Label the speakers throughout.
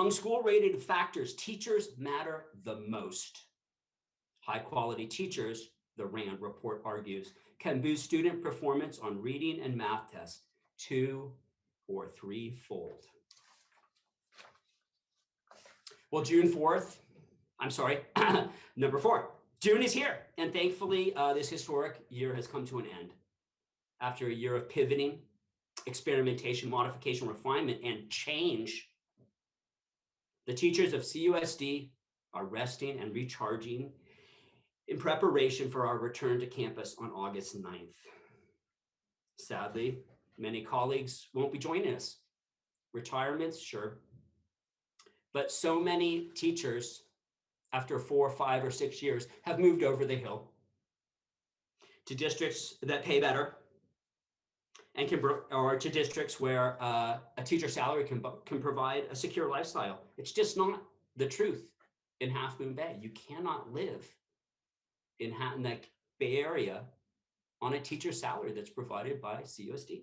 Speaker 1: Among school-rated factors, teachers matter the most. High-quality teachers, the RAND report argues, can boost student performance on reading and math tests 2- or 3-fold. Well, number 4. June is here, and thankfully, this historic year has come to an end. After a year of pivoting, experimentation, modification, refinement, and change, the teachers of CUSD are resting and recharging in preparation for our return to campus on August 9th. Sadly, many colleagues won't be joining us. Retirements, sure. But so many teachers, after 4, 5, or 6 years, have moved over the hill to districts that pay better, and to districts where a teacher salary can provide a secure lifestyle. It's just not the truth in Half Moon Bay. You cannot live in that Bay Area on a teacher salary that's provided by CUSD.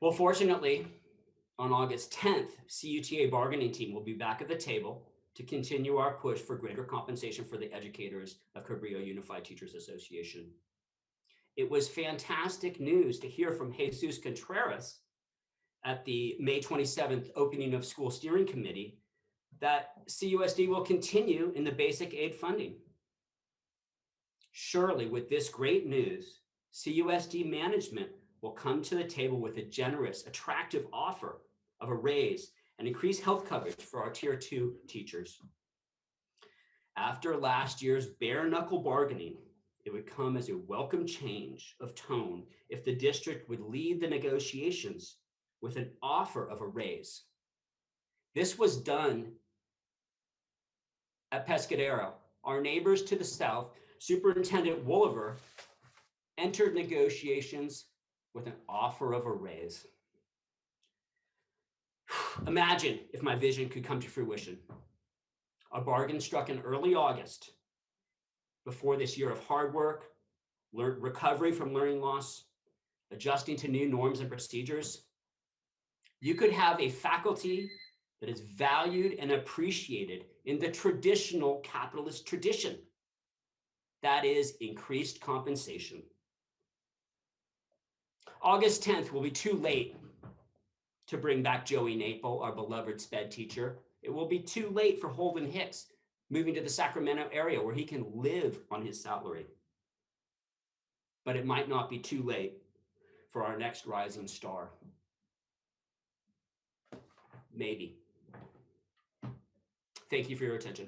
Speaker 1: Well, fortunately, on August 10th, CUTA bargaining team will be back at the table to continue our push for greater compensation for the educators of Cabrillo Unified Teachers Association. It was fantastic news to hear from Jesus Contreras at the May 27th opening of School Steering Committee that CUSD will continue in the basic aid funding. Surely with this great news, CUSD management will come to the table with a generous, attractive offer of a raise and increased health coverage for our Tier 2 teachers. After last year's bare knuckle bargaining, it would come as a welcome change of tone if the district would lead the negotiations with an offer of a raise. This was done at Pescadero. Our neighbors to the south, Superintendent Wolliver, entered negotiations with an offer of a raise. Imagine if my vision could come to fruition. A bargain struck in early August before this year of hard work, recovery from learning loss, adjusting to new norms and procedures. You could have a faculty that is valued and appreciated in the traditional capitalist tradition. That is increased compensation. August 10th will be too late to bring back Joey Naple, our beloved SPED teacher. It will be too late for Holden Hicks moving to the Sacramento area where he can live on his salary. But it might not be too late for our next rising star. Maybe. Thank you for your attention.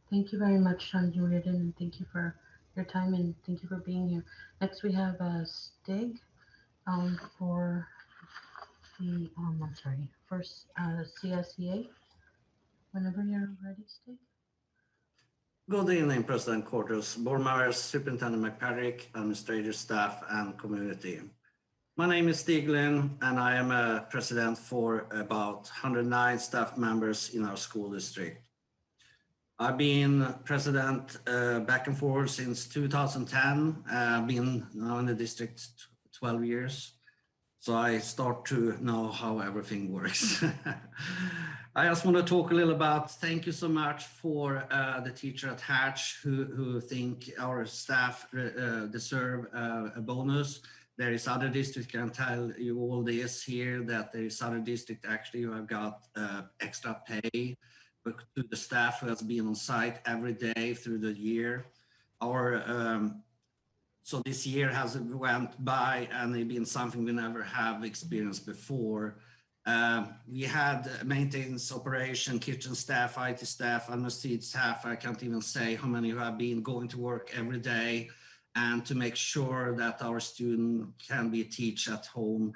Speaker 2: Thank you very much, Julian, and thank you for your time and thank you for being here. Next, we have Stig for the first CSEA. Whenever you're ready, Stig.
Speaker 3: Good evening, President Quarters, Board Members, Superintendent McPatrick, Administrative Staff, and Community. My name is Stig Lynn, and I am a president for about 109 staff members in our school district. I've been president back and forth since 2010. I've been now in the district 12 years. So I start to know how everything works. I just want to talk a little about, thank you so much for the teacher at Hatch who think our staff deserve a bonus. There is other districts, can tell you all this here, that there is other district actually who have got extra pay to the staff who has been on site every day through the year. So this year has went by and it's been something we never have experienced before. We had maintenance, operation, kitchen staff, IT staff, administrative staff. I can't even say how many who have been going to work every day and to make sure that our students can be taught at home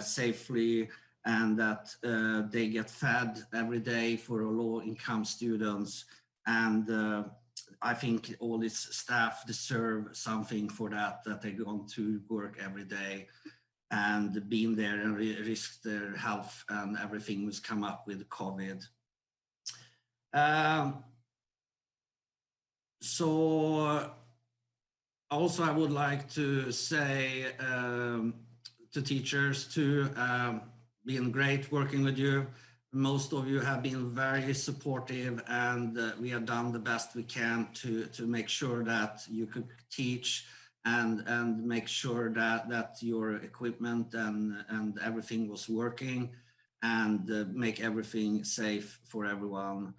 Speaker 3: safely and that they get fed every day for low-income students. And I think all this staff deserve something for that they're going to work every day and being there and risk their health and everything was come up with COVID. So also I would like to say to teachers too, been great working with you. Most of you have been very supportive, and we have done the best we can to make sure that you could teach and make sure that your equipment and everything was working, and make everything safe for everyone.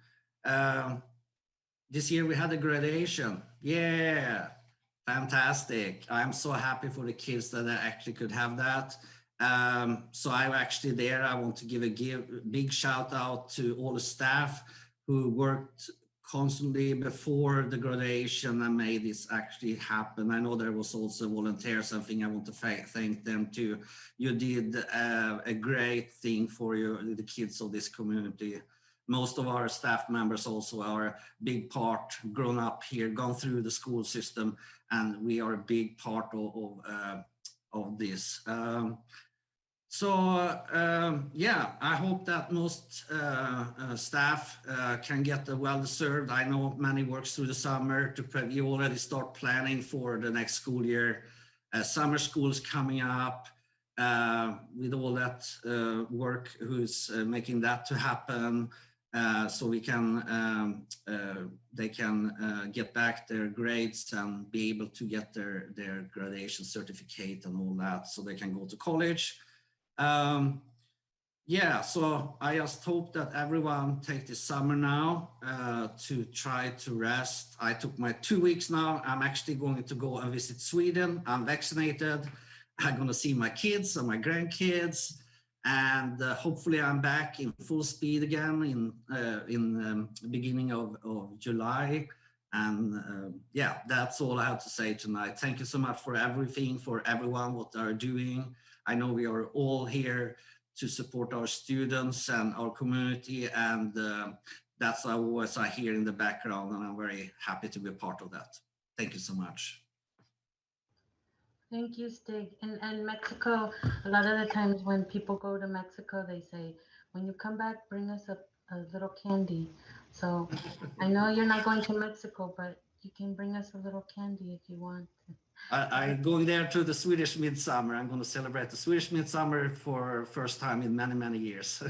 Speaker 3: This year we had a graduation. Yeah, fantastic. I'm so happy for the kids that I actually could have that. So I'm actually there. I want to give big shout out to all the staff who worked constantly before the graduation and made this actually happen. I know there was also volunteers. I think I want to thank them too. You did a great thing for the kids of this community. Most of our staff members also are a big part, grown up here, gone through the school system, and we are a big part of this. Yeah, I hope that most staff can get a well-deserved. I know many works through the summer you already start planning for the next school year. Summer school is coming up with all that work who's making that to happen. So we can they can get back their grades and be able to get their graduation certificate and all that, so they can go to college. Yeah, so I just hope that everyone take this summer now to try to rest. I took my 2 weeks now. I'm actually going to go and visit Sweden. I'm vaccinated. I'm going to see my kids and my grandkids, and hopefully I'm back in full speed again in the beginning of July. And yeah, that's all I have to say tonight. Thank you so much for everything, for everyone, what they're doing. I know we are all here to support our students and our community, and that's what I hear in the background, and I'm very happy to be a part of that. Thank you so much.
Speaker 2: Thank you, Stig. And Mexico, a lot of the times when people go to Mexico, they say, when you come back, bring us a little candy. So I know you're not going to Mexico, but you can bring us a little candy if you want.
Speaker 3: I'm going there to the Swedish Midsummer. I'm going to celebrate the Swedish Midsummer for first time in many, many years.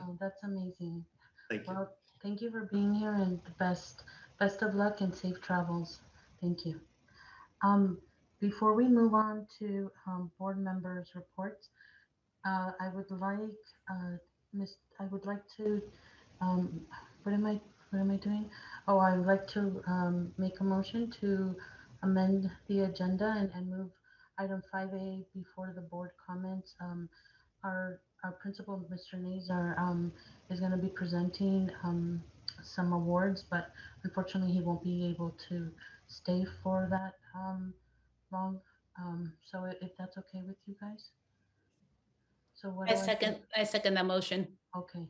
Speaker 2: Oh, that's amazing.
Speaker 3: Thank you.
Speaker 2: Well, thank you for being here, and the best of luck and safe travels. Thank you. Before we move on to board members' reports, I would like I would like to um, what am I doing? Oh, I would like to make a motion to amend the agenda and move item 5A before the board comments. Our principal, Mr. Nazar, is going to be presenting some awards, but unfortunately he won't be able to stay for that long. So if that's okay with you guys. So what do I do?
Speaker 4: I second that motion.
Speaker 2: Okay.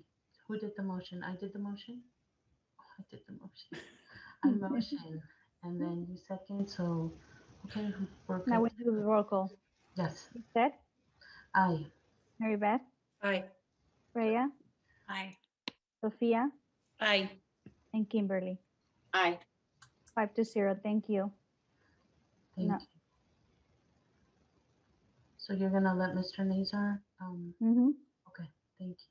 Speaker 2: Who did the motion? I did the motion? Oh, I did the motion. I motion. And then you second. So, okay, we're good.
Speaker 5: Now we do the roll call.
Speaker 2: Yes.
Speaker 5: Ted,
Speaker 2: Aye.
Speaker 5: Mary Beth,
Speaker 4: Aye.
Speaker 5: Freya,
Speaker 4: Aye.
Speaker 5: Sophia,
Speaker 4: Aye.
Speaker 5: and Kimberly.
Speaker 4: Aye.
Speaker 5: 5-0. Thank you.
Speaker 2: Thank
Speaker 5: No.
Speaker 2: you. So you're gonna let Mr. Nazar? Okay. Thank you.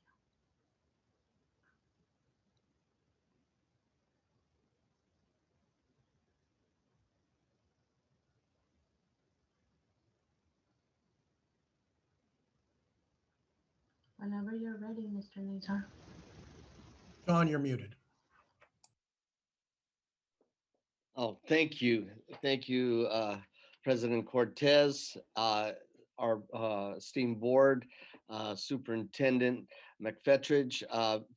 Speaker 2: Whenever you're ready, Mr. Nazar.
Speaker 6: John, you're muted.
Speaker 7: Oh, thank you. Thank you, President Cortez, our esteemed board, Superintendent McFetridge.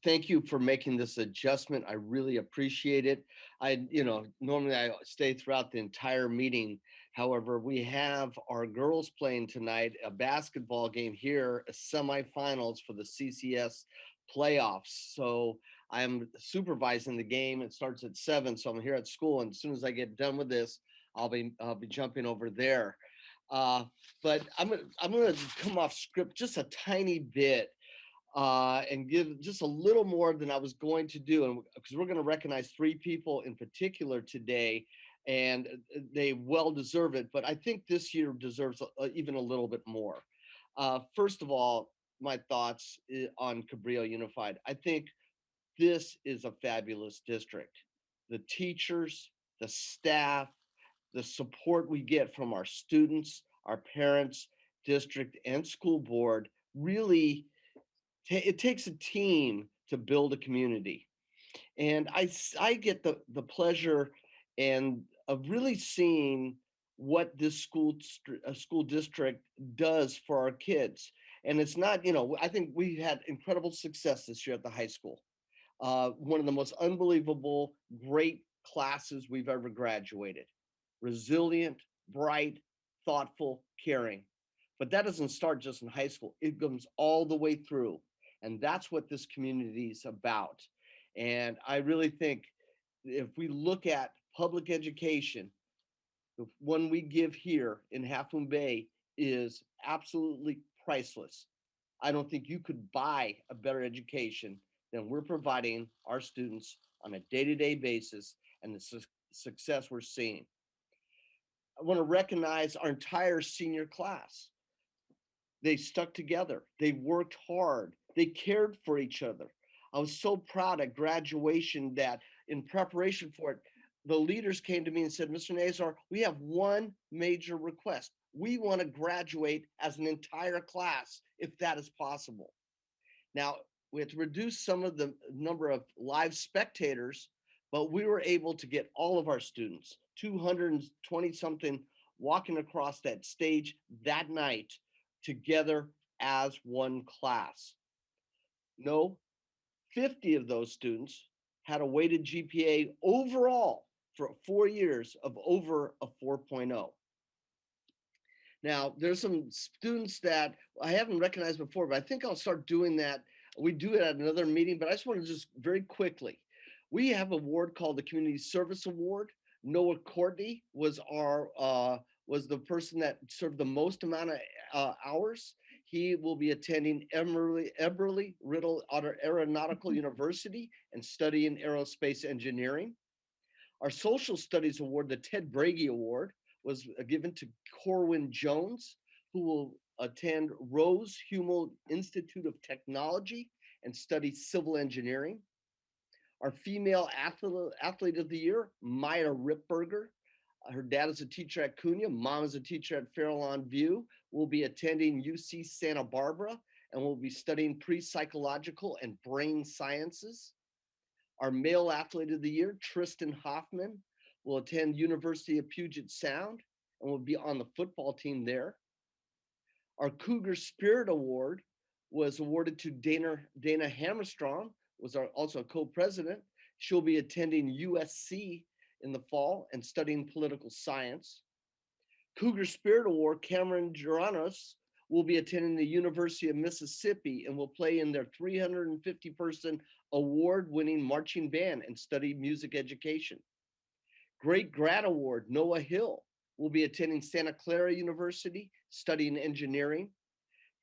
Speaker 7: Thank you for making this adjustment. I really appreciate it. Normally I stay throughout the entire meeting. However, we have our girls playing tonight, a basketball game here, semifinals for the CCS playoffs. So I'm supervising the game. It starts at 7, so I'm here at school. And as soon as I get done with this, I'll be jumping over there. But I'm gonna come off script just a tiny bit. and give just a little more than I was going to do. And because we're going to recognize 3 people in particular today, and they well deserve it. But I think this year deserves even a little bit more. First of all, my thoughts on Cabrillo Unified. I think this is a fabulous district. The teachers, the staff, the support we get from our students, our parents, district, and school board really, it takes a team to build a community. And I get the pleasure and of really seeing what this school district does for our kids. And it's not, I think we had incredible success this year at the high school. One of the most unbelievable, great classes we've ever graduated. Resilient, bright, thoughtful, caring. But that doesn't start just in high school. It goes all the way through. And that's what this community is about. And I really think if we look at public education, the one we give here in Half Moon Bay is absolutely priceless. I don't think you could buy a better education than we're providing our students on a day-to-day basis and the success we're seeing. I want to recognize our entire senior class. They stuck together. They worked hard. They cared for each other. I was so proud at graduation that in preparation for it, the leaders came to me and said, Mr. Nazar, we have one major request. We want to graduate as an entire class, if that is possible. Now, we had to reduce some of the number of live spectators, but we were able to get all of our students, 220 something, walking across that stage that night together as one class. No, 50 of those students had a weighted GPA overall for 4 years of over a 4.0. Now, there's some students that I haven't recognized before, but I think I'll start doing that. We do it at another meeting, but I just want to just very quickly. We have an award called the Community Service Award. Noah Courtney was was the person that served the most amount of hours. He will be attending Eberly Riddle Aeronautical University and studying aerospace engineering. Our Social Studies Award, the Ted Brady Award, was given to Corwin Jones, who will attend Rose Hummel Institute of Technology and study civil engineering. Our female athlete of the year, Maya Ripberger. Her dad is a teacher at Cunha, mom is a teacher at Farallon View, will be attending UC Santa Barbara and will be studying pre-psychological and brain sciences. Our male athlete of the year, Tristan Hoffman, will attend University of Puget Sound and will be on the football team there. Our Cougar Spirit Award was awarded to Dana Hammerstrom, was also a co-president. She'll be attending USC in the fall and studying political science. Cougar Spirit Award, Cameron Geranos, will be attending the University of Mississippi and will play in their 350-person award-winning marching band and study music education. Great Grad Award, Noah Hill, will be attending Santa Clara University, studying engineering.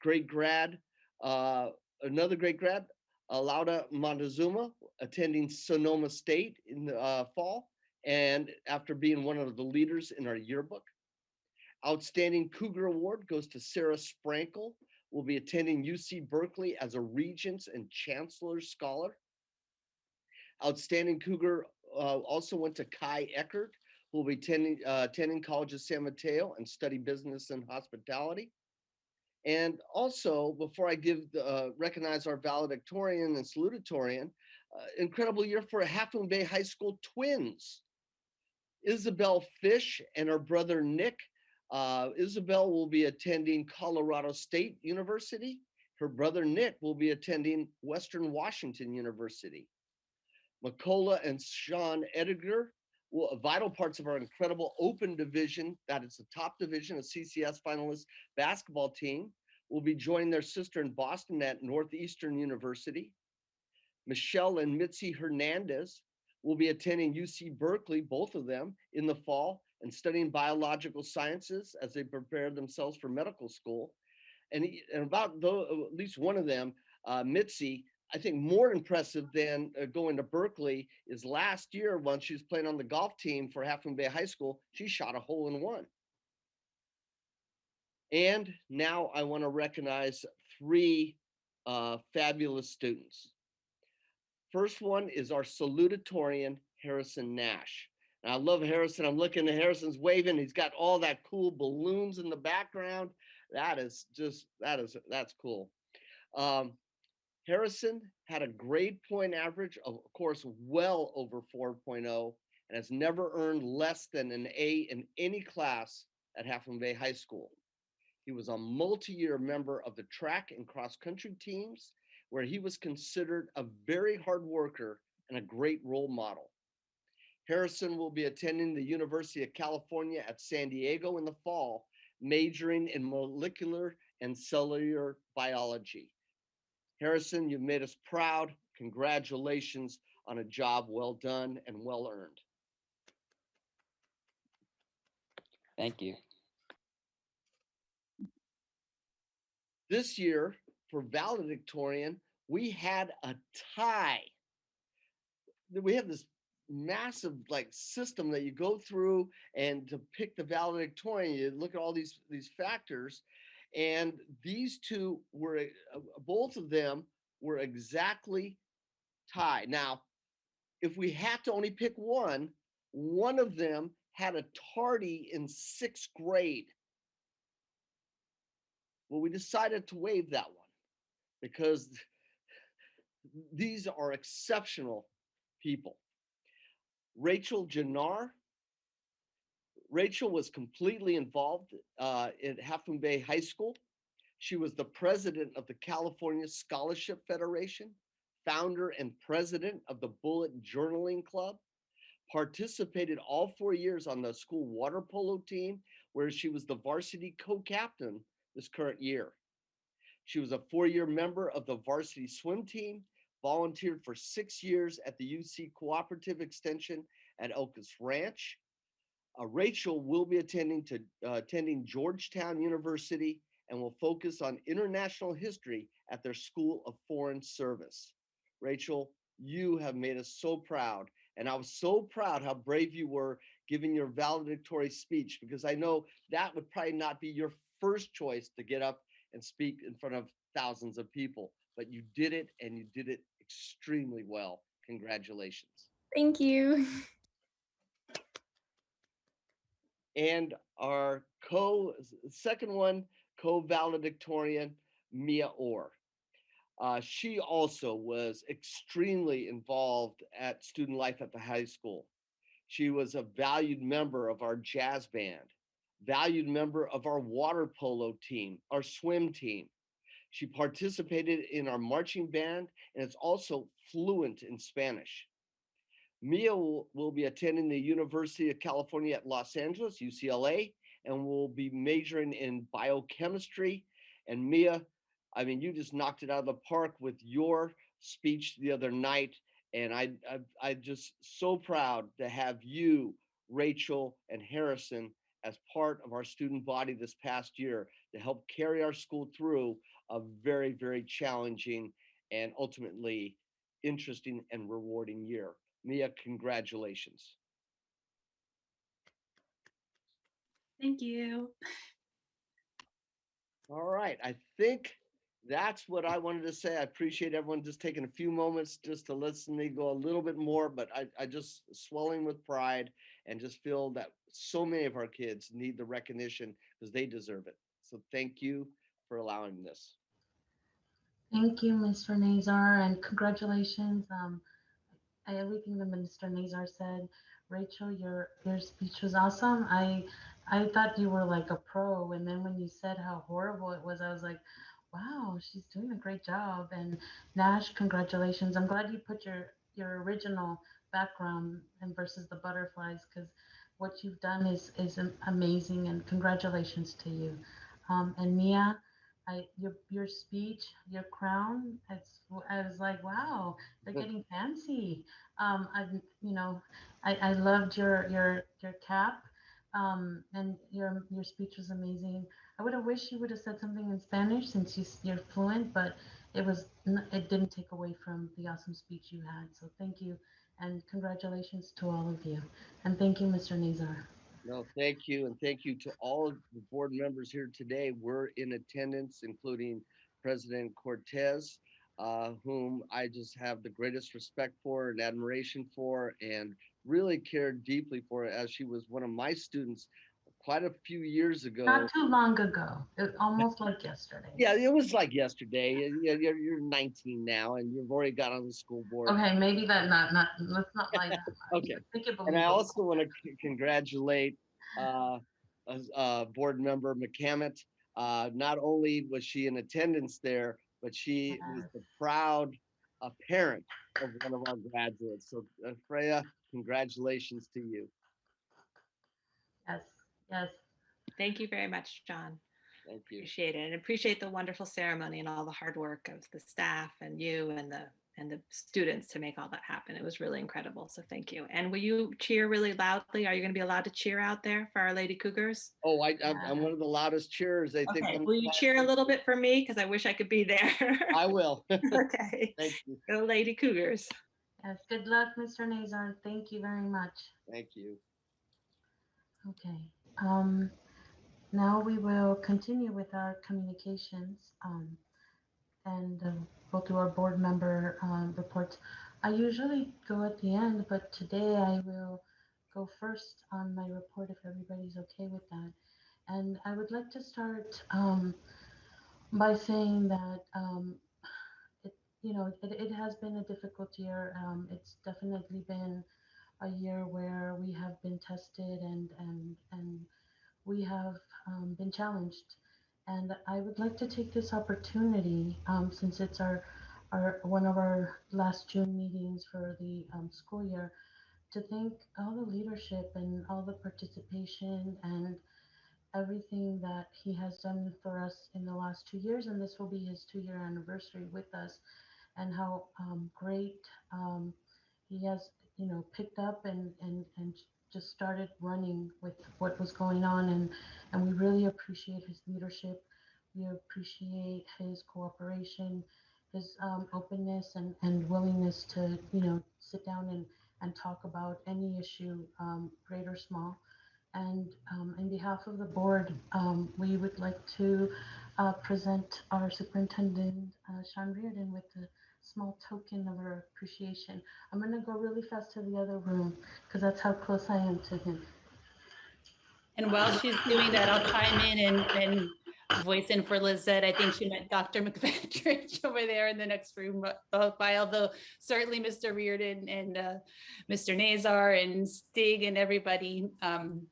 Speaker 7: Great grad, another great grad, Lauda Montezuma, attending Sonoma State in the fall, and after being one of the leaders in our yearbook. Outstanding Cougar Award goes to Sarah Sprankle, will be attending UC Berkeley as a Regents and Chancellor Scholar. Outstanding Cougar also went to Kai Eckert, who will be attending College of San Mateo and study business and hospitality. And also, before I recognize our valedictorian and salutatorian, incredible year for Half Moon Bay High School twins. Isabel Fish and her brother Nick. Isabel will be attending Colorado State University. Her brother Nick will be attending Western Washington University. Makola and Sean Edgar, vital parts of our incredible open division, that is the top division of CCS finalist basketball team, will be joining their sister in Boston at Northeastern University. Michelle and Mitzi Hernandez will be attending UC Berkeley, both of them, in the fall and studying biological sciences as they prepare themselves for medical school. And about at least one of them, Mitzi, I think more impressive than going to Berkeley is last year when she was playing on the golf team for Half Moon Bay High School, she shot a hole in one. And now I want to recognize 3 fabulous students. First one is our salutatorian, Harrison Nash. And I love Harrison. I'm looking at Harrison's waving. He's got all that cool balloons in the background. That's cool. Harrison had a grade point average of course, well over 4.0 and has never earned less than an A in any class at Half Moon Bay High School. He was a multi-year member of the track and cross-country teams, where he was considered a very hard worker and a great role model. Harrison will be attending the University of California at San Diego in the fall, majoring in molecular and cellular biology. Harrison, you've made us proud. Congratulations on a job well done and well earned.
Speaker 8: Thank you.
Speaker 7: This year for valedictorian, we had a tie. We have this massive system that you go through, and to pick the valedictorian, you look at all these factors, and these two were both of them were exactly tied. Now, if we had to only pick one of them had a tardy in 6th grade. Well, we decided to waive that one because these are exceptional people. Rachel Jannar. Rachel was completely involved at Half Moon Bay High School. She was the president of the California Scholarship Federation, founder and president of the Bullet Journaling Club, participated all 4 years on the school water polo team, where she was the varsity co-captain this current year. She was a 4-year member of the varsity swim team, volunteered for 6 years at the UC Cooperative Extension at Elkis Ranch. Rachel will be attending Georgetown University and will focus on international history at their School of Foreign Service. Rachel, you have made us so proud. And I was so proud how brave you were giving your valedictory speech, because I know that would probably not be your first choice to get up and speak in front of thousands of people, but you did it, and you did it extremely well. Congratulations.
Speaker 9: Thank you.
Speaker 7: And our second one, co-valedictorian, Mia Orr. She also was extremely involved at student life at the high school. She was a valued member of our jazz band, valued member of our water polo team, our swim team. She participated in our marching band and is also fluent in Spanish. Mia will be attending the University of California at Los Angeles, UCLA, and will be majoring in biochemistry. And Mia, I mean, you just knocked it out of the park with your speech the other night. And I'm just so proud to have you, Rachel, and Harrison as part of our student body this past year to help carry our school through a very, very challenging and ultimately interesting and rewarding year. Mia, congratulations.
Speaker 9: Thank you.
Speaker 7: All right, I think that's what I wanted to say. I appreciate everyone just taking a few moments just to listen to me go a little bit more, but I just swelling with pride and just feel that so many of our kids need the recognition because they deserve it. So thank you for allowing this.
Speaker 2: Thank you, Mr. Nazar, and congratulations. Everything that Mr. Nazar said, Rachel, your speech was awesome. I thought you were like a pro, and then when you said how horrible it was, I was like, wow, she's doing a great job. And Nash, congratulations. I'm glad you put your original background and versus the butterflies, because what you've done is amazing, and congratulations to you. And Mia, your speech, your crown, I was like, wow, they're getting fancy. I loved your cap, and your speech was amazing. I would have wished you would have said something in Spanish since you're fluent, but it didn't take away from the awesome speech you had. So thank you and congratulations to all of you. And thank you, Mr. Nazar.
Speaker 7: No, thank you. And thank you to all of the board members here today. We're in attendance, including President Cortez, whom I just have the greatest respect for and admiration for, and really cared deeply for, as she was one of my students quite a few years ago.
Speaker 2: Not too long ago, almost like yesterday.
Speaker 7: Yeah, it was like yesterday. You're 19 now, and you've already got on the school board.
Speaker 2: Okay, maybe that let's not lie that much.
Speaker 7: Okay.
Speaker 2: Make it
Speaker 7: And I
Speaker 2: believable.
Speaker 7: also want to congratulate board member McCammett. Not only was she in attendance there, but she was the proud parent of one of our graduates. So Freya, congratulations to you.
Speaker 2: Yes, yes.
Speaker 9: Thank you very much, John.
Speaker 7: Thank you.
Speaker 9: Appreciate it, and appreciate the wonderful ceremony and all the hard work of the staff and you and the students to make all that happen. It was really incredible. So thank you. And will you cheer really loudly? Are you going to be allowed to cheer out there for Our Lady Cougars?
Speaker 7: Oh, I'm one of the loudest cheerers. I think.
Speaker 9: Okay. Will you cheer a little bit for me? Because I wish I could be there.
Speaker 7: I will.
Speaker 9: Okay.
Speaker 7: Thank you.
Speaker 9: Go Lady Cougars.
Speaker 2: Yes, good luck, Mr. Nazar. Thank you very much.
Speaker 7: Thank you.
Speaker 2: Okay. Now we will continue with our communications and go through our board member reports. I usually go at the end, but today I will go first on my report if everybody's okay with that. And I would like to start by saying that it has been a difficult year. It's definitely been a year where we have been tested and we have been challenged. And I would like to take this opportunity, since it's our one of our last June meetings for the school year, to thank all the leadership and all the participation and everything that he has done for us in the last 2 years. And this will be his 2-year anniversary with us, and how great he has, picked up and just started running with what was going on. And we really appreciate his leadership. We appreciate his cooperation, his openness and willingness to, sit down and talk about any issue, great or small. And in behalf of the board, we would like to present our superintendent, Sean Reardon, with a small token of our appreciation. I'm going to go really fast to the other room because that's how close I am to him.
Speaker 4: And while she's doing that, I'll chime in and voice in for Lizette. I think she meant Dr. McFetrich over there in the next room by, although certainly Mr. Reardon and Mr. Nazar and Stig and everybody,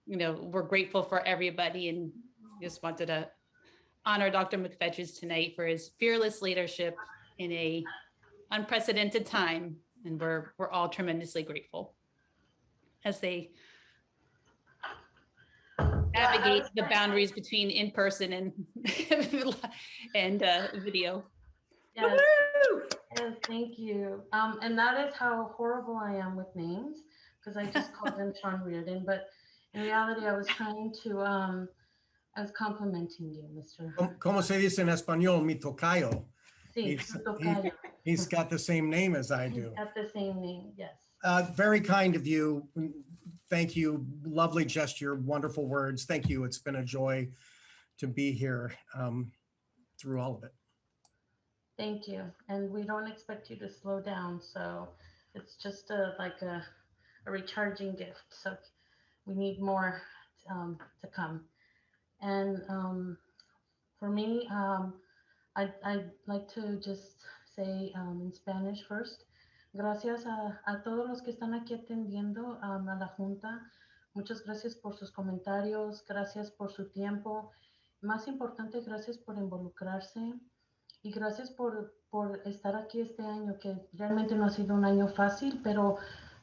Speaker 4: we're grateful for everybody and just wanted to honor Dr. McFetrich tonight for his fearless leadership in a unprecedented time. And we're all tremendously grateful as they navigate the boundaries between in-person and video.
Speaker 2: Yes, yes, thank you. And that is how horrible I am with names, because I just called him Sean Reardon, but in reality, I was trying to, I was complimenting you, Mr.
Speaker 6: Como se dice en español, mi tocayo.
Speaker 2: Sí, tocayo.
Speaker 6: He's got the same name as I do.
Speaker 2: He's got the same name, yes.
Speaker 6: Very kind of you. Thank you. Lovely gesture, wonderful words. Thank you. It's been a joy to be here through all of it.
Speaker 2: Thank you. And we don't expect you to slow down. So it's just like a recharging gift. So we need more to come. And for me, I'd like to just say in Spanish first. Gracias a todos los que están aquí atendiendo a la Junta. Muchas gracias por sus comentarios, gracias por su tiempo. Más importante, gracias por involucrarse y gracias por estar aquí este año, que realmente no ha sido un año fácil, pero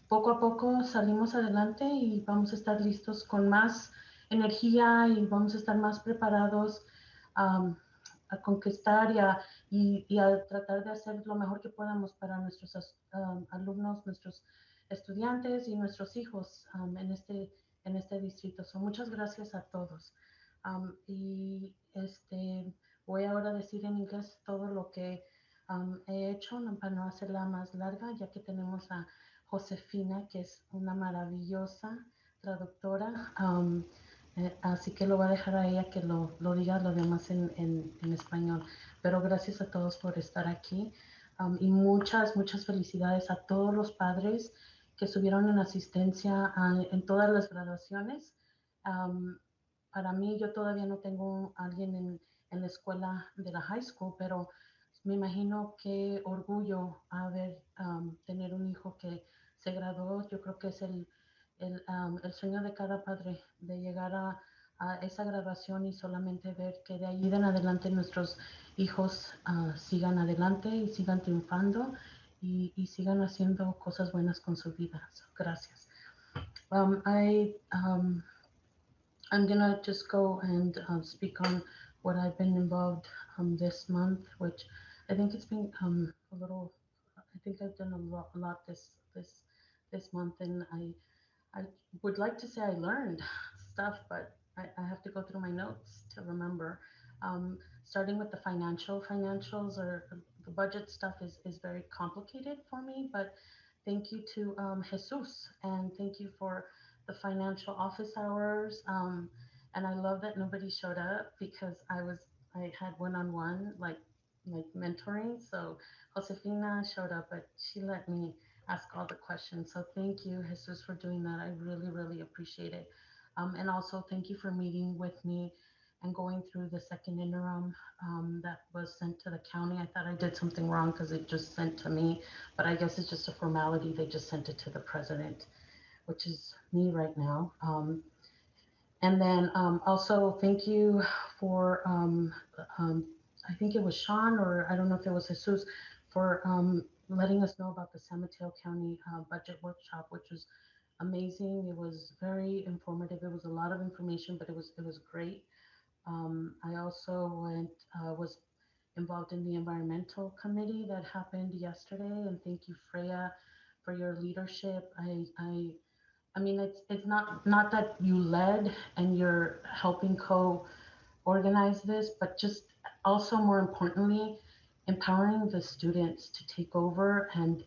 Speaker 2: poco a poco salimos adelante y vamos a estar listos con más energía y vamos a estar más preparados a conquistar y a tratar de hacer lo mejor que podamos para nuestros alumnos, nuestros estudiantes y nuestros hijos en este distrito. So, muchas gracias a todos. Y voy ahora a decir en inglés todo lo que He hecho, para no hacerla más larga, ya que tenemos a Josefina, que es una maravillosa traductora, así que lo voy a dejar a ella que lo diga lo demás en español. Pero gracias a todos por estar aquí, y muchas felicidades a todos los padres que estuvieron en asistencia en todas las graduaciones. Um, para mí, yo todavía no tengo a alguien en la escuela de la high school, pero me imagino qué orgullo haber tener un hijo que se graduó. Yo creo que es el sueño de cada padre de llegar a esa graduación y solamente ver que de ahí en adelante nuestros hijos sigan adelante y sigan triunfando y sigan haciendo cosas buenas con su vida. So, gracias. I'm gonna just go and speak on what I've been involved this month, which I think it's been a little. I think I've done a lot this month, and I would like to say I learned stuff, but I have to go through my notes to remember. Starting with the financials or the budget stuff is very complicated for me, but thank you to Jesus, and thank you for the financial office hours. And I love that nobody showed up because I had one-on-one like mentoring. So Josefina showed up, but she let me ask all the questions. So thank you, Jesus, for doing that. I really appreciate it. And also thank you for meeting with me and going through the second interim that was sent to the county. I thought I did something wrong because it just sent to me, but I guess it's just a formality. They just sent it to the president, which is me right now. And then also thank you for, um, I think it was Sean, or I don't know if it was Jesus, for letting us know about the San Mateo County budget workshop, which was amazing. It was very informative. It was a lot of information, but it was great. I also was involved in the environmental committee that happened yesterday, and thank you, Freya, for your leadership. I mean, it's not that you led and you're helping co-organize this, but just also more importantly, empowering the students to take over and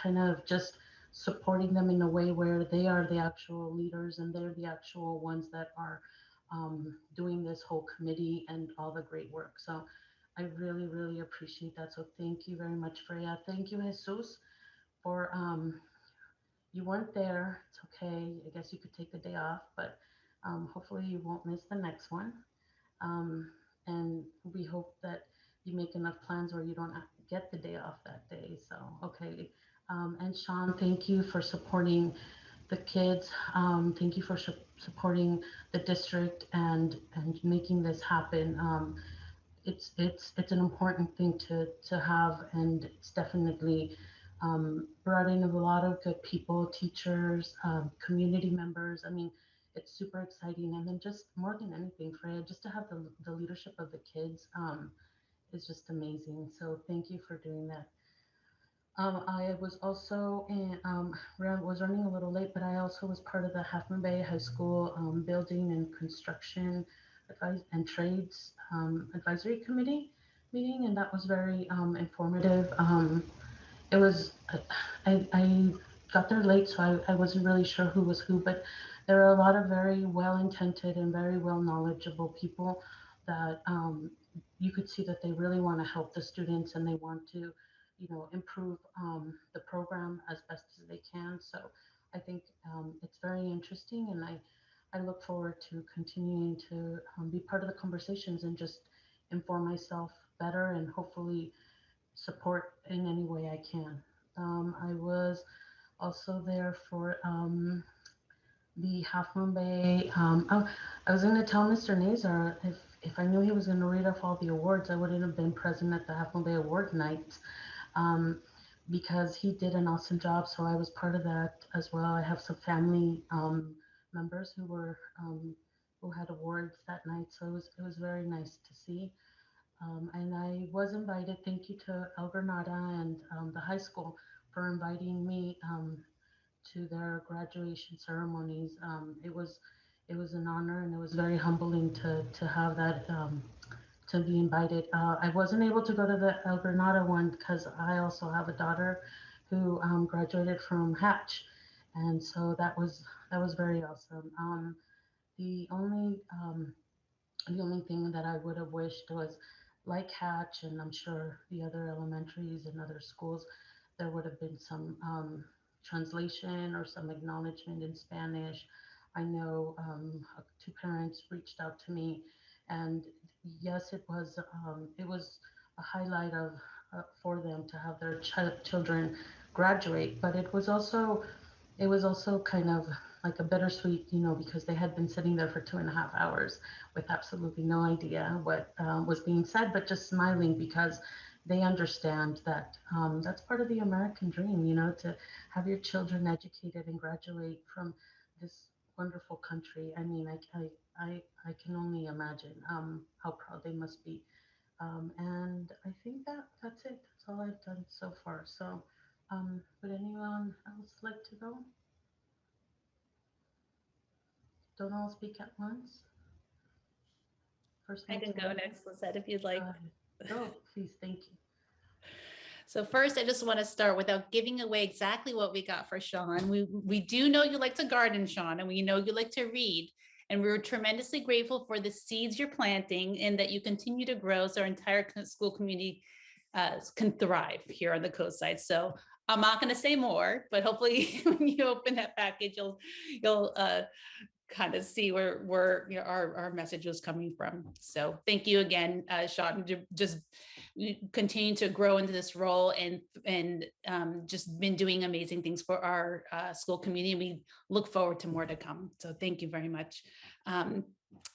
Speaker 2: kind of just supporting them in a way where they are the actual leaders and they're the actual ones that are doing this whole committee and all the great work. So I really appreciate that. So thank you very much, Freya. Thank you, Jesus, for you weren't there. It's okay. I guess you could take the day off, but hopefully you won't miss the next one. Um, and we hope that you make enough plans where you don't have to get the day off that day. So, okay. And Sean, thank you for supporting the kids. Thank you for supporting the district and making this happen. It's an important thing to have, and it's definitely brought in a lot of good people, teachers, community members. I mean, it's super exciting, and then just more than anything, Freya, just to have the leadership of the kids is just amazing. So thank you for doing that. I was also was running a little late, but I also was part of the Half Moon Bay High School building and construction advice and trades advisory committee meeting, and that was very informative. It was I got there late, so I wasn't really sure who was who, but there are a lot of very well-intended and very well knowledgeable people that you could see that they really want to help the students and they want to, improve the program as best as they can. So I think it's very interesting, and I look forward to continuing to be part of the conversations and just inform myself better and hopefully support in any way I can. I was also there for the Half Moon Bay. I was going to tell Mr. Nazar if I knew he was going to read off all the awards, I wouldn't have been present at the Half Moon Bay Award night um, because he did an awesome job. So I was part of that as well. I have some family members who had awards that night, so it was very nice to see. And I was invited. Thank you to El Granada and the high school for inviting me to their graduation ceremonies. It was an honor, and it was very humbling to have that to be invited. I wasn't able to go to the El Granada one because I also have a daughter who graduated from Hatch, and so that was very awesome. The only um, the only thing that I would have wished was, like Hatch, and I'm sure the other elementaries and other schools, there would have been some translation or some acknowledgement in Spanish. I know two parents reached out to me, and yes, it was a highlight of for them to have their children graduate, but it was also kind of like a bittersweet, because they had been sitting there for 2.5 hours with absolutely no idea what was being said, but just smiling because they understand that that's part of the American dream, to have your children educated and graduate from this wonderful country. I mean, I can only imagine how proud they must be. And I think that's it. That's all I've done so far. So, would anyone else like to go? Don't all speak at once. First
Speaker 4: I
Speaker 2: one
Speaker 4: can
Speaker 2: to
Speaker 4: go next, Lizette, if you'd like.
Speaker 2: go, please. Thank you.
Speaker 4: So first, I just want to start without giving away exactly what we got for Sean. We do know you like to garden, Sean, and we know you like to read. And we're tremendously grateful for the seeds you're planting and that you continue to grow so our entire school community can thrive here on the coast side. So I'm not going to say more, but hopefully when you open that package, you'll kind of see where our message was coming from. So thank you again, Sean, just continue to grow into this role and just been doing amazing things for our school community. We look forward to more to come. So thank you very much.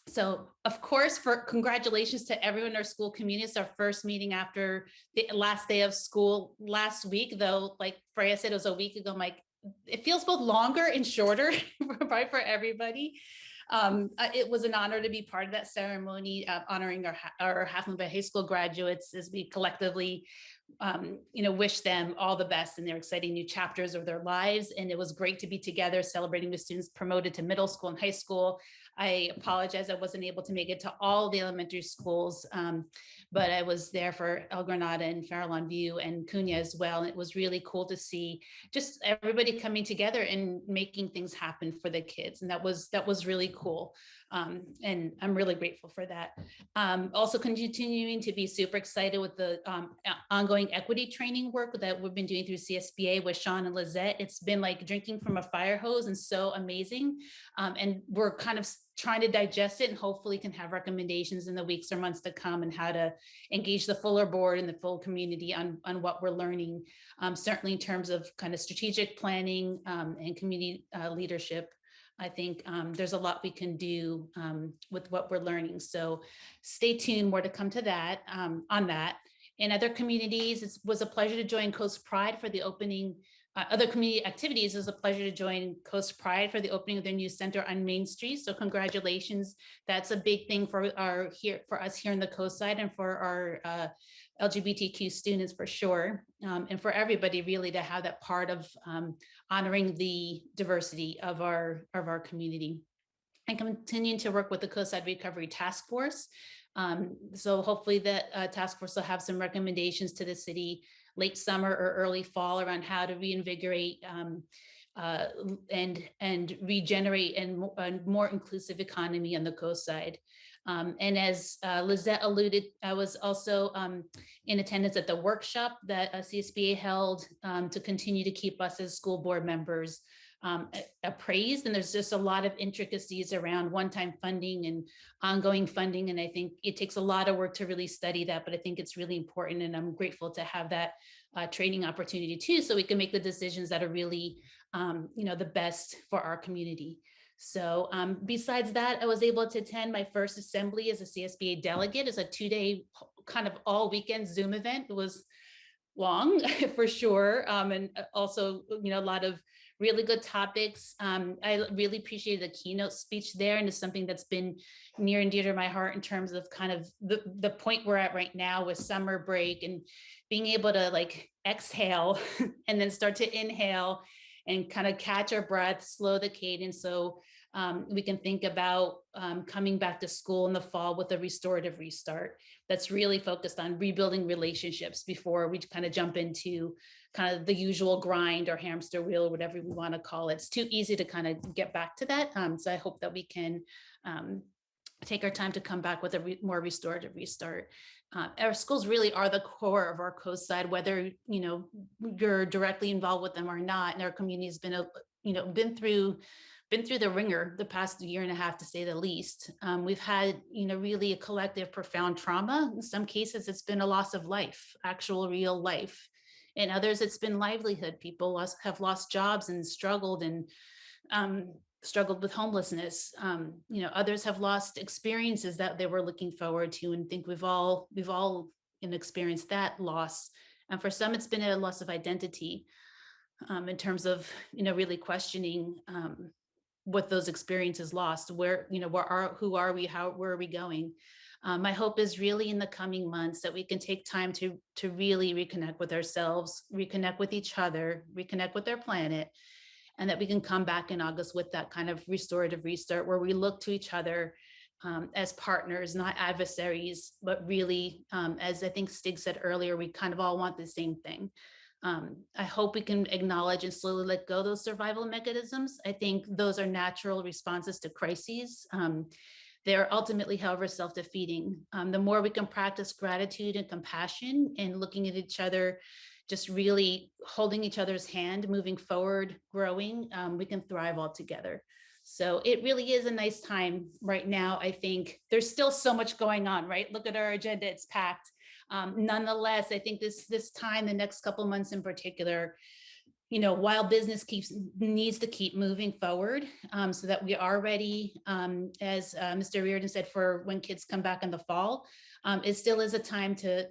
Speaker 4: So of course, for congratulations to everyone in our school community. It's our first meeting after the last day of school last week, though, like Freya said, it was a week ago. Mike, it feels both longer and shorter, right, for everybody. It was an honor to be part of that ceremony, honoring our Half-Moon Bay High School graduates as we collectively wish them all the best in their exciting new chapters of their lives. And it was great to be together celebrating the students promoted to middle school and high school. I apologize, I wasn't able to make it to all the elementary schools, but I was there for El Granada and Farallon View and Cunha as well. And it was really cool to see just everybody coming together and making things happen for the kids. And that was really cool. And I'm really grateful for that. Also continuing to be super excited with the ongoing equity training work that we've been doing through CSBA with Sean and Lizette. It's been like drinking from a fire hose and so amazing. And we're kind of trying to digest it and hopefully can have recommendations in the weeks or months to come and how to engage the fuller board and the full community on what we're learning, certainly in terms of kind of strategic planning and community leadership. I think there's a lot we can do with what we're learning. So stay tuned, more to come to that on that. In other communities, it was a pleasure to join Coast Pride for the opening. Other community activities, it was a pleasure to join Coast Pride for the opening of their new center on Main Street. So congratulations. That's a big thing for us here in the coast side and for our LGBTQ students for sure. And for everybody really to have that part of honoring the diversity of our community. And continuing to work with the Coast Side Recovery Task Force. So hopefully that task force will have some recommendations to the city late summer or early fall around how to reinvigorate and regenerate a more inclusive economy on the coast side. And as Lizette alluded, I was also in attendance at the workshop that CSBA held to continue to keep us as school board members appraised. And there's just a lot of intricacies around one-time funding and ongoing funding. And I think it takes a lot of work to really study that, but I think it's really important. And I'm grateful to have that training opportunity too, so we can make the decisions that are really, the best for our community. So besides that, I was able to attend my first assembly as a CSBA delegate. It's a 2-day kind of all weekend Zoom event. It was long for sure. And also, a lot of really good topics. I really appreciated the keynote speech there. And it's something that's been near and dear to my heart in terms of kind of the point we're at right now with summer break and being able to like exhale and then start to inhale and kind of catch our breath, slow the cadence. So We can think about coming back to school in the fall with a restorative restart that's really focused on rebuilding relationships before we kind of jump into kind of the usual grind or hamster wheel, whatever we want to call it. It's too easy to kind of get back to that. So I hope that we can take our time to come back with a more restorative restart. Our schools really are the core of our coast side, whether you're directly involved with them or not. And our community has been been through the ringer the past year and a half, to say the least. We've had really a collective profound trauma. In some cases, it's been a loss of life, actual real life. In others, it's been livelihood. People have lost jobs and struggled with homelessness. Others have lost experiences that they were looking forward to, and think we've all experienced that loss. And for some, it's been a loss of identity, in terms of really questioning what those experiences lost. Who are we? Where are we going? My hope is really in the coming months that we can take time to really reconnect with ourselves, reconnect with each other, reconnect with our planet, and that we can come back in August with that kind of restorative restart where we look to each other as partners, not adversaries, but really, as I think Stig said earlier, we kind of all want the same thing. I hope we can acknowledge and slowly let go of those survival mechanisms. I think those are natural responses to crises. They're ultimately, however, self-defeating. The more we can practice gratitude and compassion and looking at each other, just really holding each other's hand, moving forward, growing, we can thrive all together. So it really is a nice time right now. I think there's still so much going on, right? Look at our agenda, it's packed. Nonetheless, I think this time, the next couple months in particular, while business needs to keep moving forward, so that we are ready, as Mr. Reardon said, for when kids come back in the fall, it still is a time to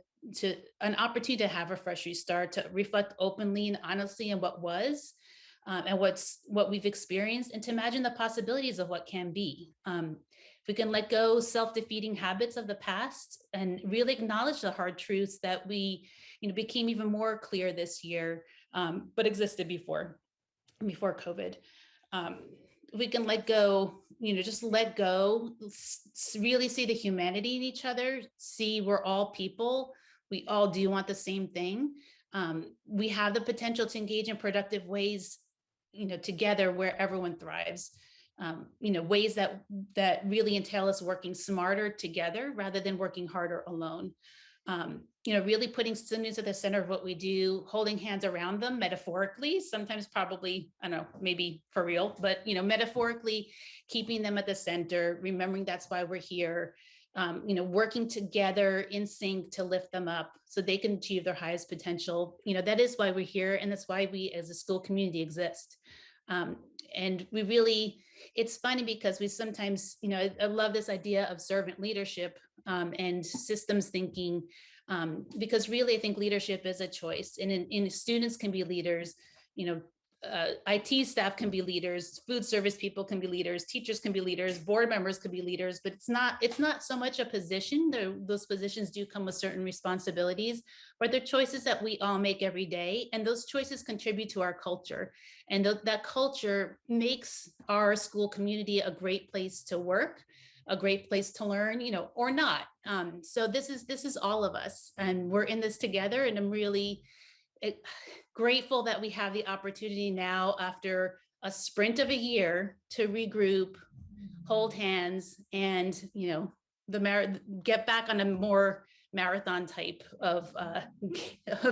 Speaker 4: an opportunity to have a fresh restart, to reflect openly and honestly on what was, and what we've experienced, and to imagine the possibilities of what can be. If we can let go self-defeating habits of the past and really acknowledge the hard truths that we became even more clear this year, but existed before COVID. We can let go, just let go, really see the humanity in each other, see we're all people, we all do want the same thing. We have the potential to engage in productive ways, together where everyone thrives. Ways that really entail us working smarter together rather than working harder alone. Really putting students at the center of what we do, holding hands around them metaphorically, sometimes probably, I don't know, maybe for real, but, metaphorically keeping them at the center, remembering that's why we're here, working together in sync to lift them up so they can achieve their highest potential. That is why we're here. And that's why we as a school community exist. And we really, it's funny because we sometimes, I love this idea of servant leadership and systems thinking, because really I think leadership is a choice, and students can be leaders, IT staff can be leaders, food service people can be leaders, teachers can be leaders, board members can be leaders, but it's not so much a position. Those positions do come with certain responsibilities, but they're choices that we all make every day. And those choices contribute to our culture. And that culture makes our school community a great place to work, a great place to learn, or not. So this is all of us, and we're in this together. And I'm really grateful that we have the opportunity now, after a sprint of a year, to regroup, hold hands, and get back on a more marathon type of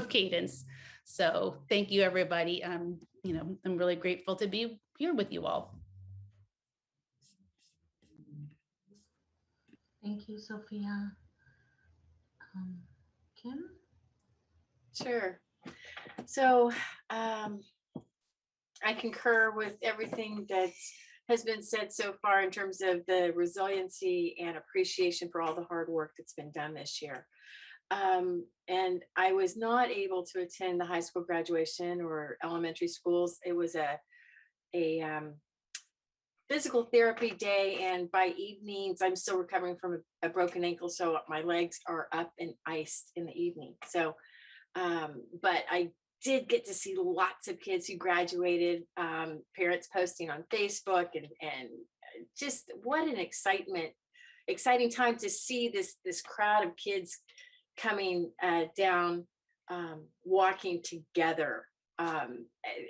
Speaker 4: cadence. So thank you, everybody. I'm really grateful to be here with you all.
Speaker 2: Thank you, Sophia. Kim?
Speaker 10: Sure. So I concur with everything that has been said so far in terms of the resiliency and appreciation for all the hard work that's been done this year. And I was not able to attend the high school graduation or elementary schools. It was a physical therapy day, and by evenings, I'm still recovering from a broken ankle, so my legs are up and iced in the evening. So, but I did get to see lots of kids who graduated, parents posting on Facebook and just what an exciting time to see this crowd of kids coming down, walking together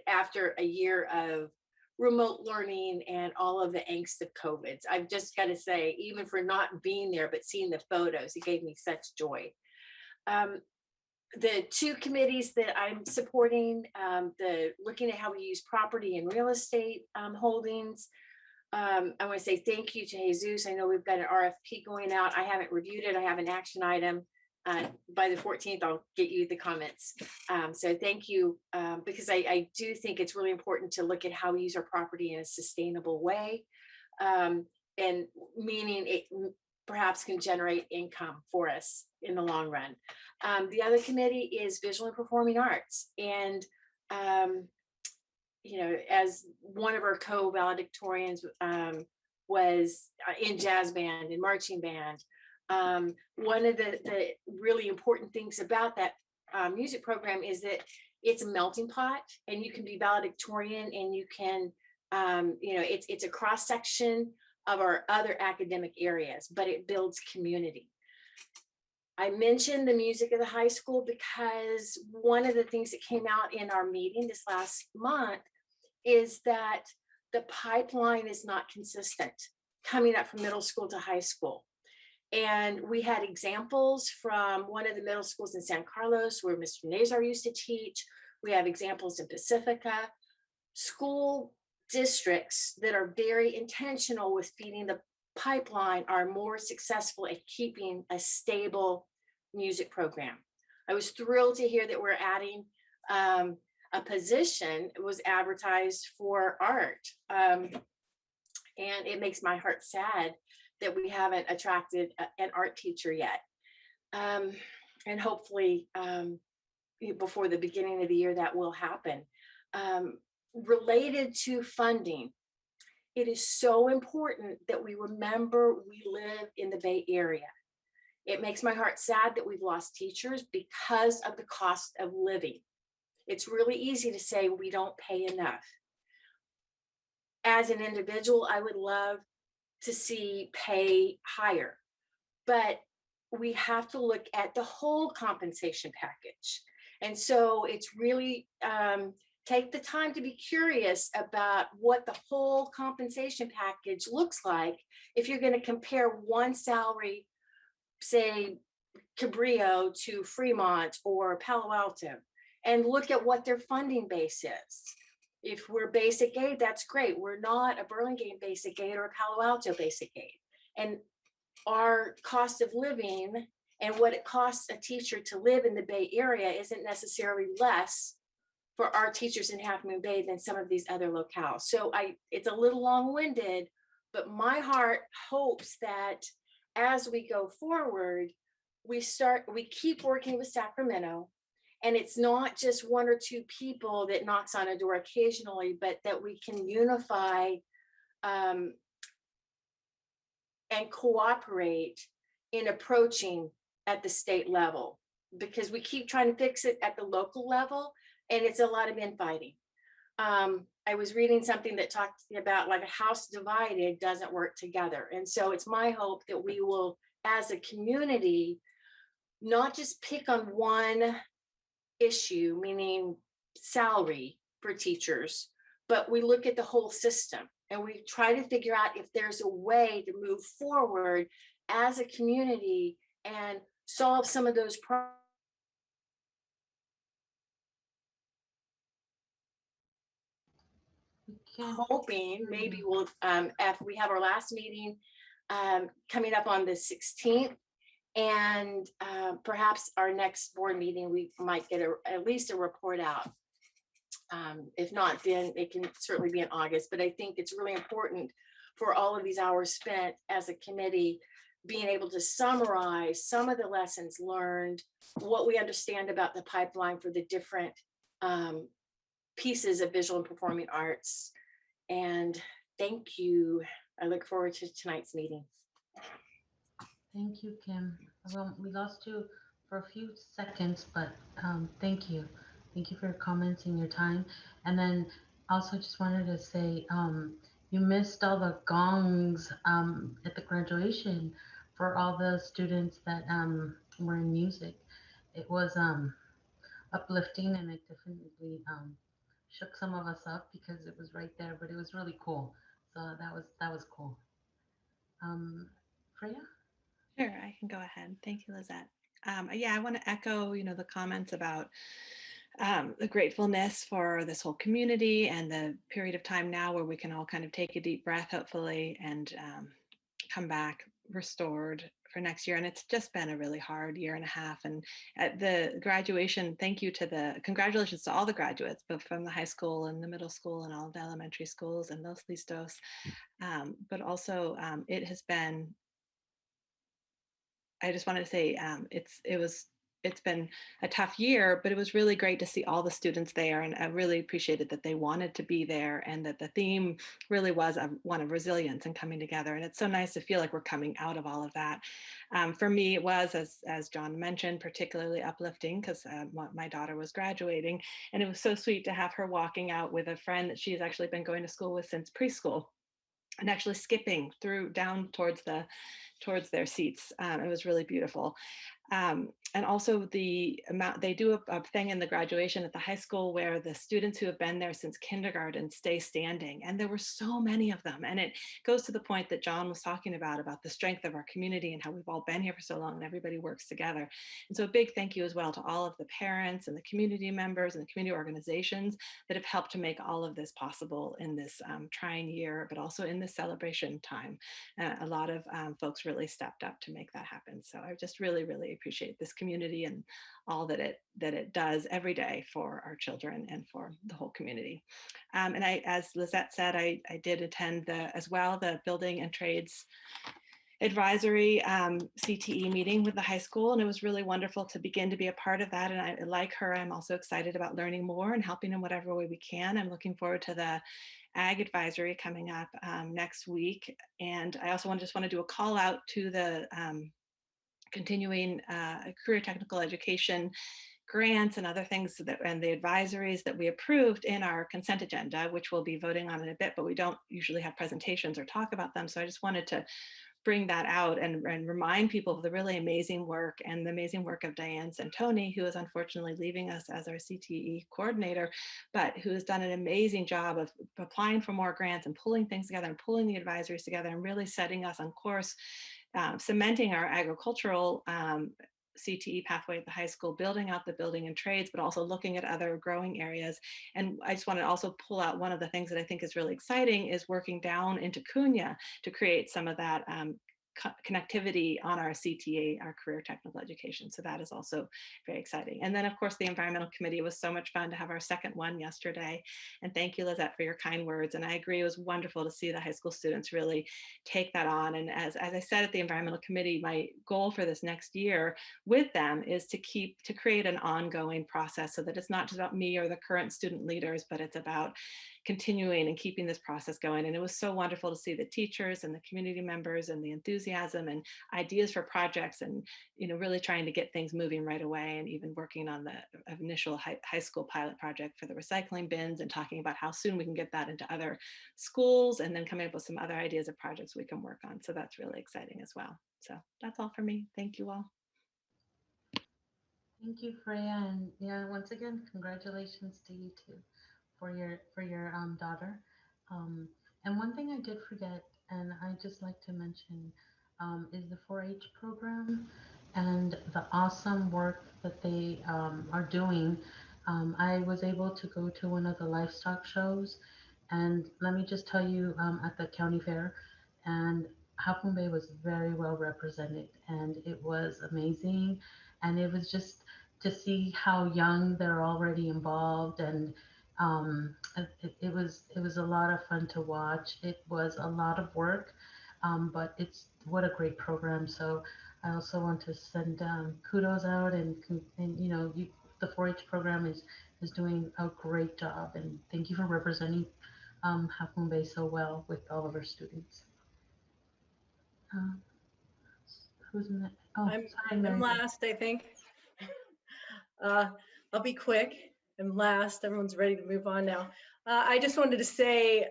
Speaker 10: after a year of remote learning and all of the angst of COVID. I've just got to say, even for not being there, but seeing the photos, it gave me such joy. The two committees that I'm supporting, the looking at how we use property and real estate holdings. I want to say thank you to Jesus. I know we've got an RFP going out. I haven't reviewed it. I have an action item. By the 14th, I'll get you the comments. So thank you, because I do think it's really important to look at how we use our property in a sustainable way, and meaning it perhaps can generate income for us in the long run. The other committee is visual and performing arts. And you know, as one of our co-valedictorians was in jazz band and marching band, one of the really important things about that music program is that it's a melting pot, and you can be valedictorian, and you can, you know, it's a cross section of our other academic areas, but it builds community. I mentioned the music of the high school because one of the things that came out in our meeting this last month is that the pipeline is not consistent coming up from middle school to high school. And we had examples from one of the middle schools in San Carlos where Mr. Nazar used to teach. We have examples in Pacifica. School districts that are very intentional with feeding the pipeline are more successful at keeping a stable music program. I was thrilled to hear that we're adding a position. It was advertised for art. And it makes my heart sad that we haven't attracted an art teacher yet. And hopefully before the beginning of the year that will happen. Related to funding, it is so important that we remember we live in the Bay Area. It makes my heart sad that we've lost teachers because of the cost of living. It's really easy to say we don't pay enough. As an individual, I would love to see pay higher, but we have to look at the whole compensation package. And so it's really take the time to be curious about what the whole compensation package looks like if you're going to compare one salary, say Cabrillo to Fremont or Palo Alto, and look at what their funding base is. If we're basic aid, that's great. We're not a Burlingame basic aid or a Palo Alto basic aid. And our cost of living and what it costs a teacher to live in the Bay Area isn't necessarily less for our teachers in Half Moon Bay than some of these other locales. So it's a little long-winded, but my heart hopes that as we go forward, we keep working with Sacramento, and it's not just one or two people that knocks on a door occasionally, but that we can unify and cooperate in approaching at the state level, because we keep trying to fix it at the local level, and it's a lot of infighting. I was reading something that talked about like a house divided doesn't work together. And so it's my hope that we will, as a community, not just pick on one issue, meaning salary for teachers, but we look at the whole system and we try to figure out if there's a way to move forward as a community and solve some of those problems. Hoping maybe we'll, if we have our last meeting coming up on the 16th, and perhaps our next board meeting, we might get at least a report out. If not, then it can certainly be in August, but I think it's really important for all of these hours spent as a committee, being able to summarize some of the lessons learned, what we understand about the pipeline for the different pieces of visual and performing arts. And thank you. I look forward to tonight's meeting.
Speaker 2: Thank you, Kim. Well, we lost you for a few seconds, but thank you. Thank you for your comments and your time. And then also just wanted to say, you missed all the gongs at the graduation for all the students that were in music. It was uplifting, and it definitely shook some of us up because it was right there, but it was really cool. So that was cool. Freya?
Speaker 9: Sure, I can go ahead. Thank you, Lizette. Yeah, I want to echo, the comments about the gratefulness for this whole community and the period of time now where we can all kind of take a deep breath, hopefully, and come back restored for next year. And it's just been a really hard year and a half. And at the graduation, congratulations to all the graduates, both from the high school and the middle school and all the elementary schools and Los Listos. But also it has been, I just wanted to say it's been a tough year, but it was really great to see all the students there, and I really appreciated that they wanted to be there, and that the theme really was one of resilience and coming together. And it's so nice to feel like we're coming out of all of that. For me, it was, as John mentioned, particularly uplifting because my daughter was graduating, and it was so sweet to have her walking out with a friend that she's actually been going to school with since preschool, and actually skipping down towards their seats. It was really beautiful. And also the amount, they do a thing in the graduation at the high school where the students who have been there since kindergarten stay standing. And there were so many of them. And it goes to the point that John was talking about the strength of our community and how we've all been here for so long and everybody works together. And so a big thank you as well to all of the parents and the community members and the community organizations that have helped to make all of this possible in this trying year, but also in this celebration time. A lot of folks really stepped up to make that happen. So I just really, really appreciate this community and all that it does every day for our children and for the whole community. And as Lizette said, I did attend as well the Building and Trades Advisory CTE meeting with the high school, and it was really wonderful to begin to be a part of that. And I, like her, I'm also excited about learning more and helping in whatever way we can. I'm looking forward to the Ag Advisory coming up next week. And I also just want to do a call out to the continuing career technical education grants and other things and the advisories that we approved in our consent agenda, which we'll be voting on in a bit, but we don't usually have presentations or talk about them. So I just wanted to bring that out and remind people of the really amazing work and the amazing work of Diane Santoni, who is unfortunately leaving us as our CTE coordinator, but who has done an amazing job of applying for more grants and pulling things together and pulling the advisories together and really setting us on course, cementing our agricultural CTE pathway at the high school, building out the building and trades, but also looking at other growing areas. And I just want to also pull out one of the things that I think is really exciting is working down into Cunha to create some of that connectivity on our CTA, our career technical education. So that is also very exciting. And then of course, the environmental committee was so much fun to have our second one yesterday. And thank you, Lizette, for your kind words. And I agree, it was wonderful to see the high school students really take that on. And as I said at the environmental committee, my goal for this next year with them is to create an ongoing process so that it's not just about me or the current student leaders, but it's about continuing and keeping this process going. And it was so wonderful to see the teachers and the community members and the enthusiasm and ideas for projects and, really trying to get things moving right away, and even working on the initial high school pilot project for the recycling bins and talking about how soon we can get that into other schools, and then coming up with some other ideas of projects we can work on. So that's really exciting as well. So that's all for me. Thank you all.
Speaker 2: Thank you, Freya, and yeah, once again, congratulations to you too for your daughter. And one thing I did forget, and I just like to mention, is the 4-H program and the awesome work that they are doing. I was able to go to one of the livestock shows, and let me just tell you, at the county fair, and Half Bay was very well represented, and it was amazing, and it was just to see how young they're already involved, and it was a lot of fun to watch. It was a lot of work, but it's what a great program. So I also want to send kudos out, and the 4-H program is doing a great job, and thank you for representing Half Moon Bay so well with all of our students. Who's in that? Oh,
Speaker 11: I'm
Speaker 2: sorry, Mary.
Speaker 11: last, I think. I'll be quick. I'm last. Everyone's ready to move on now. I just wanted to say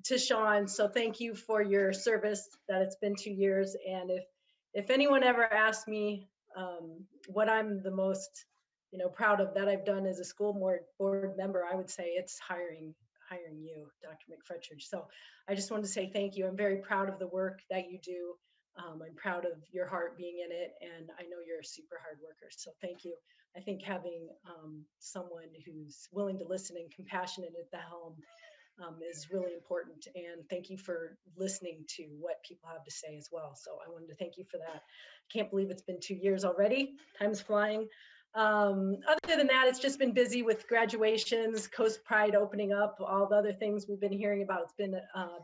Speaker 11: to Sean, so thank you for your service, that it's been 2 years. And if anyone ever asked me what I'm the most, proud of that I've done as a school board member, I would say it's hiring you, Dr. McFetridge. So I just wanted to say thank you. I'm very proud of the work that you do. I'm proud of your heart being in it, and I know you're a super hard worker. So thank you. I think having someone who's willing to listen and compassionate at the helm is really important. And thank you for listening to what people have to say as well. So I wanted to thank you for that. Can't believe it's been 2 years already. Time's flying. Other than that, it's just been busy with graduations, Coast Pride opening up, all the other things we've been hearing about. It's been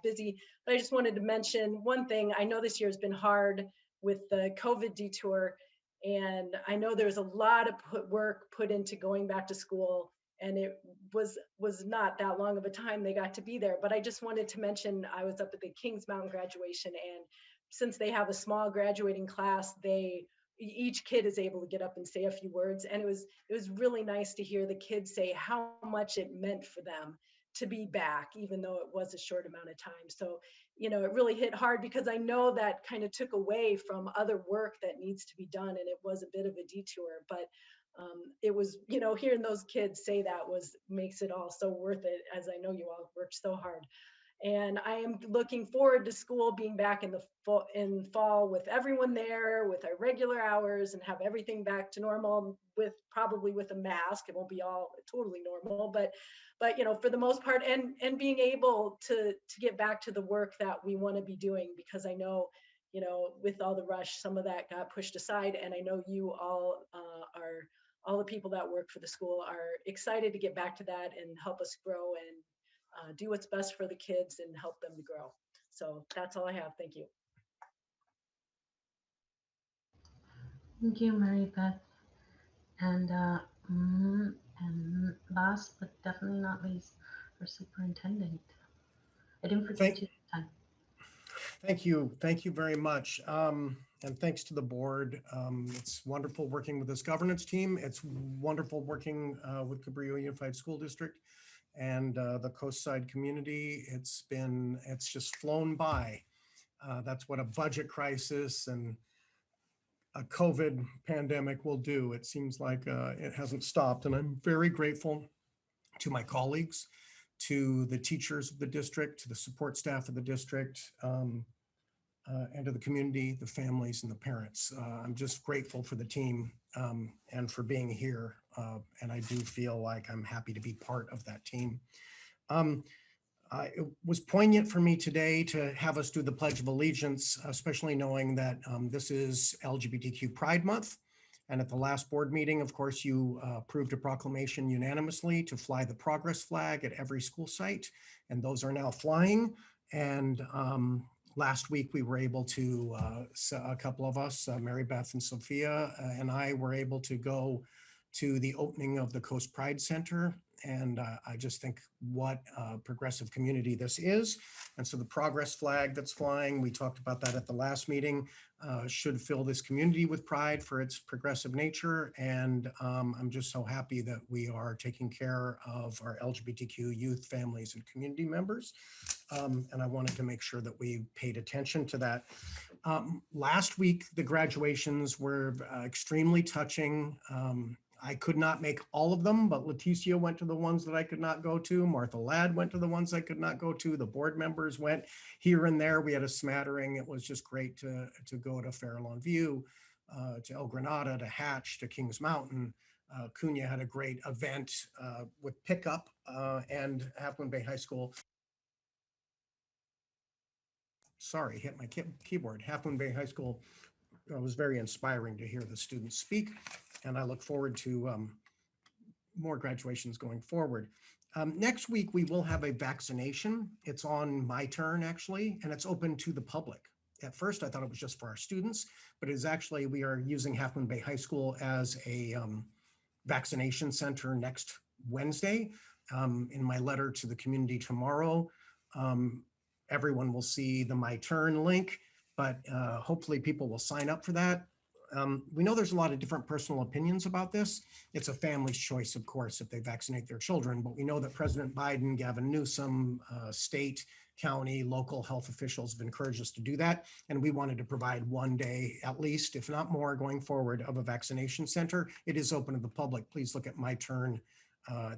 Speaker 11: busy, but I just wanted to mention one thing. I know this year has been hard with the COVID detour, and I know there's a lot of work put into going back to school, and it was not that long of a time they got to be there. But I just wanted to mention, I was up at the Kings Mountain graduation, and since they have a small graduating class, each kid is able to get up and say a few words. And it was really nice to hear the kids say how much it meant for them to be back, even though it was a short amount of time. So, it really hit hard, because I know that kind of took away from other work that needs to be done. And it was a bit of a detour, but it was, hearing those kids say that makes it all so worth it, as I know you all worked so hard. And I am looking forward to school being back in the fall with everyone there, with our regular hours, and have everything back to normal, probably with a mask. It won't be all totally normal, but for the most part, and being able to get back to the work that we want to be doing, because I know, with all the rush, some of that got pushed aside. And I know you all all the people that work for the school are excited to get back to that and help us grow and do what's best for the kids and help them to grow. So that's all I have. Thank you.
Speaker 2: Thank you, Mary Beth. And last but definitely not least, our superintendent. I didn't forget you this time.
Speaker 6: Thank you very much. And thanks to the board. It's wonderful working with this governance team. It's wonderful working with Cabrillo Unified School District and the Coastside community. It's just flown by. That's what a budget crisis and a COVID pandemic will do. It seems like it hasn't stopped, and I'm very grateful to my colleagues, to the teachers of the district, to the support staff of the district, and to the community, the families, and the parents. I'm just grateful for the team and for being here. And I do feel like I'm happy to be part of that team. It was poignant for me today to have us do the Pledge of Allegiance, especially knowing that this is LGBTQ Pride Month. And at the last board meeting, of course, you approved a proclamation unanimously to fly the progress flag at every school site. And those are now flying. And last week, we were able to, a couple of us, Mary Beth and Sophia and I were able to go to the opening of the Coast Pride Center. And I just think what a progressive community this is. And so the progress flag that's flying, we talked about that at the last meeting, should fill this community with pride for its progressive nature. And I'm just so happy that we are taking care of our LGBTQ youth, families, and community members. And I wanted to make sure that we paid attention to that. Last week, the graduations were extremely touching. I could not make all of them, but Leticia went to the ones that I could not go to. Martha Ladd went to the ones I could not go to. The board members went here and there. We had a smattering. It was just great to go to Farallon View, to El Granada, to Hatch, to Kings Mountain. Cunha had a great event with pickup and Half Moon Bay High School. Sorry, hit my keyboard. Half Moon Bay High School was very inspiring to hear the students speak. And I look forward to more graduations going forward. Next week, we will have a vaccination. It's on my turn, actually, and it's open to the public. At first, I thought it was just for our students, but it is actually, we are using Half Moon Bay High School as a vaccination center next Wednesday. In my letter to the community tomorrow, everyone will see the My Turn link, but hopefully people will sign up for that. We know there's a lot of different personal opinions about this. It's a family's choice, of course, if they vaccinate their children, but we know that President Biden, Gavin Newsom, state, county, local health officials have encouraged us to do that. And we wanted to provide one day, at least, if not more, going forward, of a vaccination center. It is open to the public. Please look at My Turn.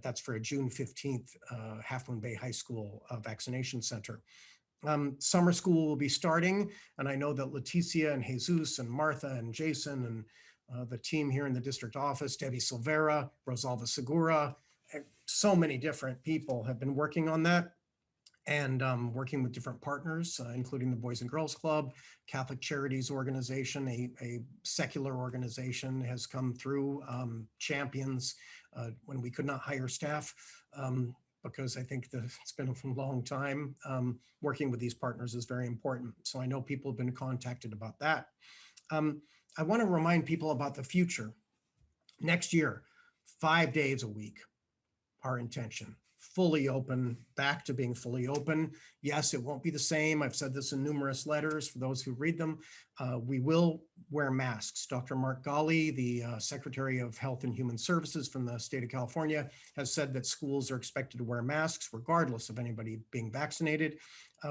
Speaker 6: That's for a June 15th, Half Moon Bay High School vaccination center. Summer school will be starting, and I know that Leticia and Jesus and Martha and Jason and the team here in the district office, Debbie Silvera, Rosalva Segura, so many different people have been working on that, and working with different partners, including the Boys and Girls Club, Catholic Charities Organization, a secular organization has come through, champions when we could not hire staff, because I think that it's been a long time. Working with these partners is very important. So I know people have been contacted about that. I want to remind people about the future. Next year, 5 days a week, our intention. Fully open, back to being fully open. Yes, it won't be the same. I've said this in numerous letters for those who read them. We will wear masks. Dr. Mark Ghali, the Secretary of Health and Human Services from the state of California, has said that schools are expected to wear masks regardless of anybody being vaccinated.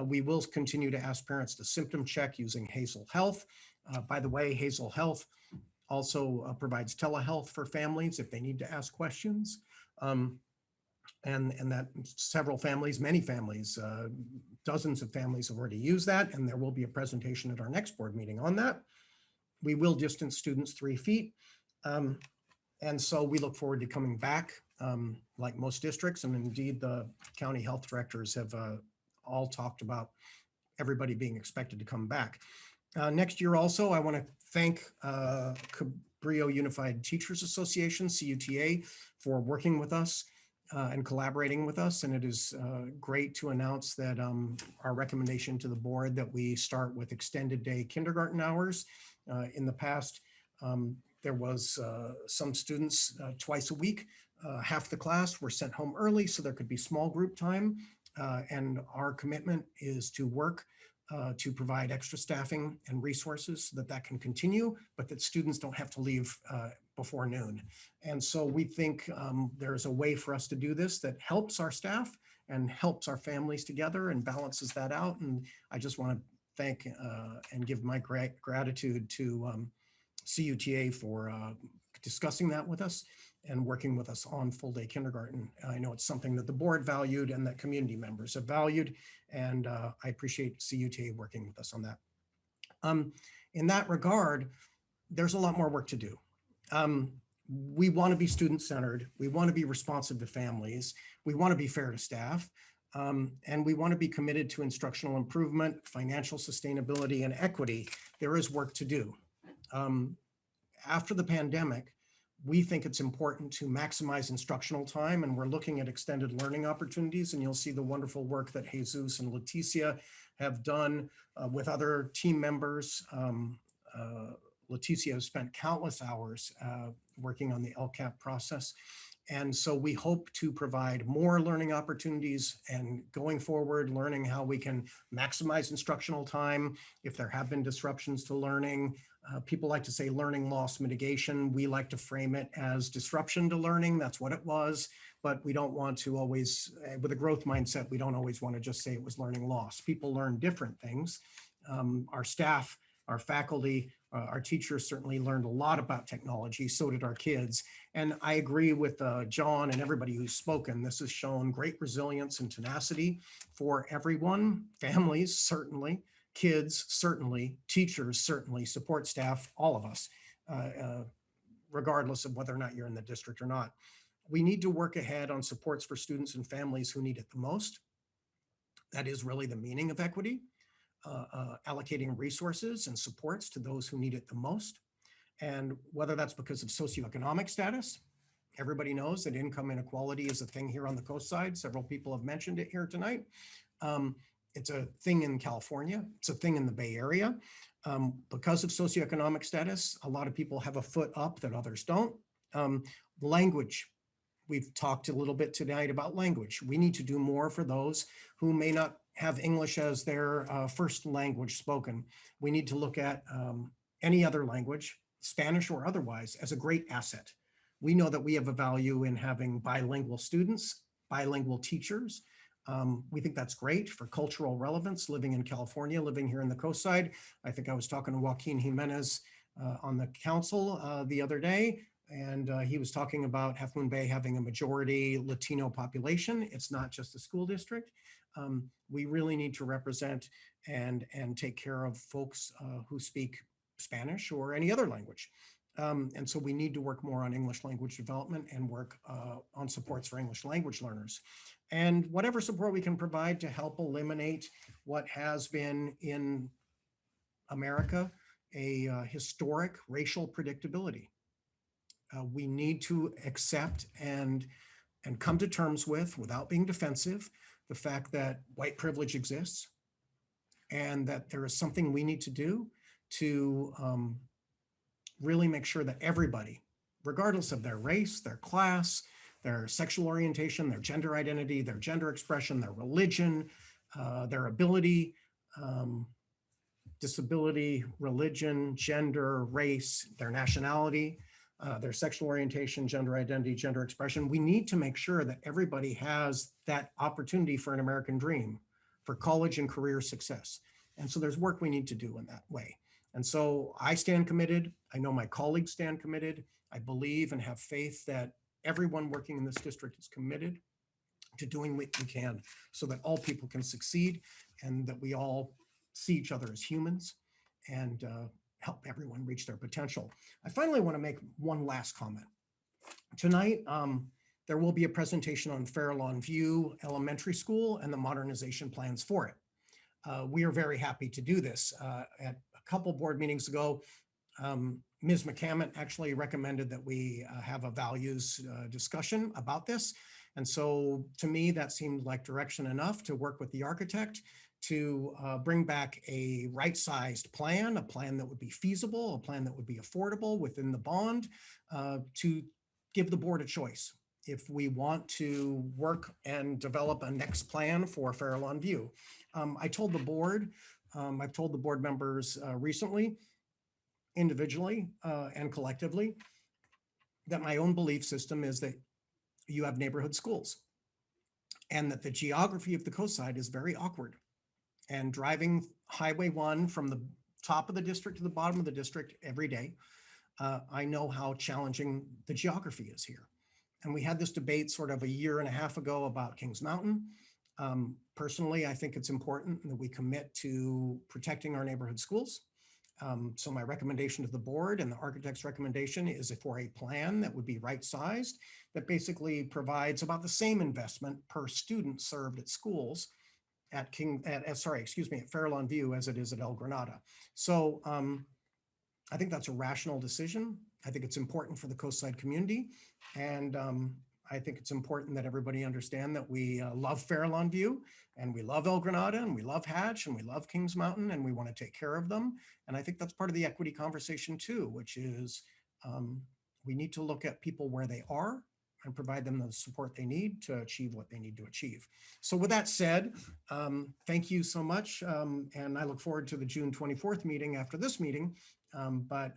Speaker 6: We will continue to ask parents to symptom check using Hazel Health. By the way, Hazel Health also provides telehealth for families if they need to ask questions. And that several families, many families, dozens of families have already used that, and there will be a presentation at our next board meeting on that. We will distance students 3 feet. And so we look forward to coming back, like most districts, and indeed the county health directors have all talked about everybody being expected to come back. Next year also, I want to thank Cabrillo Unified Teachers Association, CUTA, for working with us and collaborating with us. And it is great to announce that our recommendation to the board that we start with extended day kindergarten hours. In the past, there was some students twice a week, half the class were sent home early so there could be small group time. And our commitment is to work to provide extra staffing and resources so that that can continue, but that students don't have to leave before noon. And so we think there's a way for us to do this that helps our staff and helps our families together and balances that out. And I just want to thank and give my gratitude to CUTA for discussing that with us and working with us on full day kindergarten. I know it's something that the board valued and that community members have valued, and I appreciate CUTA working with us on that. In that regard, there's a lot more work to do. We want to be student-centered. We want to be responsive to families. We want to be fair to staff. And we want to be committed to instructional improvement, financial sustainability, and equity. There is work to do. After the pandemic, we think it's important to maximize instructional time, and we're looking at extended learning opportunities, and you'll see the wonderful work that Jesus and Leticia have done with other team members. Leticia has spent countless hours working on the LCAP process. And so we hope to provide more learning opportunities and going forward, learning how we can maximize instructional time. If there have been disruptions to learning, people like to say learning loss mitigation. We like to frame it as disruption to learning. That's what it was. But we don't want to always, with a growth mindset, we don't always want to just say it was learning loss. People learn different things. Our staff, our faculty, our teachers certainly learned a lot about technology. So did our kids. And I agree with John and everybody who's spoken. This has shown great resilience and tenacity for everyone, families, certainly, kids, certainly, teachers, certainly, support staff, all of us, regardless of whether or not you're in the district or not. We need to work ahead on supports for students and families who need it the most. That is really the meaning of equity. Allocating resources and supports to those who need it the most. And whether that's because of socioeconomic status, everybody knows that income inequality is a thing here on the coast side. Several people have mentioned it here tonight. It's a thing in California. It's a thing in the Bay Area. Because of socioeconomic status, a lot of people have a foot up that others don't. Language. We've talked a little bit tonight about language. We need to do more for those who may not have English as their first language spoken. We need to look at any other language, Spanish or otherwise, as a great asset. We know that we have a value in having bilingual students, bilingual teachers. We think that's great for cultural relevance, living in California, living here in the coast side. I think I was talking to Joaquin Jimenez on the council the other day, and he was talking about Half Moon Bay having a majority Latino population. It's not just a school district. We really need to represent and take care of folks who speak Spanish or any other language. And so we need to work more on English language development and work on supports for English language learners. And whatever support we can provide to help eliminate what has been in America a historic racial predictability. We need to accept and come to terms with, without being defensive, the fact that white privilege exists and that there is something we need to do to really make sure that everybody, regardless of their race, their class, their sexual orientation, their gender identity, their gender expression, their religion, their ability, disability, religion, gender, race, their nationality, their sexual orientation, gender identity, gender expression. We need to make sure that everybody has that opportunity for an American dream, for college and career success. And so there's work we need to do in that way. And so I stand committed. I know my colleagues stand committed. I believe and have faith that everyone working in this district is committed to doing what we can so that all people can succeed and that we all see each other as humans and help everyone reach their potential. I finally want to make one last comment. Tonight, there will be a presentation on Fairlawn View Elementary School and the modernization plans for it. We are very happy to do this. At a couple board meetings ago, Ms. McCammon actually recommended that we have a values discussion about this. And so to me, that seemed like direction enough to work with the architect to bring back a right-sized plan, a plan that would be feasible, a plan that would be affordable within the bond, to give the board a choice if we want to work and develop a next plan for Fairlawn View. I told the board, I've told the board members recently, individually and collectively, that my own belief system is that you have neighborhood schools and that the geography of the coast side is very awkward. And driving Highway 1 from the top of the district to the bottom of the district every day, I know how challenging the geography is here. And we had this debate sort of a year and a half ago about Kings Mountain. Personally, I think it's important that we commit to protecting our neighborhood schools. So my recommendation to the board and the architect's recommendation is for a plan that would be right-sized, that basically provides about the same investment per student served at schools at Fairlawn View as it is at El Granada. So I think that's a rational decision. I think it's important for the coastside community. And I think it's important that everybody understand that we love Fairlawn View and we love El Granada and we love Hatch and we love Kings Mountain and we want to take care of them. And I think that's part of the equity conversation too, which is we need to look at people where they are and provide them the support they need to achieve what they need to achieve. So with that said, thank you so much. And I look forward to the June 24th meeting after this meeting. But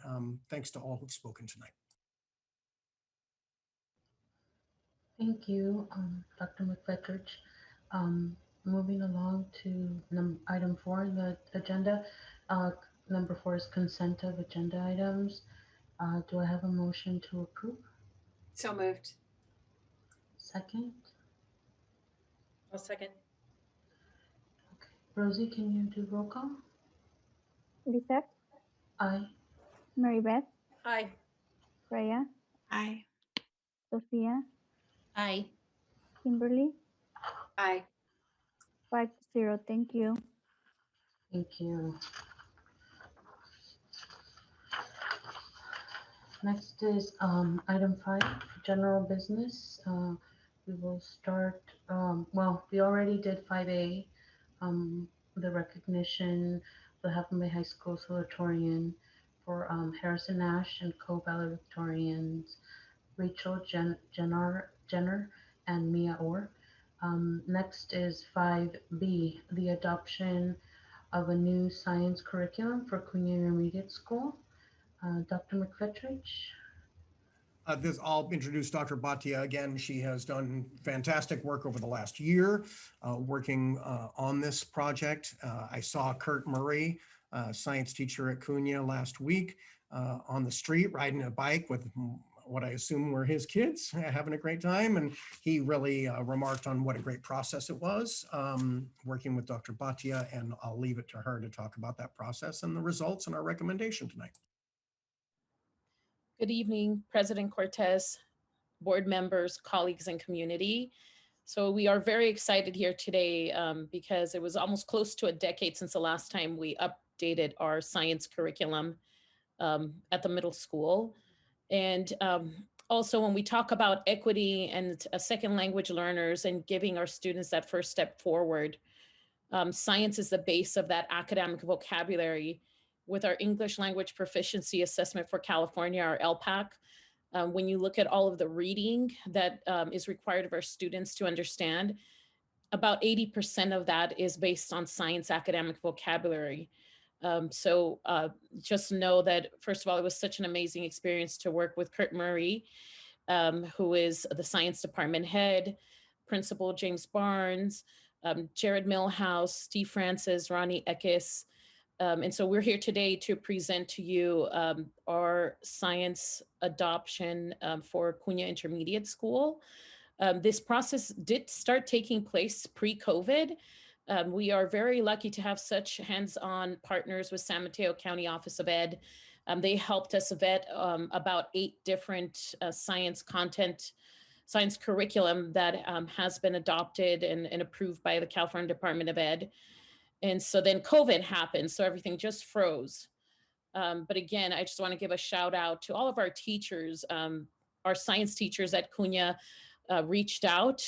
Speaker 6: thanks to all who've spoken tonight.
Speaker 2: Thank you, Dr. McFetrich. Moving along to item 4 in the agenda. Number 4 is consent of agenda items. Do I have a motion to approve?
Speaker 10: So moved.
Speaker 2: Second?
Speaker 11: I'll second.
Speaker 2: Okay. Rosie, can you do roll call?
Speaker 5: Lisette,
Speaker 2: Aye.
Speaker 5: Mary Beth,
Speaker 11: Aye.
Speaker 5: Rhea,
Speaker 9: Aye.
Speaker 5: Sophia,
Speaker 4: Aye.
Speaker 5: Kimberly,
Speaker 10: Aye.
Speaker 5: 5-0. Thank you.
Speaker 2: Thank you. Next is item 5, general business. We will start, well, we already did 5A, the recognition of the Half Moon Bay High School salutatorian for Harrison Nash and co-valedictorians Rachel Jenner and Mia Orr. Next is 5B, the adoption of a new science curriculum for Cunha Intermediate School. Dr. McFetrich.
Speaker 6: I'll introduce Dr. Bhatia again. She has done fantastic work over the last year working on this project. I saw Kurt Murray, science teacher at Cunha last week on the street riding a bike with what I assume were his kids, having a great time. And he really remarked on what a great process it was working with Dr. Bhatia, and I'll leave it to her to talk about that process and the results and our recommendation tonight.
Speaker 12: Good evening, President Cortez, board members, colleagues, and community. So we are very excited here today because it was almost close to a decade since the last time we updated our science curriculum at the middle school. And also when we talk about equity and second language learners and giving our students that first step forward, science is the base of that academic vocabulary. With our English language proficiency assessment for California, our LPAC, when you look at all of the reading that is required of our students to understand, about 80% of that is based on science academic vocabulary. So just know that, first of all, it was such an amazing experience to work with Kurt Murray, who is the science department head, Principal James Barnes, Jared Millhouse, Steve Francis, Ronnie Eckes. And so we're here today to present to you our science adoption for Cunha Intermediate School. This process did start taking place pre-COVID. We are very lucky to have such hands-on partners with San Mateo County Office of Ed. They helped us vet about 8 different science curriculum that has been adopted and approved by the California Department of Ed. And so then COVID happened, so everything just froze. But again, I just want to give a shout out to all of our teachers. Our science teachers at Cunha reached out.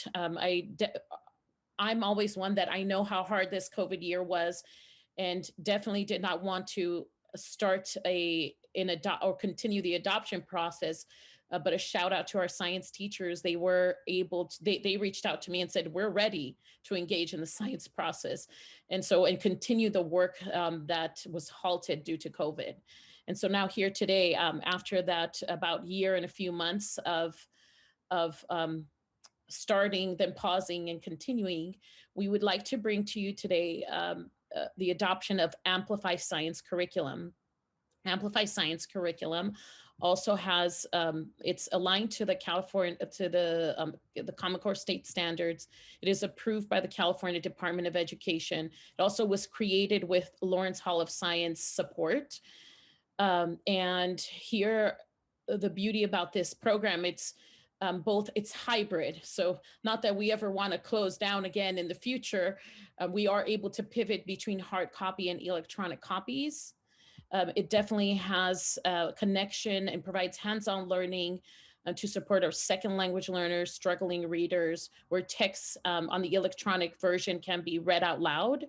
Speaker 12: I'm always one that I know how hard this COVID year was, and definitely did not want to start or continue the adoption process. But a shout out to our science teachers. They were able to, they reached out to me and said, we're ready to engage in the science process. And continue the work that was halted due to COVID. And so now here today, after that about year and a few months of starting, then pausing and continuing, we would like to bring to you today the adoption of Amplify Science curriculum. Amplify Science curriculum also has, it's aligned to the Common Core state standards. It is approved by the California Department of Education. It also was created with Lawrence Hall of Science support. And here, the beauty about this program, it's hybrid. So not that we ever want to close down again in the future, we are able to pivot between hard copy and electronic copies. It definitely has a connection and provides hands-on learning to support our second language learners, struggling readers, where texts on the electronic version can be read out loud.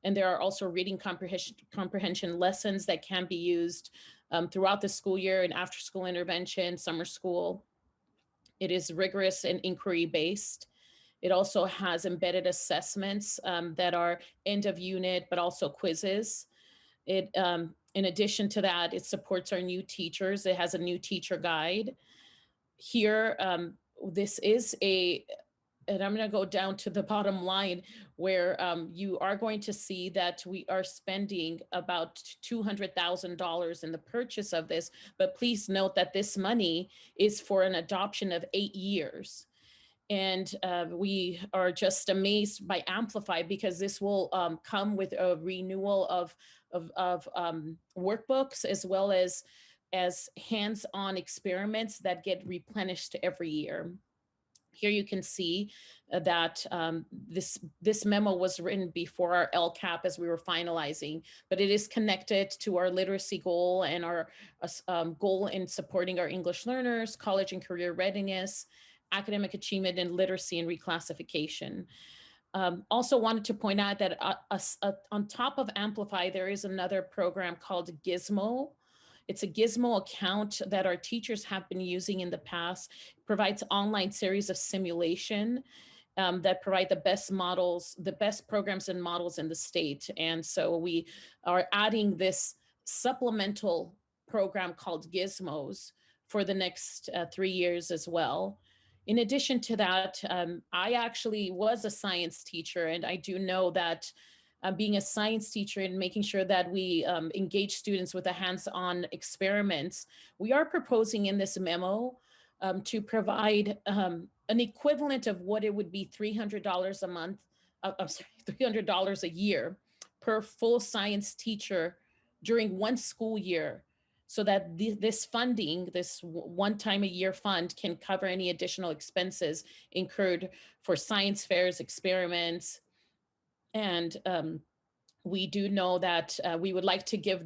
Speaker 12: And there are also reading comprehension lessons that can be used throughout the school year and after school intervention, summer school. It is rigorous and inquiry-based. It also has embedded assessments that are end of unit, but also quizzes. In addition to that, it supports our new teachers. It has a new teacher guide. Here, this is and I'm going to go down to the bottom line where you are going to see that we are spending about $200,000 in the purchase of this. But please note that this money is for an adoption of 8 years. And we are just amazed by Amplify because this will come with a renewal of workbooks as well as hands-on experiments that get replenished every year. Here you can see that this memo was written before our LCAP as we were finalizing, but it is connected to our literacy goal and our goal in supporting our English learners, college and career readiness, academic achievement, and literacy and reclassification. Also wanted to point out that on top of Amplify, there is another program called Gizmo. It's a Gizmo account that our teachers have been using in the past. It provides online series of simulation that provide the best models, the best programs and models in the state. And so we are adding this supplemental program called Gizmos for the next 3 years as well. In addition to that, I actually was a science teacher, and I do know that being a science teacher and making sure that we engage students with the hands-on experiments, we are proposing in this memo to provide an equivalent of what it would be $300 a month, I'm sorry, $300 a year per full science teacher during one school year, so that this funding, this one time a year fund, can cover any additional expenses incurred for science fairs, experiments. And we do know that we would like to give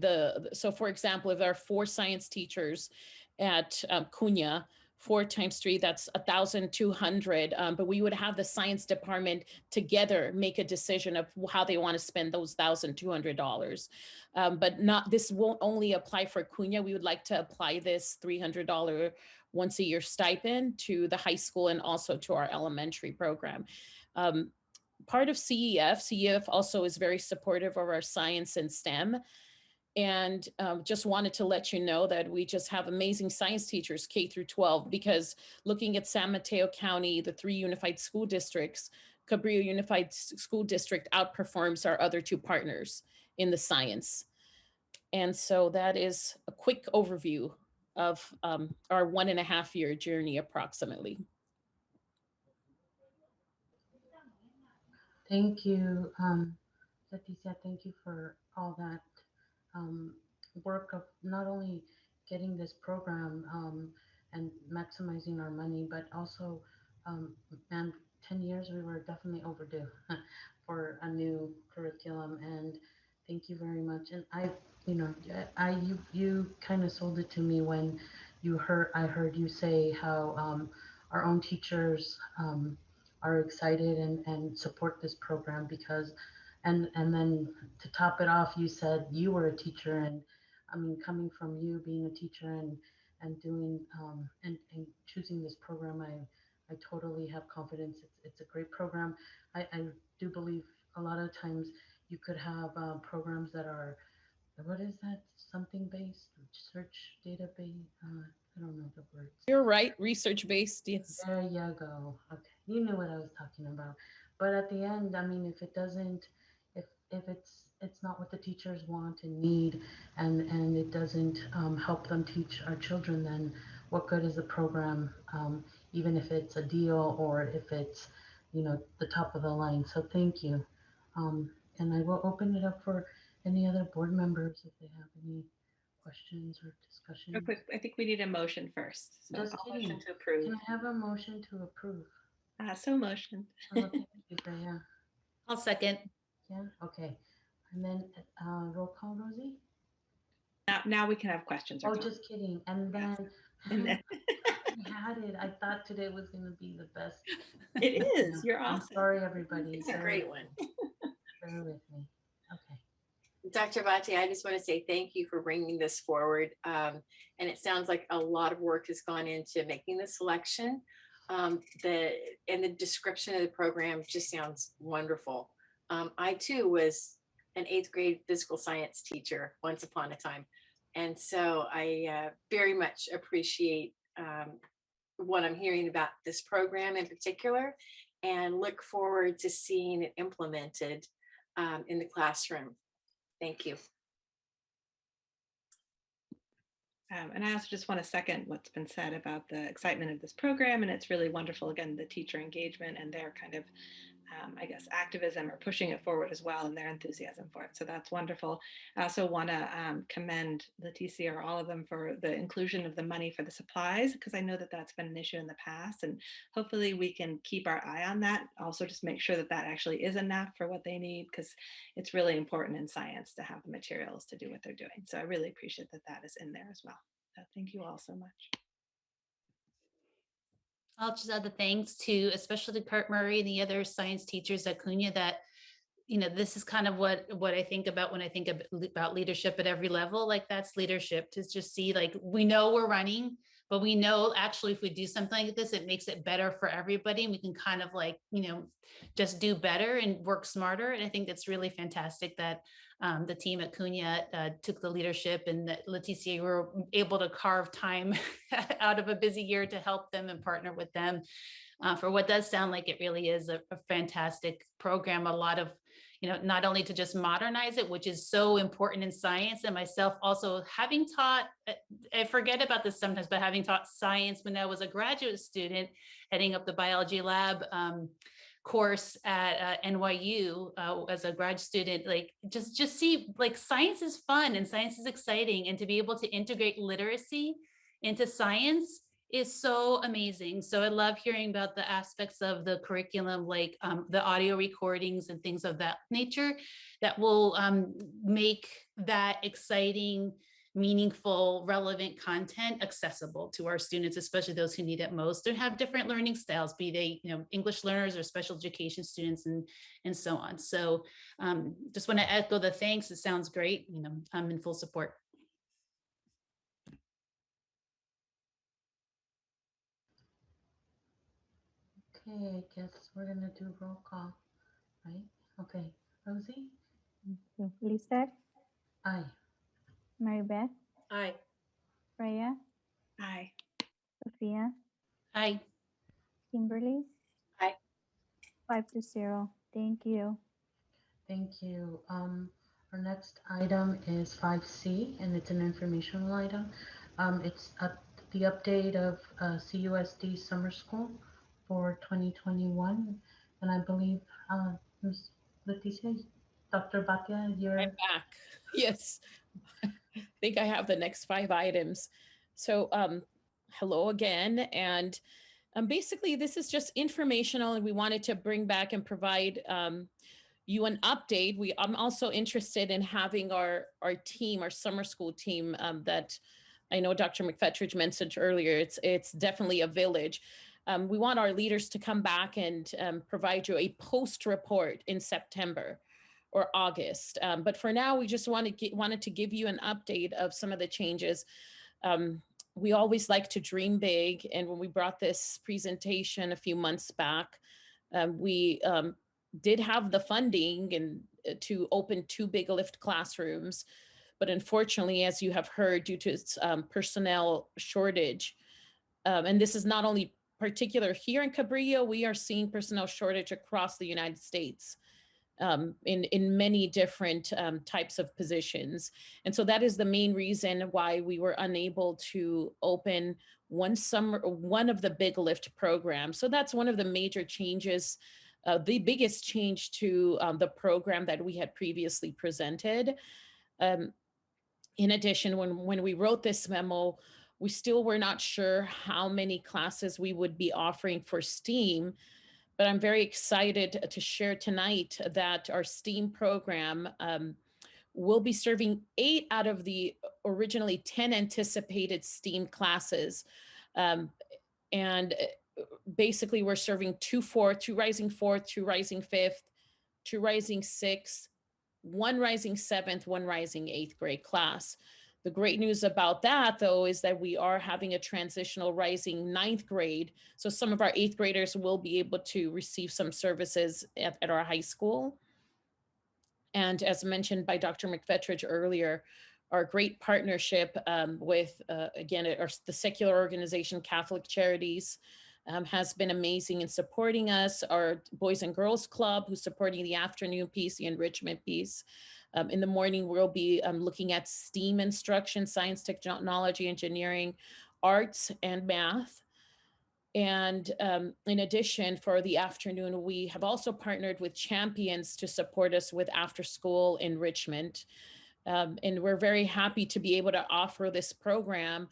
Speaker 12: so for example, if there are 4 science teachers at Cunha, 4 times 3, that's 1,200. But we would have the science department together make a decision of how they want to spend those $1,200. But this won't only apply for Cunha. We would like to apply this $300 once a year stipend to the high school and also to our elementary program. Part of CEF also is very supportive of our science and STEM. And just wanted to let you know that we just have amazing science teachers, K through 12, because looking at San Mateo County, the 3 unified school districts, Cabrillo Unified School District outperforms our other 2 partners in the science. And so that is a quick overview of our 1.5 year journey approximately.
Speaker 2: Thank you, Leticia. Thank you for all that work of not only getting this program and maximizing our money, but also, man, 10 years, we were definitely overdue for a new curriculum. And thank you very much. And you kind of sold it to me when I heard you say how our own teachers are excited and support this program because, and then to top it off, you said you were a teacher, and I mean, coming from you being a teacher and doing and choosing this program, I totally have confidence. It's a great program. I do believe a lot of times you could have programs that are, what is that, something based, search database, I don't know the words.
Speaker 12: You're right, research-based, yes.
Speaker 2: There you go. Okay, you knew what I was talking about. But at the end, I mean, if it doesn't, if it's not what the teachers want and need, and it doesn't help them teach our children, then what good is the program? Even if it's a deal or if it's, the top of the line. So thank you. And I will open it up for any other board members if they have any questions or discussions.
Speaker 9: Real quick, I think we need a motion first. So
Speaker 2: Just
Speaker 9: I'll
Speaker 2: kidding.
Speaker 9: motion to approve.
Speaker 2: Can I have a motion to approve?
Speaker 9: So motion.
Speaker 2: Oh, thank you, Freya.
Speaker 4: I'll second.
Speaker 2: Yeah, okay. And then roll call, Rosie?
Speaker 9: Now we can have questions. Or
Speaker 2: Oh,
Speaker 9: comments.
Speaker 2: just kidding. And then,
Speaker 9: And then
Speaker 2: we had it. I thought today was going to be the best.
Speaker 9: it is. You're
Speaker 2: I'm
Speaker 9: awesome.
Speaker 2: sorry, everybody.
Speaker 10: It's a great one.
Speaker 2: Bear with me. Okay.
Speaker 10: Dr. Bhatti, I just want to say thank you for bringing this forward. And it sounds like a lot of work has gone into making the selection. The description of the program just sounds wonderful. I too was an 8th grade physical science teacher once upon a time. And so I very much appreciate what I'm hearing about this program in particular, and look forward to seeing it implemented in the classroom. Thank you.
Speaker 9: And I also just want to second what's been said about the excitement of this program. And it's really wonderful, again, the teacher engagement and their kind of, I guess, activism or pushing it forward as well, and their enthusiasm for it. So that's wonderful. I also want to commend Leticia or all of them for the inclusion of the money for the supplies, because I know that that's been an issue in the past. And hopefully we can keep our eye on that. Also just make sure that that actually is enough for what they need, because it's really important in science to have the materials to do what they're doing. So I really appreciate that that is in there as well. So thank you all so much.
Speaker 4: I'll just add the thanks to especially Kurt Murray and the other science teachers at Cunha that, this is kind of what I think about when I think about leadership at every level. Like, that's leadership, to just see, like, we know we're running, but we know actually if we do something like this, it makes it better for everybody. And we can kind of like, just do better and work smarter. And I think that's really fantastic that The team at Cunha took the leadership, and that Leticia were able to carve time out of a busy year to help them and partner with them for what does sound like it really is a fantastic program. A lot of, not only to just modernize it, which is so important in science, and myself also having taught, I forget about this sometimes, but having taught science when I was a graduate student, heading up the biology lab course at NYU as a grad student, like just see, like, science is fun and science is exciting, and to be able to integrate literacy into science is so amazing. So I love hearing about the aspects of the curriculum, like the audio recordings and things of that nature that will make that exciting, meaningful, relevant content accessible to our students, especially those who need it most. They have different learning styles, be they English learners or special education students, and so on. So just want to echo the thanks. It sounds great. I'm in full support.
Speaker 2: Okay, I guess we're gonna do roll call, right? Okay, Rosie?
Speaker 5: Lizette,
Speaker 2: Aye.
Speaker 5: Mary Beth,
Speaker 11: Aye.
Speaker 5: Freya,
Speaker 9: Aye.
Speaker 5: Sophia,
Speaker 4: Aye.
Speaker 5: Kimberly.
Speaker 10: Aye.
Speaker 5: 5-0. Thank you.
Speaker 2: Thank you. Our next item is 5C, and it's an informational item. It's the update of CUSD summer school for 2021. And I believe, Ms. Leticia, Dr. Batia, you're
Speaker 12: I'm back. Yes. I think I have the next 5 items. So hello again. And basically, this is just informational, and we wanted to bring back and provide you an update. I'm also interested in having our team, our summer school team that I know Dr. McFetridge mentioned earlier. It's definitely a village. We want our leaders to come back and provide you a post report in September or August. But for now, we just wanted to give you an update of some of the changes. We always like to dream big. And when we brought this presentation a few months back, we did have the funding and to open 2 big lift classrooms. But unfortunately, as you have heard, due to personnel shortage, and this is not only particular here in Cabrillo, we are seeing personnel shortage across the United States. In many different types of positions. And so that is the main reason why we were unable to open one of the big lift programs. So that's one of the major changes, the biggest change to the program that we had previously presented. In addition, when we wrote this memo, we still were not sure how many classes we would be offering for STEAM. But I'm very excited to share tonight that our STEAM program will be serving 8 out of the originally 10 anticipated STEAM classes. And basically we're serving 2 rising 4th, 2 rising 5th, 2 rising 6th, 1 rising 7th, 1 rising 8th grade class. The great news about that, though, is that we are having a transitional rising 9th grade. So some of our 8th graders will be able to receive some services at our high school. And as mentioned by Dr. McFetridge earlier, our great partnership with, again, the secular organization Catholic Charities has been amazing in supporting us. Our Boys and Girls Club, who's supporting the afternoon piece, the enrichment piece. In the morning, we'll be looking at STEAM instruction, science, technology, engineering, arts, and math. And in addition, for the afternoon, we have also partnered with Champions to support us with after-school enrichment. And we're very happy to be able to offer this program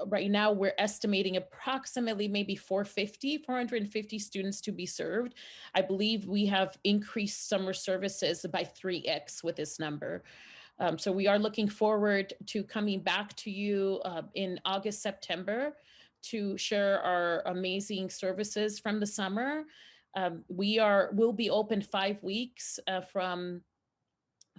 Speaker 12: right now, we're estimating approximately maybe 450 students to be served. I believe we have increased summer services by 3x with this number. So we are looking forward to coming back to you in August, September to share our amazing services from the summer. We'll be open 5 weeks from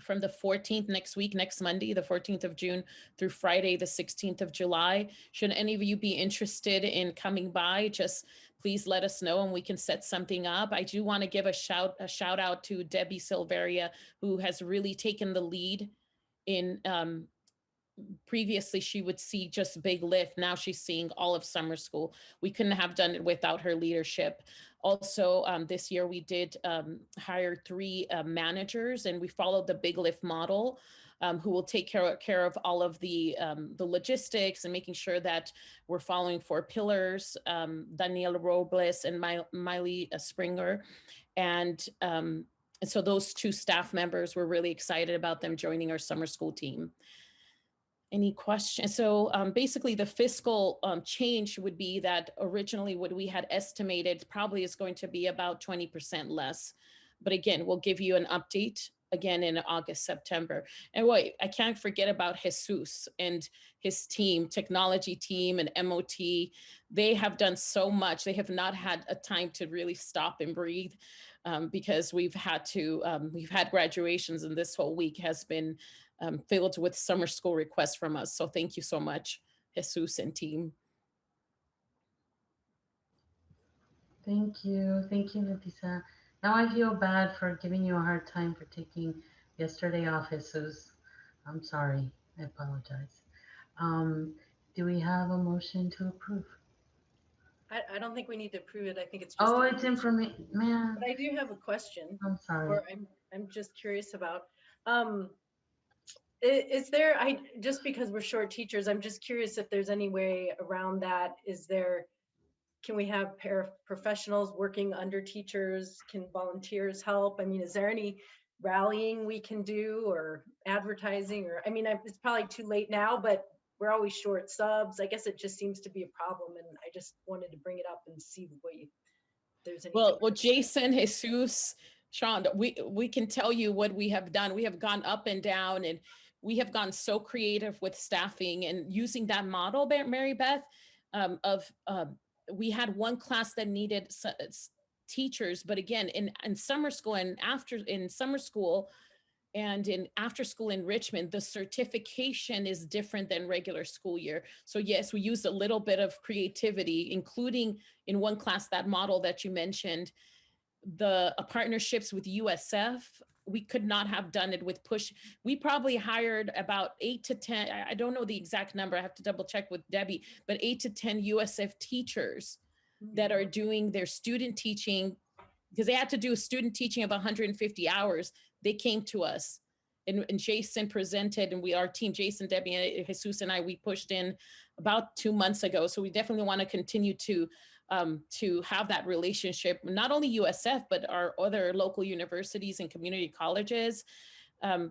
Speaker 12: the 14th next Monday, the 14th of June through Friday, the 16th of July. Should any of you be interested in coming by, just please let us know and we can set something up. I do want to give a shout out to Debbie Silveria, who has really taken the lead in previously she would see just Big Lift. Now she's seeing all of summer school. We couldn't have done it without her leadership. Also, this year we did hire 3 managers, and we followed the Big Lift model, who will take care of all of the logistics and making sure that we're following 4 pillars, Daniela Robles and Miley Springer. And so those 2 staff members, we're really excited about them joining our summer school team. Any questions? So basically the fiscal change would be that originally what we had estimated probably is going to be about 20% less. But again, we'll give you an update again in August, September. And wait, I can't forget about Jesus and his team, technology team and MOT. They have done so much. They have not had a time to really stop and breathe because we've had graduations, and this whole week has been filled with summer school requests from us. So thank you so much, Jesus and team.
Speaker 2: Thank you, Letisa. Now I feel bad for giving you a hard time for taking yesterday off, Jesus. I'm sorry, I apologize. Do we have a motion to approve?
Speaker 11: I don't think we need to approve it. I think it's just.
Speaker 2: Oh, it's information, man.
Speaker 11: But I do have a question.
Speaker 2: I'm sorry.
Speaker 11: Or I'm just curious about. Is there, just because we're short teachers, I'm just curious if there's any way around that. Can we have paraprofessionals working under teachers? Can volunteers help? I mean, is there any rallying we can do or advertising? Or, I mean, it's probably too late now, but we're always short subs. I guess it just seems to be a problem, and I just wanted to bring it up and see if there's any.
Speaker 12: Well, Jason, Jesus, Sean, we can tell you what we have done. We have gone up and down, and we have gone so creative with staffing and using that model, Mary Beth, we had one class that needed teachers, but again, in summer school and in summer school and in after school enrichment, the certification is different than regular school year. So yes, we used a little bit of creativity, including in one class, that model that you mentioned, the partnerships with USF. We could not have done it with push. We probably hired about 8 to 10, I don't know the exact number, I have to double check with Debbie, but 8 to 10 USF teachers that are doing their student teaching, because they had to do a student teaching of 150 hours. They came to us and Jason presented, and our team, Jason, Debbie, Jesus, and I, we pushed in about 2 months ago. So we definitely want to continue to have that relationship, not only USF, but our other local universities and community colleges.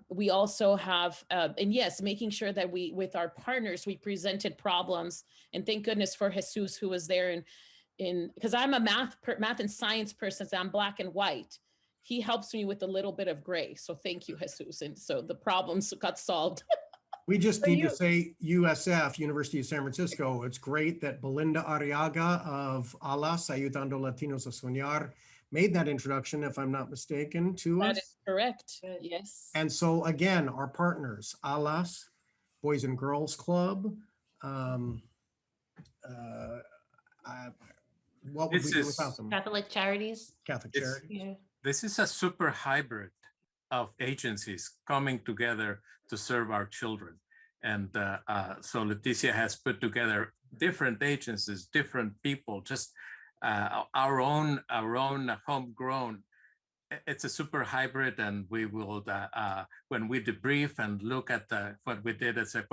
Speaker 12: We also have, and yes, making sure that with our partners, we presented problems, and thank goodness for Jesus, who was there because I'm a math and science person, so I'm black and white. He helps me with a little bit of gray. So thank you, Jesus. And so the problems got solved.
Speaker 6: We just need to say USF, University of San Francisco. It's great that Belinda Arriaga of ALAS, Ayudando Latinos a Soñar, made that introduction, if I'm not mistaken, to us.
Speaker 12: That is correct. Yes.
Speaker 6: And so again, our partners, ALAS, Boys and Girls Club. What would we do without them?
Speaker 4: Catholic Charities.
Speaker 6: Catholic Charities.
Speaker 4: Yeah.
Speaker 13: This is a super hybrid of agencies coming together to serve our children. And so Leticia has put together different agencies, different people, just our own homegrown. It's a super hybrid, and we will, when we debrief and look at what we did, it's like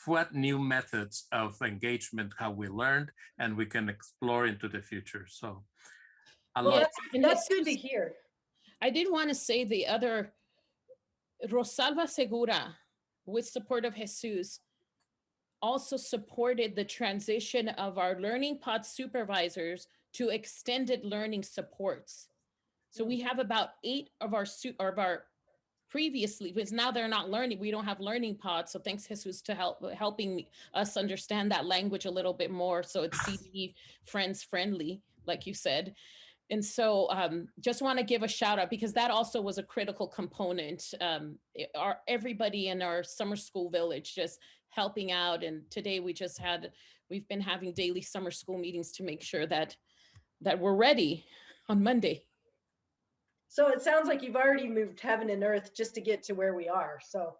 Speaker 13: what new methods of engagement have we learned, and we can explore into the future. So
Speaker 11: that's good to hear.
Speaker 12: I did want to say the other, Rosalba Segura, with support of Jesus, also supported the transition of our learning pod supervisors to extended learning supports. So we have about 8 of our previously, because now they're not learning, we don't have learning pods. So thanks, Jesus, to helping us understand that language a little bit more. So it's CBE friendly, like you said. And so just want to give a shout out, because that also was a critical component. Everybody in our summer school village just helping out. And today we've been having daily summer school meetings to make sure that that we're ready on Monday.
Speaker 11: So it sounds like you've already moved heaven and earth just to get to where we are. So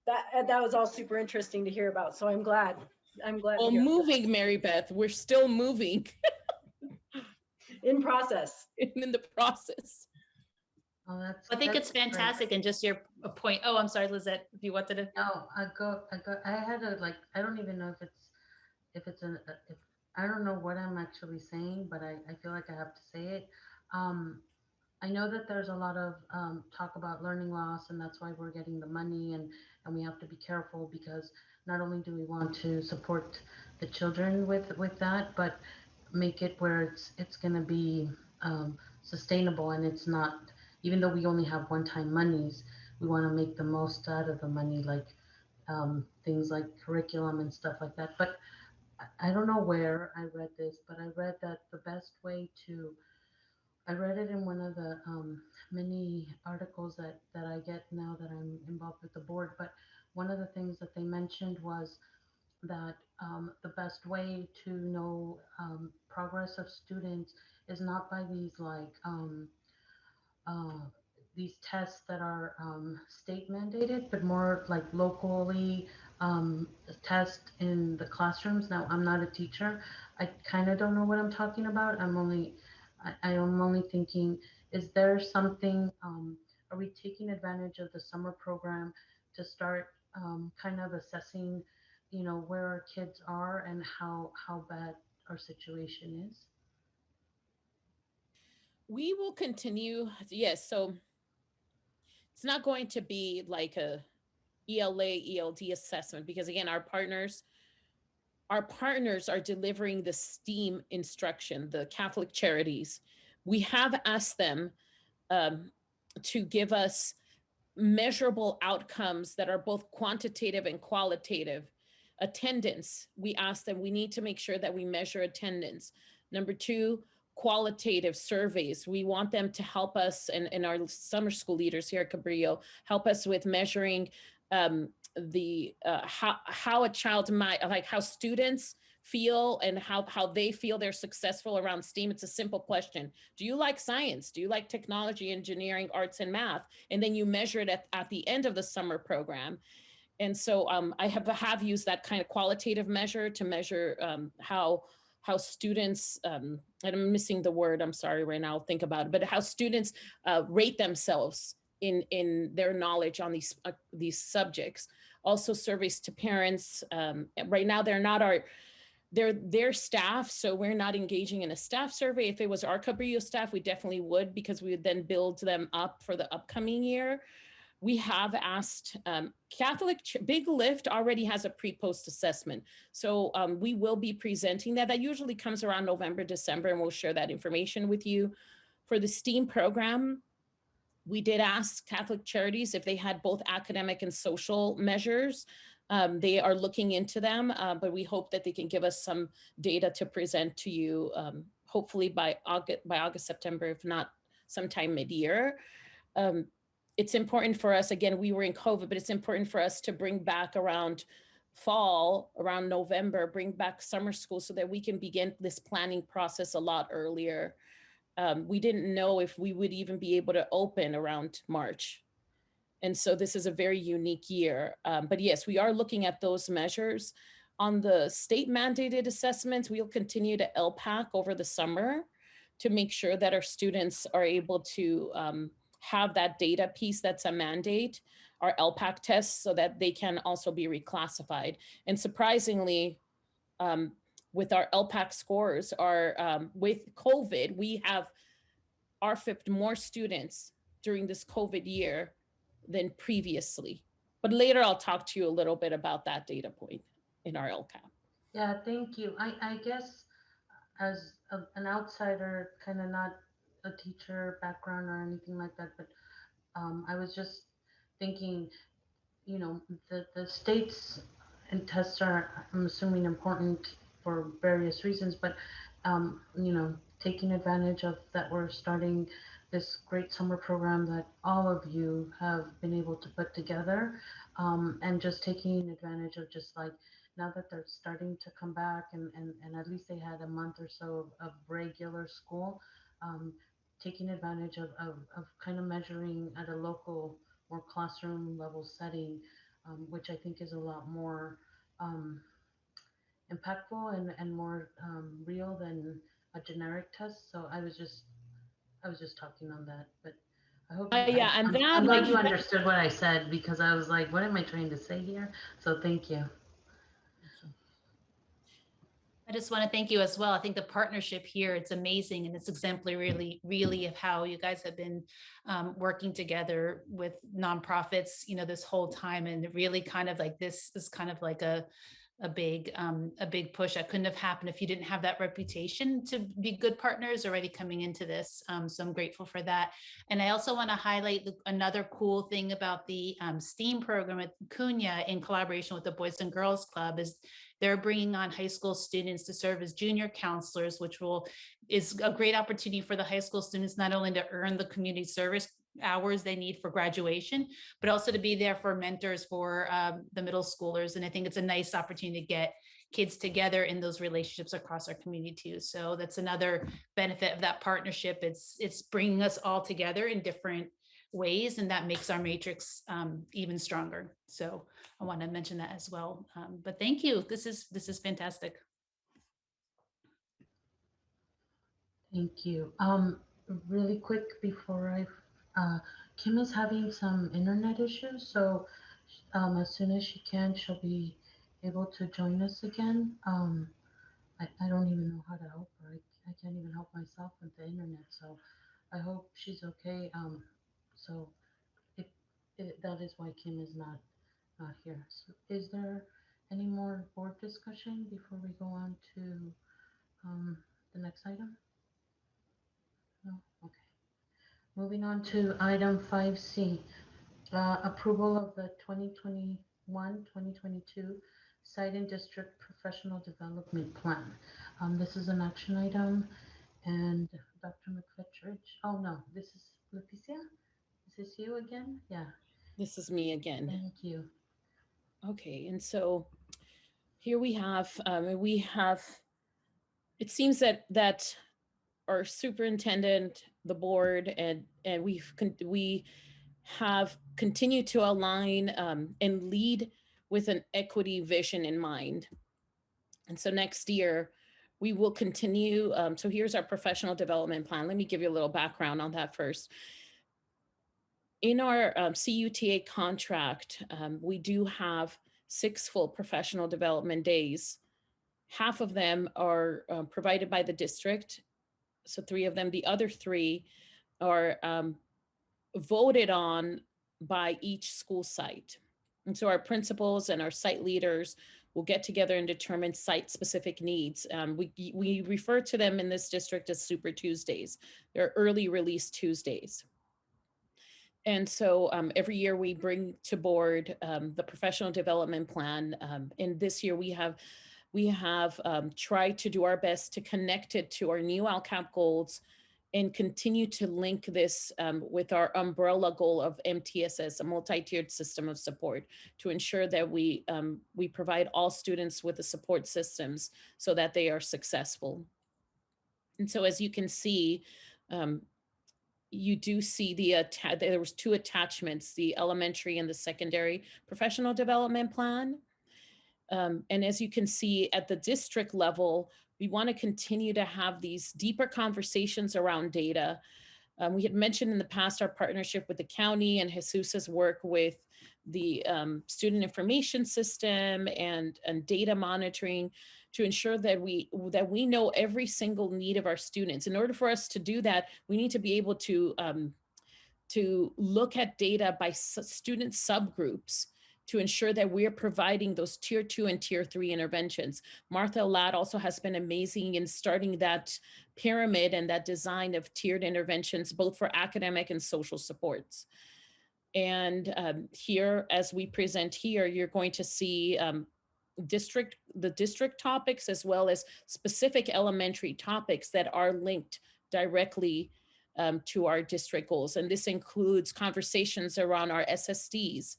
Speaker 11: that was all super interesting to hear about. So I'm glad.
Speaker 12: Well,
Speaker 11: to hear
Speaker 12: moving, Mary Beth, we're still moving
Speaker 11: in process.
Speaker 12: in the process.
Speaker 2: Oh, that's.
Speaker 4: I think it's
Speaker 2: that's great.
Speaker 4: fantastic. And just your point. Oh, I'm sorry, Lizette, if you wanted to.
Speaker 2: No, I had a like, I don't even know if it's if, I don't know what I'm actually saying, but I feel like I have to say it. Um, I know that there's a lot of talk about learning loss, and that's why we're getting the money, and we have to be careful because not only do we want to support the children with that, but make it where it's going to be sustainable, and it's not, even though we only have one-time monies, we want to make the most out of the money, like things like curriculum and stuff like that. But I don't know where I read this, but I read that the best way to, I read it in one of the many articles that I get now that I'm involved with the board. But one of the things that they mentioned was that the best way to know progress of students is not by uh, these tests that are state mandated, but more like locally test in the classrooms. Now, I'm not a teacher. I kind of don't know what I'm talking about. I am only thinking, is there something, are we taking advantage of the summer program to start kind of assessing, where our kids are and how bad our situation is?
Speaker 12: We will continue. Yes. So it's not going to be like a ELA, ELD assessment because again, our partners are delivering the STEAM instruction, the Catholic Charities. We have asked them to give us measurable outcomes that are both quantitative and qualitative. Attendance, we asked them, we need to make sure that we measure attendance. Number two, qualitative surveys. We want them to help us, and our summer school leaders here at Cabrillo, help us with measuring how a child might, like how students feel and how they feel they're successful around STEAM. It's a simple question. Do you like science? Do you like technology, engineering, arts, and math? And then you measure it at the end of the summer program. And so I have used that kind of qualitative measure to measure how students, and I'm missing the word, I'm sorry right now, I'll think about it, but how students rate themselves in their knowledge on these subjects. Also surveys to parents. Right now, they're their staff, so we're not engaging in a staff survey. If it was our Cabrillo staff, we definitely would, because we would then build them up for the upcoming year. We have asked Big Lift already has a pre-post assessment. So we will be presenting that. That usually comes around November, December, and we'll share that information with you. For the STEAM program, we did ask Catholic Charities if they had both academic and social measures. They are looking into them, but we hope that they can give us some data to present to you, hopefully by August, September, if not sometime mid-year. It's important for us, again, we were in COVID, but it's important for us to bring back around fall, around November, bring back summer school so that we can begin this planning process a lot earlier. We didn't know if we would even be able to open around March. And so this is a very unique year. But yes, we are looking at those measures. On the state mandated assessments, we'll continue to LPAC over the summer to make sure that our students are able to have that data piece that's a mandate, our LPAC tests, so that they can also be reclassified. And surprisingly, with our LPAC scores, with COVID, we have RFIP'd more students during this COVID year than previously. But later I'll talk to you a little bit about that data point in our LCAP.
Speaker 2: Yeah, thank you. I guess as an outsider, kind of not a teacher background or anything like that, but I was just thinking, the states and tests are, I'm assuming, important for various reasons, but taking advantage of that, we're starting this great summer program that all of you have been able to put together, and just taking advantage of just like now that they're starting to come back and at least they had a month or so of regular school, taking advantage of kind of measuring at a local or classroom level setting, which I think is a lot more impactful and more real than a generic test. So I was just talking on that, but I hope
Speaker 12: Yeah, and that,
Speaker 2: I'm glad
Speaker 12: like,
Speaker 2: you understood what I said because I was like, what am I trying to say here? So thank you.
Speaker 4: I just want to thank you as well. I think the partnership here, it's amazing and it's exemplary really of how you guys have been working together with nonprofits, this whole time. And really kind of like, this is kind of like a big push that couldn't have happened if you didn't have that reputation to be good partners already coming into this. So I'm grateful for that. And I also want to highlight another cool thing about the STEAM program at Cunha in collaboration with the Boys and Girls Club is they're bringing on high school students to serve as junior counselors, which is a great opportunity for the high school students, not only to earn the community service hours they need for graduation, but also to be there for mentors for the middle schoolers. And I think it's a nice opportunity to get kids together in those relationships across our community too. So that's another benefit of that partnership. It's bringing us all together in different ways, and that makes our matrix even stronger. So I want to mention that as well. But thank you. This is fantastic.
Speaker 2: Thank you. Really quick before Kim is having some internet issues, so as soon as she can, she'll be able to join us again. I don't even know how to help her. I can't even help myself with the internet, so I hope she's okay. So that is why Kim is not here. So is there any more board discussion before we go on to the next item? No? Okay. Moving on to item 5C, approval of the 2021-2022 Site and District Professional Development Plan. This is an action item, and Dr. McFetridge, oh no, this is Leticia? Is this you again? Yeah.
Speaker 12: This is me again.
Speaker 2: Thank you.
Speaker 12: Okay, and so here we have, it seems that our superintendent, the board, and we have continued to align and lead with an equity vision in mind. And so next year, we will continue. So here's our professional development plan. Let me give you a little background on that first. In our CUTA contract, we do have 6 full professional development days. Half of them are provided by the district. So 3 of them, the other 3 are voted on by each school site. And so our principals and our site leaders will get together and determine site-specific needs. We refer to them in this district as Super Tuesdays. They're early release Tuesdays. And so every year we bring to board the professional development plan. And this year we have tried to do our best to connect it to our new LCAP goals and continue to link this with our umbrella goal of MTSS, a multi-tiered system of support, to ensure that we provide all students with the support systems so that they are successful. And so as you can see, you do see there was 2 attachments, the elementary and the secondary professional development plan. And as you can see at the district level, we want to continue to have these deeper conversations around data. We had mentioned in the past our partnership with the county and Jesus's work with the student information system and data monitoring to ensure that we know every single need of our students. In order for us to do that, we need to be able to look at data by student subgroups to ensure that we're providing those tier 2 and tier 3 interventions. Martha Ladd also has been amazing in starting that pyramid and that design of tiered interventions, both for academic and social supports. And here, as we present here, you're going to see the district topics as well as specific elementary topics that are linked directly to our district goals. And this includes conversations around our SSDs,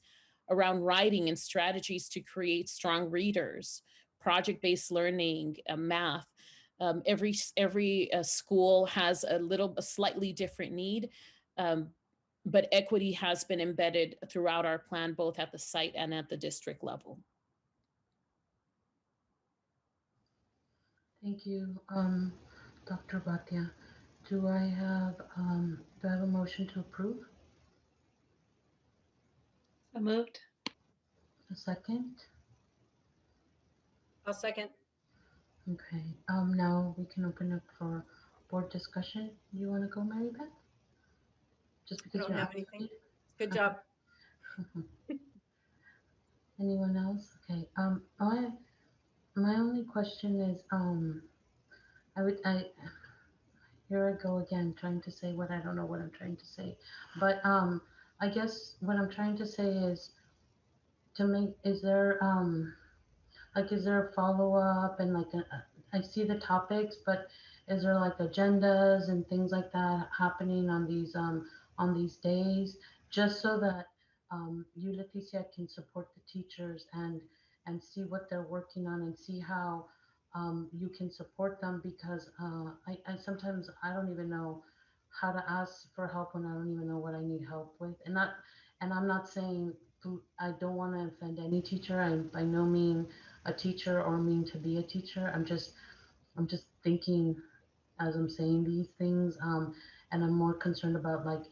Speaker 12: around writing and strategies to create strong readers, project-based learning, math. Every school has a slightly different need, but equity has been embedded throughout our plan, both at the site and at the district level.
Speaker 2: Thank you, Dr. Bhatia. Do I have a motion to approve?
Speaker 9: So moved.
Speaker 2: A second?
Speaker 11: I'll second.
Speaker 2: Okay, now we can open up for board discussion. You want to go, Mary Beth? Just
Speaker 11: I
Speaker 2: because
Speaker 11: don't
Speaker 2: you're
Speaker 11: have
Speaker 2: up to
Speaker 11: anything.
Speaker 2: speed?
Speaker 11: Good job.
Speaker 2: Anyone else? Okay, my only question is, here I go again, trying to say what I don't know what I'm trying to say. But I guess what I'm trying to say is is there a follow-up and like I see the topics, but is there like agendas and things like that happening on these days, just so that you, Leticia, can support the teachers and see what they're working on and see how you can support them, because I sometimes I don't even know how to ask for help when I don't even know what I need help with. And I'm not saying I don't want to offend any teacher. I'm by no means a teacher or mean to be a teacher. I'm just thinking as I'm saying these things, and I'm more concerned about, like,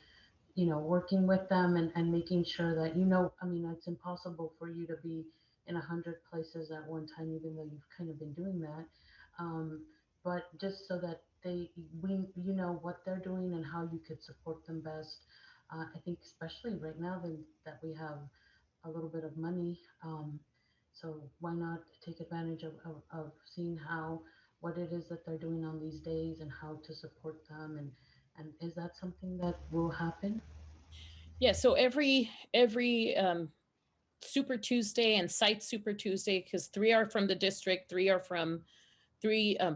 Speaker 2: working with them and making sure that, I mean, it's impossible for you to be in 100 places at one time, even though you've kind of been doing that. But just so that you know what they're doing and how you could support them best. I think especially right now that we have a little bit of money. So why not take advantage of seeing what it is that they're doing on these days and how to support them, and is that something that will happen?
Speaker 12: Yeah, so every Super Tuesday and Site Super Tuesday, because 3 are from the district, 3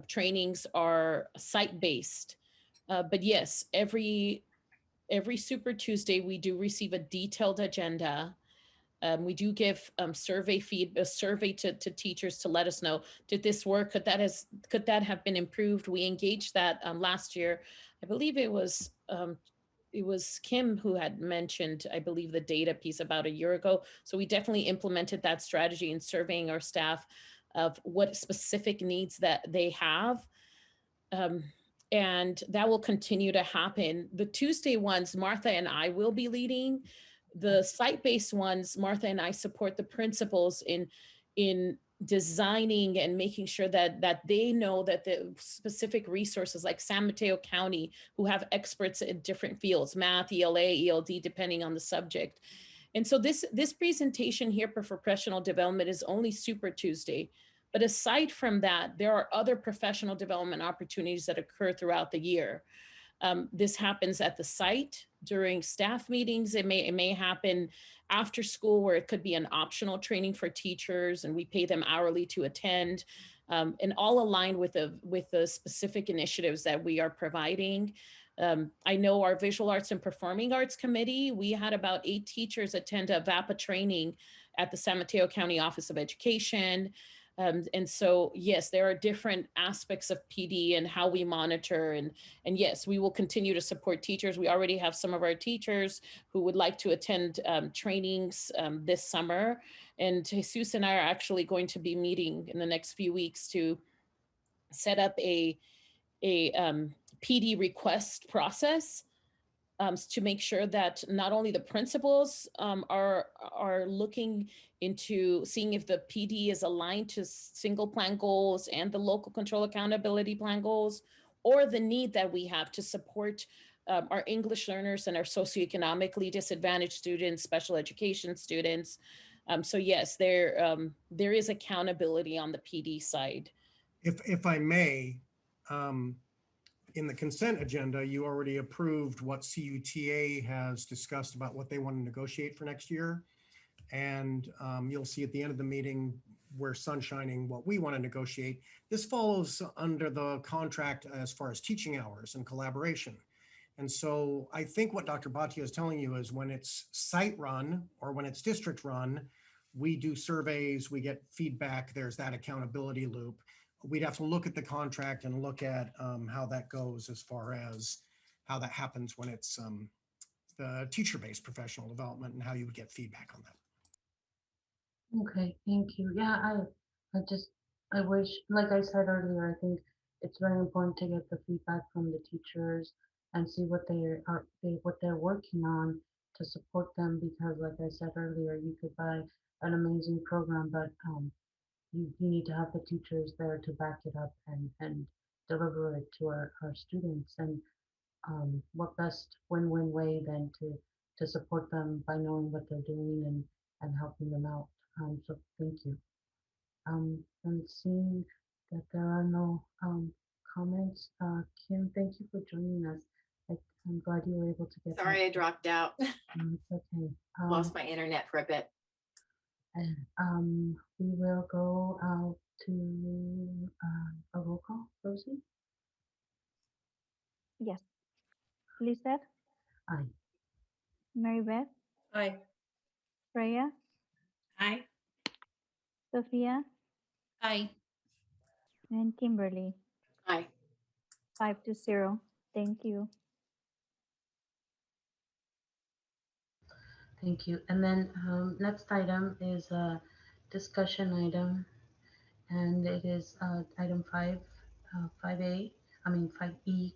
Speaker 12: trainings are site-based. But yes, every Super Tuesday, we do receive a detailed agenda. We do give a survey to teachers to let us know, did this work? Could that have been improved? We engaged that last year. I believe it was Kim who had mentioned, I believe, the data piece about a year ago. So we definitely implemented that strategy in surveying our staff of what specific needs that they have. And that will continue to happen. The Tuesday ones, Martha and I will be leading. The site-based ones, Martha and I support the principals in designing and making sure that they know that the specific resources, like San Mateo County, who have experts in different fields, math, ELA, ELD, depending on the subject. And so this presentation here for professional development is only Super Tuesday. But aside from that, there are other professional development opportunities that occur throughout the year. This happens at the site during staff meetings. It may happen after school, where it could be an optional training for teachers and we pay them hourly to attend, and all aligned with the specific initiatives that we are providing. I know our Visual Arts and Performing Arts Committee, we had about 8 teachers attend a VAPA training at the San Mateo County Office of Education. And so, yes, there are different aspects of PD and how we monitor. And yes, we will continue to support teachers. We already have some of our teachers who would like to attend trainings this summer. And Jesus and I are actually going to be meeting in the next few weeks to set up a PD request process to make sure that not only the principals are looking into seeing if the PD is aligned to single plan goals and the local control accountability plan goals, or the need that we have to support our English learners and our socioeconomically disadvantaged students, special education students. So yes, there is accountability on the PD side.
Speaker 6: If I may, in the consent agenda, you already approved what CUTA has discussed about what they want to negotiate for next year. And you'll see at the end of the meeting, we're sunshining what we want to negotiate. This follows under the contract as far as teaching hours and collaboration. And so I think what Dr. Bhatia is telling you is when it's site run or when it's district run, we do surveys, we get feedback, there's that accountability loop. We'd have to look at the contract and look at how that goes as far as how that happens when it's the teacher-based professional development and how you would get feedback on that.
Speaker 2: Okay, thank you. Yeah, I wish, like I said earlier, I think it's very important to get the feedback from the teachers and see what what they're working on to support them, because like I said earlier, you could buy an amazing program, but you need to have the teachers there to back it up and deliver it to our students. And what best win-win way than to support them by knowing what they're doing and helping them out. So thank you. And seeing that there are no comments, Kim, thank you for joining us. I'm glad you were able to get
Speaker 10: Sorry, I dropped out.
Speaker 2: It's okay.
Speaker 10: Lost my internet for a bit.
Speaker 2: And we will go out to a roll call. Rosie?
Speaker 5: Yes. Lizette,
Speaker 2: Aye.
Speaker 5: Mary Beth,
Speaker 11: Aye.
Speaker 5: Freya,
Speaker 9: Aye.
Speaker 5: Sophia,
Speaker 4: Aye.
Speaker 5: and Kimberly.
Speaker 10: Aye.
Speaker 5: 5-0. Thank you.
Speaker 2: Thank you. And then next item is a discussion item, and it is item 5A, I mean 5E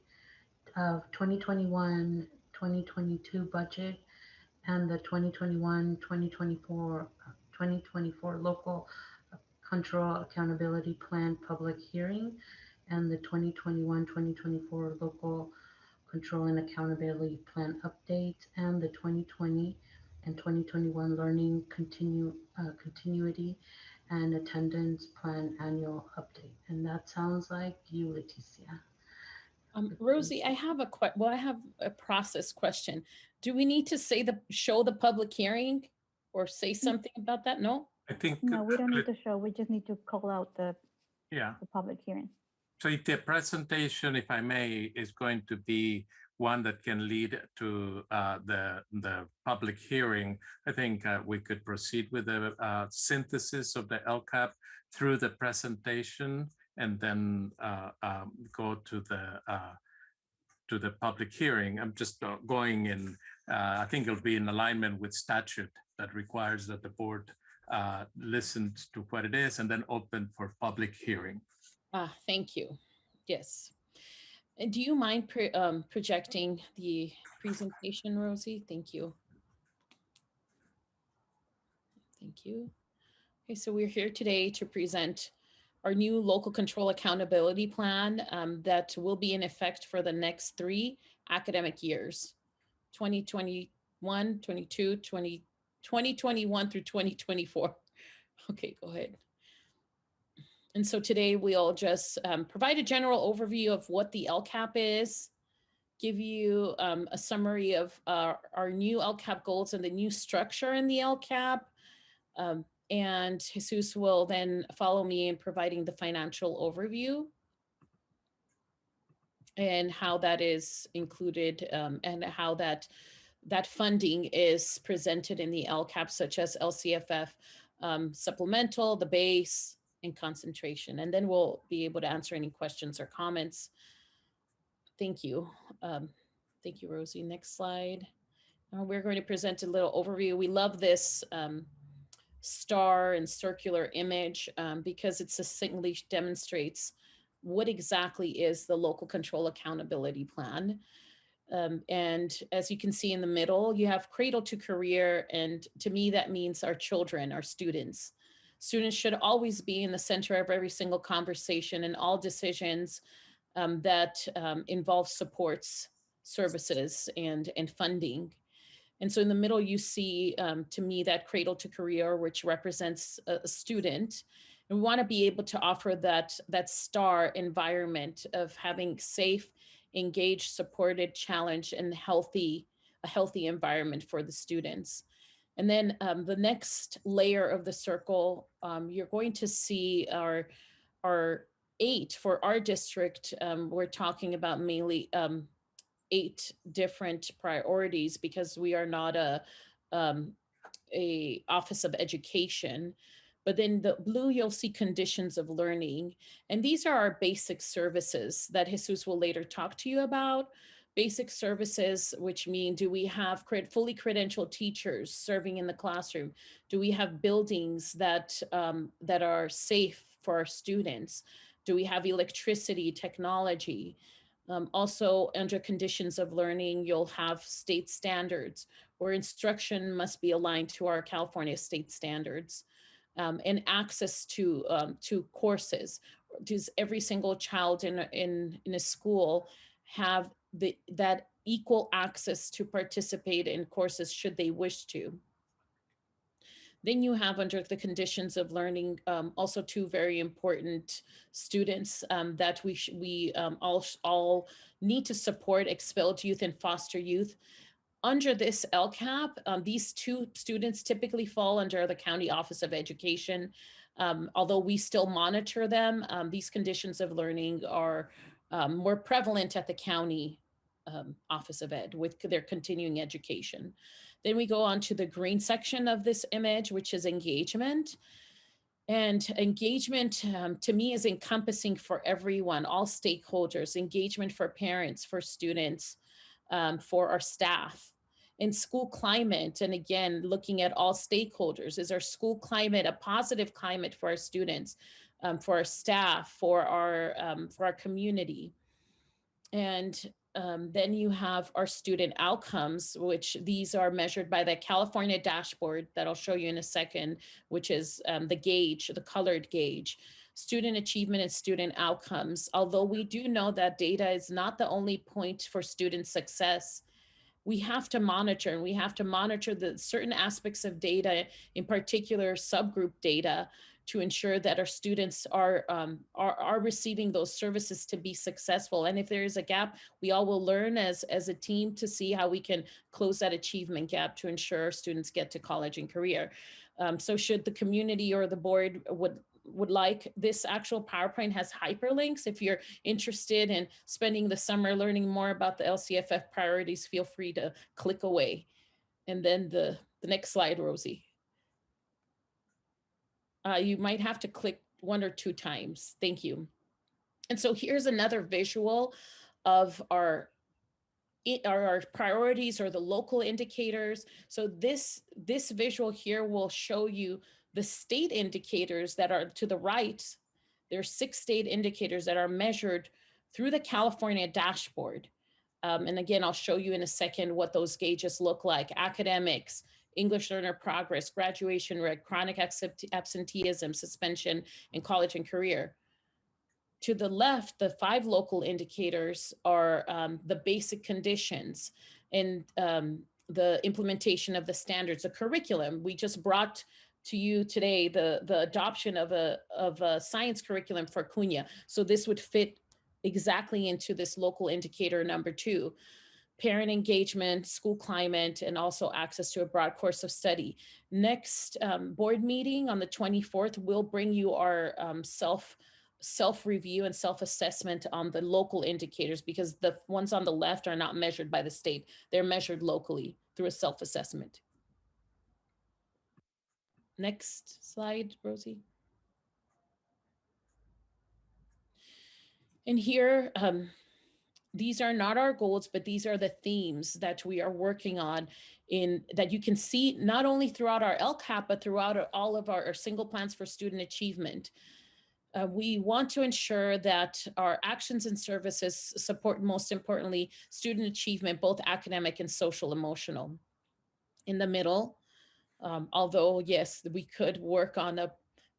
Speaker 2: of 2021-2022 budget and the 2021-2024 local control accountability plan public hearing and the 2021-2024 local control and accountability plan update and the 2020 and 2021 learning continuity and attendance plan annual update. And that sounds like you, Leticia.
Speaker 12: Rosie, I have I have a process question. Do we need to show the public hearing or say something about that? No?
Speaker 13: I think.
Speaker 5: No, we don't need to show. We just need to call out the public hearing.
Speaker 13: So if the presentation, if I may, is going to be one that can lead to the public hearing, I think we could proceed with the synthesis of the LCAP through the presentation and then go to the public hearing. I'm just going in, I think it'll be in alignment with statute that requires that the board listened to what it is and then open for public hearing.
Speaker 12: Thank you. Yes. And do you mind projecting the presentation, Rosie? Thank you. Thank you. Okay, so we're here today to present our new local control accountability plan that will be in effect for the next 3 academic years, 2021, 22, 2021 through 2024. Okay, go ahead. And so today we'll just provide a general overview of what the LCAP is, give you a summary of our new LCAP goals and the new structure in the LCAP. And Jesus will then follow me in providing the financial overview and how that is included and how that funding is presented in the LCAP, such as LCFF supplemental, the base, and concentration. And then we'll be able to answer any questions or comments. Thank you. Thank you, Rosie. Next slide. We're going to present a little overview. We love this star and circular image because it succinctly demonstrates what exactly is the local control accountability plan. And as you can see in the middle, you have cradle to career. And to me, that means our children, our students. Students should always be in the center of every single conversation and all decisions that involve supports, services, and funding. And so in the middle, you see, to me, that cradle to career, which represents a student. And we want to be able to offer that star environment of having safe, engaged, supported, challenged, and a healthy environment for the students. And then the next layer of the circle, you're going to see our 8 for our district. We're talking about mainly 8 different priorities because we are not a Office of Education. But then the blue, you'll see conditions of learning. And these are our basic services that Jesus will later talk to you about. Basic services, which mean, do we have fully credentialed teachers serving in the classroom? Do we have buildings that are safe for our students? Do we have electricity, technology? Also, under conditions of learning, you'll have state standards where instruction must be aligned to our California state standards, and access to courses. Does every single child in a school have that equal access to participate in courses should they wish to? Then you have, under the conditions of learning, also 2 very important students that we all need to support: expelled youth and foster youth. Under this LCAP, these 2 students typically fall under the County Office of Education. Although we still monitor them, these conditions of learning are more prevalent at the County Office of Ed with their continuing education. Then we go on to the green section of this image, which is engagement. And engagement to me is encompassing for everyone, all stakeholders, engagement for parents, for students, for our staff. In school climate, and again, looking at all stakeholders, is our school climate a positive climate for our students, for our staff, for our community? And then you have our student outcomes, which these are measured by the California dashboard that I'll show you in a second, which is the gauge, the colored gauge. Student achievement and student outcomes. Although we do know that data is not the only point for student success, we have to monitor, and we have to monitor the certain aspects of data, in particular subgroup data, to ensure that our students are receiving those services to be successful. And if there is a gap, we all will learn as a team to see how we can close that achievement gap to ensure students get to college and career. So should the community or the board would like, this actual PowerPoint has hyperlinks. If you're interested in spending the summer learning more about the LCFF priorities, feel free to click away. And then the next slide, Rosie. You might have to click 1 or 2 times. Thank you. And so here's another visual of our priorities or the local indicators. So this visual here will show you the state indicators that are to the right. There's 6 state indicators that are measured through the California dashboard. And again, I'll show you in a second what those gauges look like: academics, English learner progress, graduation rate, chronic absenteeism, suspension, and college and career. To the left, the 5 local indicators are the basic conditions and the implementation of the standards, the curriculum. We just brought to you today the adoption of a science curriculum for Cunha. So this would fit exactly into this local indicator number 2. Parent engagement, school climate, and also access to a broad course of study. Next board meeting on the 24th, we'll bring you our self-review and self-assessment on the local indicators, because the ones on the left are not measured by the state. They're measured locally through a self-assessment. Next slide, Rosie. And here, these are not our goals, but these are the themes that we are working on that you can see not only throughout our LCAP, but throughout all of our single plans for student achievement. We want to ensure that our actions and services support, most importantly, student achievement, both academic and social emotional. In the middle, although yes, we could work on a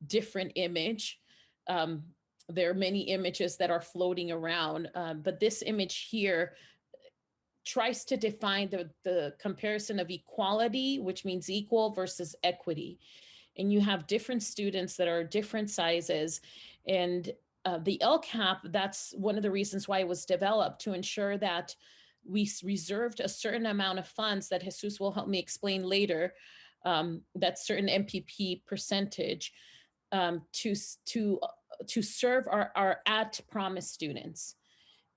Speaker 12: different image. There are many images that are floating around, but this image here tries to define the comparison of equality, which means equal, versus equity. And you have different students that are different sizes. And the LCAP, that's one of the reasons why it was developed, to ensure that we reserved a certain amount of funds that Jesus will help me explain later, that certain MPP percentage, to serve our at-promise students.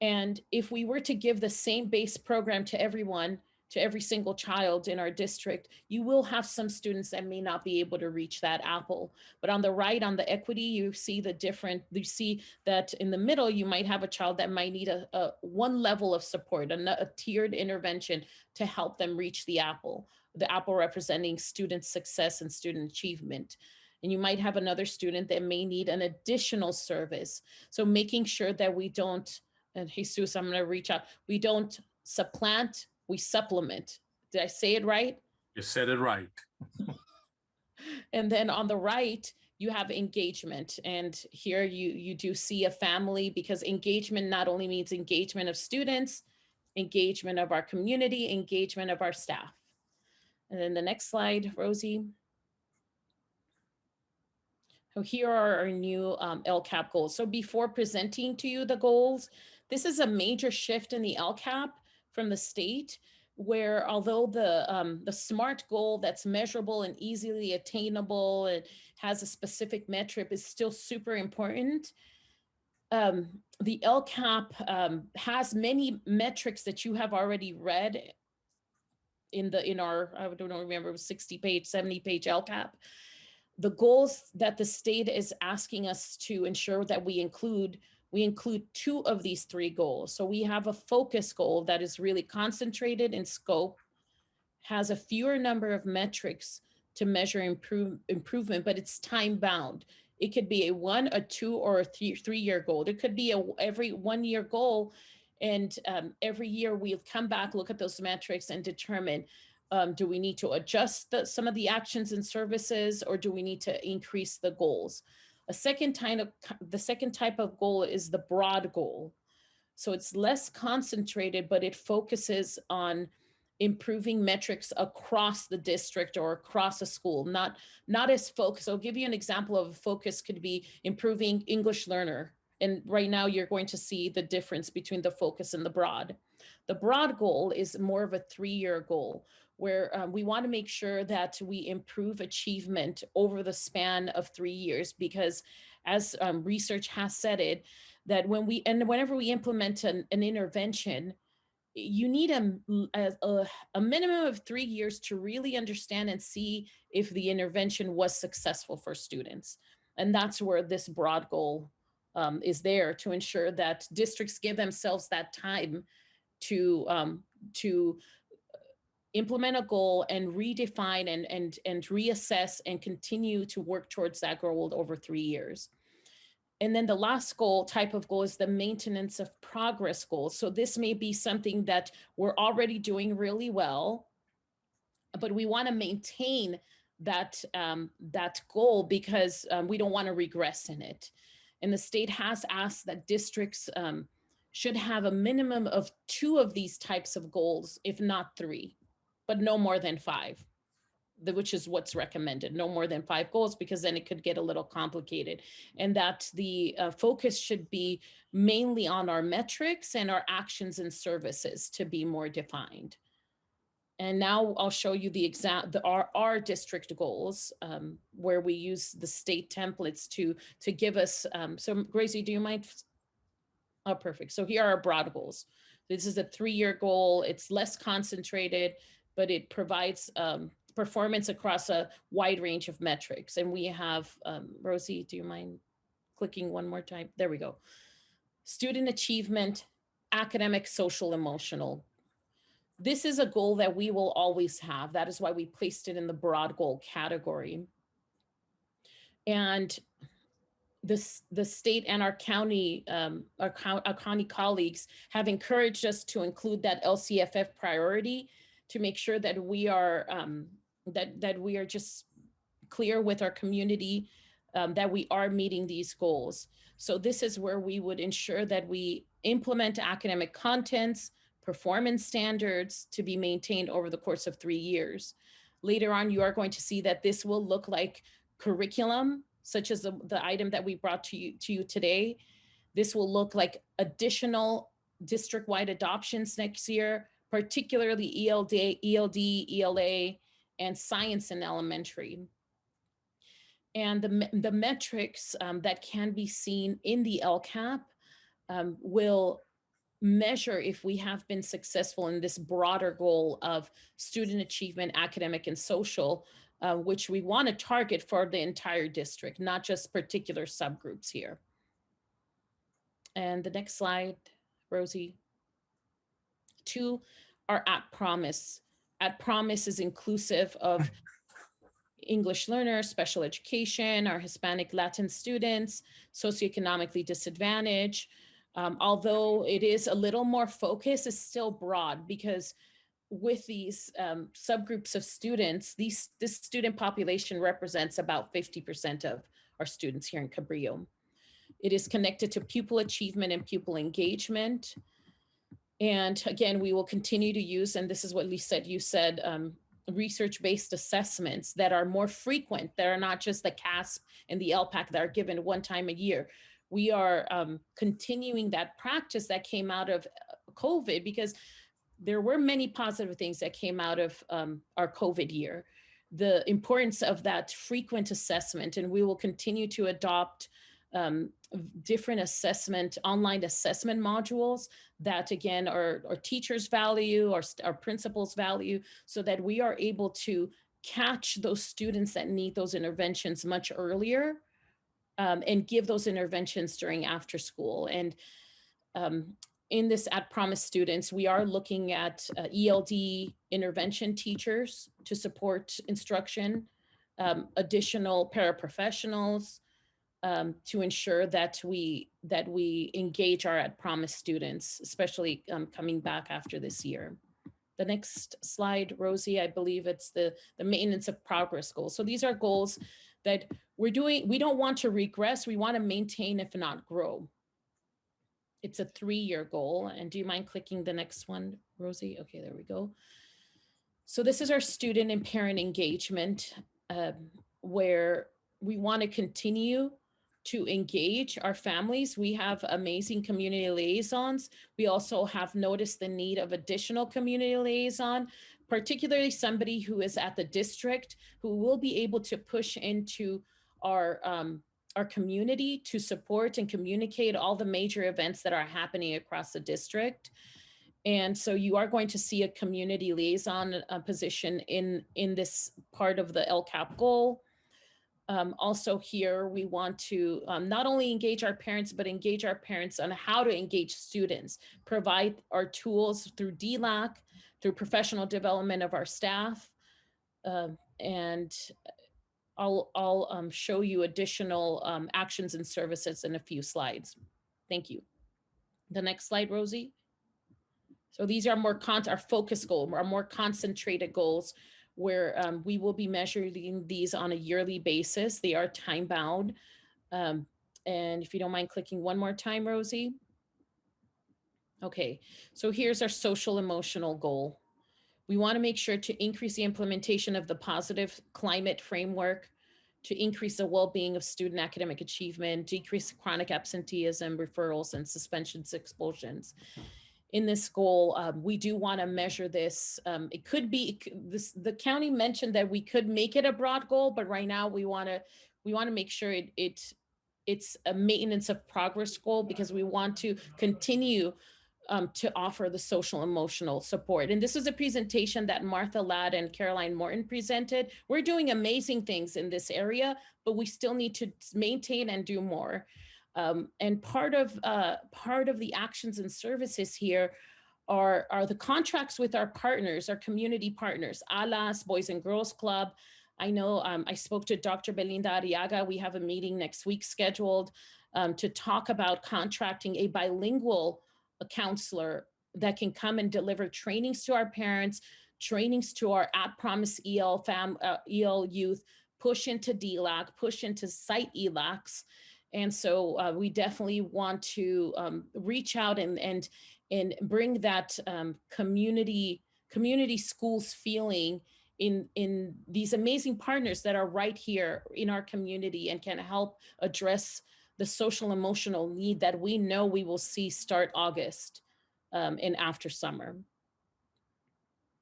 Speaker 12: And if we were to give the same base program to everyone, to every single child in our district, you will have some students that may not be able to reach that apple. But on the right, on the equity, you see you see that in the middle, you might have a child that might need a one level of support, a tiered intervention to help them reach the apple representing student success and student achievement. And you might have another student that may need an additional service. So making sure that we don't, and Jesus, I'm going to reach out, we don't supplant, we supplement. Did I say it right?
Speaker 13: You said it right.
Speaker 12: And then on the right, you have engagement. And here you do see a family, because engagement not only means engagement of students, engagement of our community, engagement of our staff. And then the next slide, Rosie. So here are our new LCAP goals. So before presenting to you the goals, this is a major shift in the LCAP from the state, where although the SMART goal that's measurable and easily attainable, it has a specific metric, is still super important. The LCAP has many metrics that you have already read in our, I don't remember, it was 60-page, 70-page LCAP. The goals that the state is asking us to ensure that we include 2 of these 3 goals. So we have a focus goal that is really concentrated in scope, has a fewer number of metrics to measure improvement, but it's time bound. It could be a 1, a 2, or a 3-year goal. It could be every 1-year goal, and every year we'll come back, look at those metrics, and determine, do we need to adjust some of the actions and services, or do we need to increase the goals? The second type of goal is the broad goal. So it's less concentrated, but it focuses on improving metrics across the district or across a school, not as focused. I'll give you an example of a focus could be improving English learner. And right now you're going to see the difference between the focus and the broad. The broad goal is more of a 3-year goal, where we want to make sure that we improve achievement over the span of 3 years, because as research has said it, that whenever we implement an intervention, you need a minimum of 3 years to really understand and see if the intervention was successful for students. And that's where this broad goal is there, to ensure that districts give themselves that time to implement a goal and redefine and reassess and continue to work towards that goal over 3 years. And then the last type of goal is the maintenance of progress goals. So this may be something that we're already doing really well, but we want to maintain that goal, because we don't want to regress in it. And the state has asked that districts should have a minimum of 2 of these types of goals, if not 3, but no more than 5. Which is what's recommended, no more than 5 goals, because then it could get a little complicated. And that the focus should be mainly on our metrics and our actions and services to be more defined. And now I'll show you our district goals, where we use the state templates to give us, so Gracie, do you mind? Oh, perfect. So here are our broad goals. This is a 3-year goal. It's less concentrated, but it provides performance across a wide range of metrics. And we have, Rosie, do you mind clicking one more time? There we go. Student achievement, academic, social, emotional. This is a goal that we will always have. That is why we placed it in the broad goal category. And the state and our county colleagues have encouraged us to include that LCFF priority, to make sure that we are that we are just clear with our community that we are meeting these goals. So this is where we would ensure that we implement academic contents, performance standards to be maintained over the course of 3 years. Later on, you are going to see that this will look like curriculum, such as the item that we brought to you today. This will look like additional district-wide adoptions next year, particularly ELD, ELA, and science in elementary. And the metrics that can be seen in the LCAP will measure if we have been successful in this broader goal of student achievement, academic and social, which we want to target for the entire district, not just particular subgroups here. And the next slide, Rosie. 2 are at Promise. At Promise is inclusive of English learners, special education, our Hispanic Latin students, socioeconomically disadvantaged. Although it is a little more focused, it's still broad because with these subgroups of students, this student population represents about 50% of our students here in Cabrillo. It is connected to pupil achievement and pupil engagement. And again, we will continue to use, and this is what Lisette, you said, research-based assessments that are more frequent, that are not just the CASP and the LPAC that are given one time a year. We are continuing that practice that came out of COVID, because there were many positive things that came out of our COVID year. The importance of that frequent assessment, and we will continue to adopt different online assessment modules that again our teachers value, our principals value, so that we are able to catch those students that need those interventions much earlier and give those interventions during after school. And in this at Promise students, we are looking at ELD intervention teachers to support instruction, additional paraprofessionals, to ensure that we engage our at Promise students, especially coming back after this year. The next slide, Rosie, I believe it's the maintenance of progress goals. So these are goals that we're doing. We don't want to regress. We want to maintain, if not grow. It's a 3-year goal. And do you mind clicking the next one, Rosie? Okay, there we go. So this is our student and parent engagement, where we want to continue to engage our families. We have amazing community liaisons. We also have noticed the need of additional community liaison, particularly somebody who is at the district, who will be able to push into our community to support and communicate all the major events that are happening across the district. And so you are going to see a community liaison position in this part of the LCAP goal. Also here, we want to not only engage our parents, but engage our parents on how to engage students, provide our tools through DLAC, through professional development of our staff. And I'll show you additional actions and services in a few slides. Thank you. The next slide, Rosie. So these are our focus goals, our more concentrated goals, where we will be measuring these on a yearly basis. They are time bound. And if you don't mind clicking one more time, Rosie. Okay, so here's our social emotional goal. We want to make sure to increase the implementation of the positive climate framework, to increase the well-being of student academic achievement, decrease chronic absenteeism, referrals, and suspensions, expulsions. In this goal, we do want to measure this. It could be the county mentioned that we could make it a broad goal, but right now we want to make sure it's a maintenance of progress goal, because we want to continue to offer the social emotional support. And this is a presentation that Martha Ladd and Caroline Morton presented. We're doing amazing things in this area, but we still need to maintain and do more. And part of the actions and services here are the contracts with our partners, our community partners, ALAS, Boys and Girls Club. I know I spoke to Dr. Belinda Arriaga. We have a meeting next week scheduled to talk about contracting a bilingual counselor that can come and deliver trainings to our parents, trainings to our at Promise EL youth, push into DLAC, push into site ELACs. And so we definitely want to reach out and bring that community schools feeling in these amazing partners that are right here in our community and can help address the social emotional need that we know we will see start August and after summer.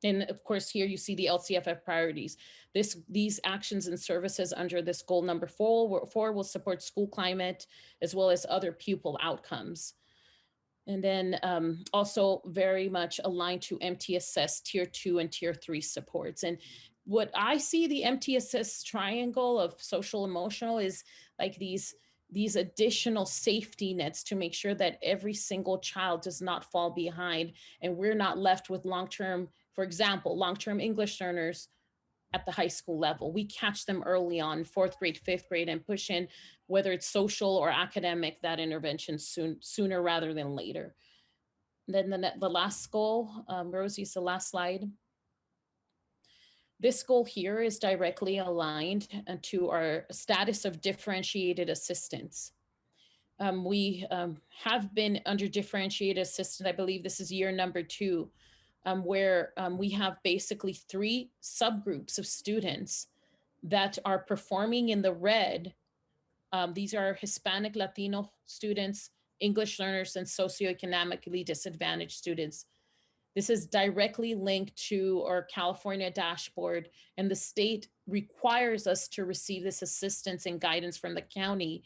Speaker 12: And of course, here you see the LCFF priorities. These actions and services under this goal number 4 will support school climate as well as other pupil outcomes. And then also very much aligned to MTSS tier 2 and tier 3 supports. And what I see the MTSS triangle of social emotional is like these additional safety nets to make sure that every single child does not fall behind and we're not left with long-term, for example, long-term English learners at the high school level. We catch them early on, 4th grade, 5th grade, and push in, whether it's social or academic, that intervention sooner rather than later. Then the last goal, Rosie's the last slide. This goal here is directly aligned to our status of differentiated assistance. We have been under differentiated assistance. I believe this is year number 2, where we have basically 3 subgroups of students that are performing in the red. These are Hispanic, Latino students, English learners, and socioeconomically disadvantaged students. This is directly linked to our California dashboard, and the state requires us to receive this assistance and guidance from the county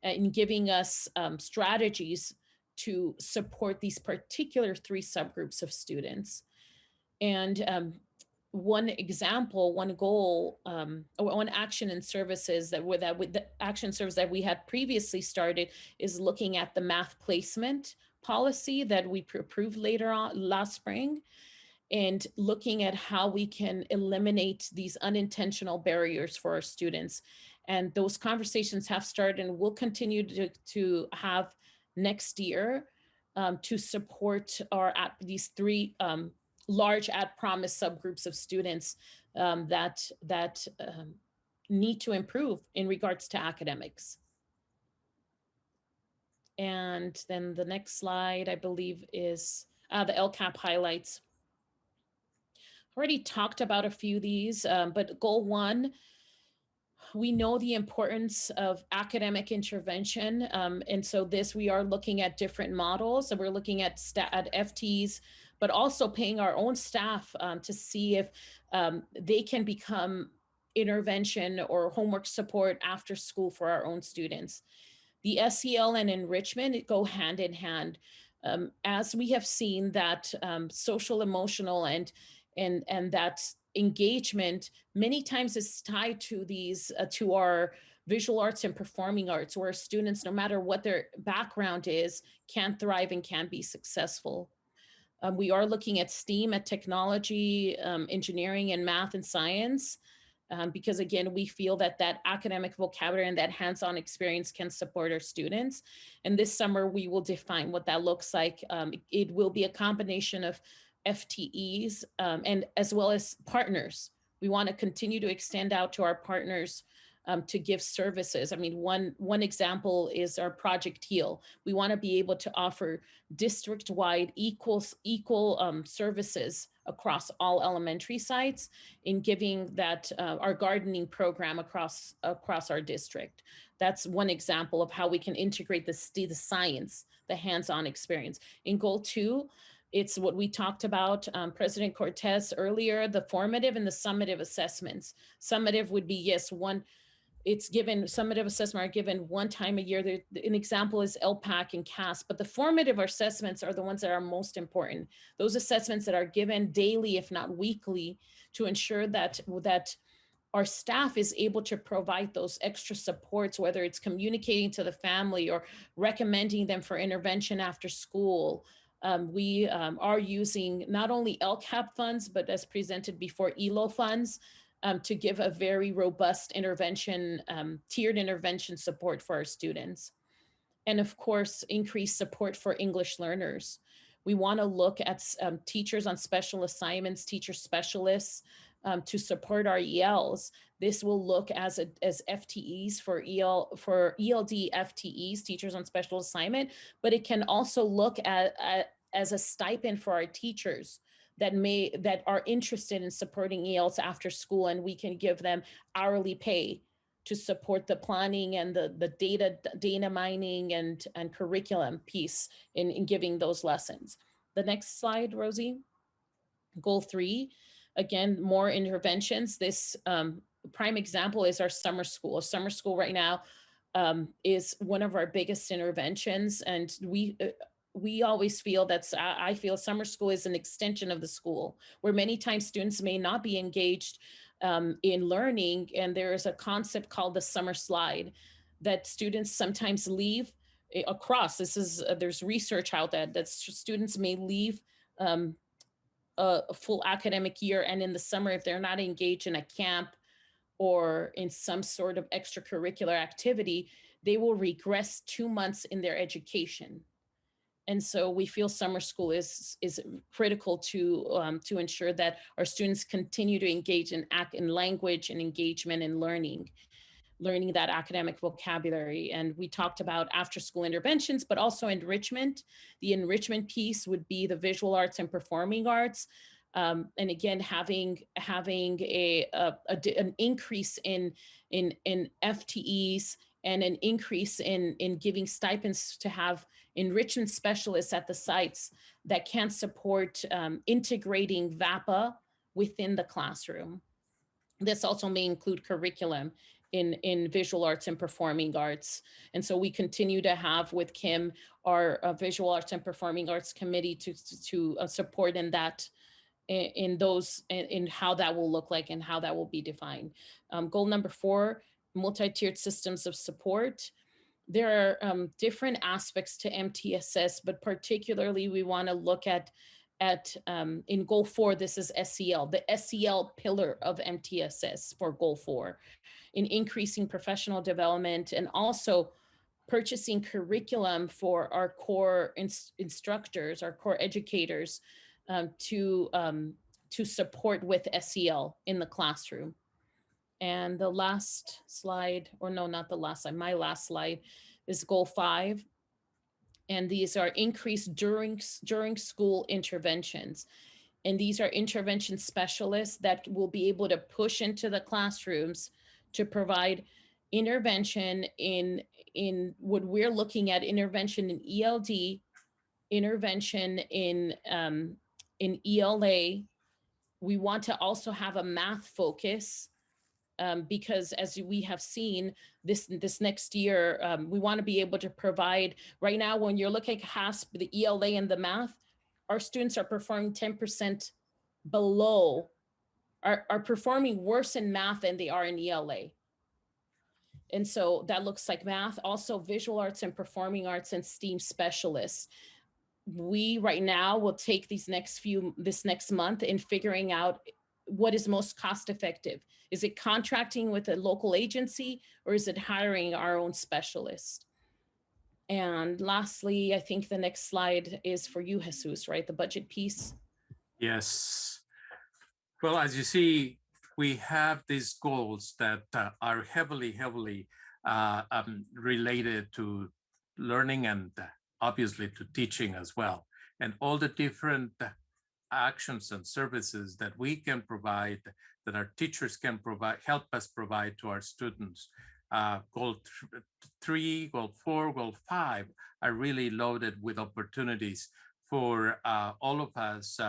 Speaker 12: in giving us strategies to support these particular 3 subgroups of students. And one example, one goal, one action and services the action service that we had previously started is looking at the math placement policy that we approved later on last spring, and looking at how we can eliminate these unintentional barriers for our students. And those conversations have started and will continue to have next year to support these 3 large at-promise subgroups of students that need to improve in regards to academics. And then the next slide, I believe, is the LCAP highlights. Already talked about a few of these, but goal 1, we know the importance of academic intervention. And so we are looking at different models. So we're looking at FTs, but also paying our own staff to see if they can become intervention or homework support after school for our own students. The SEL and enrichment go hand in hand. As we have seen that social emotional and that engagement many times is tied to these to our visual arts and performing arts, where students, no matter what their background is, can thrive and can be successful. We are looking at STEAM, at technology, engineering, and math and science, because again, we feel that academic vocabulary and that hands-on experience can support our students. And this summer, we will define what that looks like. It will be a combination of FTEs and as well as partners. We want to continue to extend out to our partners to give services. I mean, one example is our Project Heal. We want to be able to offer district-wide equal services across all elementary sites in giving that our gardening program across our district. That's one example of how we can integrate the science, the hands-on experience. In goal 2, it's what we talked about, President Cortez earlier, the formative and the summative assessments. Summative would be, yes, summative assessment are given one time a year. An example is LPAC and CAS, but the formative assessments are the ones that are most important. Those assessments that are given daily, if not weekly, to ensure that our staff is able to provide those extra supports, whether it's communicating to the family or recommending them for intervention after school. We are using not only LCAP funds, but as presented before, ELO funds, to give a very robust intervention, tiered intervention support for our students. And of course, increased support for English learners. We want to look at teachers on special assignments, teacher specialists to support our ELs. This will look as FTEs for ELD FTEs, teachers on special assignment, but it can also look at as a stipend for our teachers that are interested in supporting ELs after school, and we can give them hourly pay to support the planning and the data mining and curriculum piece in giving those lessons. The next slide, Rosie. Goal 3, again, more interventions. This prime example is our summer school. Summer school right now is one of our biggest interventions, and we always feel I feel summer school is an extension of the school, where many times students may not be engaged in learning. And there is a concept called the summer slide that students sometimes leave across. There's research out that students may leave a full academic year, and in the summer, if they're not engaged in a camp or in some sort of extracurricular activity, they will regress 2 months in their education. And so we feel summer school is critical to ensure that our students continue to engage in language and engagement and learning that academic vocabulary. And we talked about after school interventions, but also enrichment. The enrichment piece would be the visual arts and performing arts. And again, having an increase in FTEs and an increase in giving stipends to have enrichment specialists at the sites that can support integrating VAPA within the classroom. This also may include curriculum in visual arts and performing arts. And so we continue to have with Kim our visual arts and performing arts committee to support in that, in how that will look like and how that will be defined. Goal number 4, multi-tiered systems of support. There are different aspects to MTSS, but particularly we want to look at in goal 4, this is SEL, the SEL pillar of MTSS for goal 4, in increasing professional development and also purchasing curriculum for our core instructors, our core educators, to support with SEL in the classroom. And the last slide, or no, not the last slide, my last slide is goal 5. And these are increased during school interventions. And these are intervention specialists that will be able to push into the classrooms to provide intervention in what we're looking at, intervention in ELD, intervention in ELA. We want to also have a math focus, because as we have seen this next year, we want to be able to provide. Right now, when you're looking at HASP, the ELA and the math, our students are performing 10% below, are performing worse in math than they are in ELA. And so that looks like math, also visual arts and performing arts and STEAM specialists. We right now will take this next month in figuring out what is most cost effective. Is it contracting with a local agency, or is it hiring our own specialist? And lastly, I think the next slide is for you, Jesus, right? The budget piece.
Speaker 13: Yes. Well, as you see, we have these goals that are heavily related to learning and obviously to teaching as well. And all the different actions and services that we can provide, that our teachers can provide, help us provide to our students. Goal 3, goal 4, goal 5 are really loaded with opportunities for all of us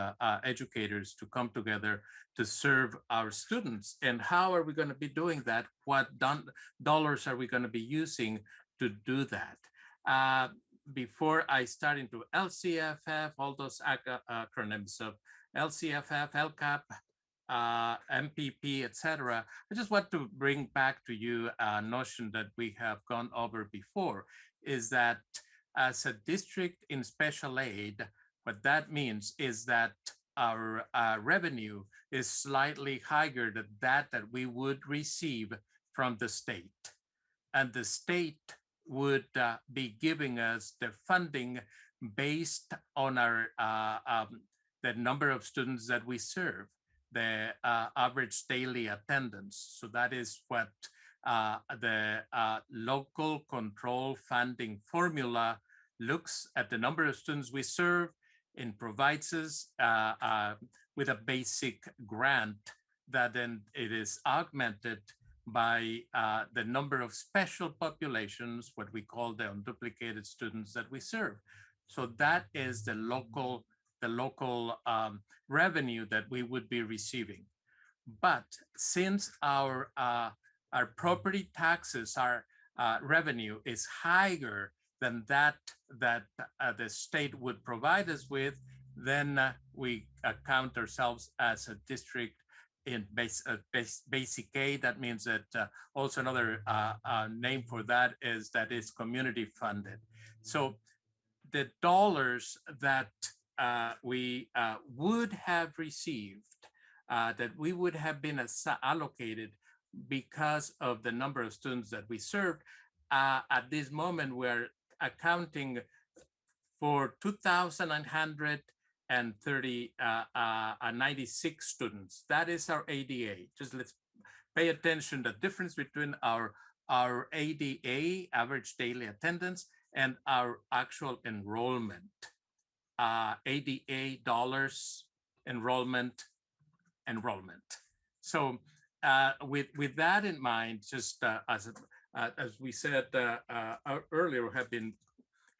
Speaker 13: educators to come together to serve our students. And how are we going to be doing that? What dollars are we going to be using to do that? Before I start into LCFF, all those acronyms of LCFF, LCAP, MPP, etc. I just want to bring back to you a notion that we have gone over before, is that as a district in special aid, what that means is that our revenue is slightly higher than that we would receive from the state. And the state would be giving us the funding based on our the number of students that we serve, the average daily attendance. So that is what the local control funding formula looks at, the number of students we serve, and provides us with a basic grant that then it is augmented by the number of special populations, what we call the unduplicated students that we serve. So that is the local revenue that we would be receiving. But since our property taxes, our revenue is higher than that the state would provide us with, then we count ourselves as a district in basic aid. That means that also another name for that is that it's community funded. So the dollars that we would have received, that we would have been allocated because of the number of students that we served, at this moment we're accounting for 2,996 students. That is our ADA. Just let's pay attention to the difference between our ADA, average daily attendance, and our actual enrollment. ADA dollars, enrollment. So with that in mind, just as we said earlier, have been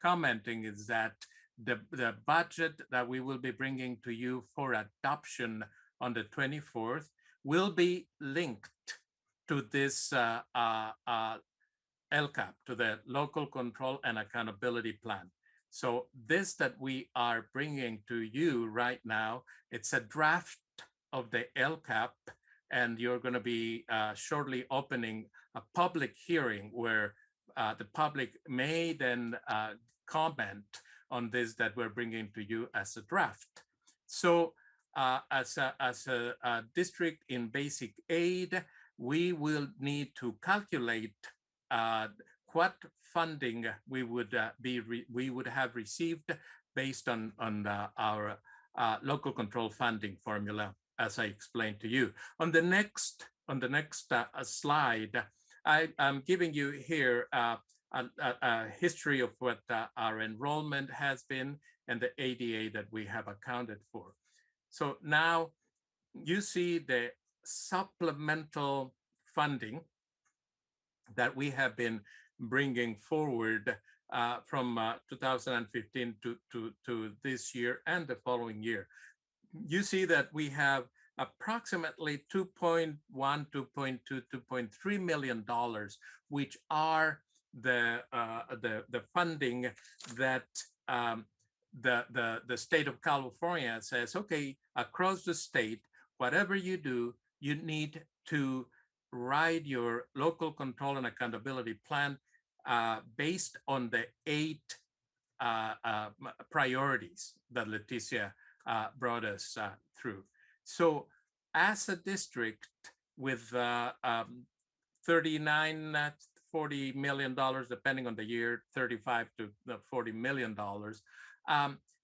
Speaker 13: commenting, is that the budget that we will be bringing to you for adoption on the 24th will be linked to this LCAP, to the Local Control and Accountability Plan. So this that we are bringing to you right now, it's a draft of the LCAP, and you're going to be shortly opening a public hearing where the public may then comment on this that we're bringing to you as a draft. So as a district in basic aid, we will need to calculate what funding we would have received based on our local control funding formula, as I explained to you. On the next slide, I'm giving you here a history of what our enrollment has been and the ADA that we have accounted for. So now you see the supplemental funding that we have been bringing forward from 2015 to this year and the following year. You see that we have approximately $2.1, $2.2, $2.3 million, which are the funding that the state of California says, okay, across the state, whatever you do, you need to write your local control and accountability plan based on the 8 priorities that Leticia brought us through. So as a district with 39, $40 million, depending on the year, 35 to $40 million,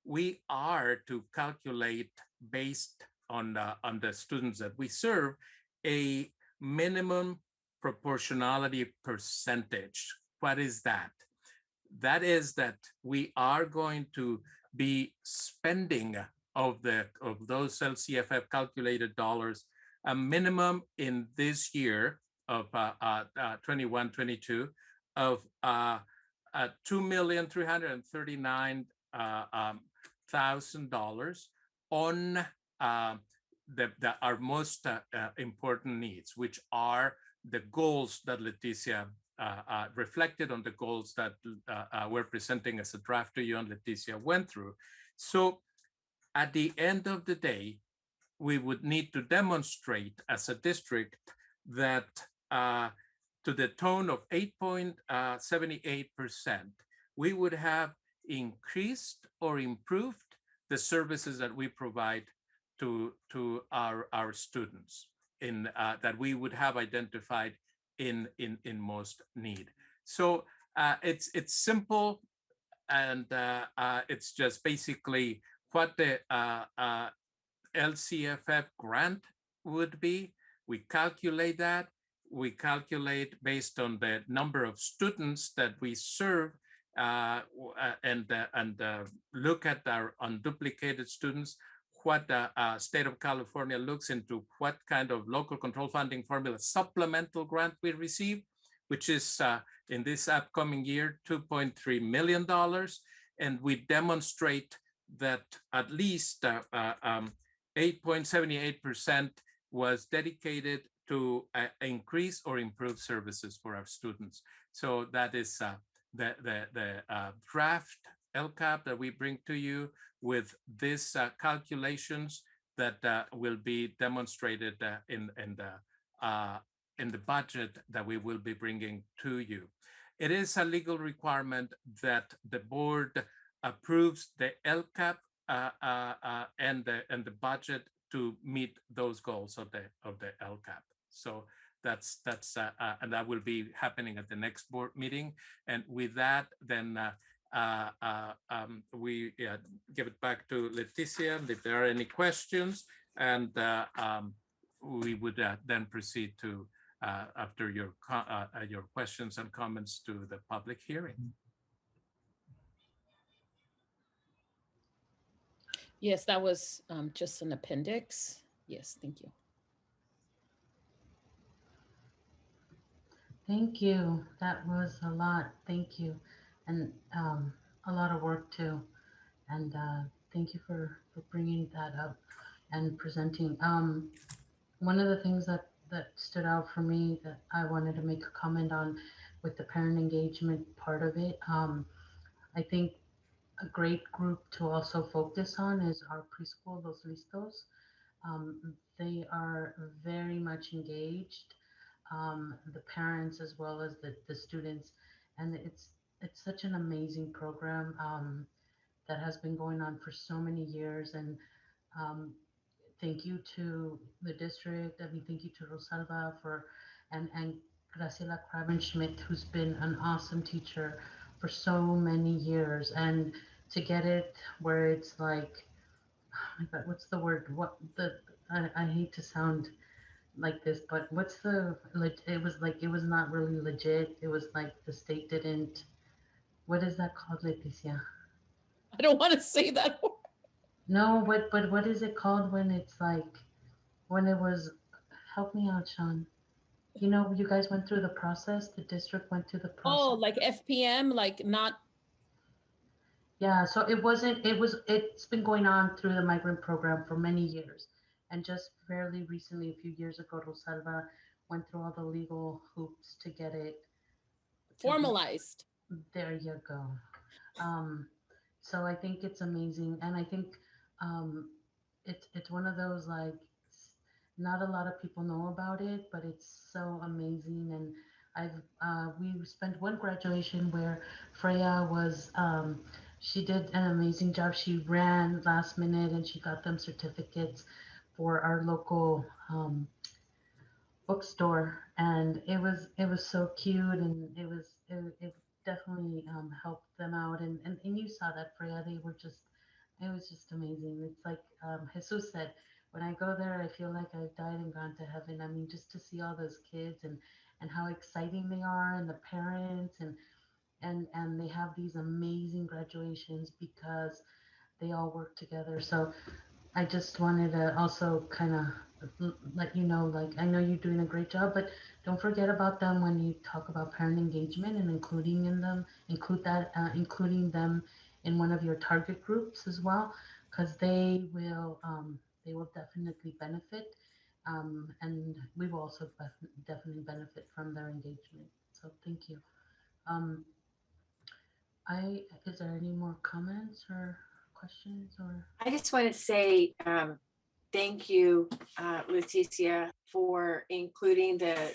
Speaker 13: we are to calculate based on the students that we serve a minimum proportionality percentage. What is that? That is that we are going to be spending of those LCFF calculated dollars a minimum in this year of 21-22 of $2,339,000 on our most important needs, which are the goals that Leticia reflected on, the goals that we're presenting as a draft to you and Leticia went through. So at the end of the day, we would need to demonstrate as a district that to the tone of 8.78%, we would have increased or improved the services that we provide to our students in that we would have identified in most need. So it's simple, and it's just basically what the LCFF grant would be. We calculate that. We calculate based on the number of students that we serve and look at our unduplicated students, what the state of California looks into, what kind of local control funding formula supplemental grant we receive, which is in this upcoming year, $2.3 million. And we demonstrate that at least 8.78% was dedicated to increase or improve services for our students. So that is draft LCAP that we bring to you with these calculations that will be demonstrated in the budget that we will be bringing to you. It is a legal requirement that the board approves the LCAP and the budget to meet those goals of the LCAP. So that's and that will be happening at the next board meeting. And with that, then we give it back to Leticia if there are any questions, and we would then proceed to after your questions and comments to the public hearing.
Speaker 12: Yes, that was just an appendix. Yes, thank you.
Speaker 2: Thank you. That was a lot. Thank you. And a lot of work too. And thank you for bringing that up and presenting. One of the things that stood out for me that I wanted to make a comment on with the parent engagement part of it, I think a great group to also focus on is our preschool, Los Listos. They are very much engaged, the parents as well as the students, and it's such an amazing program that has been going on for so many years. And thank you to the district. I mean, thank you to Rosalba and Graciela Kravenschmidt, who's been an awesome teacher for so many years. And to get it where it's like, oh my God, what's the word? I hate to sound like this, but it was like, it was not really legit. It was like the state didn't, what is that called, Leticia?
Speaker 12: I don't want to say that word.
Speaker 2: No, but what is it called when it's like, when it was, help me out, Sean. You know, you guys went through the process, the district went through the process.
Speaker 12: Oh, like FPM, like not.
Speaker 2: Yeah, so it's been going on through the migrant program for many years. And just fairly recently, a few years ago, Rosalba went through all the legal hoops to get it
Speaker 12: Formalized.
Speaker 2: There you go. So I think it's amazing. And I think it's one of those, like, not a lot of people know about it, but it's so amazing. And we spent one graduation where Freya was, she did an amazing job. She ran last minute and she got them certificates for our local bookstore, and it was so cute, and it definitely helped them out. And you saw that, Freya, it was just amazing. It's like Jesus said, when I go there, I feel like I've died and gone to heaven. I mean, just to see all those kids and how exciting they are, and the parents, and they have these amazing graduations because they all work together. So I just wanted to also kind of let you know, like, I know you're doing a great job, but don't forget about them when you talk about parent engagement, and including them in one of your target groups as well, because they will definitely benefit, and we will also definitely benefit from their engagement. So thank you. Is there any more comments or questions? Or
Speaker 10: I just want to say thank you, Leticia, for including the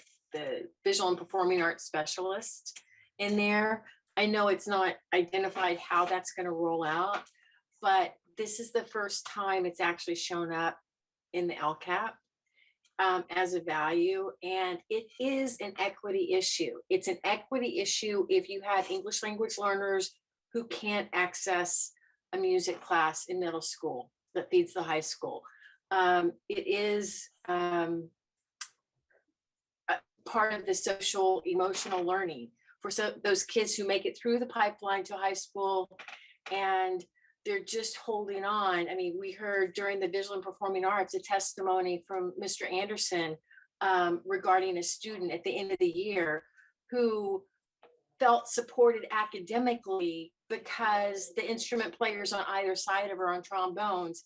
Speaker 10: visual and performing arts specialist in there. I know it's not identified how that's going to roll out, but this is the first time it's actually shown up in the LCAP as a value, and it is an equity issue. It's an equity issue if you have English language learners who can't access a music class in middle school that feeds the high school. It is part of the social emotional learning for those kids who make it through the pipeline to high school, and they're just holding on. I mean, we heard during the visual and performing arts a testimony from Mr. Anderson regarding a student at the end of the year who felt supported academically because the instrument players on either side of her on trombones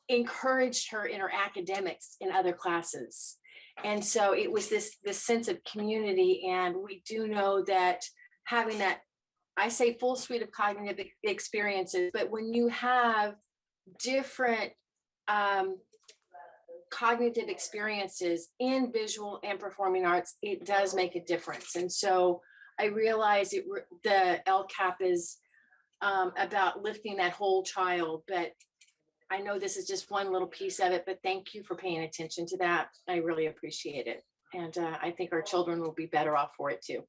Speaker 10: encouraged her in her academics in other classes. And so it was this sense of community. And we do know that having that, I say full suite of cognitive experiences, but when you have different cognitive experiences in visual and performing arts, it does make a difference. And so I realize the LCAP is about lifting that whole child, but I know this is just one little piece of it, but thank you for paying attention to that. I really appreciate it. And I think our children will be better off for it too.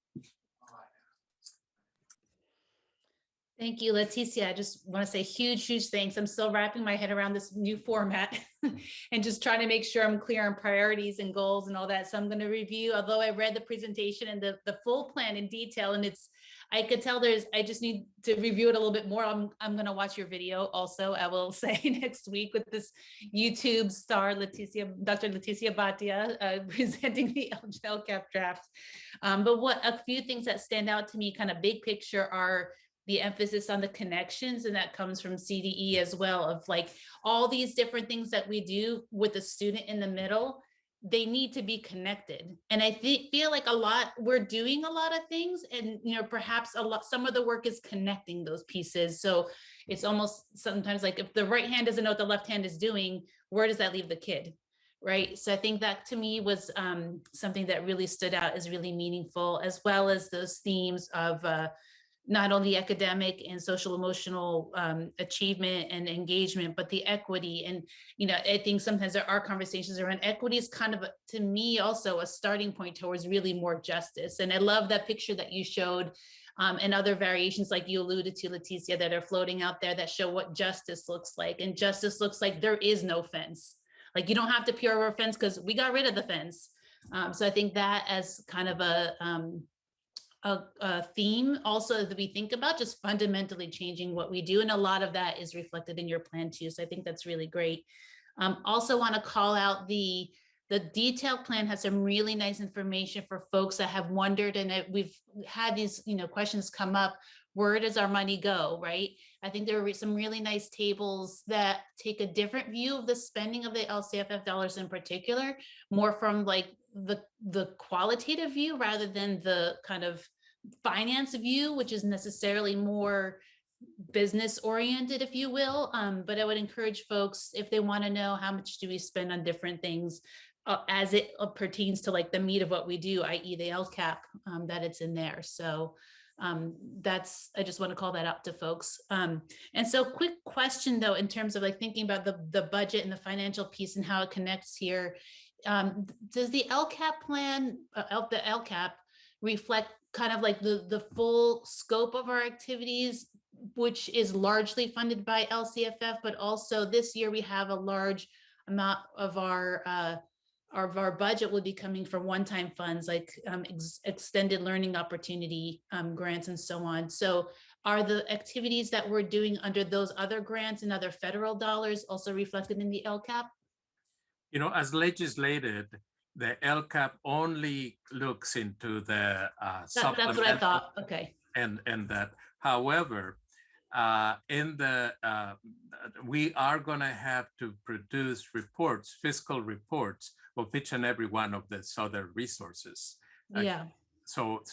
Speaker 4: Thank you, Leticia. I just want to say huge, huge thanks. I'm still wrapping my head around this new format and just trying to make sure I'm clear on priorities and goals and all that. So I'm going to review, although I read the presentation and the full plan in detail, and I could tell I just need to review it a little bit more. I'm going to watch your video also, I will say, next week with this YouTube star, Dr. Leticia Bhatia, presenting the LCAP draft. But a few things that stand out to me, kind of big picture, are the emphasis on the connections, and that comes from CDE as well, of like all these different things that we do with the student in the middle, they need to be connected. And I feel like we're doing a lot of things, and perhaps some of the work is connecting those pieces. So it's almost sometimes like if the right hand doesn't know what the left hand is doing, where does that leave the kid? Right. So I think that to me was something that really stood out as really meaningful, as well as those themes of not only academic and social emotional achievement and engagement, but the equity. And, I think sometimes there are conversations around equity is kind of, to me, also a starting point towards really more justice. And I love that picture that you showed and other variations like you alluded to, Leticia, that are floating out there that show what justice looks like. And justice looks like there is no fence. Like you don't have to peer over a fence because we got rid of the fence. So I think that as kind of a theme also that we think about, just fundamentally changing what we do. And a lot of that is reflected in your plan too. So I think that's really great. Also want to call out the detailed plan has some really nice information for folks that have wondered, and we've had these questions come up. Where does our money go, right? I think there are some really nice tables that take a different view of the spending of the LCFF dollars in particular, more from like the qualitative view rather than the kind of finance view, which is necessarily more business oriented, if you will. But I would encourage folks, if they want to know how much do we spend on different things as it pertains to like the meat of what we do, i.e. the LCAP, that it's in there. So I just want to call that out to folks. And so quick question though, in terms of like thinking about the budget and the financial piece and how it connects here. Does the LCAP plan, the LCAP, reflect kind of like the full scope of our activities, which is largely funded by LCFF, but also this year we have a large amount of our budget will be coming from one-time funds like extended learning opportunity grants and so on. So are the activities that we're doing under those other grants and other federal dollars also reflected in the LCAP?
Speaker 13: As legislated, the LCAP only looks into the
Speaker 4: That's what I thought. Okay.
Speaker 13: And that, however, we are going to have to produce reports, fiscal reports of each and every one of the other resources.
Speaker 4: Yeah.
Speaker 13: So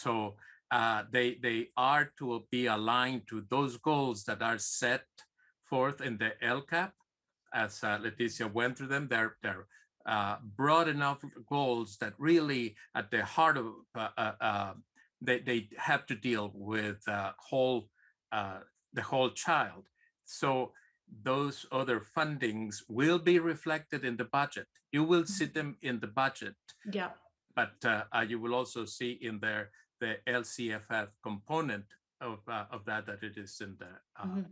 Speaker 13: they are to be aligned to those goals that are set forth in the LCAP. As Leticia went through them, they're broad enough goals that really at the heart of they have to deal with the whole child. So those other fundings will be reflected in the budget. You will see them in the budget.
Speaker 4: Yeah.
Speaker 13: But you will also see in there the LCFF component of that it is in the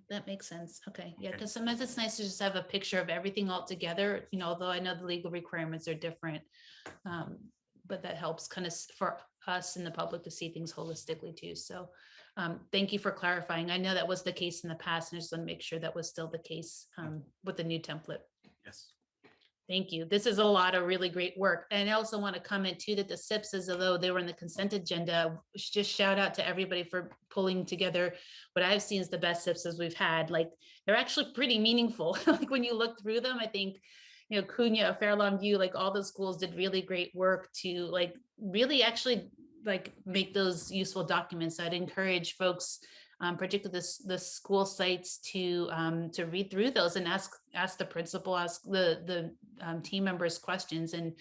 Speaker 4: that makes sense. Okay. Yeah, because sometimes it's nice to just have a picture of everything all together, although I know the legal requirements are different, but that helps kind of for us in the public to see things holistically too. So thank you for clarifying. I know that was the case in the past, and I just want to make sure that was still the case with the new template.
Speaker 13: Yes.
Speaker 4: Thank you. This is a lot of really great work. And I also want to comment too that the SIPs, although they were in the consent agenda, just shout out to everybody for pulling together what I've seen as the best SIPs we've had. Like they're actually pretty meaningful. Like when you look through them, I think, Cunha, Fair Lawn View, like all the schools did really great work to like really actually like make those useful documents. I'd encourage folks, particularly the school sites, to read through those and ask the principal, ask the team members questions. And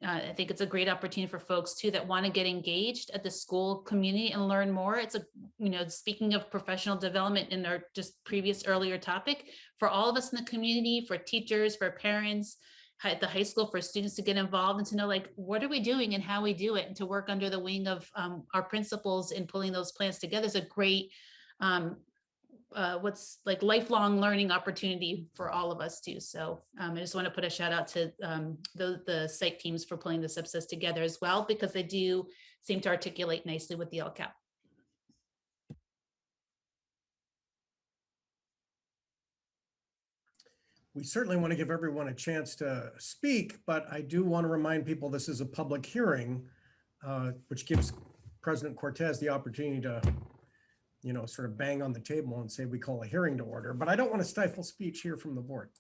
Speaker 4: I think it's a great opportunity for folks too that want to get engaged at the school community and learn more. It's a, speaking of professional development in our just previous earlier topic, for all of us in the community, for teachers, for parents, at the high school, for students to get involved and to know, like, what are we doing and how we do it, and to work under the wing of our principals in pulling those plans together is a great what's like lifelong learning opportunity for all of us too. So I just want to put a shout out to the site teams for pulling the subsets together as well, because they do seem to articulate nicely with the LCAP.
Speaker 6: We certainly want to give everyone a chance to speak, but I do want to remind people this is a public hearing, which gives President Cortez the opportunity to sort of bang on the table and say we call a hearing to order, but I don't want to stifle speech here from the board.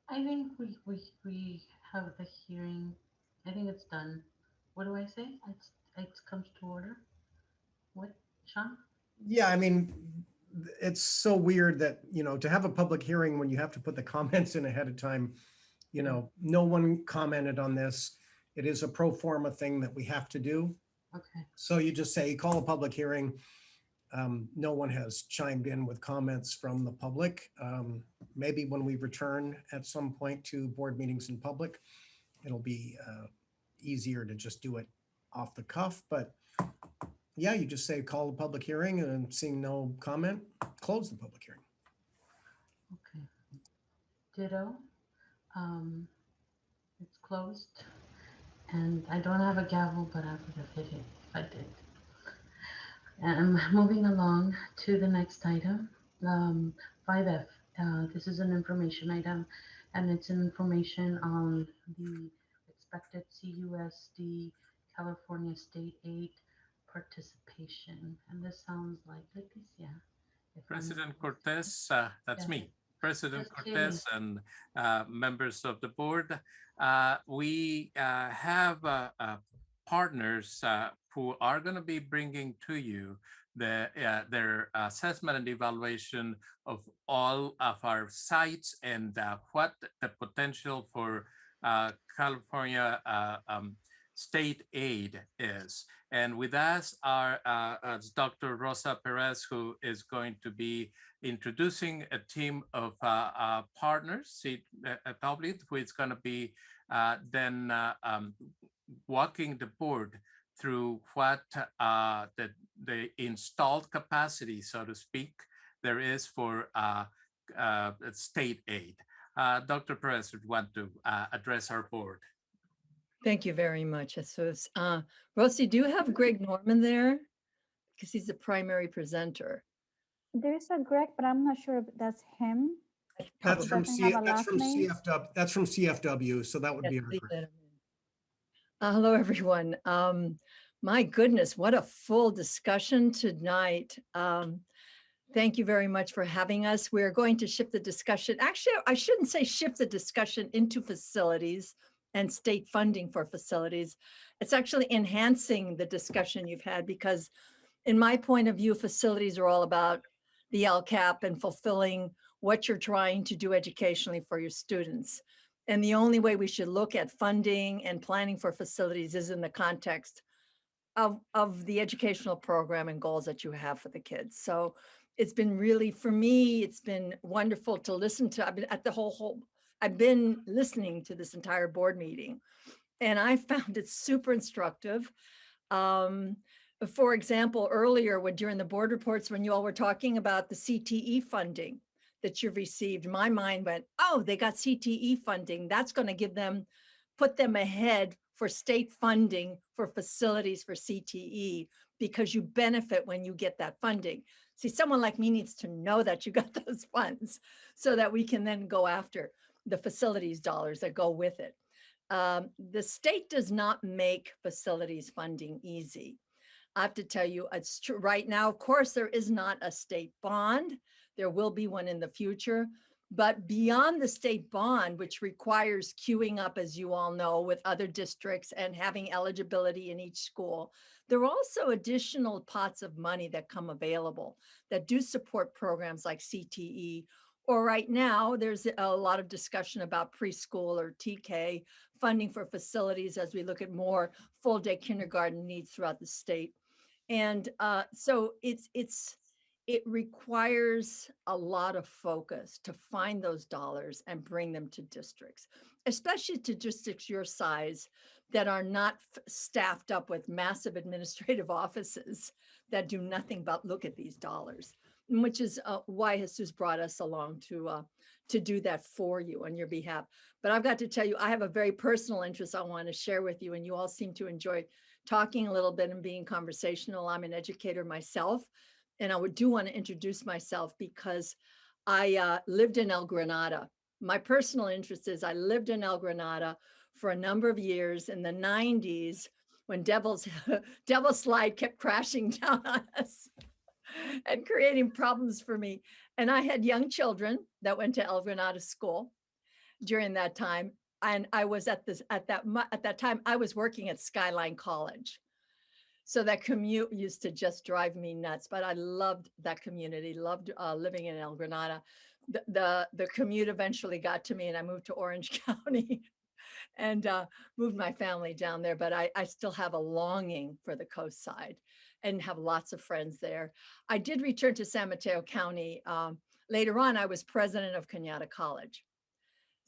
Speaker 2: I think we have the hearing. I think it's done. What do I say? It comes to order. What, Sean?
Speaker 6: Yeah, I mean, it's so weird that, to have a public hearing when you have to put the comments in ahead of time, no one commented on this. It is a pro forma thing that we have to do.
Speaker 2: Okay.
Speaker 6: So you just say, call a public hearing. No one has chimed in with comments from the public. Maybe when we return at some point to board meetings in public, it'll be easier to just do it off the cuff. But yeah, you just say call a public hearing, and seeing no comment, close the public hearing.
Speaker 2: Okay. Ditto. It's closed. And I don't have a gavel, but I would have hit it if I did. And moving along to the next item, 5F. This is an information item, and it's an information on the expected CUSD California State Aid participation. And this sounds like Leticia.
Speaker 13: President Cortez, that's
Speaker 2: Yeah.
Speaker 13: me. President
Speaker 2: That's
Speaker 13: Cortez and members of the board. We have partners who are going to be bringing to you their assessment and evaluation of all of our sites and what the potential for California state aid is. And with us are Dr. Rosa Perez, who is going to be introducing a team of partners, who is going to be then walking the board through what the installed capacity, so to speak, there is for state aid. Dr. Perez would want to address our board.
Speaker 14: Thank you very much. So, Rosie, do you have Greg Norman there? Because he's the primary presenter.
Speaker 5: There's a Greg, but I'm not sure if that's him.
Speaker 6: That's from
Speaker 5: CFW.
Speaker 6: That's from CFW. So that would be our Greg.
Speaker 14: Hello, everyone. My goodness, what a full discussion tonight. Thank you very much for having us. We're going to shift the discussion. Actually, I shouldn't say shift the discussion into facilities and state funding for facilities. It's actually enhancing the discussion you've had, because in my point of view, facilities are all about the LCAP and fulfilling what you're trying to do educationally for your students. And the only way we should look at funding and planning for facilities is in the context of the educational program and goals that you have for the kids. So it's been really, for me, it's been wonderful to listen to. I've been at the I've been listening to this entire board meeting, and I found it super instructive. For example, earlier during the board reports, when you all were talking about the CTE funding that you've received, my mind went, oh, they got CTE funding. That's going to put them ahead for state funding for facilities for CTE, because you benefit when you get that funding. See, someone like me needs to know that you got those funds so that we can then go after the facilities dollars that go with it. The state does not make facilities funding easy. I have to tell you, it's true right now. Of course, there is not a state bond. There will be one in the future, But beyond the state bond, which requires queuing up, as you all know, with other districts and having eligibility in each school, there are also additional pots of money that come available that do support programs like CTE. Or right now, there's a lot of discussion about preschool or TK funding for facilities as we look at more full day kindergarten needs throughout the state. And so it requires a lot of focus to find those dollars and bring them to districts, especially to districts your size that are not staffed up with massive administrative offices that do nothing but look at these dollars, which is why Jesus brought us along to do that for you on your behalf. But I've got to tell you, I have a very personal interest I want to share with you, and you all seem to enjoy talking a little bit and being conversational. I'm an educator myself, and I do want to introduce myself because I lived in El Granada. My personal interest is I lived in El Granada for a number of years in the 90s when Devil's Slide kept crashing down on us and creating problems for me. And I had young children that went to El Granada school during that time. And I was at that time, I was working at Skyline College. So that commute used to just drive me nuts, but I loved that community, loved living in El Granada. The commute eventually got to me and I moved to Orange County and moved my family down there, but I still have a longing for the coast side and have lots of friends there. I did return to San Mateo County. Later on, I was president of Cañada College.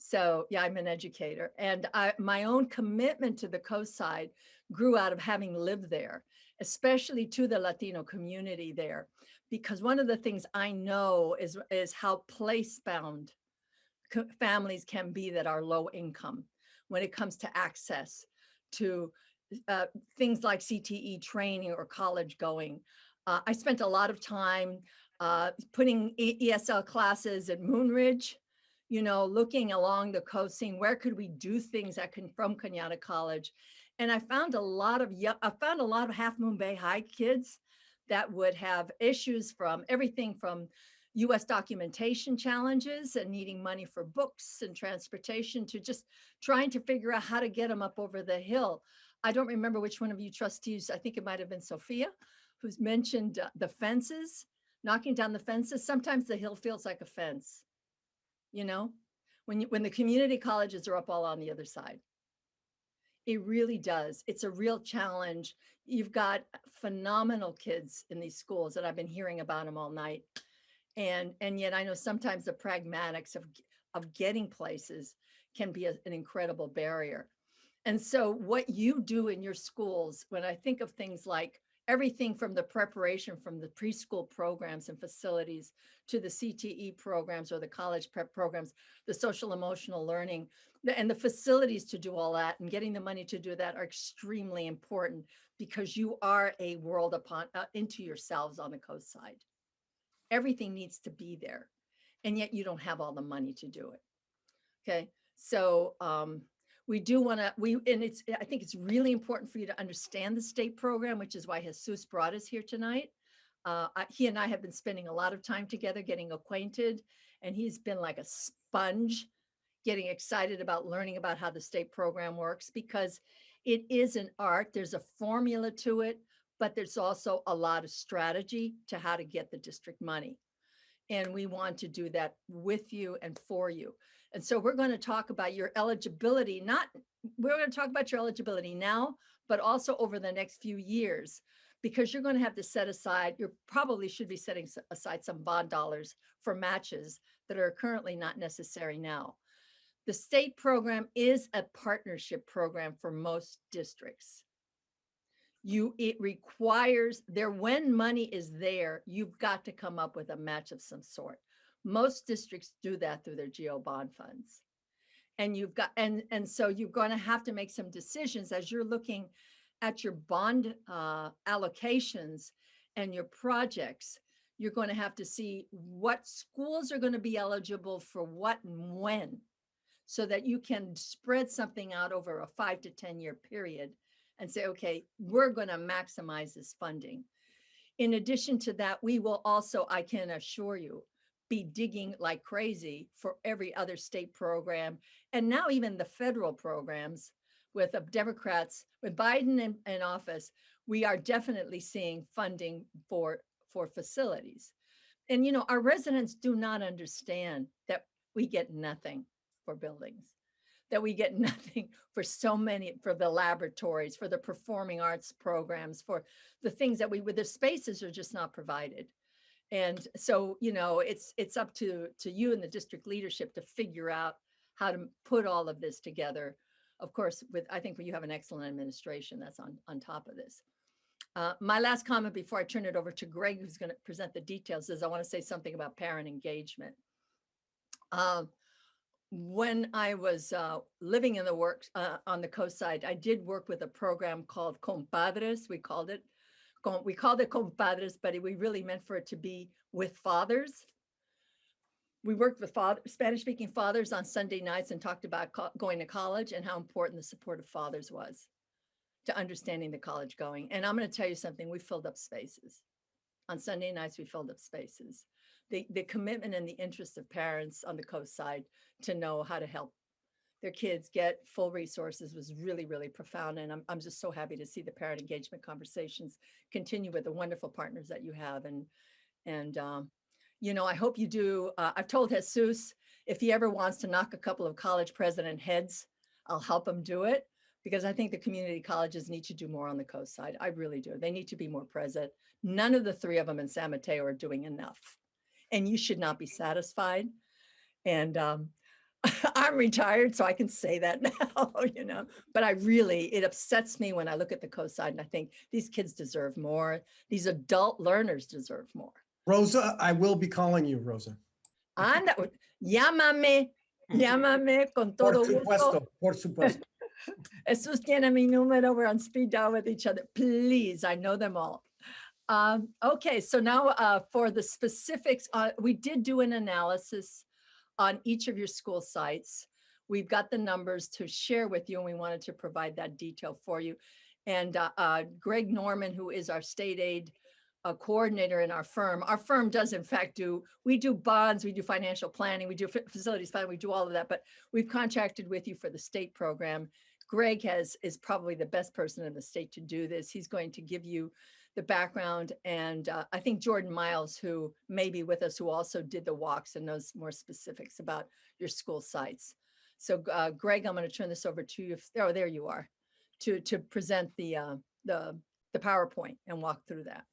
Speaker 14: So yeah, I'm an educator, and my own commitment to the coast side grew out of having lived there, especially to the Latino community there, because one of the things I know is how place-bound families can be that are low income when it comes to access to things like CTE training or college going. I spent a lot of time putting ESL classes at Moonridge, looking along the coast, seeing where could we do things from Cañada College. And I found a lot of Half Moon Bay High kids that would have issues from everything from US documentation challenges and needing money for books and transportation to just trying to figure out how to get them up over the hill. I don't remember which one of you trustees, I think it might've been Sophia, who's mentioned the fences, knocking down the fences. Sometimes the hill feels like a fence. When the community colleges are up all on the other side. It really does. It's a real challenge. You've got phenomenal kids in these schools that I've been hearing about them all night. And yet I know sometimes the pragmatics of getting places can be an incredible barrier. And so what you do in your schools, when I think of things like everything from the preparation from the preschool programs and facilities to the CTE programs or the college prep programs, the social emotional learning, and the facilities to do all that and getting the money to do that are extremely important because you are a world into yourselves on the coast side. Everything needs to be there, and yet you don't have all the money to do it. Okay, so we do want to, I think it's really important for you to understand the state program, which is why Jesus brought us here tonight. He and I have been spending a lot of time together getting acquainted, and he's been like a sponge, getting excited about learning about how the state program works because it is an art. There's a formula to it, but there's also a lot of strategy to how to get the district money. And we want to do that with you and for you. And so we're going to talk about your eligibility, we're going to talk about your eligibility now, but also over the next few years, because you're going to have to set aside, you probably should be setting aside some bond dollars for matches that are currently not necessary now. The state program is a partnership program for most districts. It requires when money is there, you've got to come up with a match of some sort. Most districts do that through their GO bond funds. And so you're going to have to make some decisions as you're looking at your bond allocations and your projects. You're going to have to see what schools are going to be eligible for what and when, so that you can spread something out over a 5 to 10 year period and say, okay, we're going to maximize this funding. In addition to that, we will also, I can assure you, be digging like crazy for every other state program. And now even the federal programs with Democrats, with Biden in office, we are definitely seeing funding for facilities. And, you know, our residents do not understand that we get nothing for buildings, that we get nothing for so many, for the laboratories, for the performing arts programs, for the things that the spaces are just not provided. And so, you know, it's up to you and the district leadership to figure out how to put all of this together. Of course, I think you have an excellent administration that's on top of this. My last comment before I turn it over to Greg, who's going to present the details, is I want to say something about parent engagement. When I was living in the works on the coast side, I did work with a program called Compadres. We called it Compadres, but we really meant for it to be with fathers. We worked with Spanish-speaking fathers on Sunday nights and talked about going to college and how important the support of fathers was to understanding the college going. And I'm going to tell you something, we filled up spaces. On Sunday nights, we filled up spaces. The commitment and the interest of parents on the coast side to know how to help their kids get full resources was really, really profound. And I'm just so happy to see the parent engagement conversations continue with the wonderful partners that you have. And you know, I hope you do. I've told Jesus, if he ever wants to knock a couple of college president heads, I'll help him do it, because I think the community colleges need to do more on the coast side. I really do. They need to be more present. None of the three of them in San Mateo are doing enough. And you should not be satisfied. And I'm retired, so I can say that now, you know, but it upsets me when I look at the coast side and I think these kids deserve more. These adult learners deserve more.
Speaker 6: Rosa, I will be calling you, Rosa.
Speaker 14: Anda, llámame con todo gusto.
Speaker 6: Por supuesto.
Speaker 14: Jesus tiene mi número. We're on speed dial with each other. Please, I know them all. Okay, so now for the specifics, we did do an analysis on each of your school sites. We've got the numbers to share with you, and we wanted to provide that detail for you. And Greg Norman, who is our state aid coordinator in our firm does in fact we do bonds, we do financial planning, we do facilities planning, we do all of that, but we've contracted with you for the state program. Greg is probably the best person in the state to do this. He's going to give you the background, and I think Jordan Miles, who may be with us, who also did the walks and knows more specifics about your school sites. So Greg, I'm going to turn this over to you. Oh, there you are, to present the PowerPoint and walk through that.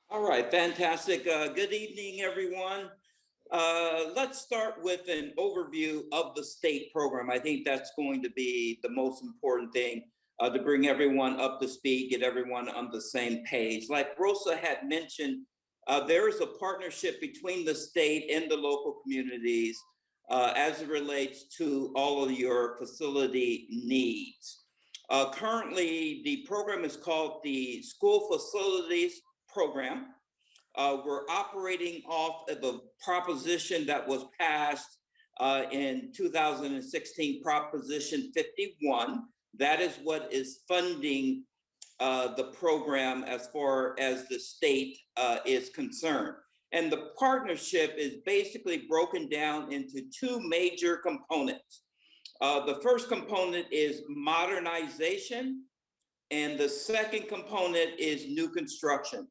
Speaker 15: All right, fantastic. Good evening, everyone. Let's start with an overview of the state program. I think that's going to be the most important thing to bring everyone up to speed, get everyone on the same page. Like Rosa had mentioned, there is a partnership between the state and the local communities as it relates to all of your facility needs. Currently, the program is called the School Facilities Program. We're operating off of a proposition that was passed in 2016, Proposition 51. That is what is funding the program as far as the state is concerned. And the partnership is basically broken down into two major components. The first component is modernization, and the second component is new construction.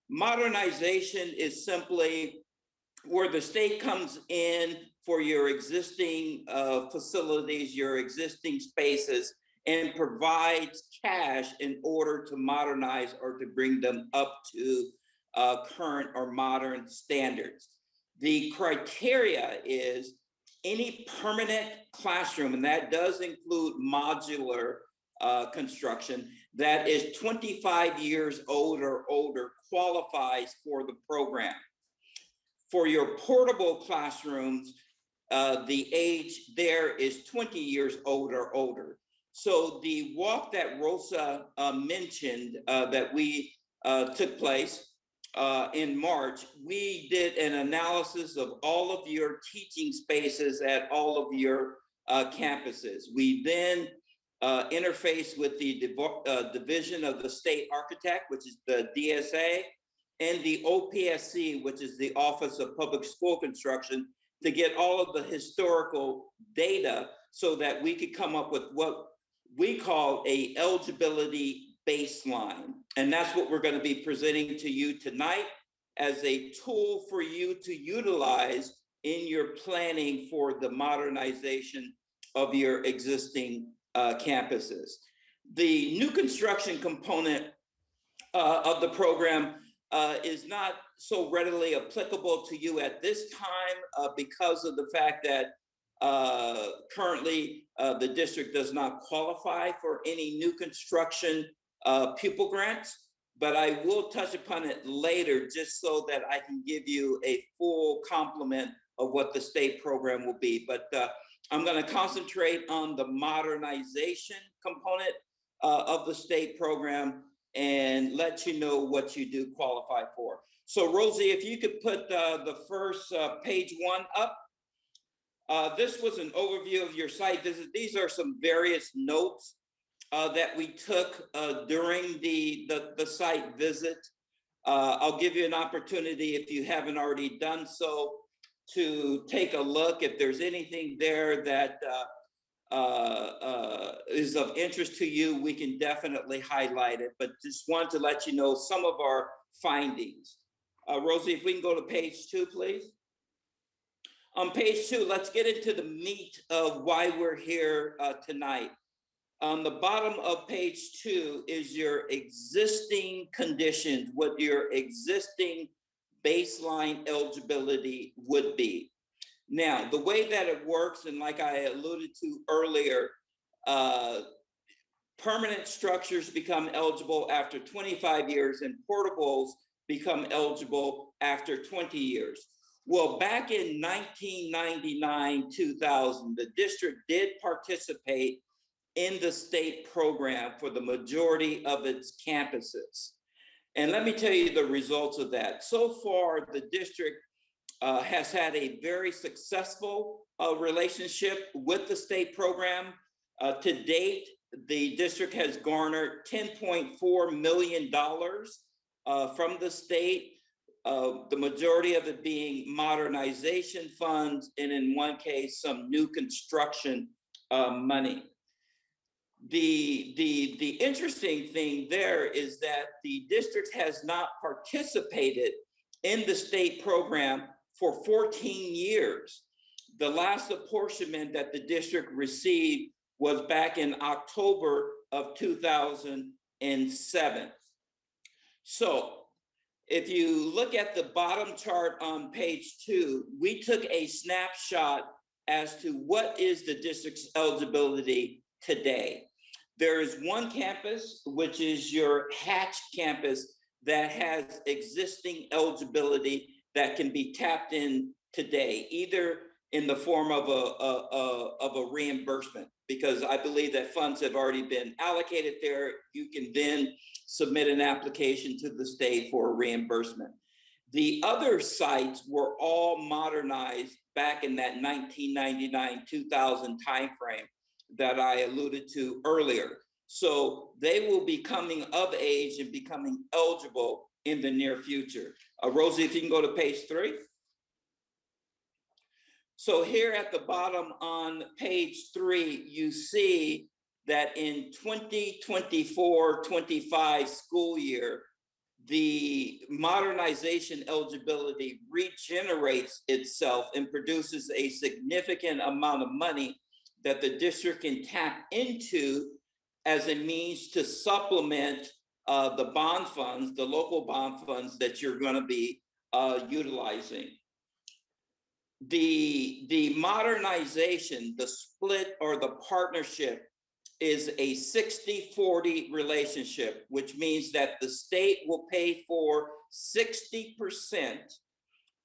Speaker 15: Modernization is simply where the state comes in for your existing facilities, your existing spaces, and provides cash in order to modernize or to bring them up to current or modern standards. The criteria is any permanent classroom, and that does include modular construction, that is 25 years old or older qualifies for the program. For your portable classrooms, the age there is 20 years old or older. So the walk that Rosa mentioned that we took place in March, we did an analysis of all of your teaching spaces at all of your campuses. We then interface with the Division of the State Architect, which is the DSA, and the OPSC, which is the Office of Public School Construction, to get all of the historical data so that we could come up with what we call a eligibility baseline. And that's what we're going to be presenting to you tonight as a tool for you to utilize in your planning for the modernization of your existing campuses. The new construction component of the program is not so readily applicable to you at this time because of the fact that currently the district does not qualify for any new construction pupil grants, but I will touch upon it later just so that I can give you a full complement of what the state program will be. But I'm going to concentrate on the modernization component of the state program and let you know what you do qualify for. So Rosie, if you could put the first page 1 up. This was an overview of your site visit. These are some various notes that we took during the site visit. I'll give you an opportunity, if you haven't already done so, to take a look. If there's anything there that is of interest to you, we can definitely highlight it, but just want to let you know some of our findings. Rosie, if we can go to page 2, please. On page 2, let's get into the meat of why we're here tonight. On the bottom of page 2 is your existing conditions, what your existing baseline eligibility would be. Now, the way that it works, and like I alluded to earlier, permanent structures become eligible after 25 years and portables become eligible after 20 years. Well, back in 1999, 2000, the district did participate in the state program for the majority of its campuses. And let me tell you the results of that. So far, the district has had a very successful relationship with the state program. To date, the district has garnered $10.4 million from the state, the majority of it being modernization funds, and in one case, some new construction money. The interesting thing there is that the district has not participated in the state program for 14 years. The last apportionment that the district received was back in October of 2007. So if you look at the bottom chart on page 2, we took a snapshot as to what is the district's eligibility today. There is one campus, which is your Hatch campus, that has existing eligibility that can be tapped in today, either in the form of a reimbursement, because I believe that funds have already been allocated there. You can then submit an application to the state for a reimbursement. The other sites were all modernized back in that 1999-2000 timeframe that I alluded to earlier. So they will be coming of age and becoming eligible in the near future. Rosie, if you can go to page 3. So here at the bottom on page 3, you see that in 2024-25 school year, the modernization eligibility regenerates itself and produces a significant amount of money that the district can tap into as a means to supplement the bond funds, the local bond funds that you're going to be utilizing. The modernization, the split or the partnership is a 60-40 relationship, which means that the state will pay for 60%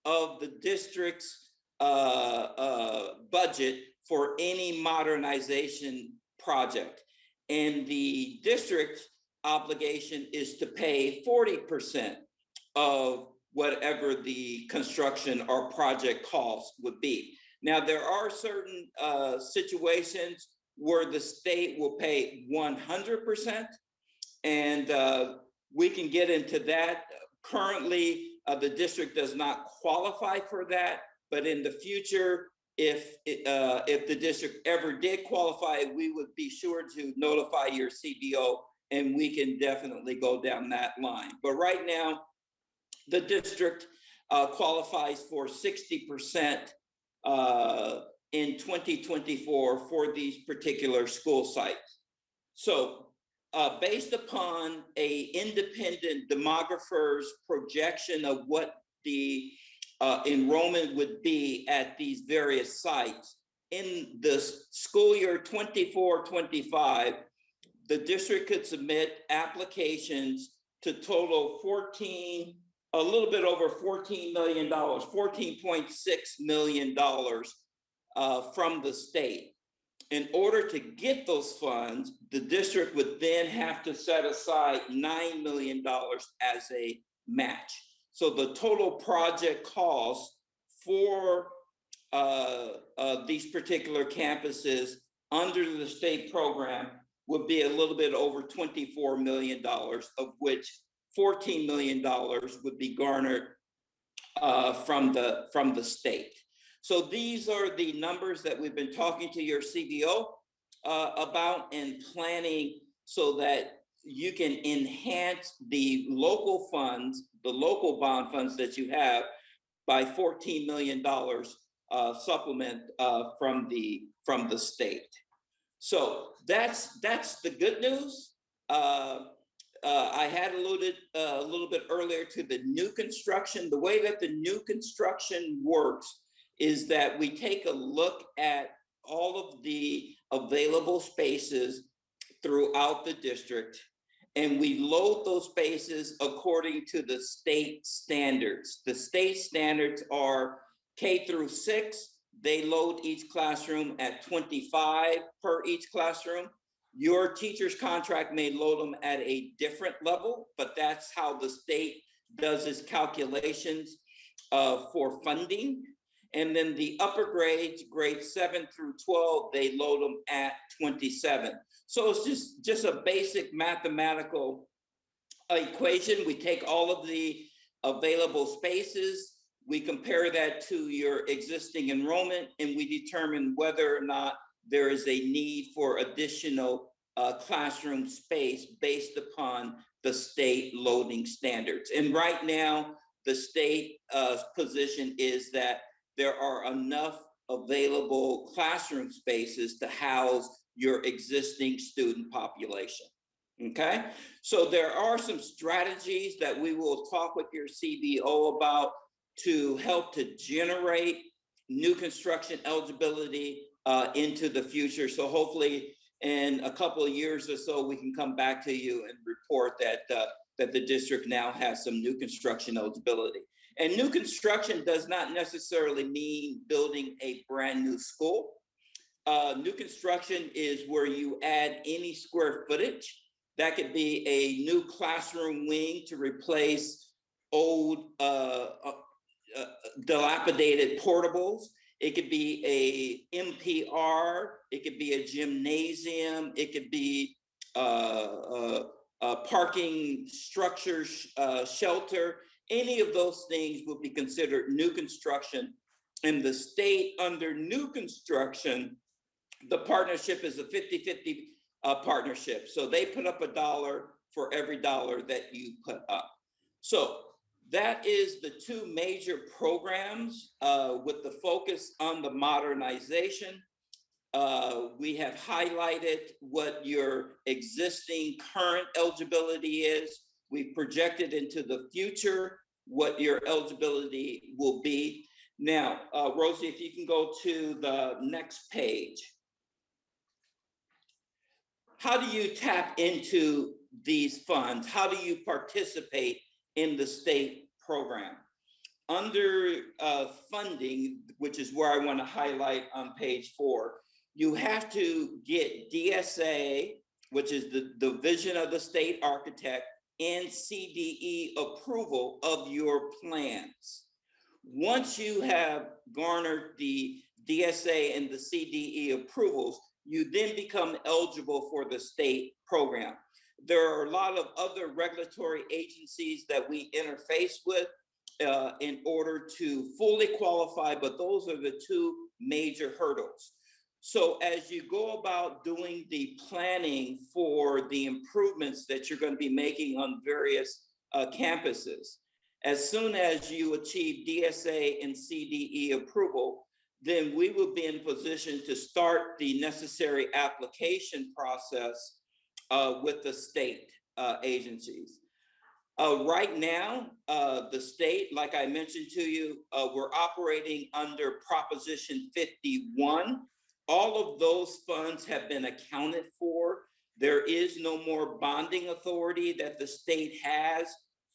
Speaker 15: of the district's budget for any modernization project. And the district obligation is to pay 40% of whatever the construction or project cost would be. Now, there are certain situations where the state will pay 100%, and we can get into that Currently, the district does not qualify for that, but in the future, if the district ever did qualify, we would be sure to notify your CBO, and we can definitely go down that line. But right now, the district qualifies for 60% in 2024 for these particular school sites. So based upon a independent demographer's projection of what the enrollment would be at these various sites, in the school year 24-25, the district could submit applications to total a little bit over $14 million, $14.6 million from the state. In order to get those funds, the district would then have to set aside $9 million as a match. So the total project cost for these particular campuses under the state program would be a little bit over $24 million, of which $14 million would be garnered from the state. So these are the numbers that we've been talking to your CBO about and planning so that you can enhance the local funds, the local bond funds that you have by $14 million supplement from the state. So that's the good news. I had alluded a little bit earlier to the new construction. The way that the new construction works is that we take a look at all of the available spaces throughout the district, and we load those spaces according to the state standards. The state standards are K through 6. They load each classroom at 25 per each classroom. Your teacher's contract may load them at a different level, but that's how the state does its calculations for funding. And then the upper grades, grades 7 through 12, they load them at 27. So it's just a basic mathematical equation. We take all of the available spaces, we compare that to your existing enrollment, and we determine whether or not there is a need for additional classroom space based upon the state loading standards. And right now, the state position is that there are enough available classroom spaces to house your existing student population. Okay, so there are some strategies that we will talk with your CBO about to help to generate new construction eligibility into the future. So hopefully in a couple of years or so, we can come back to you and report that that the district now has some new construction eligibility. And new construction does not necessarily mean building a brand new school. New construction is where you add any square footage. That could be a new classroom wing to replace old dilapidated portables. It could be a MPR, it could be a gymnasium, it could be parking structures, shelter. Any of those things would be considered new construction. In the state, under new construction, the partnership is a 50-50 partnership. So they put up $1 for every $1 that you put up. So that is the two major programs with the focus on the modernization. We have highlighted what your existing current eligibility is. We've projected into the future what your eligibility will be. Now, Rosie, if you can go to the next page. How do you tap into these funds? How do you participate in the state program? Under funding, which is where I want to highlight on page 4, you have to get DSA, which is the division of the state architect, and CDE approval of your plans. Once you have garnered the DSA and the CDE approvals, you then become eligible for the state program. There are a lot of other regulatory agencies that we interface with in order to fully qualify, but those are the two major hurdles. So as you go about doing the planning for the improvements that you're going to be making on various campuses, as soon as you achieve DSA and CDE approval, then we will be in position to start the necessary application process with the state agencies. Right now, the state, like I mentioned to you, we're operating under Proposition 51. All of those funds have been accounted for. There is no more bonding authority that the state has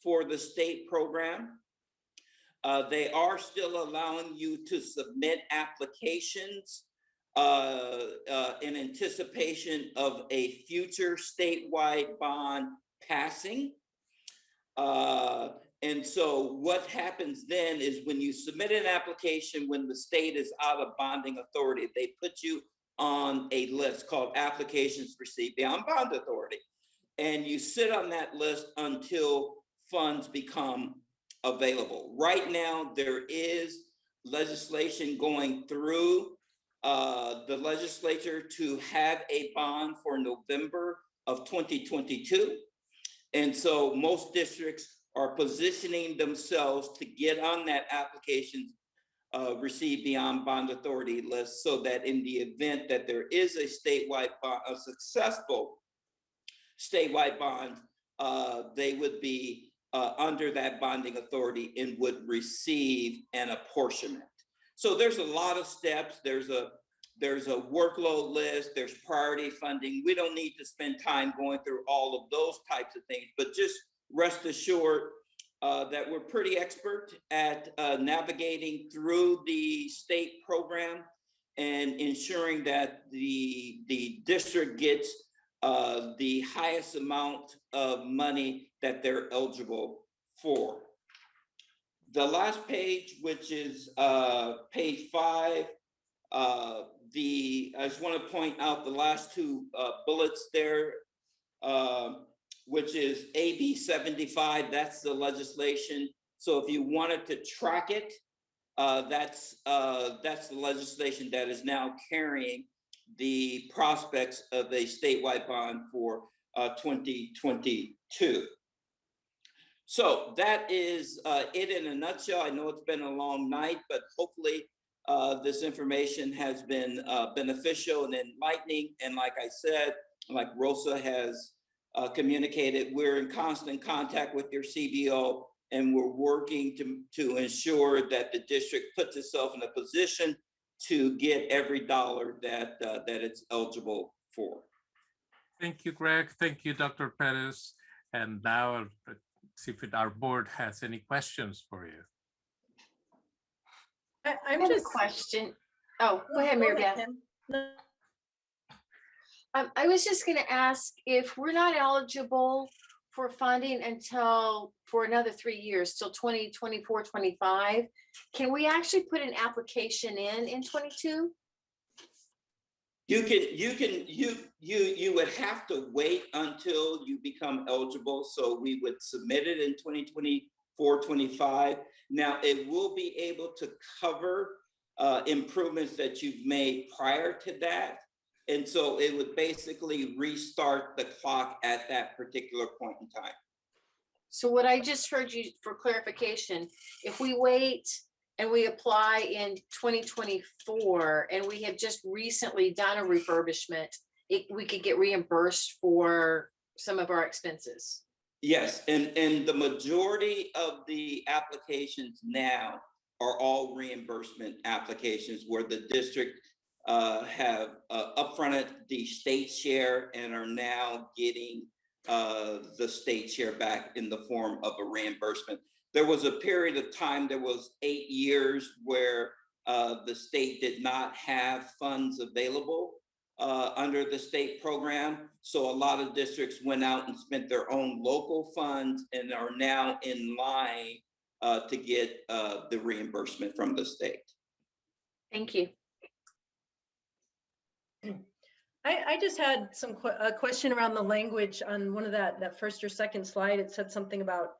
Speaker 15: for the state program. They are still allowing you to submit applications in anticipation of a future statewide bond passing. And so what happens then is when you submit an application, when the state is out of bonding authority, they put you on a list called applications received beyond bond authority. And you sit on that list until funds become available. Right now, there is legislation going through the legislature to have a bond for November of 2022. And so most districts are positioning themselves to get on that applications received beyond bond authority list, so that in the event that there is a statewide bond, a successful statewide bond, they would be under that bonding authority and would receive an apportionment. So there's a lot of steps. There's a workload list, there's priority funding. We don't need to spend time going through all of those types of things, but just rest assured that we're pretty expert at navigating through the state program and ensuring that the district gets the highest amount of money that they're eligible for. The last page, which is page 5, I just want to point out the last two bullets there, which is AB 75, that's the legislation. So if you wanted to track it, that's the legislation that is now carrying the prospects of a statewide bond for 2022. So that is it in a nutshell. I know it's been a long night, but hopefully this information has been beneficial and enlightening. And like I said, like Rosa has communicated, we're in constant contact with your CBO, and we're working to ensure that the district puts itself in a position to get every dollar that it's eligible for.
Speaker 13: Thank you, Greg. Thank you, Dr. Perez. And now I'll see if our board has any questions for you.
Speaker 10: I'm just a question. Oh, go ahead, Mary Beth. I was just going to ask, if we're not eligible for funding until for another 3 years, till 2024, 25, can we actually put an application in 22?
Speaker 15: You would have to wait until you become eligible. So we would submit it in 2024, 25. Now it will be able to cover improvements that you've made prior to that. And so it would basically restart the clock at that particular point in time.
Speaker 10: So what I just heard you, for clarification, if we wait and we apply in 2024 and we have just recently done a refurbishment, we could get reimbursed for some of our expenses.
Speaker 15: Yes, and the majority of the applications now are all reimbursement applications where the district have upfronted the state share and are now getting the state share back in the form of a reimbursement. There was a period of time, there was 8 years where the state did not have funds available under the state program. So a lot of districts went out and spent their own local funds and are now in line to get the reimbursement from the state.
Speaker 10: Thank you.
Speaker 11: I just had a question around the language on one of that first or second slide. It said something about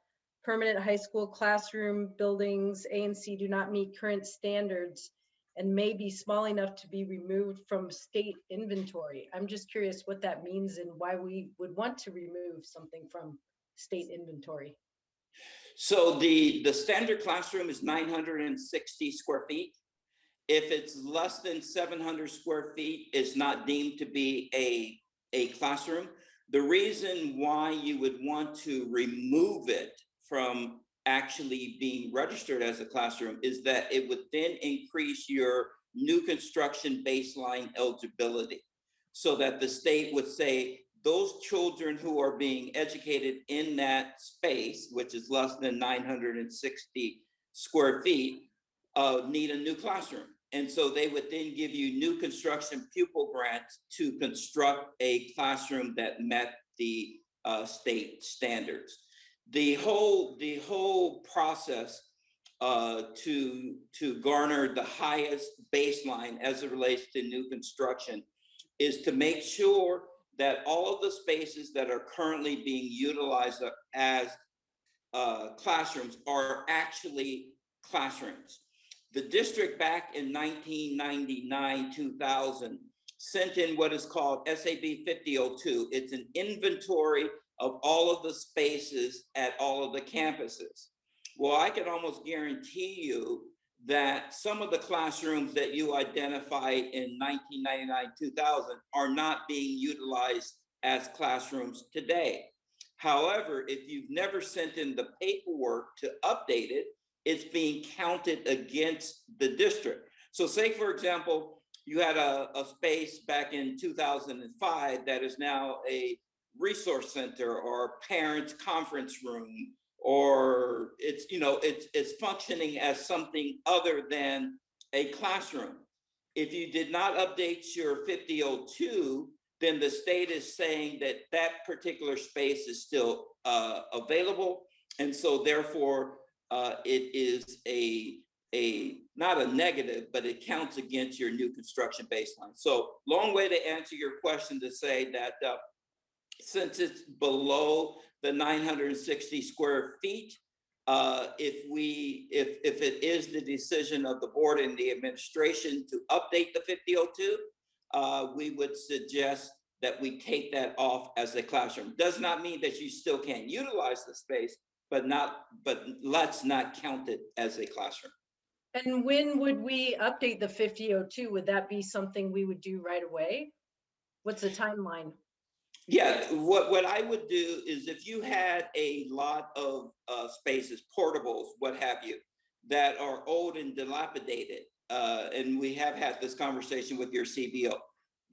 Speaker 11: permanent high school classroom buildings, A and C do not meet current standards and may be small enough to be removed from state inventory. I'm just curious what that means and why we would want to remove something from state inventory.
Speaker 15: So the standard classroom is 960 square feet. If it's less than 700 square feet, it's not deemed to be a classroom. The reason why you would want to remove it from actually being registered as a classroom is that it would then increase your new construction baseline eligibility, so that the state would say those children who are being educated in that space, which is less than 960 square feet, need a new classroom. And so they would then give you new construction pupil grants to construct a classroom that met the state standards. The whole process to garner the highest baseline as it relates to new construction is to make sure that all of the spaces that are currently being utilized as classrooms are actually classrooms. The district back in 1999, 2000 sent in what is called SAB 5002. It's an inventory of all of the spaces at all of the campuses. Well, I can almost guarantee you that some of the classrooms that you identified in 1999, 2000 are not being utilized as classrooms today. However, if you've never sent in the paperwork to update it, it's being counted against the district. So say, for example, you had a space back in 2005 that is now a resource center or parents conference room, or it's functioning as something other than a classroom. If you did not update your 5002, then the state is saying that that particular space is still available. And so therefore, it is not a negative, but it counts against your new construction baseline. So long way to answer your question to say that since it's below the 960 square feet, if it is the decision of the board and the administration to update the 5002, we would suggest that we take that off as a classroom. Does not mean that you still can't utilize the space, but let's not count it as a classroom.
Speaker 11: And when would we update the 5002? Would that be something we would do right away? What's the timeline?
Speaker 15: Yeah, what I would do is if you had a lot of spaces, portables, what have you, that are old and dilapidated, and we have had this conversation with your CBO,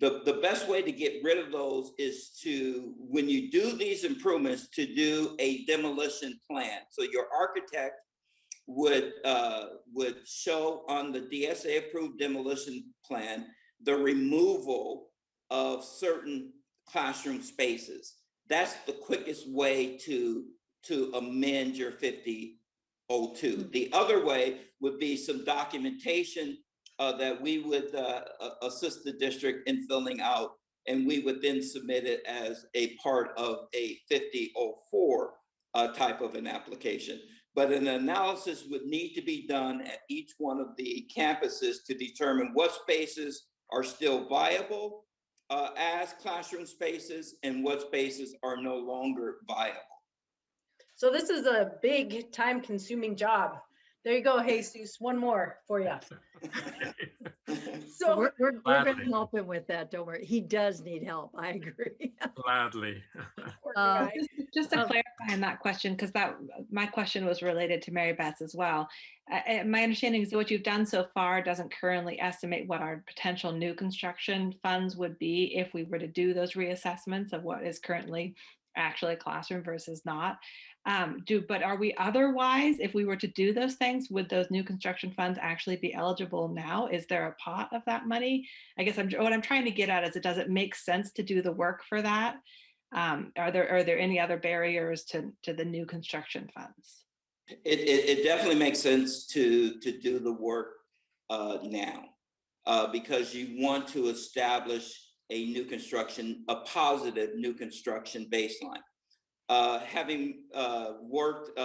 Speaker 15: the best way to get rid of those is to, when you do these improvements, to do a demolition plan. So your architect would show on the DSA approved demolition plan the removal of certain classroom spaces. That's the quickest way to amend your 5002. The other way would be some documentation that we would assist the district in filling out, and we would then submit it as a part of a 5004 type of an application. But an analysis would need to be done at each one of the campuses to determine what spaces are still viable as classroom spaces and what spaces are no longer viable.
Speaker 11: So this is a big time-consuming job. There you go, Jesus. One more for you.
Speaker 14: So we're going to help him with that. Don't worry. He does need help. I agree.
Speaker 13: Gladly.
Speaker 9: Just to clarify on that question, because my question was related to Mary Beth's as well. My understanding is that what you've done so far doesn't currently estimate what our potential new construction funds would be if we were to do those reassessments of what is currently actually a classroom versus not. But are we otherwise, if we were to do those things, would those new construction funds actually be eligible now? Is there a pot of that money? I guess what I'm trying to get at is, does it make sense to do the work for that? Are there any other barriers to the new construction funds?
Speaker 15: It definitely makes sense to do the work now because you want to establish a new construction, a positive new construction baseline. Having worked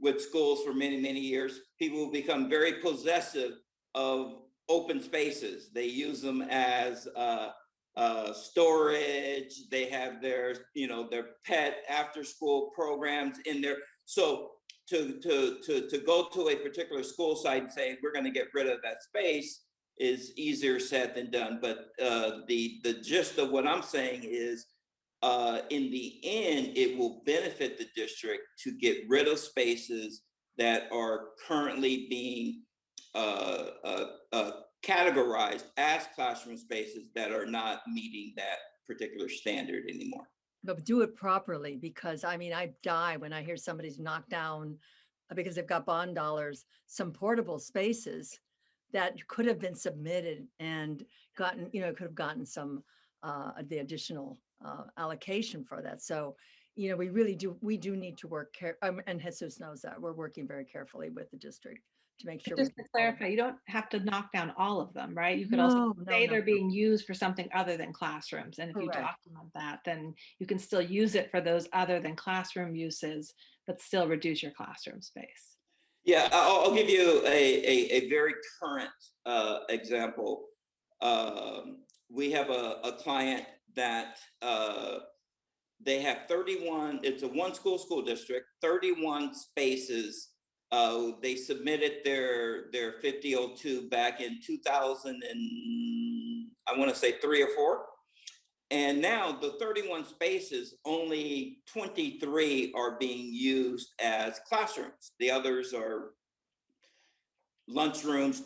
Speaker 15: with schools for many, many years, people become very possessive of open spaces. They use them as storage. They have their, their pet after school programs in there. So to go to a particular school site and say, we're going to get rid of that space is easier said than done. But the gist of what I'm saying is, in the end, it will benefit the district to get rid of spaces that are currently being categorized as classroom spaces that are not meeting that particular standard anymore.
Speaker 14: But do it properly, because I mean, I die when I hear somebody's knocked down because they've got bond dollars, some portable spaces that could have been submitted and gotten, could have gotten some, the additional allocation for that. So, we do need to work, and Jesus knows that, we're working very carefully with the district to make sure.
Speaker 9: Just to clarify, you don't have to knock down all of them, right? You could also say they're being used for something other than classrooms. And if you document that, then you can still use it for those other than classroom uses, but still reduce your classroom space.
Speaker 15: Yeah, I'll give you a very current example. We have a client that they have 31, it's a one school district, 31 spaces. They submitted their 5002 back in 2000 and I want to say 3 or 4. And now the 31 spaces, only 23 are being used as classrooms. The others are lunchrooms,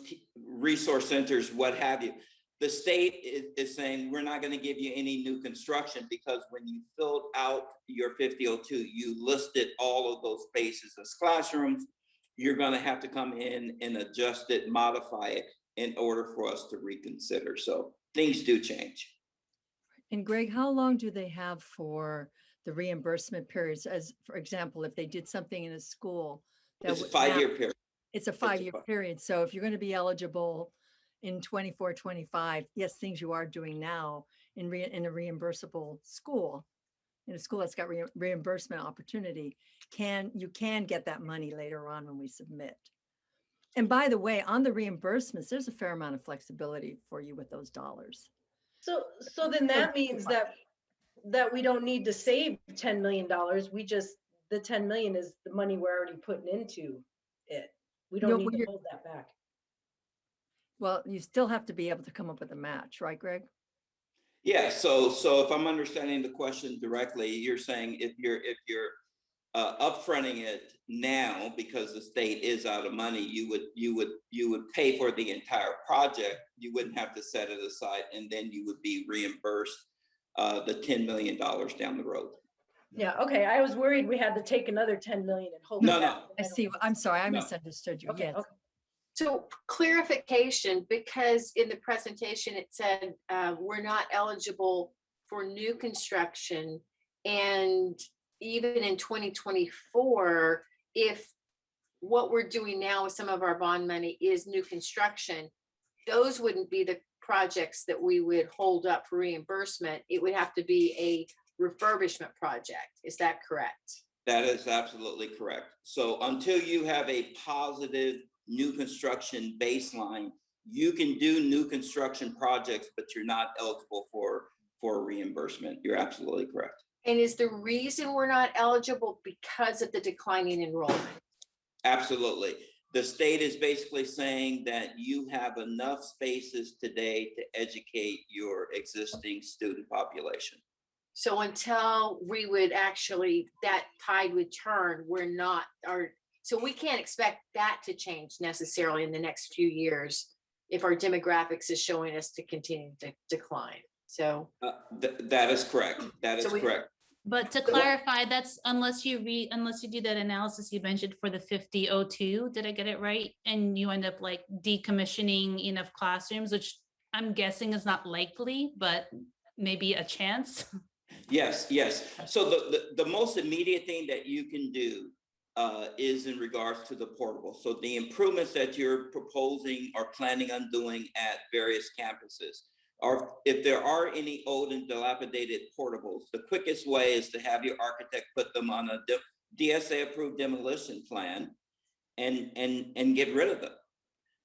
Speaker 15: resource centers, what have you. The state is saying, we're not going to give you any new construction because when you filled out your 5002, you listed all of those spaces as classrooms. You're going to have to come in and adjust it, modify it in order for us to reconsider. So things do change.
Speaker 14: And Greg, how long do they have for the reimbursement periods? As for example, if they did something in a school,
Speaker 15: it's a 5-year period.
Speaker 14: It's a 5-year period. So if you're going to be eligible in 24, 25, yes, things you are doing now in a reimbursable school, in a school that's got reimbursement opportunity, you can get that money later on when we submit. And by the way, on the reimbursements, there's a fair amount of flexibility for you with those dollars.
Speaker 11: So then that means that we don't need to save $10 million. The 10 million is the money we're already putting into it. We don't need to hold that back.
Speaker 14: Well, you still have to be able to come up with a match, right, Greg?
Speaker 15: Yeah. So if I'm understanding the question directly, you're saying if you're upfronting it now because the state is out of money, you would pay for the entire project. You wouldn't have to set it aside, and then you would be reimbursed the $10 million down the road.
Speaker 11: Yeah. Okay. I was worried we had to take another 10 million and hold it back.
Speaker 15: No.
Speaker 14: I see. I'm sorry. I misunderstood you.
Speaker 11: Okay,
Speaker 14: Yes.
Speaker 11: okay.
Speaker 10: So clarification, because in the presentation it said we're not eligible for new construction, and even in 2024, if what we're doing now with some of our bond money is new construction, those wouldn't be the projects that we would hold up for reimbursement. It would have to be a refurbishment project. Is that correct?
Speaker 15: That is absolutely correct. So until you have a positive new construction baseline, you can do new construction projects, but you're not eligible for reimbursement. You're absolutely correct.
Speaker 10: And is the reason we're not eligible because of the declining enrollment?
Speaker 15: Absolutely. The state is basically saying that you have enough spaces today to educate your existing student population.
Speaker 10: So until we would actually, that tide would turn, so we can't expect that to change necessarily in the next few years if our demographics is showing us to continue to decline. So
Speaker 15: that is correct. That is correct.
Speaker 4: But to clarify, that's unless you do that analysis you mentioned for the 5002, did I get it right? And you end up like decommissioning enough classrooms, which I'm guessing is not likely, but maybe a chance.
Speaker 15: Yes. So the most immediate thing that you can do is in regards to the portable. So the improvements that you're proposing or planning on doing at various campuses, if there are any old and dilapidated portables, the quickest way is to have your architect put them on a DSA approved demolition plan and get rid of them.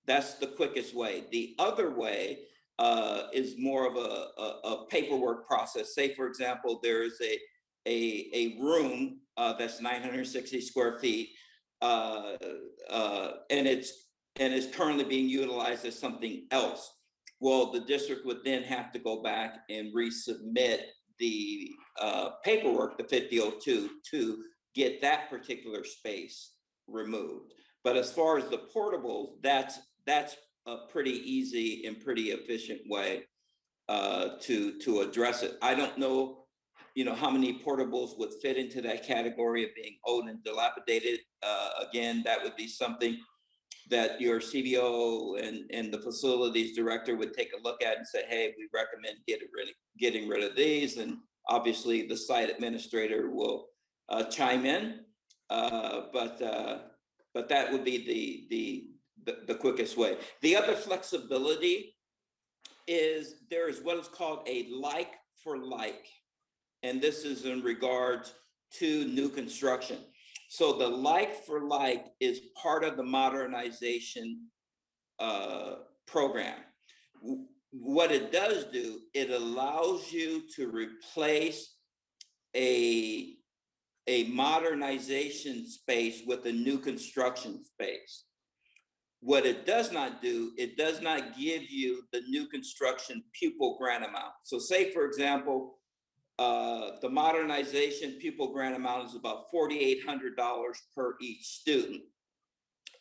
Speaker 15: That's the quickest way. The other way is more of a paperwork process. Say, for example, there's a room that's 960 square feet, and it's currently being utilized as something else. Well, the district would then have to go back and resubmit the paperwork, the 5002, to get that particular space removed. But as far as the portables, that's a pretty easy and pretty efficient way to address it. I don't know, how many portables would fit into that category of being old and dilapidated. Again, that would be something that your CBO and the facilities director would take a look at and say, hey, we recommend getting rid of these. And obviously the site administrator will chime in, but that would be the quickest way. The other flexibility is there is what is called a like for like, and this is in regards to new construction. So the like for like is part of the modernization program. What it does do, it allows you to replace a modernization space with a new construction space. What it does not do, it does not give you the new construction pupil grant amount. So say, for example, the modernization pupil grant amount is about $4,800 per each student.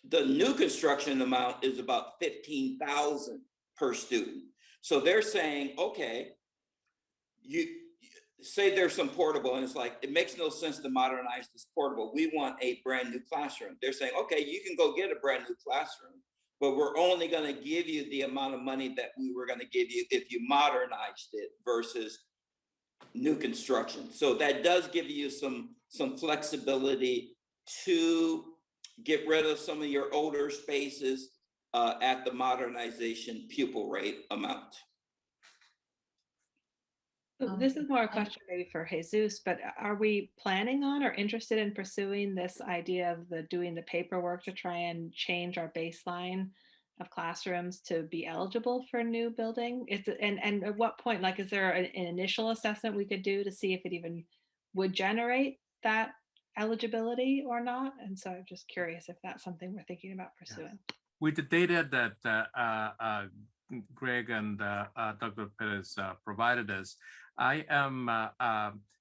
Speaker 15: The new construction amount is about $15,000 per student. So they're saying, okay, you say there's some portable and it's like, it makes no sense to modernize this portable. We want a brand new classroom. They're saying, okay, you can go get a brand new classroom, but we're only going to give you the amount of money that we were going to give you if you modernized it versus new construction. So that does give you some flexibility to get rid of some of your older spaces at the modernization pupil rate amount.
Speaker 9: This is more a question maybe for Jesus, but are we planning on or interested in pursuing this idea of doing the paperwork to try and change our baseline of classrooms to be eligible for a new building? And at what point, like, is there an initial assessment we could do to see if it even would generate that eligibility or not? And so I'm just curious if that's something we're thinking about pursuing.
Speaker 13: With the data that Greg and Dr. Perez provided us, I am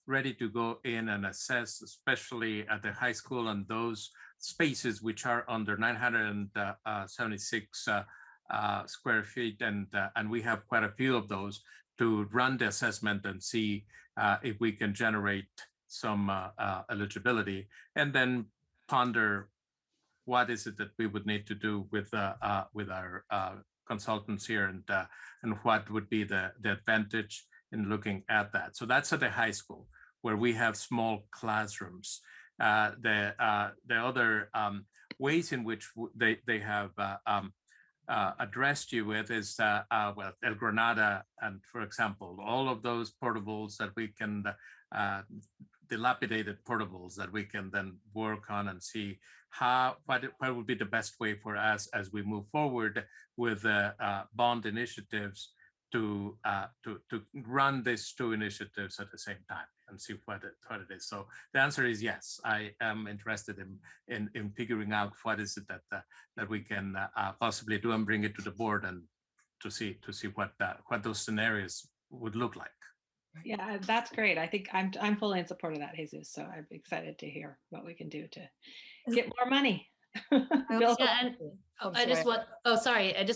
Speaker 13: ready to go in and assess, especially at the high school and those spaces which are under 976 square feet, and we have quite a few of those, to run the assessment and see if we can generate some eligibility, and then ponder what is it that we would need to do with our consultants here, and what would be the advantage in looking at that. So that's at the high school where we have small classrooms. The other ways in which they have addressed you with is well, El Granada, and for example, all of those portables that we can, dilapidated portables that we can then work on and see what would be the best way for us as we move forward with bond initiatives to run these two initiatives at the same time and see what it is. So the answer is yes. I am interested in figuring out what is it that we can possibly do and bring it to the board and to see what those scenarios would look like.
Speaker 9: Yeah, that's great. I think I'm fully in support of that, Jesus. So I'm excited to hear what we can do to get more money.
Speaker 4: Yeah, and I just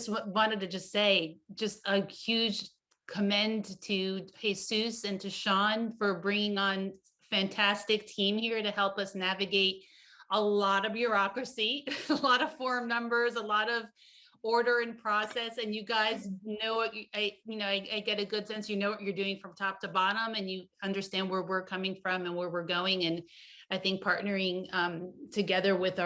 Speaker 4: wanted to just say just a huge commend to Jesus and to Sean for bringing on fantastic team here to help us navigate a lot of bureaucracy, a lot of form numbers, a lot of order and process, and you guys know what I get a good sense you know what you're doing from top to bottom, and you understand where we're coming from and where we're going. And I think partnering together with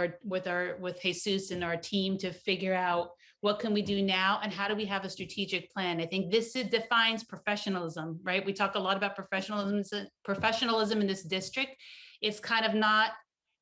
Speaker 4: Jesus and our team to figure out what can we do now, and how do we have a strategic plan? I think defines professionalism, right? We talk a lot about professionalism in this district. It's kind of not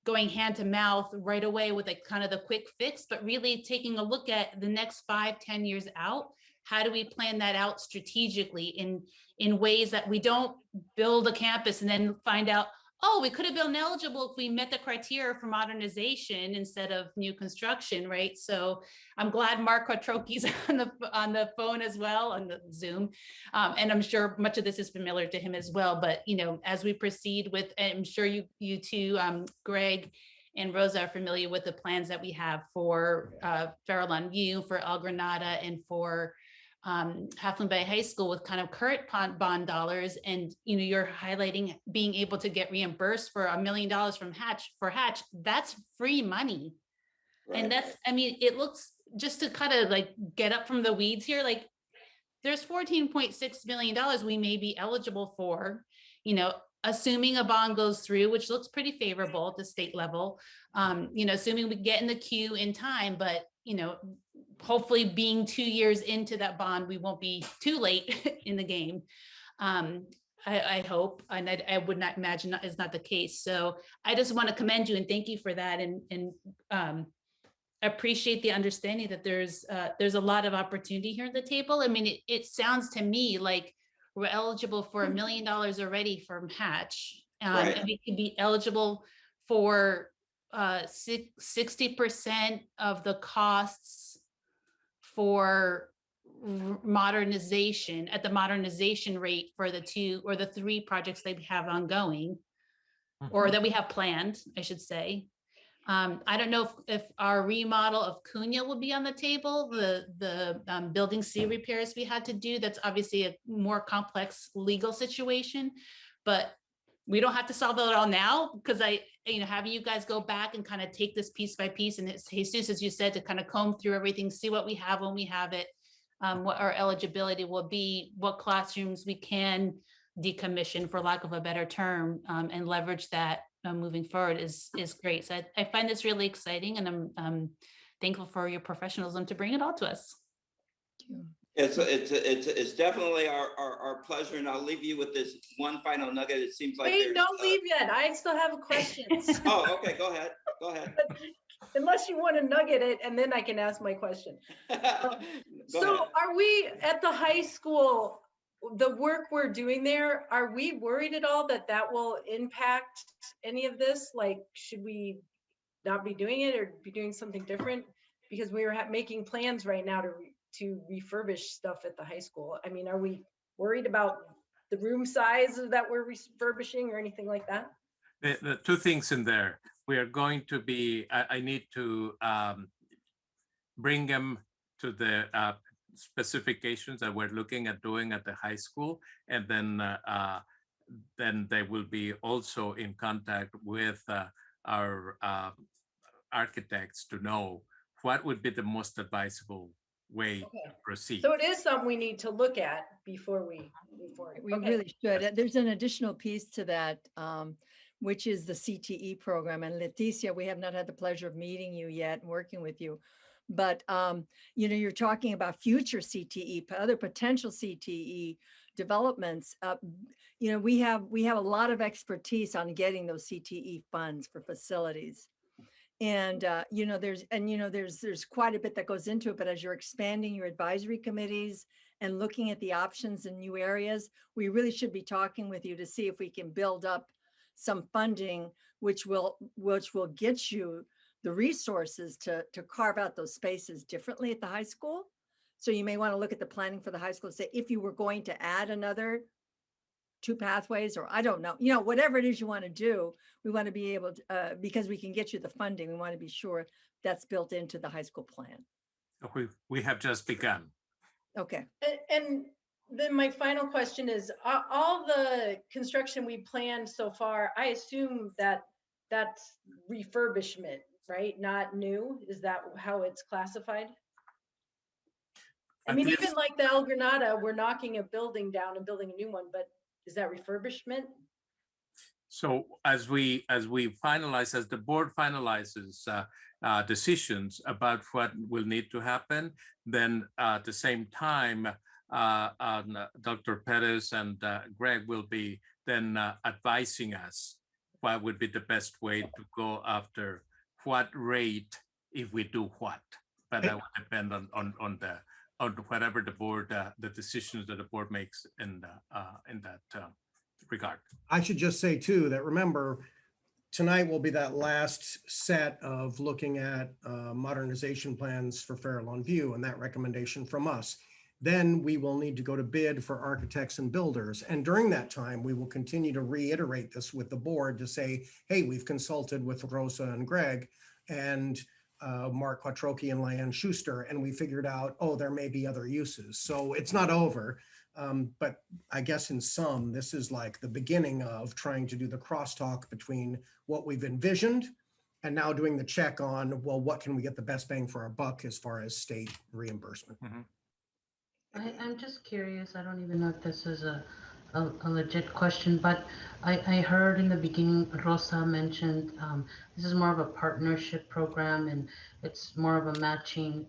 Speaker 4: going hand to mouth right away with like kind of the quick fix, but really taking a look at the next 5-10 years out. How do we plan that out strategically in ways that we don't build a campus and then find out, oh, we could have been eligible if we met the criteria for modernization instead of new construction, right? So I'm glad Mark Quattrochi's on the phone as well, on the Zoom. And I'm sure much of this is familiar to him as well. But, you know, as we proceed with, I'm sure you two, Greg and Rosa, are familiar with the plans that we have for Farallon View, for El Granada, and for Halfland Bay High School with kind of current bond dollars. And, you know, you're highlighting being able to get reimbursed for $1 million from Hatch. That's free money. Right. And that's, I mean, it looks, just to kind of like get up from the weeds here, like there's $14.6 million we may be eligible for, you know, assuming a bond goes through, which looks pretty favorable at the state level, you know, assuming we get in the queue in time, but, you know, hopefully being 2 years into that bond, we won't be too late in the game. I hope, and I would not imagine that is not the case. So I just want to commend you and thank you for that, and appreciate the understanding that there's a lot of opportunity here at the table. I mean, it sounds to me like we're eligible for $1 million already from Hatch, right. And we could be eligible for 60% of the costs for modernization at the modernization rate for the 2 or the 3 projects that we have ongoing, or that we have planned, I should say. I don't know if our remodel of Cunha will be on the table, the building C repairs we had to do. That's obviously a more complex legal situation, but we don't have to solve it all now, because having you guys go back and kind of take this piece by piece, and it's Jesus, as you said, to kind of comb through everything, see what we have when we have it, what our eligibility will be, what classrooms we can decommission, for lack of a better term, and leverage that moving forward is great. So I find this really exciting, and I'm thankful for your professionalism to bring it all to us.
Speaker 15: It's definitely our pleasure, and I'll leave you with this one final nugget. It seems like
Speaker 11: wait, don't leave yet. I still have a question.
Speaker 15: Oh, okay, go ahead.
Speaker 11: Unless you want to nugget it, and then I can ask my question. So are we at the high school, the work we're doing there, are we worried at all that will impact any of this? Like, should we not be doing it or be doing something different? Because we are making plans right now to refurbish stuff at the high school. I mean, are we worried about the room size that we're refurbishing or anything like that?
Speaker 13: The 2 things in there. We are going to be, I need to bring them to the specifications that we're looking at doing at the high school, and then they will be also in contact with our architects to know what would be the most advisable way to proceed.
Speaker 11: So it is something we need to look at before we
Speaker 14: really should. There's an additional piece to that, which is the CTE program. And Leticia, we have not had the pleasure of meeting you yet and working with you. But, you're talking about future CTE, other potential CTE developments. We have a lot of expertise on getting those CTE funds for facilities. And, there's quite a bit that goes into it. But as you're expanding your advisory committees and looking at the options in new areas, we really should be talking with you to see if we can build up some funding, which will get you the resources to carve out those spaces differently at the high school. So you may want to look at the planning for the high school, say, if you were going to add another 2 pathways, or I don't know, whatever it is you want to do, we want to be able to, because we can get you the funding, we want to be sure that's built into the high school plan.
Speaker 13: We have just begun.
Speaker 11: Okay. And then my final question is, all the construction we planned so far, I assume that's refurbishment, right? Not new. Is that how it's classified? I mean, even like the El Granada, we're knocking a building down and building a new one, but is that refurbishment?
Speaker 13: So as we finalize, as the board finalizes decisions about what will need to happen, then at the same time, Dr. Perez and Greg will be then advising us what would be the best way to go after what rate if we do what. But that will depend on whatever the board, the decisions that the board makes in that regard.
Speaker 6: I should just say too, that remember, tonight will be that last set of looking at modernization plans for Fairlawn View and that recommendation from us. Then we will need to go to bid for architects and builders. And during that time, we will continue to reiterate this with the board to say, hey, we've consulted with Rosa and Greg and Mark Quattrochi and Lyanne Schuster, and we figured out, oh, there may be other uses. So it's not over. But I guess in sum, this is like the beginning of trying to do the crosstalk between what we've envisioned and now doing the check on, well, what can we get the best bang for our buck as far as state reimbursement?
Speaker 13: Mm-hmm.
Speaker 2: I'm just curious. I don't even know if this is a legit question, but I heard in the beginning Rosa mentioned this is more of a partnership program and it's more of a matching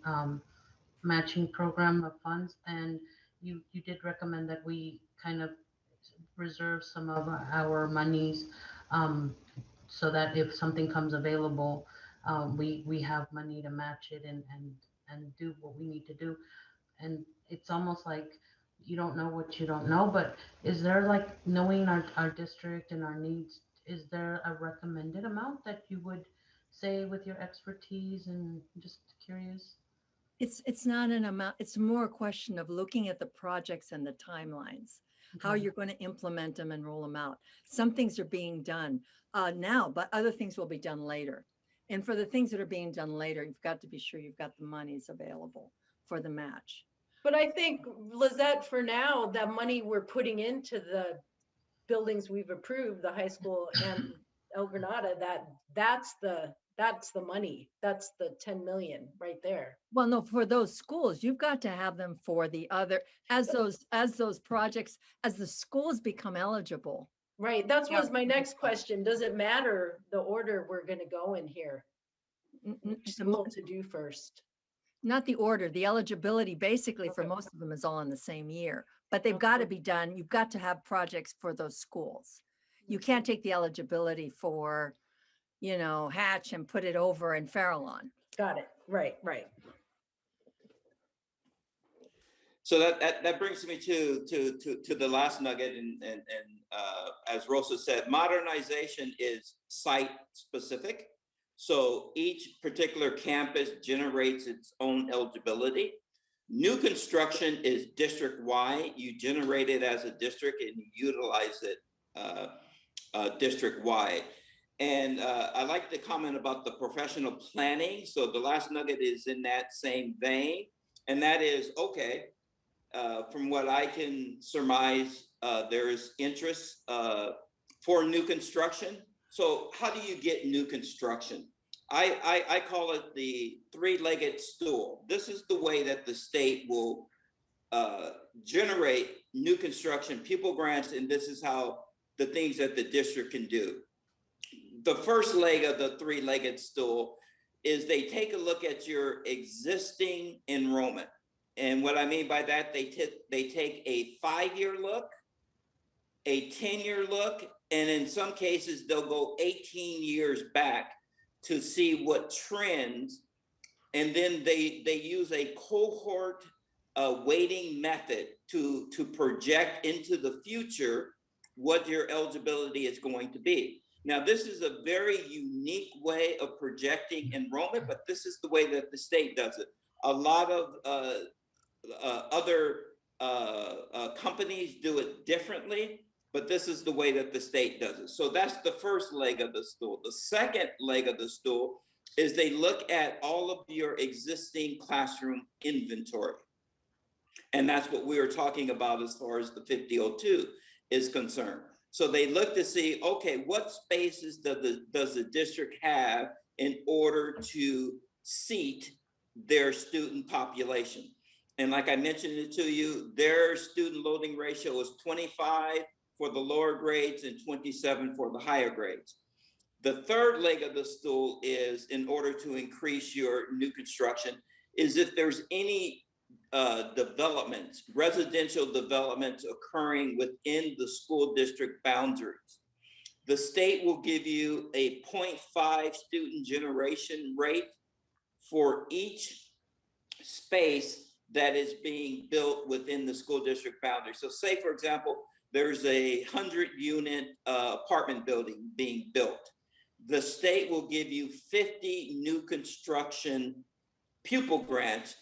Speaker 2: program of funds. And you did recommend that we kind of reserve some of our monies so that if something comes available, we have money to match it and do what we need to do. And it's almost like you don't know what you don't know, but is there, like, knowing our district and our needs, is there a recommended amount that you would say with your expertise? And just curious.
Speaker 14: It's not an amount, it's more a question of looking at the projects and the timelines, how
Speaker 2: Okay.
Speaker 14: you're going to implement them and roll them out. Some things are being done now, but other things will be done later. And for the things that are being done later, you've got to be sure you've got the monies available for the match.
Speaker 11: But I think, Lizette, for now, that money we're putting into the buildings we've approved, the high school and El Granada, that's the money. That's the 10 million right there.
Speaker 14: Well, no, for those schools, you've got to have them for the other, as those projects, as the schools become eligible.
Speaker 11: Right. That was my next question. Does it matter the order we're going to go in here? Which school to do first?
Speaker 14: Not the order, the eligibility basically for most of them is all in the same year, but they've got to be done. You've got to have projects for those schools. You can't take the eligibility for, Hatch and put it over in Fairlawn.
Speaker 11: Got it. Right.
Speaker 15: So that brings me to the last nugget, and as Rosa said, modernization is site specific. So each particular campus generates its own eligibility. New construction is district-wide. You generate it as a district and you utilize it district-wide. And I like the comment about the professional planning. So the last nugget is in that same vein. And that is, okay, from what I can surmise, there is interest for new construction. So how do you get new construction? I call it the three-legged stool. This is the way that the state will generate new construction, pupil grants, and this is how the things that the district can do. The first leg of the three-legged stool is they take a look at your existing enrollment. And what I mean by that, they take a 5-year look, a 10-year look, and in some cases, they'll go 18 years back to see what trends. And then they use a cohort weighting method to project into the future what your eligibility is going to be. Now, this is a very unique way of projecting enrollment, but this is the way that the state does it. A lot of other companies do it differently, but this is the way that the state does it. So that's the first leg of the stool. The second leg of the stool is they look at all of your existing classroom inventory. And that's what we were talking about as far as the 5002 is concerned. So they look to see, okay, what spaces does the district have in order to seat their student population? And like I mentioned it to you, their student loading ratio is 25 for the lower grades and 27 for the higher grades. The third leg of the stool is, in order to increase your new construction, is if there's any developments, residential developments occurring within the school district boundaries. The state will give you a 0.5 student generation rate for each space that is being built within the school district boundary. So say, for example, there's a 100-unit apartment building being built. The state will give you 50 new construction pupil grants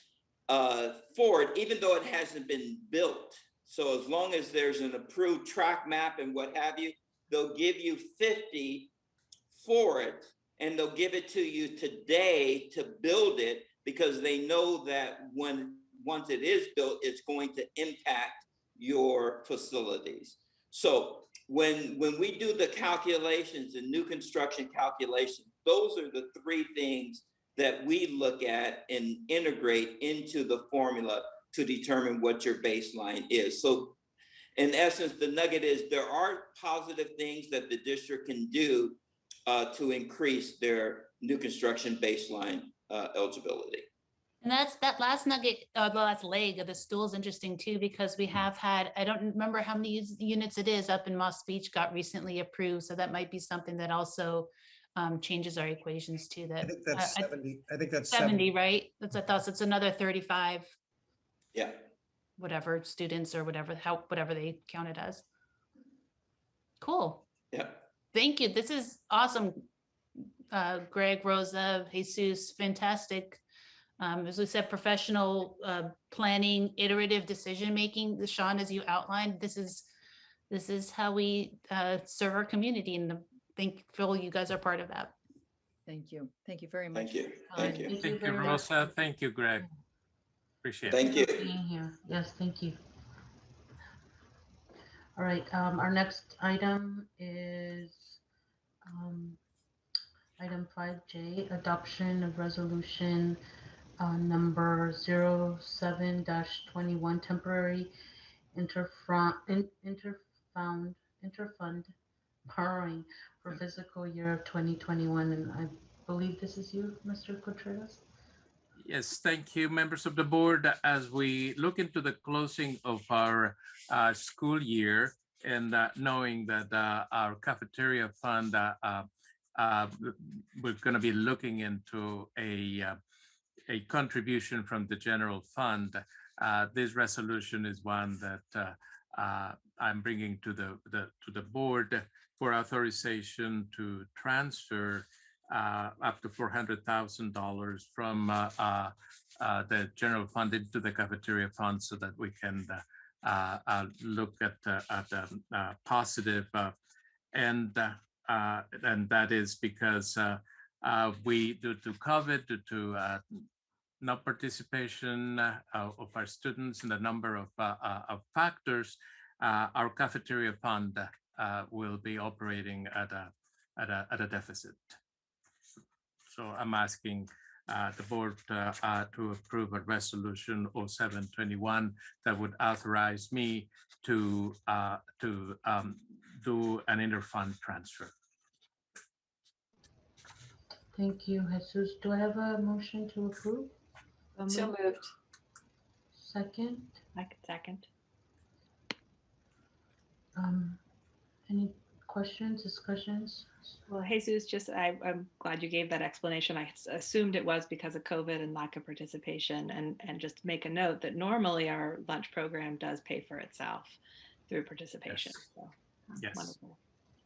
Speaker 15: for it, even though it hasn't been built. So as long as there's an approved track map and what have you, they'll give you 50 for it, and they'll give it to you today to build it, because they know that once it is built, it's going to impact your facilities. So when we do the calculations and new construction calculations, those are the three things that we look at and integrate into the formula to determine what your baseline is. So in essence, the nugget is there are positive things that the district can do to increase their new construction baseline eligibility.
Speaker 4: And that last nugget, the last leg of the stool is interesting too, because we have had, I don't remember how many units it is up in Moss Beach got recently approved. So that might be something that also changes our equations too. That
Speaker 6: I think that's 70. I think that's
Speaker 4: 70, right? That's a thought. So it's another 35.
Speaker 15: Yeah.
Speaker 4: Whatever students or whatever they count it as. Cool.
Speaker 15: Yeah.
Speaker 4: Thank you. This is awesome. Greg, Rosa, Jesus, fantastic. As we said, professional planning, iterative decision-making. Sean, as you outlined, this is how we serve our community, and I think, Phil, you guys are part of that.
Speaker 14: Thank you. Thank you very much.
Speaker 15: Thank you. Thank you.
Speaker 13: Thank you, Rosa. Thank you, Greg. Appreciate it.
Speaker 15: Thank you.
Speaker 2: For being here. Yes, thank you. All right, our next item is item 5J, adoption of resolution number 07-21, temporary interfund borrowing for fiscal year of 2021. And I believe this is you, Mr. Contreras.
Speaker 13: Yes, thank you, members of the board. As we look into the closing of our school year, and knowing that our cafeteria fund, we're going to be looking into a contribution from the general fund. This resolution is one that I'm bringing to the board for authorization to transfer up to $400,000 from the general fund into the cafeteria fund, so that we can look at positive, and that is because we, due to COVID, due to no participation of our students and the number of factors, our cafeteria fund will be operating at a deficit. So I'm asking the board to approve a resolution 07-21 that would authorize me to do an interfund transfer.
Speaker 2: Thank you, Jesus. Do I have a motion to approve?
Speaker 10: So moved.
Speaker 2: Second?
Speaker 9: I could second.
Speaker 2: Any questions, discussions?
Speaker 9: Well, Jesus, just I'm glad you gave that explanation. I assumed it was because of COVID and lack of participation, and just make a note that normally our lunch program does pay for itself through participation.
Speaker 13: Yes.
Speaker 9: So
Speaker 13: Yes.
Speaker 9: wonderful.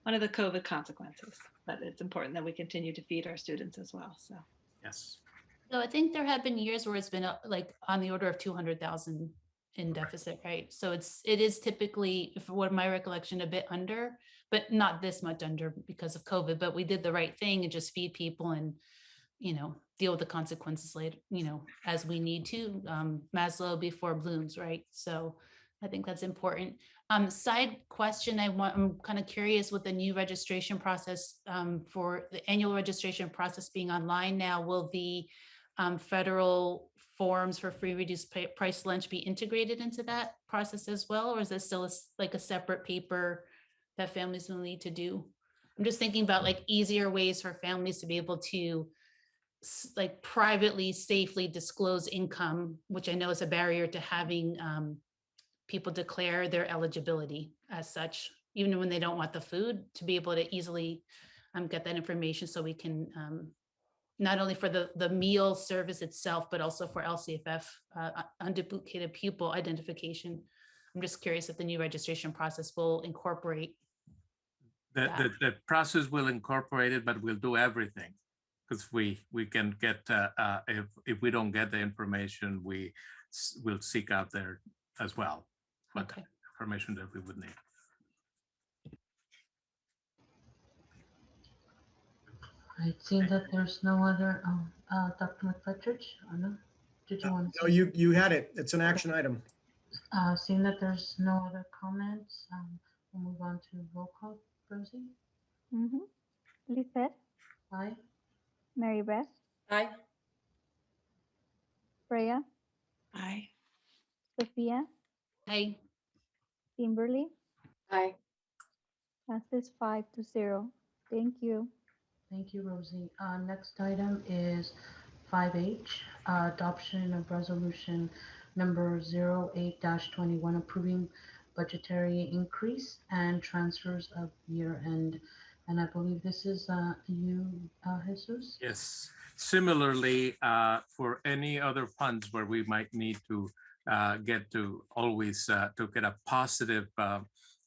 Speaker 9: One of the COVID consequences, but it's important that we continue to feed our students as well. So
Speaker 13: Yes.
Speaker 4: So I think there have been years where it's been like on the order of 200,000 in deficit, right? So it is typically, for what my recollection, a bit under, but not this much under because of COVID. But we did the right thing and just feed people and, deal with the consequences later, as we need to. Maslow before Bloom's, right? So I think that's important. Side question, I'm kind of curious with the new registration process for the annual registration process being online now, will the federal forms for free reduced price lunch be integrated into that process as well? Or is this still like a separate paper that families will need to do? I'm just thinking about like easier ways for families to be able to like privately, safely disclose income, which I know is a barrier to having people declare their eligibility as such, even when they don't want the food, to be able to easily get that information so we can not only for the meal service itself, but also for LCFF unduplicated pupil identification. I'm just curious if the new registration process will incorporate
Speaker 13: the process will incorporate it, but we'll do everything because we can get if we don't get the information, we will seek out there as well what information that we would need.
Speaker 2: It seems that there's no other, Dr. McFetrich, or no? Did you want to?
Speaker 6: No, you had it. It's an action item.
Speaker 2: Seeing that there's no other comments, we'll move on to roll call. Rosie?
Speaker 5: Lisette,
Speaker 2: Aye.
Speaker 5: Mary Beth,
Speaker 11: Aye.
Speaker 5: Freya,
Speaker 9: Aye.
Speaker 5: Sophia,
Speaker 4: Aye.
Speaker 5: Kimberly,
Speaker 10: Aye.
Speaker 5: passes 5-0. Thank you.
Speaker 2: Thank you, Rosie. Next item is 5H, adoption of resolution number 08-21, approving budgetary increase and transfers of year end. And I believe this is you, Jesus?
Speaker 13: Yes. Similarly, for any other funds where we might need to get to always to get a positive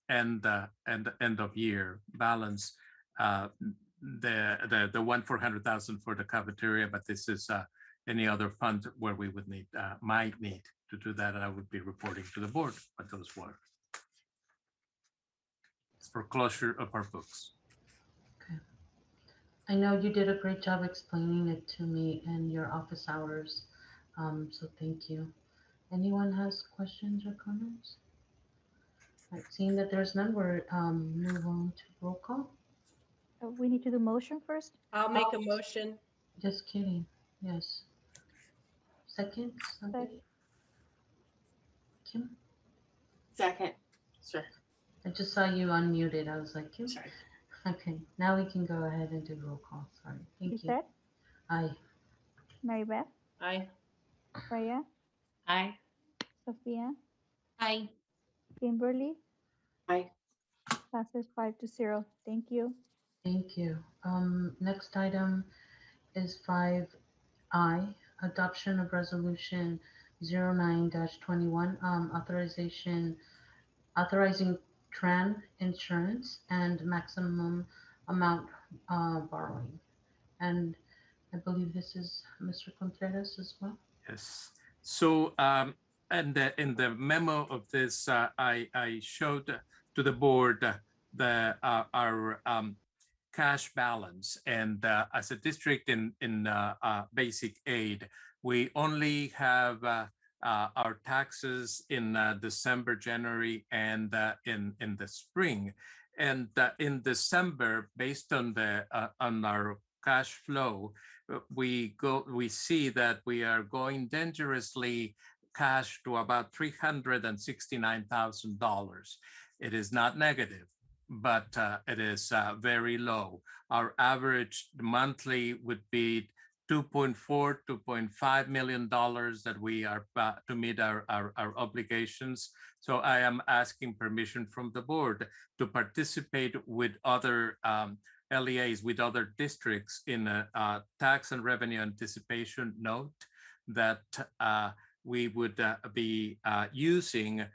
Speaker 13: end of year balance, the one for 100,000 for the cafeteria, but this is any other fund where we would need might need to do that, and I would be reporting to the board what those were. It's for closure of our books.
Speaker 2: Okay. I know you did a great job explaining it to me in your office hours, so thank you. Anyone has questions or comments? Right, seeing that there's none, we're move on to roll call.
Speaker 5: We need to do motion first.
Speaker 11: I'll make a motion.
Speaker 2: Just kidding. Yes. Second, somebody? Kim?
Speaker 10: Second. Sure.
Speaker 2: I just saw you unmuted. I was like, Kim?
Speaker 10: Sorry.
Speaker 2: Okay, now we can go ahead and do roll call. Sorry. Thank you.
Speaker 5: Lisette,
Speaker 2: Aye.
Speaker 5: Mary Beth,
Speaker 11: Aye.
Speaker 5: Freya,
Speaker 9: Aye.
Speaker 5: Sophia,
Speaker 4: Aye.
Speaker 5: Kimberly,
Speaker 10: Aye.
Speaker 5: passes 5-0. Thank you.
Speaker 2: Thank you. Next item is 5I, adoption of resolution 09-21, authorizing TRAN insurance and maximum amount borrowing. And I believe this is Mr. Contreras as well.
Speaker 13: Yes. So and in the memo of this, I showed to the board our cash balance, and as a district in basic aid, we only have our taxes in December, January, and in the spring. And in December, based on the on our cash flow, we see that we are going dangerously cash to about $369,000. It is not negative, but it is very low. Our average monthly would be $2.5 million that we are to meet our obligations. So I am asking permission from the board to participate with other LEAs, with other districts in a tax and revenue anticipation note that we would be using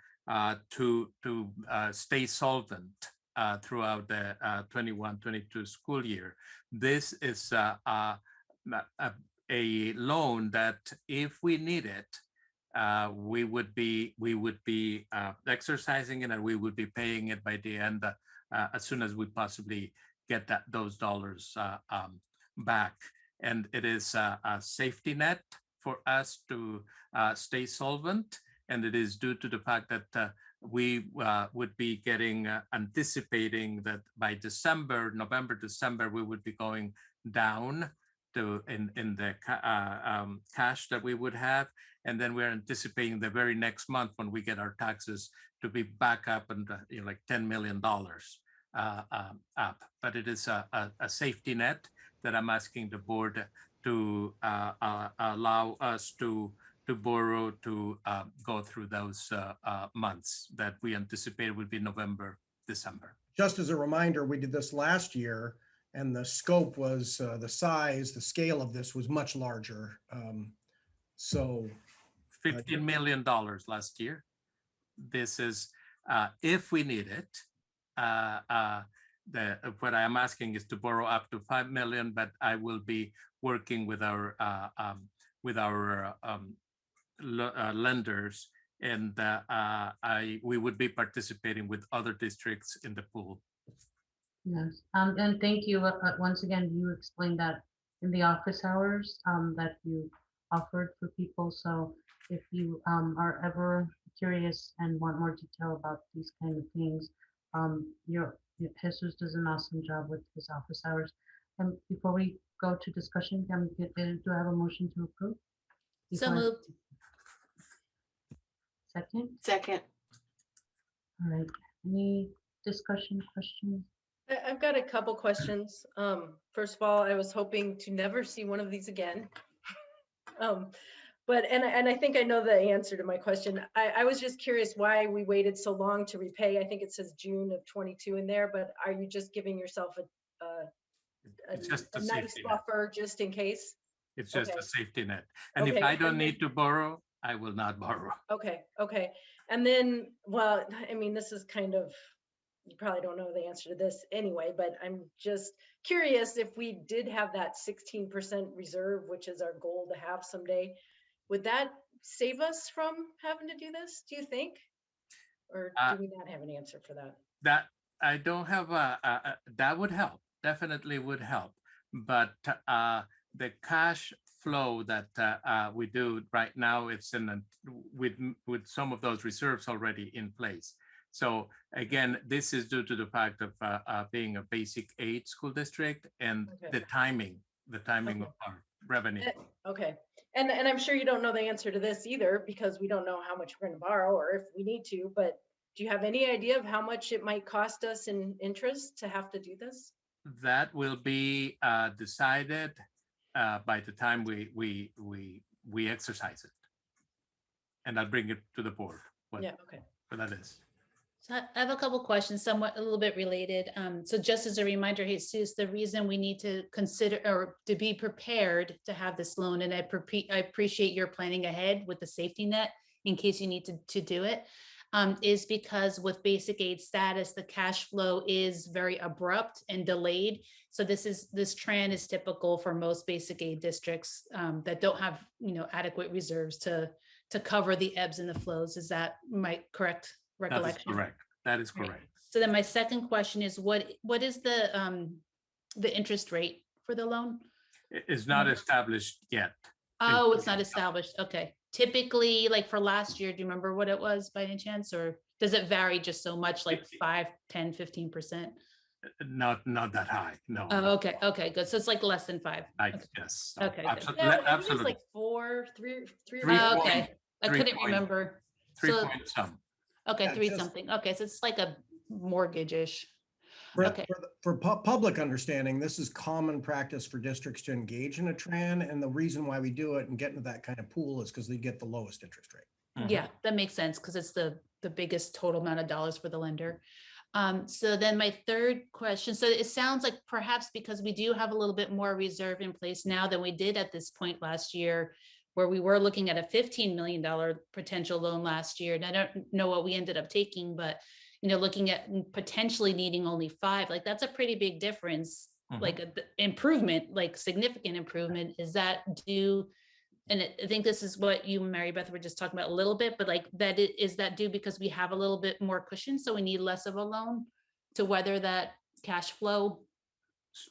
Speaker 13: to stay solvent throughout the 21-22 school year. This is a loan that, if we need it, we would be exercising it, and we would be paying it by the end as soon as we possibly get those dollars back. And it is a safety net for us to stay solvent, and it is due to the fact that we would be anticipating that by November, December, we would be going down to in the cash that we would have, and then we're anticipating the very next month when we get our taxes to be back up and like $10 million up, but it is a safety net that I'm asking the board to allow us to borrow to go through those months that we anticipate would be November, December.
Speaker 6: Just as a reminder, we did this last year, and the scope was the size, the scale of this was much larger. So
Speaker 13: $15 million last year. This is if we need it. What I am asking is to borrow up to 5 million, but I will be working with our lenders, and we would be participating with other districts in the pool.
Speaker 2: Yes, and thank you. Once again, you explained that in the office hours that you offered for people. So if you are ever curious and want more detail about these kind of things, Jesus does an awesome job with his office hours. And before we go to discussion, do I have a motion to approve?
Speaker 4: So moved.
Speaker 2: Second?
Speaker 10: Second.
Speaker 2: All right. Any discussion questions?
Speaker 11: I've got a couple questions. First of all, I was hoping to never see one of these again. But I think I know the answer to my question. I was just curious why we waited so long to repay. I think it says June of 22 in there, but are you just giving yourself a nice buffer just in case?
Speaker 13: It's just a safety net. And if I don't need to borrow, I will not borrow.
Speaker 11: Okay. And then, well, I mean, this is kind of, you probably don't know the answer to this anyway, but I'm just curious if we did have that 16% reserve, which is our goal to have someday, would that save us from having to do this, do you think? Or do we not have an answer for that?
Speaker 13: That I don't have that would help, definitely would help. But the cash flow that we do right now, it's with some of those reserves already in place. So again, this is due to the fact of being a basic aid school district and the timing of our revenue.
Speaker 11: Okay. And I'm sure you don't know the answer to this either, because we don't know how much we're going to borrow or if we need to, but do you have any idea of how much it might cost us in interest to have to do this?
Speaker 13: That will be decided by the time we exercise it. And I'll bring it to the board. What that is.
Speaker 4: So I have a couple questions, somewhat a little bit related. So just as a reminder, Jesus, the reason we need to consider or to be prepared to have this loan, and I appreciate your planning ahead with the safety net in case you need to do it, is because with basic aid status, the cash flow is very abrupt and delayed. So this trend is typical for most basic aid districts that don't have adequate reserves to cover the ebbs and the flows. Is that my correct recollection?
Speaker 13: That is correct. That is correct.
Speaker 4: Right. So then my second question is what is the interest rate for the loan?
Speaker 13: It's not established yet.
Speaker 4: Oh, it's not established. Okay. Typically, like for last year, do you remember what it was by any chance, or does it vary just so much, like 5, 10, 15%?
Speaker 13: Not that high. No.
Speaker 4: Oh, okay. Okay, good. So it's like less than 5.
Speaker 13: Yes.
Speaker 4: Okay.
Speaker 13: Absolutely.
Speaker 11: Yeah,
Speaker 13: Absolutely.
Speaker 11: like 4, 3.
Speaker 4: Oh, okay. I couldn't remember.
Speaker 13: 3 point some.
Speaker 4: Okay,
Speaker 6: Yeah,
Speaker 4: 3 something. Okay, so it's like a mortgage-ish.
Speaker 6: For public understanding, this is common practice for districts to engage in a TRAN, and the reason why we do it and get into that kind of pool is because they get the lowest interest rate.
Speaker 4: Yeah, that makes sense because it's the biggest total amount of dollars for the lender. So then my third question, so it sounds like perhaps because we do have a little bit more reserve in place now than we did at this point last year, where we were looking at a $15 million potential loan last year. And I don't know what we ended up taking, but looking at potentially needing only 5, like that's a pretty big difference, like improvement, like significant improvement. Is that due? And I think this is what you and Mary Beth were just talking about a little bit, but like is that due because we have a little bit more cushion, so we need less of a loan to weather that cash flow?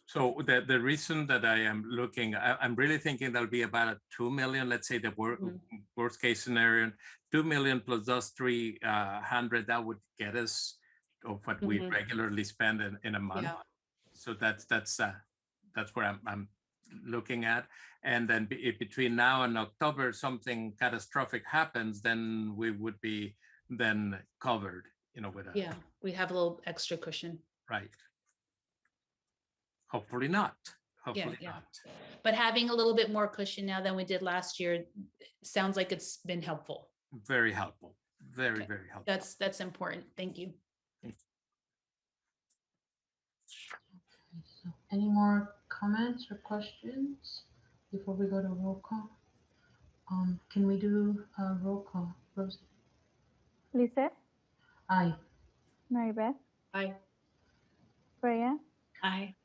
Speaker 13: So the reason that I am looking, I'm really thinking that'll be about a 2 million, let's say the worst case scenario, 2 million plus those 300, that would get us of what we regularly spend in a month. Yeah. So that's where I'm looking at. And then if between now and October something catastrophic happens, then we would be then covered, with a,
Speaker 4: we have a little extra cushion.
Speaker 13: right. Hopefully not.
Speaker 4: Yeah,
Speaker 13: Hopefully
Speaker 4: yeah.
Speaker 13: not.
Speaker 4: But having a little bit more cushion now than we did last year sounds like it's been helpful.
Speaker 13: Very helpful. Very,
Speaker 4: Okay.
Speaker 13: very helpful.
Speaker 4: That's important. Thank you.
Speaker 2: So any more comments or questions before we go to roll call? Can we do a roll call? Rosie?
Speaker 5: Lizette,
Speaker 2: Aye.
Speaker 5: Mary Beth,
Speaker 11: Aye.
Speaker 5: Freya,
Speaker 9: Aye.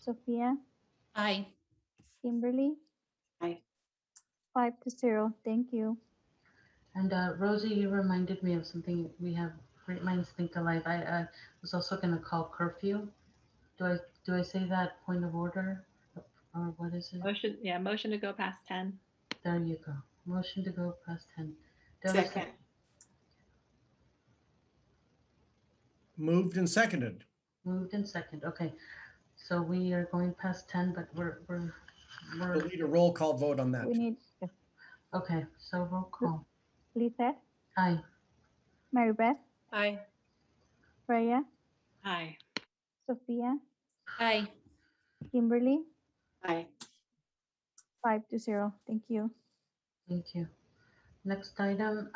Speaker 5: Sophia,
Speaker 4: Aye.
Speaker 5: Kimberly.
Speaker 10: Aye.
Speaker 5: 5-0. Thank you.
Speaker 2: And Rosie, you reminded me of something. We have Great Minds Think Alike. I was also going to call curfew. Do I say that point of order, or what is it?
Speaker 9: Motion, yeah, motion to go past 10.
Speaker 2: There you go. Motion to go past 10. Do I have a
Speaker 10: Second.
Speaker 6: Moved and seconded.
Speaker 2: Moved and second. Okay. So we are going past 10, but
Speaker 6: We'll need a roll call vote on that.
Speaker 5: We need
Speaker 2: okay. So roll call.
Speaker 5: Lizette,
Speaker 2: Aye.
Speaker 5: Mary Beth,
Speaker 11: Aye.
Speaker 5: Freya,
Speaker 9: Aye.
Speaker 5: Sophia,
Speaker 4: Aye.
Speaker 5: Kimberly.
Speaker 10: Aye.
Speaker 5: 5-0. Thank you.
Speaker 2: Thank you. Next item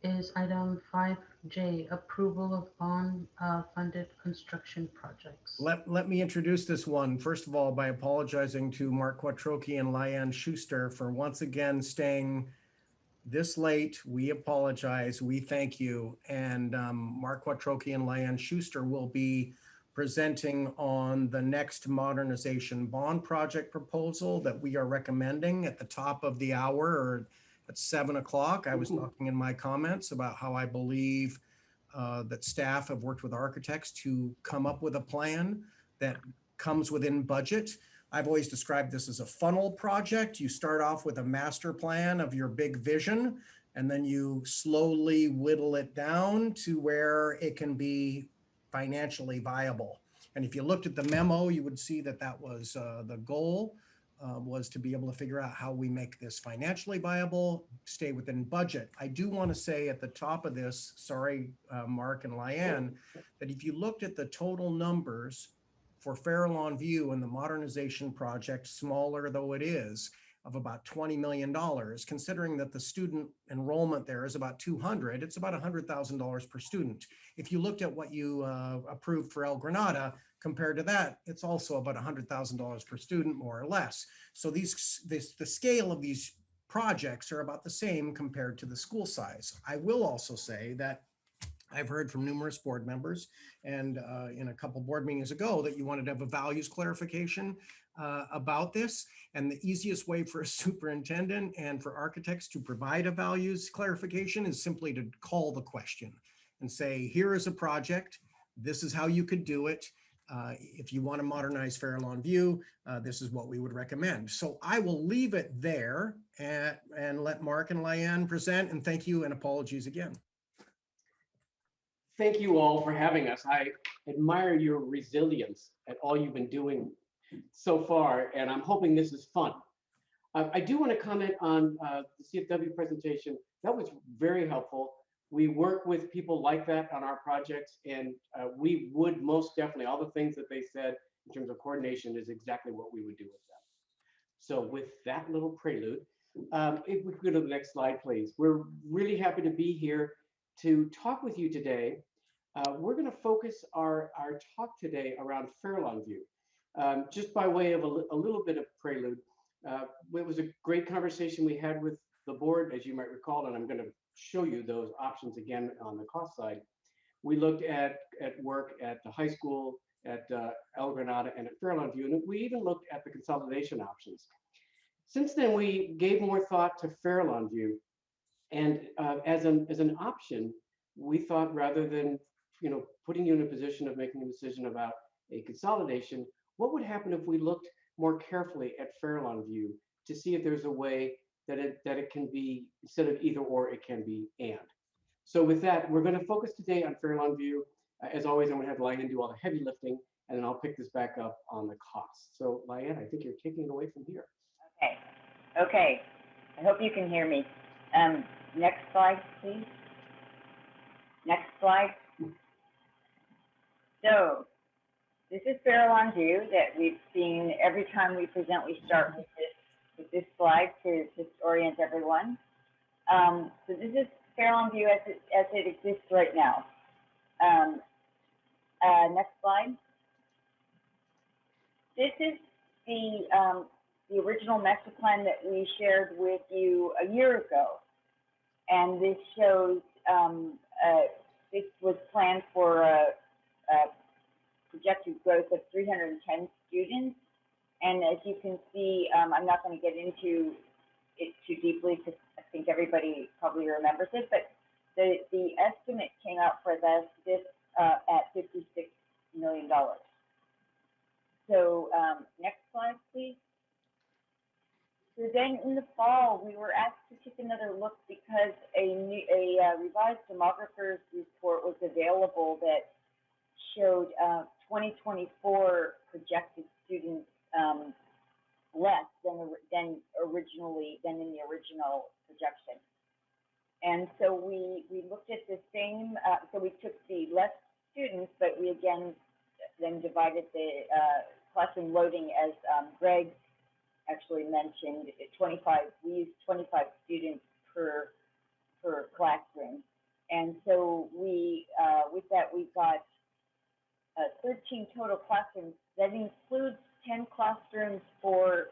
Speaker 2: is item 5J, approval of bond funded construction projects.
Speaker 6: Let me introduce this one, first of all, by apologizing to Mark Quattrochi and Lyanne Schuster for once again staying this late. We apologize. We thank you. And Mark Quattrochi and Lyanne Schuster will be presenting on the next modernization bond project proposal that we are recommending at the top of the hour, or at 7 o'clock. I was talking in my comments about how I believe that staff have worked with architects to come up with a plan that comes within budget. I've always described this as a funnel project. You start off with a master plan of your big vision, and then you slowly whittle it down to where it can be financially viable. And if you looked at the memo, you would see that that was the goal, was to be able to figure out how we make this financially viable, stay within budget. I do want to say at the top of this, sorry, Mark and Lyanne, that if you looked at the total numbers for Farallon View and the modernization project, smaller though it is, of about $20 million, considering that the student enrollment there is about 200, it's about $100,000 per student. If you looked at what you approved for El Granada, compared to that, it's also about $100,000 per student, more or less. So the scale of these projects are about the same compared to the school size. I will also say that I've heard from numerous board members and in a couple board meetings ago that you wanted to have a values clarification about this. And the easiest way for a superintendent and for architects to provide a values clarification is simply to call the question and say, here is a project. This is how you could do it. If you want to modernize Farallon View, this is what we would recommend. So I will leave it there and let Mark and Lyanne present, and thank you and apologies again.
Speaker 16: Thank you all for having us. I admire your resilience at all you've been doing so far, and I'm hoping this is fun. I do want to comment on the CFW presentation. That was very helpful. We work with people like that on our projects, and we would most definitely, all the things that they said in terms of coordination is exactly what we would do with them. So with that little prelude, if we could go to the next slide, please. We're really happy to be here to talk with you today. We're going to focus our talk today around Farallon View. Just by way of a little bit of prelude, it was a great conversation we had with the board, as you might recall, and I'm going to show you those options again on the cost side. We looked at work at the high school, at El Granada, and at Farallon View, and we even looked at the consolidation options. Since then, we gave more thought to Farallon View, and as an option, we thought rather than putting you in a position of making a decision about a consolidation, what would happen if we looked more carefully at Farallon View to see if there's a way that it can be, instead of either or, it can be and. So with that, we're going to focus today on Farallon View. As always, I'm going to have Lyanne do all the heavy lifting, and then I'll pick this back up on the costs. So Lyanne, I think you're taking it away from here.
Speaker 17: Okay. I hope you can hear me. Next slide, please. Next slide. So this is Farrell on View that we've seen every time we present. We start with this slide to just orient everyone. So this is Farrell on View as it exists right now. Next slide. This is the original master plan that we shared with you a year ago. And this shows, this was planned for a projected growth of 310 students. And as you can see, I'm not going to get into it too deeply because I think everybody probably remembers it, but the estimate came out for this at $56 million. So next slide, please. So then in the fall, we were asked to take another look because a revised demographer's report was available that showed 2024 projected students less than in the original projection. And so we looked at the same, so we took the less students, but we again then divided the classroom loading as Greg actually mentioned, 25, we used 25 students per classroom. And so we, with that, we got 13 total classrooms. That includes 10 classrooms for,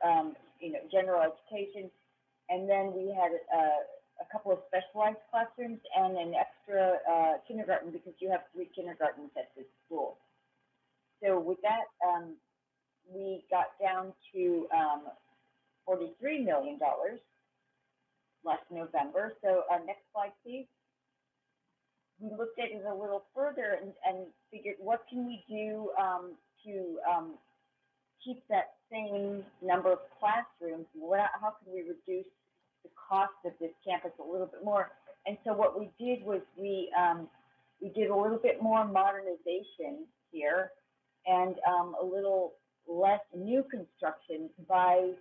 Speaker 17: general education. And then we had a couple of specialized classrooms and an extra kindergarten because you have 3 kindergartens at this school. So with that, we got down to $43 million last November. So next slide, please. We looked at it a little further and figured what can we do to keep that same number of classrooms? How can we reduce the cost of this campus a little bit more? And so what we did was we did a little bit more modernization here and a little less new construction by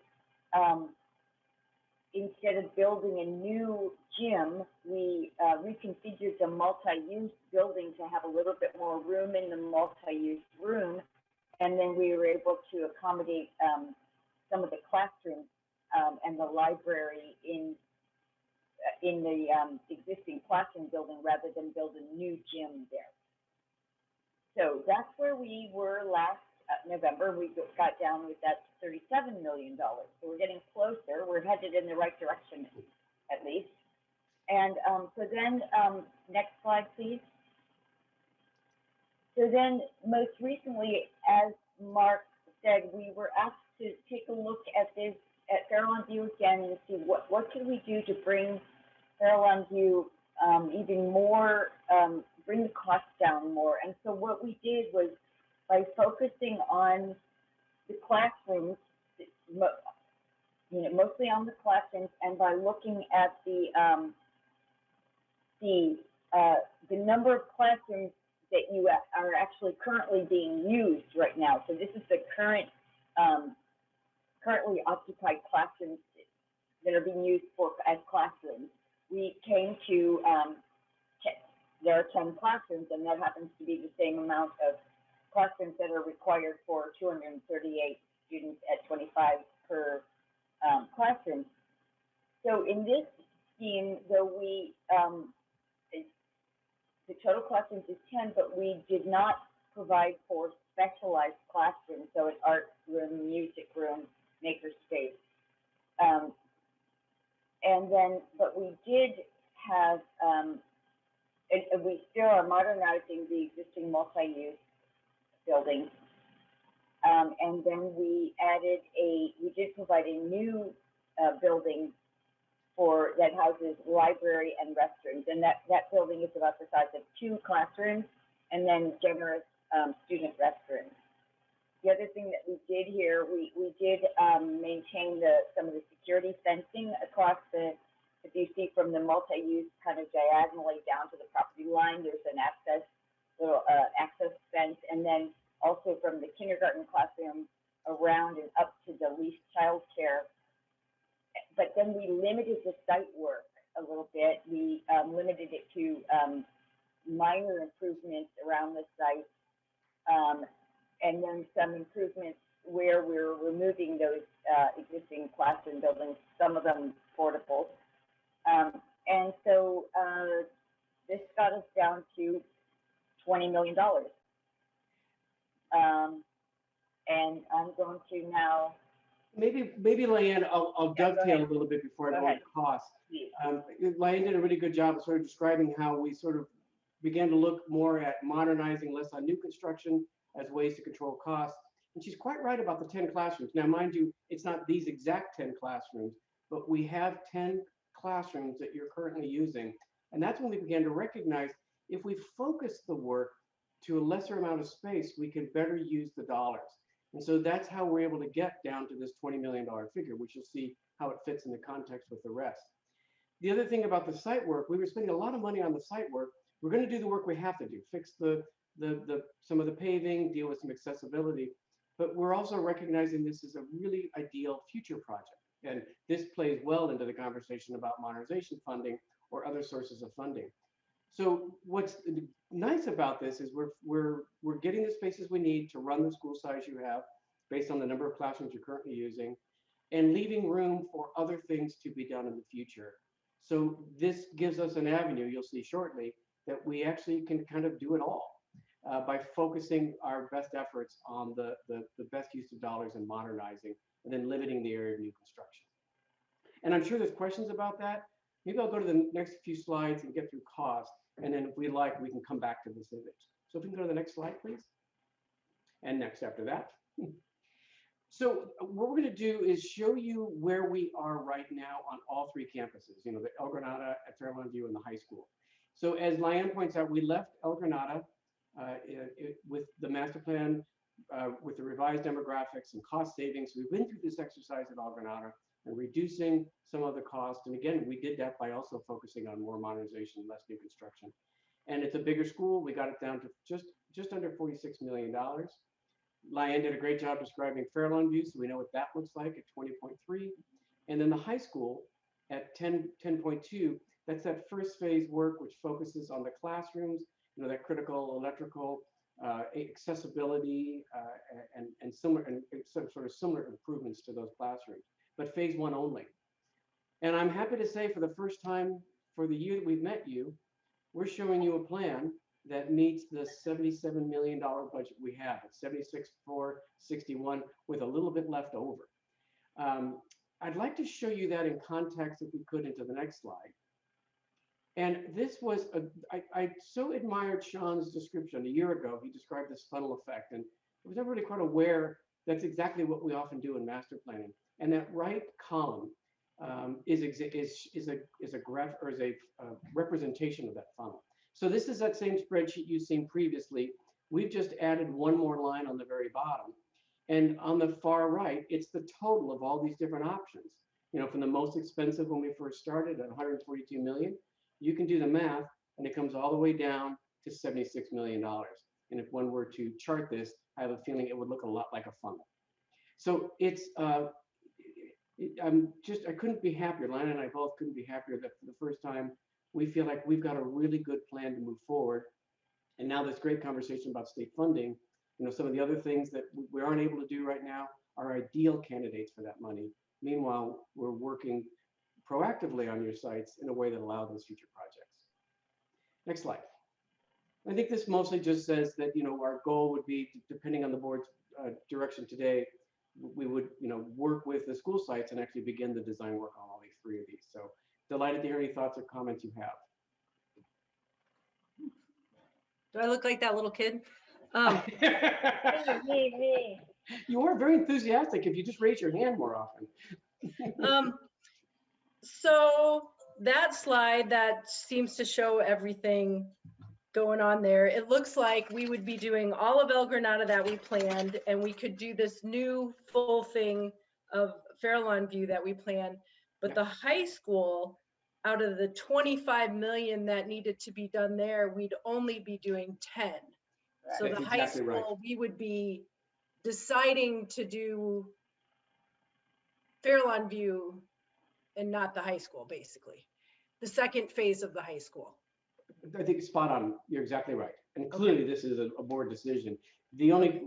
Speaker 17: instead of building a new gym, we reconfigured the multi-use building to have a little bit more room in the multi-use room. And then we were able to accommodate some of the classrooms and the library in the existing classroom building rather than build a new gym there. So that's where we were last November. We got down with that $37 million. So we're getting closer. We're headed in the right direction, at least. And so then, next slide, please. So then, most recently, as Mark said, we were asked to take a look at this, at Farrell on View again and see what can we do to bring Farrell on View even more, bring the cost down more. And so what we did was by focusing on the classrooms, mostly on the classrooms, and by looking at the number of classrooms that you are actually currently being used right now. So this is the currently occupied classrooms that are being used as classrooms. We came to, there are 10 classrooms, and that happens to be the same amount of classrooms that are required for 238 students at 25 per classroom. So in this scheme, though the total classrooms is 10, but we did not provide for specialized classrooms, so an art room, music room, maker space. And then, but we did have, we still are modernizing the existing multi-use building. And then we added we did provide a new building that houses library and restrooms. And that building is about the size of 2 classrooms and then generous student restrooms. The other thing that we did here, we did maintain some of the security fencing across if you see from the multi-use kind of diagonally down to the property line, there's an little access fence, and then also from the kindergarten classroom around and up to the least child care. But then we limited the site work a little bit. We limited it to minor improvements around the site And then some improvements where we're removing those existing classroom buildings, some of them portables. And so this got us down to $20 million. And I'm going to now.
Speaker 16: Maybe Leanne, I'll dovetail a little bit before I go into costs. Leanne did a really good job of sort of describing how we sort of began to look more at modernizing, less on new construction as ways to control costs. And she's quite right about the 10 classrooms. Now, mind you, it's not these exact 10 classrooms, but we have 10 classrooms that you're currently using. And that's when we began to recognize if we focus the work to a lesser amount of space, we can better use the dollars. And so that's how we're able to get down to this $20 million figure, which you'll see how it fits in the context with the rest. The other thing about the site work, we were spending a lot of money on the site work. We're going to do the work we have to do, fix some of the paving, deal with some accessibility, but we're also recognizing this is a really ideal future project. And this plays well into the conversation about modernization funding or other sources of funding. So what's nice about this is we're getting the spaces we need to run the school size you have based on the number of classrooms you're currently using, and leaving room for other things to be done in the future. So this gives us an avenue, you'll see shortly, that we actually can kind of do it all by focusing our best efforts on the best use of dollars and modernizing, and then limiting the area of new construction. And I'm sure there's questions about that. Maybe I'll go to the next few slides and get through cost. And then if we like, we can come back to this image. So if we can go to the next slide, please. And next after that. So what we're going to do is show you where we are right now on all three campuses, you know, the El Granada, at Fairlawn View, and the high school. So as Leanne points out, we left El Granada with the master plan, with the revised demographics and cost savings. We've been through this exercise at El Granada and reducing some of the cost. And again, we did that by also focusing on more modernization, less new construction. And it's a bigger school. We got it down to just under $46 million. Leanne did a great job describing Fairlawn View, so we know what that looks like at 20.3. And then the high school at 10.2, that's that first phase work, which focuses on the classrooms, you know, that critical electrical accessibility and similar and sort of similar improvements to those classrooms, but phase one only. And I'm happy to say for the first time for the year that we've met you, we're showing you a plan that meets the $77 million budget we have at 76,461 with a little bit left over. I'd like to show you that in context, if we could, into the next slide. And this was, I so admired Sean's description a year ago. He described this funnel effect, and I was never really quite aware that's exactly what we often do in master planning. And that right column is a graph, or is a representation of that funnel. So this is that same spreadsheet you've seen previously. We've just added one more line on the very bottom. And on the far right, it's the total of all these different options. You know, from the most expensive when we first started at 142 million, you can do the math, and it comes all the way down to $76 million. And if one were to chart this, I have a feeling it would look a lot like a funnel. So it's, I couldn't be happier. Lana and I both couldn't be happier that for the first time, we feel like we've got a really good plan to move forward. And now this great conversation about state funding, you know, some of the other things that we aren't able to do right now are ideal candidates for that money. Meanwhile, we're working proactively on your sites in a way that allows those future projects. Next slide. I think this mostly just says that, you know, our goal would be, depending on the board's direction today, we would, you know, work with the school sites and actually begin the design work on all three of these. So delighted to hear any thoughts or comments you have.
Speaker 11: Do I look like that little kid?
Speaker 17: Me.
Speaker 16: You are very enthusiastic if you just raise your hand more often.
Speaker 11: So that slide that seems to show everything going on there, it looks like we would be doing all of El Granada that we planned, and we could do this new full thing of Fairlawn View that we planned. But the high school, out of the 25 million that needed to be done there, we'd only be doing 10. So
Speaker 16: That's
Speaker 11: the high
Speaker 16: exactly
Speaker 11: school,
Speaker 16: right.
Speaker 11: we would be deciding to do Fairlawn View and not the high school, basically. The second phase of the high school.
Speaker 16: I think spot on. You're exactly right. And clearly this is a board decision. The only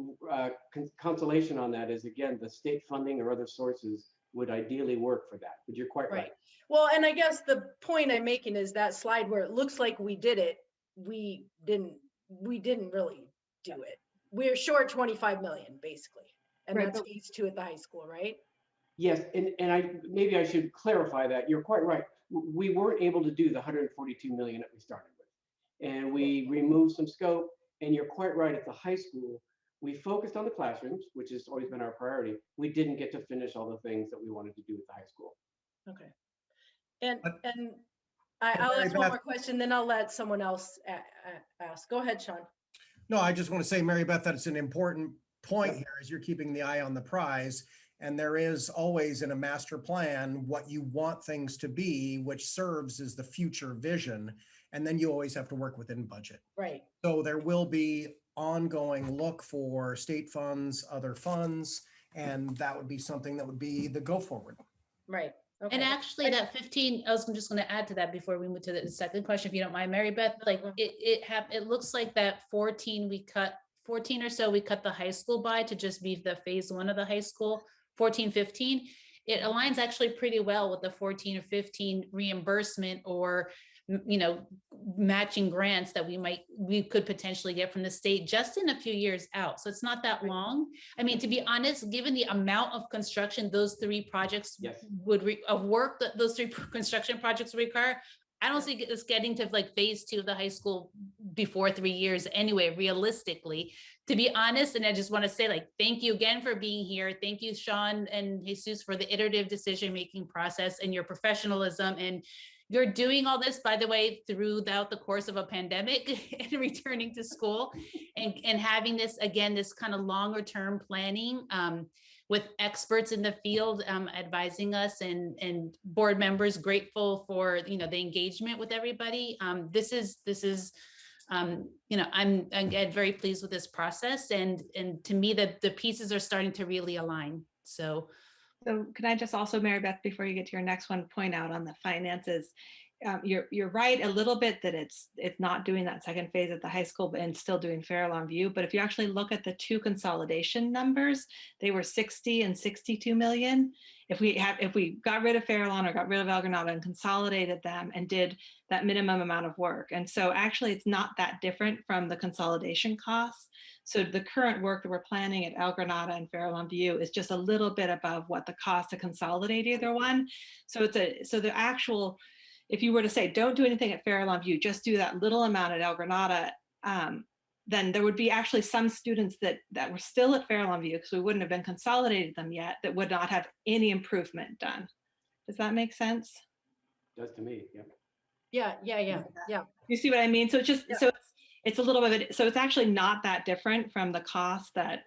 Speaker 16: consolation on that is, again, the state funding or other sources would ideally work for that, but you're quite right.
Speaker 11: Well, and I guess the point I'm making is that slide where it looks like we did it, we didn't really do it. We're short 25 million basically. And
Speaker 16: Right,
Speaker 11: that's
Speaker 16: but-
Speaker 11: phase 2 at the high school, right?
Speaker 16: Yes, and maybe I should clarify that. You're quite right. We weren't able to do the 142 million that we started with. And we removed some scope, and you're quite right, at the high school, we focused on the classrooms, which has always been our priority. We didn't get to finish all the things that we wanted to do at the high school.
Speaker 11: Okay. And I'll
Speaker 6: Mary
Speaker 11: ask one
Speaker 6: Beth-
Speaker 11: more question, then I'll let someone else ask. Go ahead, Sean.
Speaker 6: No, I just want to say, Mary Beth, that it's an important point here as you're keeping the eye on the prize. And there is always in a master plan what you want things to be, which serves as the future vision. And then you always have to work within budget.
Speaker 11: Right.
Speaker 6: So there will be ongoing look for state funds, other funds, and that would be something that would be the go forward.
Speaker 11: Right. Okay.
Speaker 4: And actually that 15, I was just going to add to that before we move to the second question, if you don't mind, Mary Beth, like it looks like that 14 or so we cut the high school by to just be the phase 1 of the high school, 14, 15. It aligns actually pretty well with the 14 or 15 reimbursement or, you know, matching grants that we could potentially get from the state just in a few years out. So it's not that long. I mean, to be honest, given the amount of construction those 3 projects those 3 construction projects require, I don't see us getting to like phase 2 of the high school before 3 years anyway, realistically, to be honest. And I just want to say, like, thank you again for being here. Thank you, Sean and Jesus, for the iterative decision-making process and your professionalism. And you're doing all this, by the way, throughout the course of a pandemic and returning to school and having this, again, this kind of longer term planning with experts in the field advising us and board members grateful for, you know, the engagement with everybody. This is you know, I'm again very pleased with this process, and to me that the pieces are starting to really align. So
Speaker 9: can I just also, Mary Beth, before you get to your next one, point out on the finances, you're right a little bit that it's not doing that second phase at the high school, but and still doing Fairlawn View. But if you actually look at the 2 consolidation numbers, they were 60 and 62 million. If we got rid of Fairlawn or got rid of El Granada and consolidated them and did that minimum amount of work. And so actually it's not that different from the consolidation costs. So the current work that we're planning at El Granada and Fairlawn View is just a little bit above what the cost to consolidate either one. So the actual, if you were to say, don't do anything at Fairlawn View, just do that little amount at El Granada, then there would be actually some students that were still at Fairlawn View, because we wouldn't have been consolidated them yet, that would not have any improvement done. Does that make sense?
Speaker 16: Does to me,
Speaker 11: Yeah.
Speaker 9: You see what I mean? So it's just, so it's a little bit, so it's actually not that different from the cost that,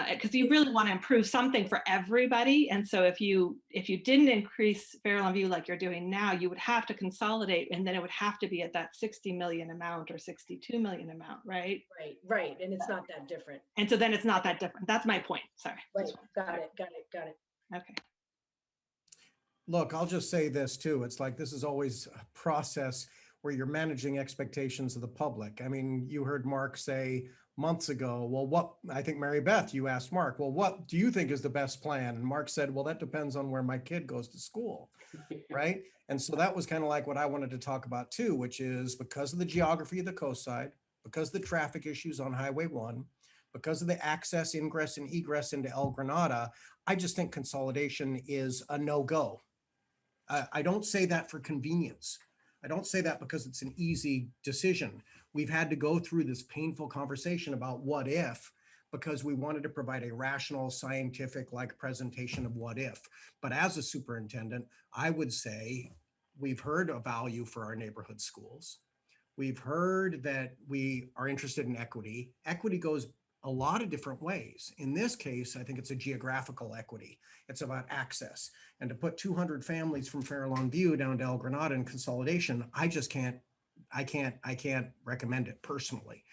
Speaker 9: because you really want to improve something for everybody. And so if you didn't increase Fairlawn View like you're doing now, you would have to consolidate, and then it would have to be at that 60 million amount or 62 million amount, right?
Speaker 11: Right. And it's not that different.
Speaker 9: And so then it's not that different. That's my point. Sorry.
Speaker 11: Right. Got it.
Speaker 9: Okay.
Speaker 6: Look, I'll just say this too. It's like, this is always a process where you're managing expectations of the public. I mean, you heard Mark say months ago, well, I think Mary Beth, you asked Mark, well, what do you think is the best plan? And Mark said, well, that depends on where my kid goes to school, right? And so that was kind of like what I wanted to talk about too, which is because of the geography of the coast side, because of the traffic issues on Highway 1, because of the access, ingress, and egress into El Granada, I just think consolidation is a no-go. I don't say that for convenience. I don't say that because it's an easy decision. We've had to go through this painful conversation about what if, because we wanted to provide a rational, scientific-like presentation of what if. But as a superintendent, I would say we've heard a value for our neighborhood schools. We've heard that we are interested in equity. Equity goes a lot of different ways. In this case, I think it's a geographical equity. It's about access. And to put 200 families from Fairlawn View down to El Granada in consolidation, I can't recommend it personally.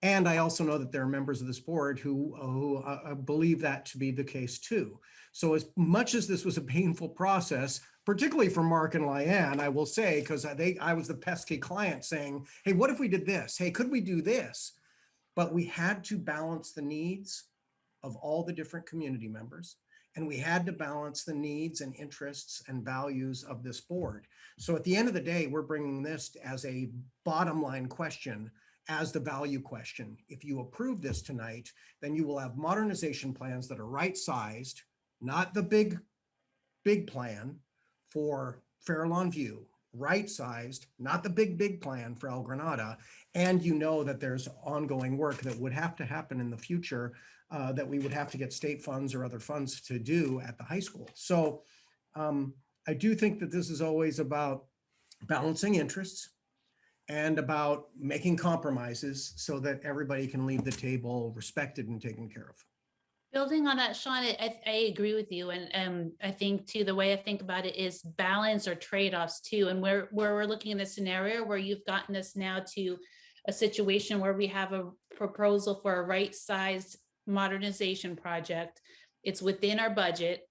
Speaker 6: And I also know that there are members of this board who believe that to be the case too. So as much as this was a painful process, particularly for Mark and Lyanne, I will say, because I was the pesky client saying, hey, what if we did this? Hey, could we do this? But we had to balance the needs of all the different community members. And we had to balance the needs and interests and values of this board. So at the end of the day, we're bringing this as a bottom line question, as the value question. If you approve this tonight, then you will have modernization plans that are right-sized, not the big plan for Fair Lawn View, right-sized, not the big plan for El Granada. And you know that there's ongoing work that would have to happen in the future that we would have to get state funds or other funds to do at the high school. So I do think that this is always about balancing interests and about making compromises so that everybody can leave the table respected and taken care of.
Speaker 4: Building on that, Sean, I agree with you. And I think too, the way I think about it is balance or trade-offs too. And where we're looking at a scenario where you've gotten us now to a situation where we have a proposal for a right-sized modernization project. It's within our budget.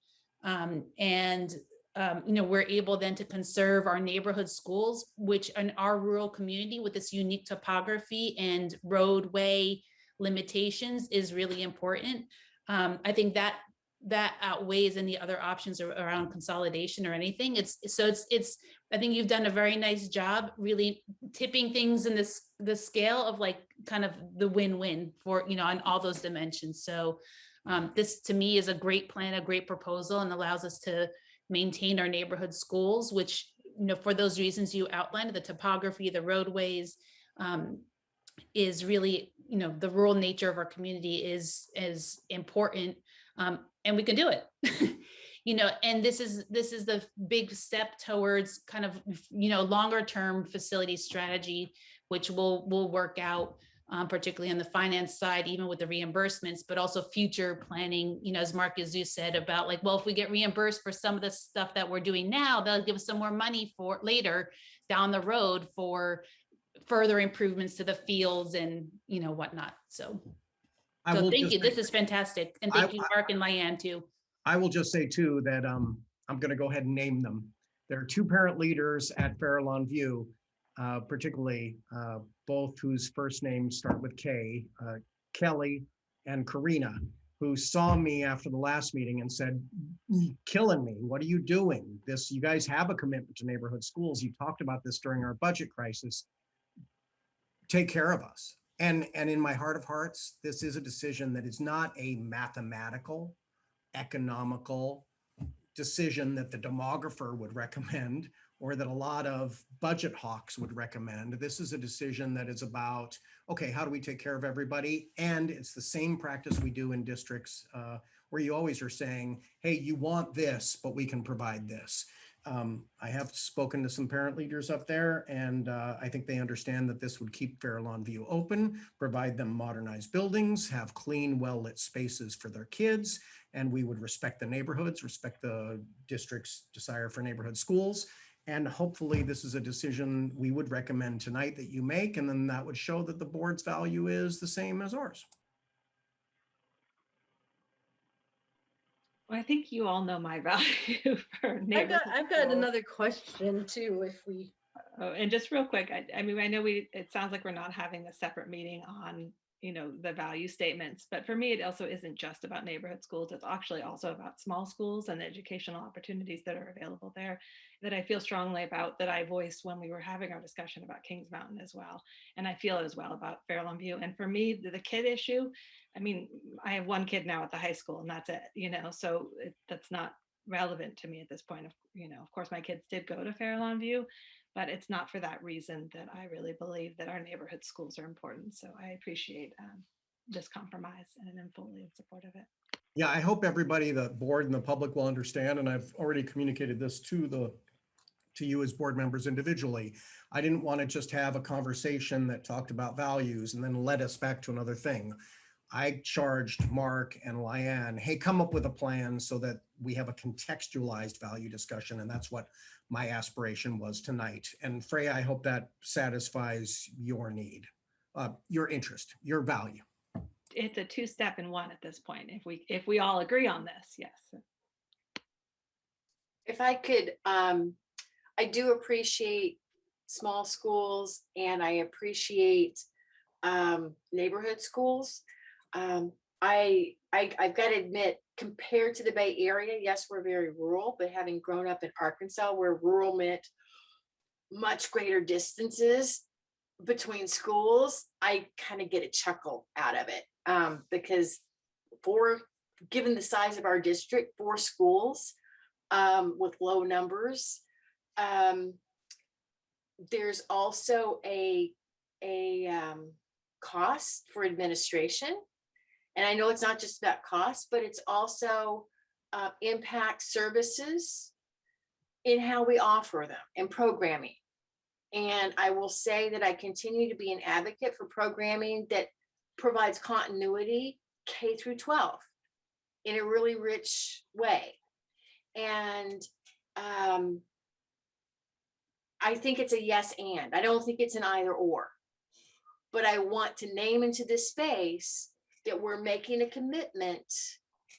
Speaker 4: We're able then to conserve our neighborhood schools, which in our rural community with this unique topography and roadway limitations is really important. I think that outweighs any other options around consolidation or anything. I think you've done a very nice job really tipping things in the scale of like kind of the win-win for, on all those dimensions. So this to me is a great plan, a great proposal, and allows us to maintain our neighborhood schools, which, for those reasons you outlined, the topography, the roadways, is really, the rural nature of our community is important, and we can do it. And this is the big step towards kind of, longer term facility strategy, which will work out, particularly on the finance side, even with the reimbursements, but also future planning, as Mark, as you said, about like, well, if we get reimbursed for some of the stuff that we're doing now, they'll give us some more money for later down the road for further improvements to the fields and, whatnot. So thank you. This is fantastic. And thank you, Mark and Lyanne too.
Speaker 6: I will just say too that I'm going to go ahead and name them. There are two parent leaders at Fair Lawn View, particularly both whose first names start with K, Kelly and Karina, who saw me after the last meeting and said, killing me, what are you doing? You guys have a commitment to neighborhood schools. You talked about this during our budget crisis. Take care of us. And in my heart of hearts, this is a decision that is not a mathematical, economical decision that the demographer would recommend or that a lot of budget hawks would recommend. This is a decision that is about, okay, how do we take care of everybody? And it's the same practice we do in districts where you always are saying, hey, you want this, but we can provide this. I have spoken to some parent leaders up there, and I think they understand that this would keep Fair Lawn View open, provide them modernized buildings, have clean, well-lit spaces for their kids, and we would respect the neighborhoods, respect the district's desire for neighborhood schools. And hopefully this is a decision we would recommend tonight that you make, and then that would show that the board's value is the same as ours.
Speaker 9: Well, I think you all know my value for neighborhood.
Speaker 11: I've got another question too, if we.
Speaker 9: Oh, and just real quick, I mean, I know it sounds like we're not having a separate meeting on, the value statements, but for me, it also isn't just about neighborhood schools. It's actually also about small schools and the educational opportunities that are available there that I feel strongly about, that I voiced when we were having our discussion about Kings Mountain as well. And I feel as well about Fair Lawn View. And for me, the kid issue, I mean, I have one kid now at the high school and that's it, so that's not relevant to me at this point. Of course, my kids did go to Fair Lawn View, but it's not for that reason that I really believe that our neighborhood schools are important. So I appreciate this compromise and I'm fully in support of it.
Speaker 6: Yeah, I hope everybody, the board and the public will understand, and I've already communicated this to you as board members individually. I didn't want to just have a conversation that talked about values and then led us back to another thing. I charged Mark and Lyanne, hey, come up with a plan so that we have a contextualized value discussion. And that's what my aspiration was tonight. And Freya, I hope that satisfies your need, your interest, your value.
Speaker 9: It's a two-step in one at this point. If we all agree on this, yes.
Speaker 10: If I could, I do appreciate small schools and I appreciate neighborhood schools. I've got to admit, compared to the Bay Area, yes, we're very rural, but having grown up in Arkansas, where rural meant much greater distances between schools, I kind of get a chuckle out of it because given the size of our district, 4 schools with low numbers, there's also a cost for administration. And I know it's not just about cost, but it's also impact services in how we offer them and programming. And I will say that I continue to be an advocate for programming that provides continuity K through 12 in a really rich way. And I think it's a yes and. I don't think it's an either or. But I want to name into this space that we're making a commitment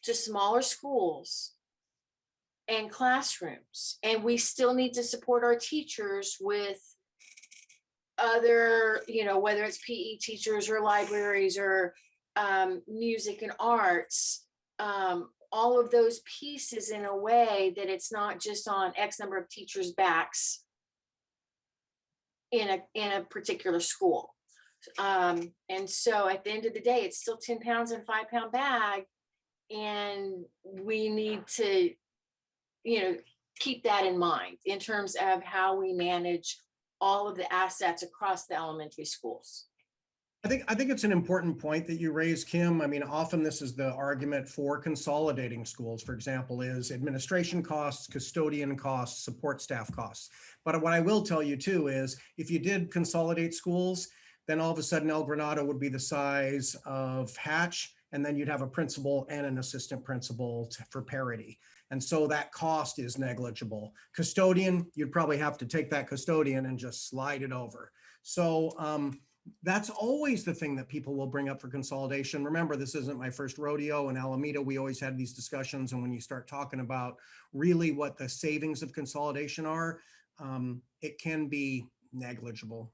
Speaker 10: to smaller schools and classrooms. And we still need to support our teachers with other, whether it's PE teachers or libraries or music and arts, all of those pieces in a way that it's not just on X number of teachers' backs in a particular school. And so at the end of the day, it's still 10 pounds in a 5-pound bag. And we need to, keep that in mind in terms of how we manage all of the assets across the elementary schools.
Speaker 6: I think it's an important point that you raise, Kim. I mean, often this is the argument for consolidating schools, for example, is administration costs, custodian costs, support staff costs. But what I will tell you too is if you did consolidate schools, then all of a sudden El Granado would be the size of Hatch, and then you'd have a principal and an assistant principal for parity. And so that cost is negligible. Custodian, you'd probably have to take that custodian and just slide it over. So that's always the thing that people will bring up for consolidation. Remember, this isn't my first rodeo. In Alameda, we always had these discussions. And when you start talking about really what the savings of consolidation are, it can be negligible.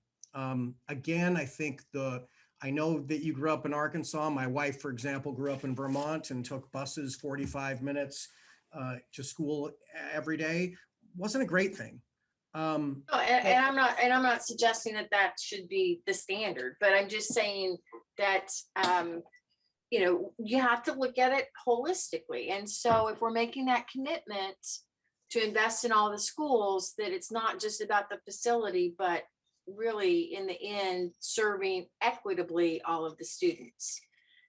Speaker 6: Again, I think I know that you grew up in Arkansas. My wife, for example, grew up in Vermont and took buses 45 minutes to school every day. Wasn't a great thing.
Speaker 10: And I'm not suggesting that should be the standard, but I'm just saying that you have to look at it holistically. And so if we're making that commitment to invest in all the schools, that it's not just about the facility, but really in the end serving equitably all of the students.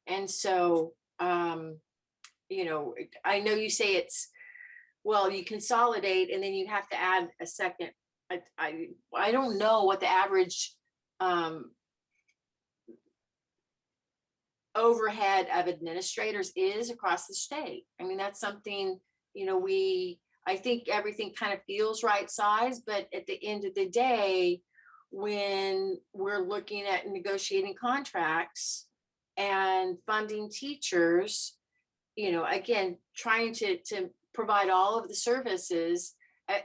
Speaker 10: And so I know you say you consolidate and then you have to add a second. I don't know what the average overhead of administrators is across the state. I mean, that's something, I think everything kind of feels right size, but at the end of the day, when we're looking at negotiating contracts and funding teachers, again, trying to provide all of the services,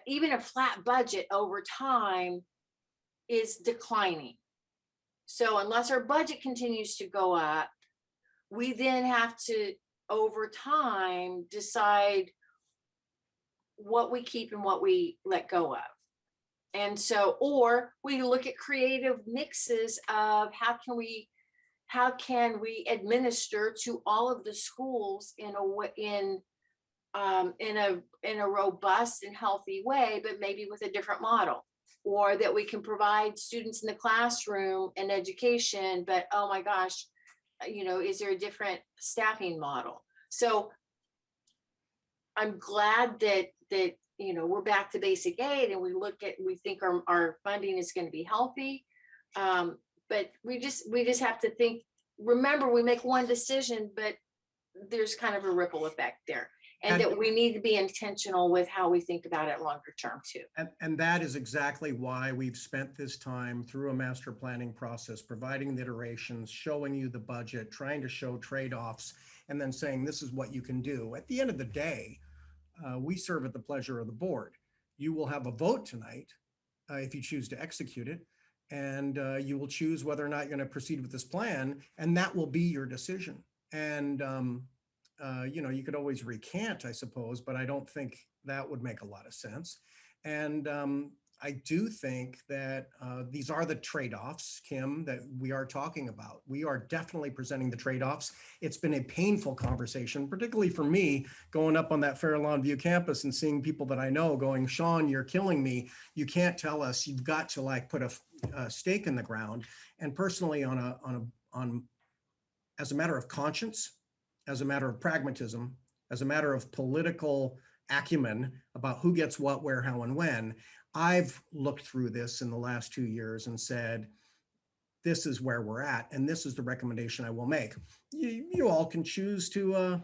Speaker 10: even a flat budget over time is declining. So unless our budget continues to go up, we then have to, over time, decide what we keep and what we let go of. And so, or we look at creative mixes of how can we administer to all of the schools in a robust and healthy way, but maybe with a different model, or that we can provide students in the classroom and education, but oh my gosh, is there a different staffing model? So I'm glad that we're back to basic aid and we think our funding is going to be healthy. But we just have to think, remember, we make one decision, but there's kind of a ripple effect there. And that we need to be intentional with how we think about it longer term too.
Speaker 6: And that is exactly why we've spent this time through a master planning process, providing the iterations, showing you the budget, trying to show trade-offs, and then saying, this is what you can do. At the end of the day, We serve at the pleasure of the board. You will have a vote tonight if you choose to execute it, and you will choose whether or not you're going to proceed with this plan, and that will be your decision. And you could always recant, I suppose, but I don't think that would make a lot of sense. And I do think that these are the trade-offs, Kim, that we are talking about. We are definitely presenting the trade-offs. It's been a painful conversation, particularly for me, going up on that Fair Lawn View campus and seeing people that I know going, Sean, you're killing me. You can't tell us. You've got to like put a stake in the ground. And personally, as a matter of conscience, as a matter of pragmatism, as a matter of political acumen about who gets what, where, how, and when, I've looked through this in the last 2 years and said, this is where we're at, and this is the recommendation I will make. You all can choose to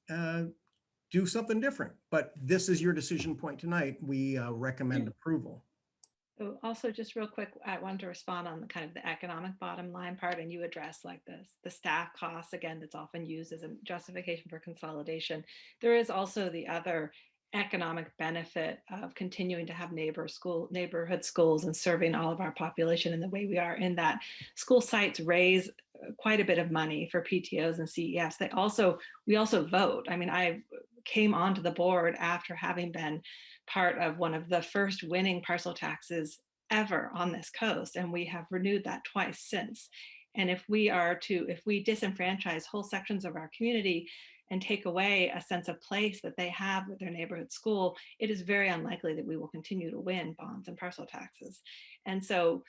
Speaker 6: do something different, but this is your decision point tonight. We recommend approval.
Speaker 9: So also, just real quick, I wanted to respond on the kind of the economic bottom line part, and you address like the staff costs, again, that's often used as a justification for consolidation. There is also the other economic benefit of continuing to have neighborhood schools and serving all of our population in the way we are, in that school sites raise quite a bit of money for PTOs and CEFs. We also vote. I mean, I came onto the board after having been part of one of the first winning parcel taxes ever on this coast, and we have renewed that twice since. And if we disenfranchise whole sections of our community and take away a sense of place that they have with their neighborhood school, it is very unlikely that we will continue to win bonds and parcel taxes. And so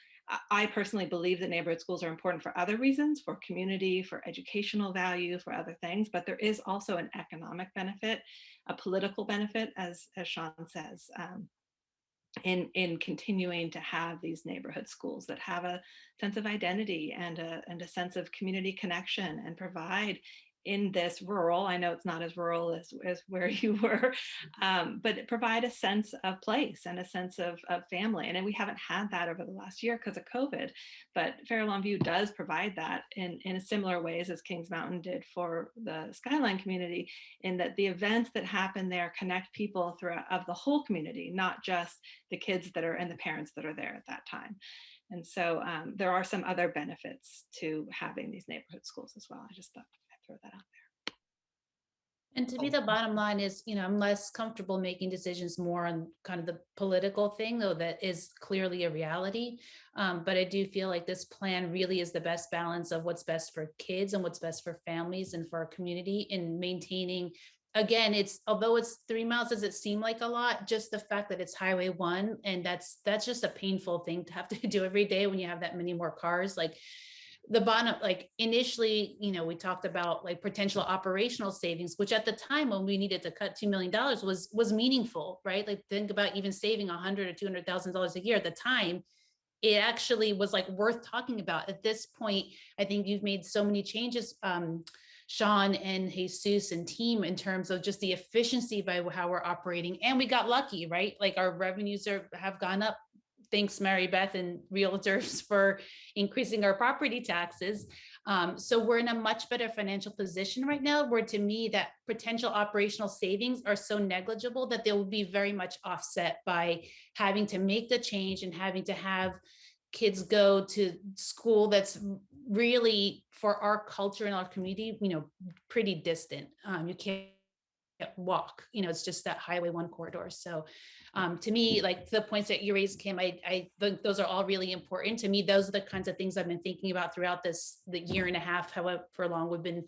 Speaker 9: I personally believe that neighborhood schools are important for other reasons, for community, for educational value, for other things, but there is also an economic benefit, a political benefit, as Sean says, in continuing to have these neighborhood schools that have a sense of identity and a sense of community connection, and provide in this rural, I know it's not as rural as where you were, but provide a sense of place and a sense of family. And then we haven't had that over the last year because of COVID, but Fair Lawn View does provide that in similar ways as Kings Mountain did for the Skyline community, in that the events that happen there connect people of the whole community, not just the kids that are and the parents that are there at that time. And so there are some other benefits to having these neighborhood schools as well. I just thought I'd throw that out there.
Speaker 4: And to me, the bottom line is, I'm less comfortable making decisions more on kind of the political thing, though that is clearly a reality. But I do feel like this plan really is the best balance of what's best for kids and what's best for families and for our community in maintaining. Again, although it's 3 miles, does it seem like a lot? Just the fact that it's Highway 1, and that's just a painful thing to have to do every day when you have that many more cars. Like the bottom, like initially, we talked about like potential operational savings, which at the time when we needed to cut $2 million was meaningful, right? Like think about even saving $100,000 or $200,000 a year at the time. It actually was like worth talking about. At this point, I think you've made so many changes, Sean and Jesus and team, in terms of just the efficiency by how we're operating. And we got lucky, right? Like our revenues have gone up. Thanks, Mary Beth and realtors for increasing our property taxes. So we're in a much better financial position right now, where to me that potential operational savings are so negligible that they will be very much offset by having to make the change and having to have kids go to school that's really, for our culture and our community, pretty distant. You can't walk, it's just that Highway 1 corridor. So to me, like the points that you raised, Kim, I think those are all really important to me. Those are the kinds of things I've been thinking about throughout the year and a half, however long we've been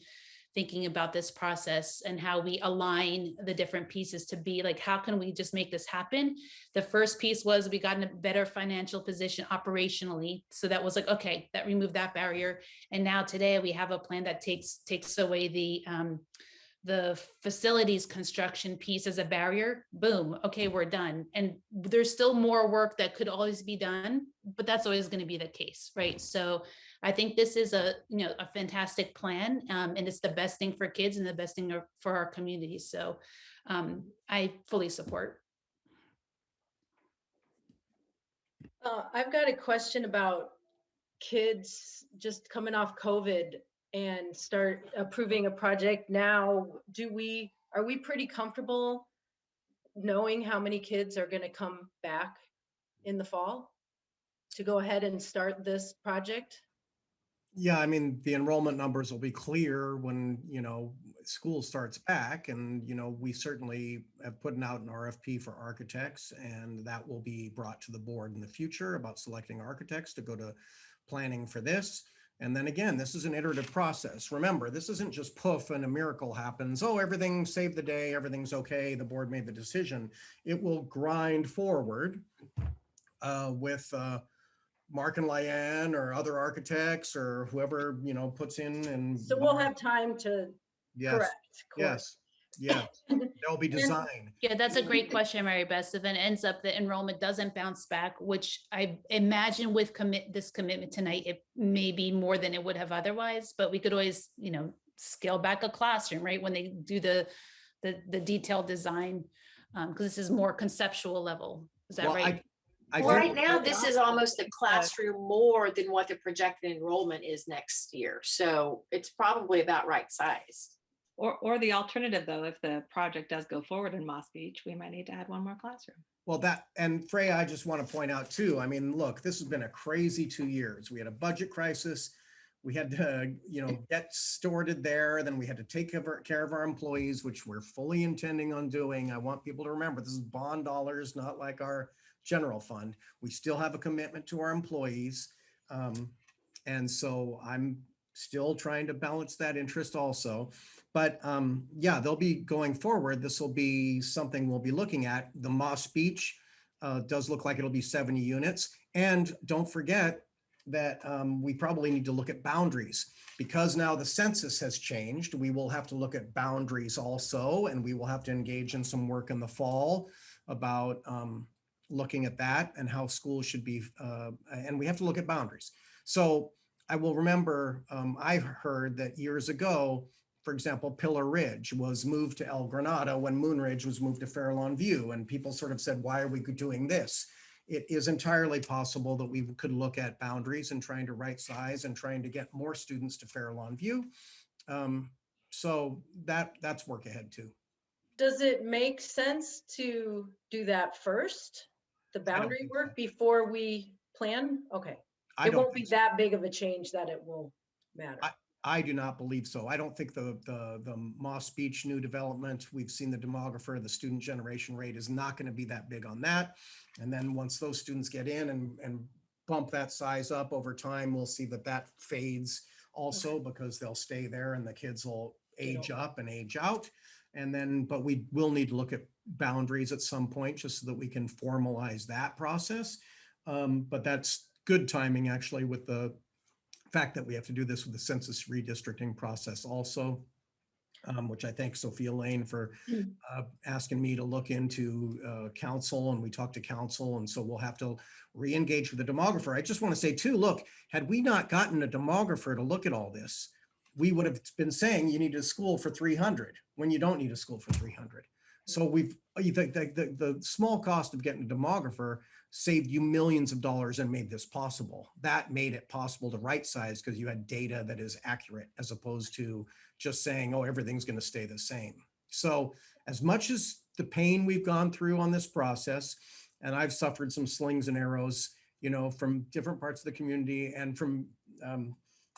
Speaker 4: thinking about this process, and how we align the different pieces to be like, how can we just make this happen? The first piece was we got in a better financial position operationally. So that was like, okay, that removed that barrier. And now today we have a plan that takes away the facilities construction piece as a barrier. Boom. Okay, we're done. And there's still more work that could always be done, but that's always going to be the case, right? So I think this is a fantastic plan, and it's the best thing for kids and the best thing for our community. So I fully support.
Speaker 11: I've got a question about kids just coming off COVID and start approving a project now. Are we pretty comfortable knowing how many kids are going to come back in the fall to go ahead and start this project?
Speaker 6: Yeah, I mean, the enrollment numbers will be clear when, school starts back, and, we certainly have put out an RFP for architects, and that will be brought to the board in the future about selecting architects to go to planning for this. And then again, this is an iterative process. Remember, this isn't just poof and a miracle happens. Oh, everything saved the day, everything's okay, the board made the decision. It will grind forward with Mark and Lyanne or other architects or whoever, puts in and.
Speaker 11: So we'll have time to correct course.
Speaker 6: Yes. There'll be design.
Speaker 4: Yeah, that's a great question, Mary Beth. If it ends up the enrollment doesn't bounce back, which I imagine with this commitment tonight, it may be more than it would have otherwise, but we could always, scale back a classroom, right? When they do the detailed design, because this is more conceptual level. Is that right?
Speaker 10: Right now, this is almost a classroom more than what the projected enrollment is next year. So it's probably about right size.
Speaker 9: Or the alternative, though, if the project does go forward in Moss Beach, we might need to add one more classroom.
Speaker 6: Well, and Freya, I just want to point out too, I mean, look, this has been a crazy 2 years. We had a budget crisis. We had to, get sorted there. Then we had to take care of our employees, which we're fully intending on doing. I want people to remember this is bond dollars, not like our general fund. We still have a commitment to our employees. And so I'm still trying to balance that interest also. But yeah, they'll be going forward. This will be something we'll be looking at. The Moss Beach does look like it'll be 70 units. And don't forget that we probably need to look at boundaries, because now the census has changed. We will have to look at boundaries also, and we will have to engage in some work in the fall about looking at that and how schools should be, and we have to look at boundaries. So I will remember, I heard that years ago, for example, Pillar Ridge was moved to El Granada when Moon Ridge was moved to Fairlawn View, and people sort of said, why are we doing this? It is entirely possible that we could look at boundaries and trying to right size and trying to get more students to Fairlawn View. So that's work ahead too.
Speaker 11: Does it make sense to do that first, the boundary work, before we plan? Okay. It won't be that big of a change that it will matter.
Speaker 6: I do not believe so. I don't think the Moss Beach new development, we've seen the demographer, the student generation rate is not going to be that big on that. And then once those students get in and bump that size up over time, we'll see that fades also, because they'll stay there and the kids will age up and age out. And then, but we will need to look at boundaries at some point just so that we can formalize that process. But that's good timing actually, with the fact that we have to do this with the census redistricting process also, which I thank Sophia Lane for asking me to look into council, and we talked to council, and so we'll have to re-engage with the demographer. I just want to say too, look, had we not gotten a demographer to look at all this, we would have been saying you need a school for 300 when you don't need a school for 300. So the small cost of getting a demographer saved you millions of dollars and made this possible. That made it possible to right size because you had data that is accurate, as opposed to just saying, oh, everything's going to stay the same. So as much as the pain we've gone through on this process, and I've suffered some slings and arrows, from different parts of the community and from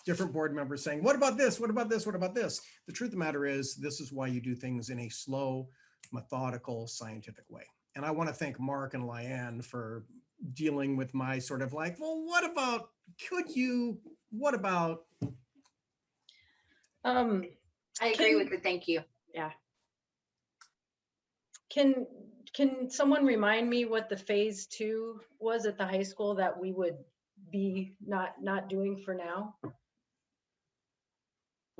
Speaker 6: different board members saying, what about this? What about this? What about this? The truth of the matter is, this is why you do things in a slow, methodical, scientific way. And I want to thank Mark and Lyanne for dealing with my sort of like, well, what about, what about?
Speaker 10: I agree with it. Thank you. Yeah.
Speaker 11: Can someone remind me what the phase 2 was at the high school that we would be not doing for now?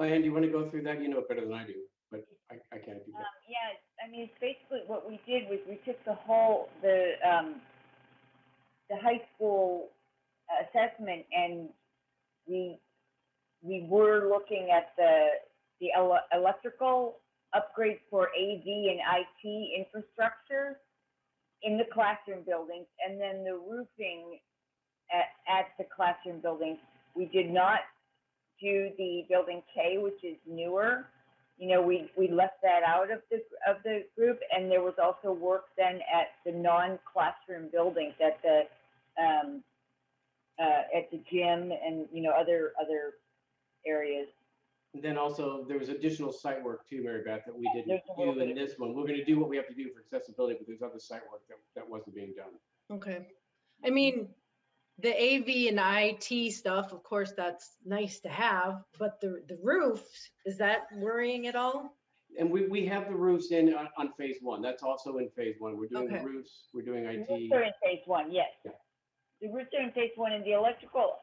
Speaker 16: Lyanne, do you want to go through that? You know it better than I do, but I can't do that.
Speaker 17: Yeah, I mean, basically what we did was we took the high school assessment, and we were looking at the electrical upgrades for AV and IT infrastructure in the classroom buildings, and then the roofing at the classroom buildings. We did not do the building K, which is newer. you know, we left that out of the group, and there was also work then at the non-classroom buildings at the gym and, you know, other areas.
Speaker 16: And then also there was additional site work too, Mary Beth, that we didn't
Speaker 17: There's a little
Speaker 16: do in this one. We're going to do what we have to do for accessibility, but there's other site work that wasn't being done.
Speaker 11: Okay. I mean, the AV and IT stuff, of course, that's nice to have, but the roof, is that worrying at all?
Speaker 16: And we have the roofs in on phase one. That's also in phase one. We're doing the
Speaker 11: Okay.
Speaker 16: roofs, we're doing IT.
Speaker 17: The roofs are in phase one, yes.
Speaker 16: Yeah.
Speaker 17: The roofs are in phase one, and the electrical,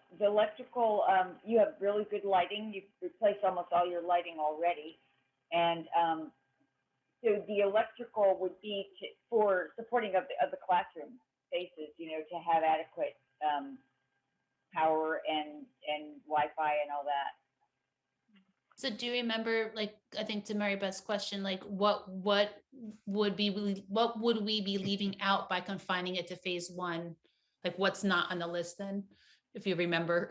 Speaker 17: you have really good lighting. You've replaced almost all your lighting already. And so the electrical would be for supporting of the classroom spaces, you know, to have adequate power and Wi-Fi and all that.
Speaker 4: So do you remember, like, I think to Mary Beth's question, like what would we be leaving out by confining it to phase one? Like what's not on the list then, if you remember?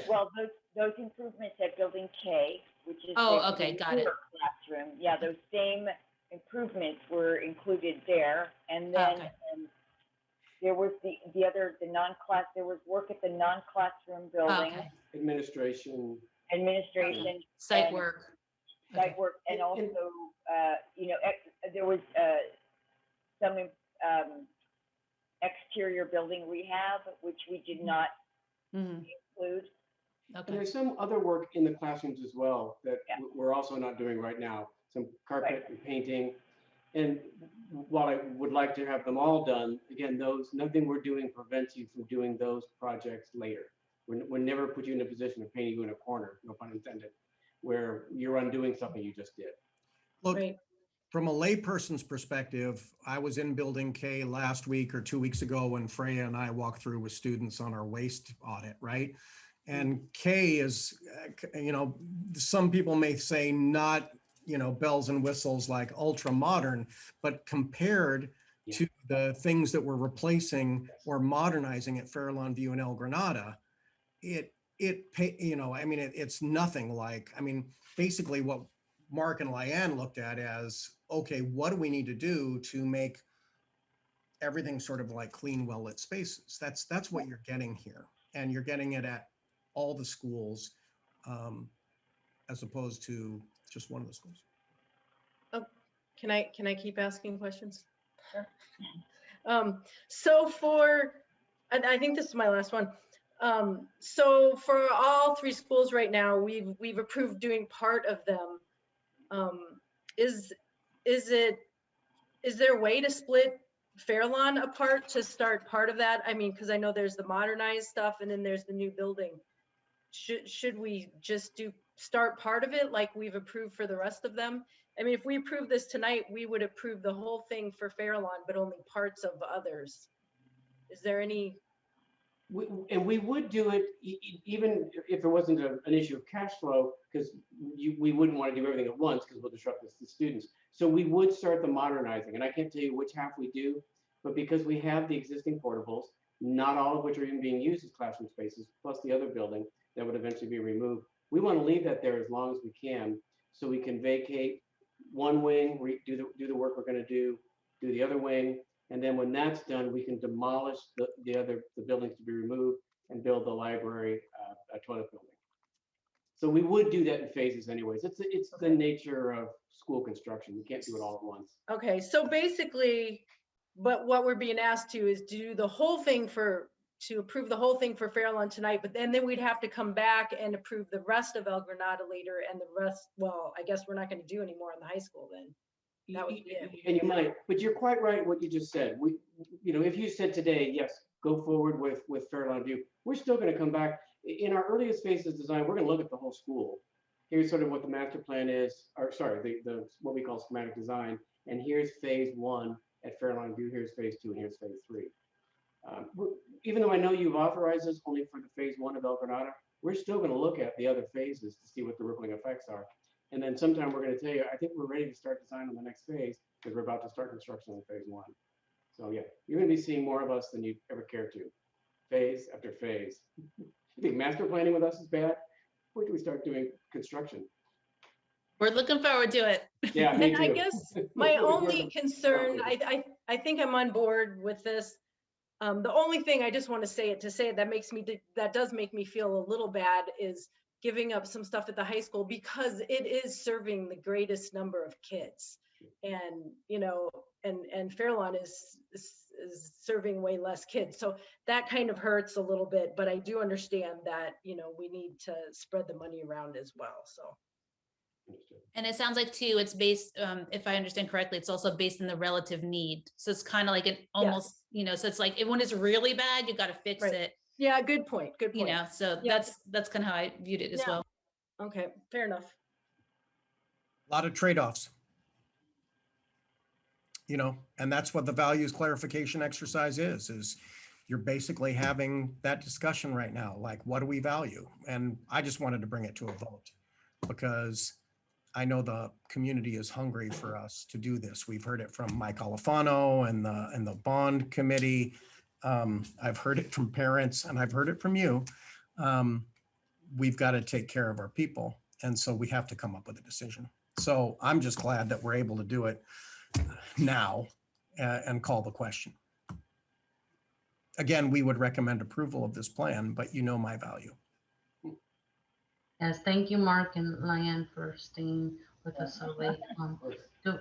Speaker 17: Well, those improvements at Building K, which is
Speaker 4: Oh, okay, got it.
Speaker 17: classroom. Yeah, those same improvements were included there, and then
Speaker 4: Okay.
Speaker 17: there was the non-class. There was work at the non-classroom building,
Speaker 4: Okay.
Speaker 16: Administration.
Speaker 4: Site
Speaker 17: and
Speaker 4: work.
Speaker 17: site work, and also you know, there was some exterior building rehab, which we did not include.
Speaker 16: And there's some other work in the classrooms as well that we're also not doing right now. Some carpet and painting. And while I would like to have them all done, again, nothing we're doing prevents you from doing those projects later. We're never put you in a position of painting you in a corner, no pun intended, where you're undoing something you just did.
Speaker 6: Look, from a layperson's perspective, I was in Building K last week or 2 weeks ago when Freya and I walked through with students on our waste audit, right? And K is, you know, some people may say not, you know, bells and whistles like ultra modern, but compared to the things that we're replacing or modernizing at Fairlawn View and El Granada, you know, I mean, it's nothing like, I mean, basically what Mark and Lyanne looked at as, okay, what do we need to do to make everything sort of like clean, well-lit spaces? That's what you're getting here. And you're getting it at all the schools, as opposed to just one of the schools.
Speaker 11: Oh, can I keep asking questions?
Speaker 17: Sure.
Speaker 11: So and I think this is my last one. So for all three schools right now, we've approved doing part of them. Is there a way to split Fairlawn apart to start part of that? I mean, because I know there's the modernized stuff and then there's the new building. Should we just start part of it like we've approved for the rest of them? I mean, if we approve this tonight, we would approve the whole thing for Fairlawn, but only parts of others. Is there any?
Speaker 16: And we would do it even if it wasn't an issue of cash flow, because we wouldn't want to do everything at once because we'll disrupt the students. So we would start the modernizing, and I can't tell you which half we do, but because we have the existing portables, not all of which are even being used as classroom spaces, plus the other building that would eventually be removed, we want to leave that there as long as we can, so we can vacate one wing, do the work we're going to do the other wing. And then when that's done, we can demolish the buildings to be removed and build the library, a toilet building. So we would do that in phases anyways. It's the nature of school construction. You can't do it all at once.
Speaker 11: Okay, so basically, but what we're being asked to is do the whole thing to approve the whole thing for Fairlawn tonight, but then we'd have to come back and approve the rest of El Granada later, and the rest, well, I guess we're not going to do any more in the high school then. That would be it.
Speaker 16: And you might, but you're quite right what you just said. You know, if you said today, yes, go forward with Fairlawn View, we're still going to come back. In our earliest phases design, we're going to look at the whole school. Here's sort of what the master plan is, or sorry, the what we call schematic design. And here's phase one at Fairlawn View, here's phase two, and here's phase three. Even though I know you've authorized this only for the phase one of El Granada, we're still going to look at the other phases to see what the rippling effects are. And then sometime we're going to tell you, I think we're ready to start design on the next phase because we're about to start construction on phase one. So yeah, you're going to be seeing more of us than you ever care to, phase after phase. You think master planning with us is bad? Wait till we start doing construction.
Speaker 4: We're looking forward to it.
Speaker 16: Yeah, me
Speaker 11: And I
Speaker 16: too.
Speaker 11: guess my only
Speaker 16: Welcome.
Speaker 11: concern, I think I'm on board with this. The only thing I just want to say it that does make me feel a little bad is giving up some stuff at the high school because it is serving the greatest number of kids. And, you know, and Fairlawn is serving way less kids. So that kind of hurts a little bit, but I do understand that, you know, we need to spread the money around as well. So.
Speaker 4: And it sounds like too, it's based, if I understand correctly, it's also based on the relative need. So it's kind of like an almost, you know, so it's like when it's really bad, you got to fix it.
Speaker 11: Yeah, good point. Good point.
Speaker 4: You know, so
Speaker 11: Yeah.
Speaker 4: that's kind of how I viewed it as well.
Speaker 11: Okay, fair enough.
Speaker 6: A lot of trade-offs. You know, and that's what the values clarification exercise is you're basically having that discussion right now, like, what do we value? And I just wanted to bring it to a vote because I know the community is hungry for us to do this. We've heard it from Mike Alifano and the bond committee. I've heard it from parents and I've heard it from you. We've got to take care of our people. And so we have to come up with a decision. So I'm just glad that we're able to do it now and call the question. Again, we would recommend approval of this plan, but you know my value.
Speaker 2: Yes, thank you, Mark and Lyanne, for staying with us so late. Do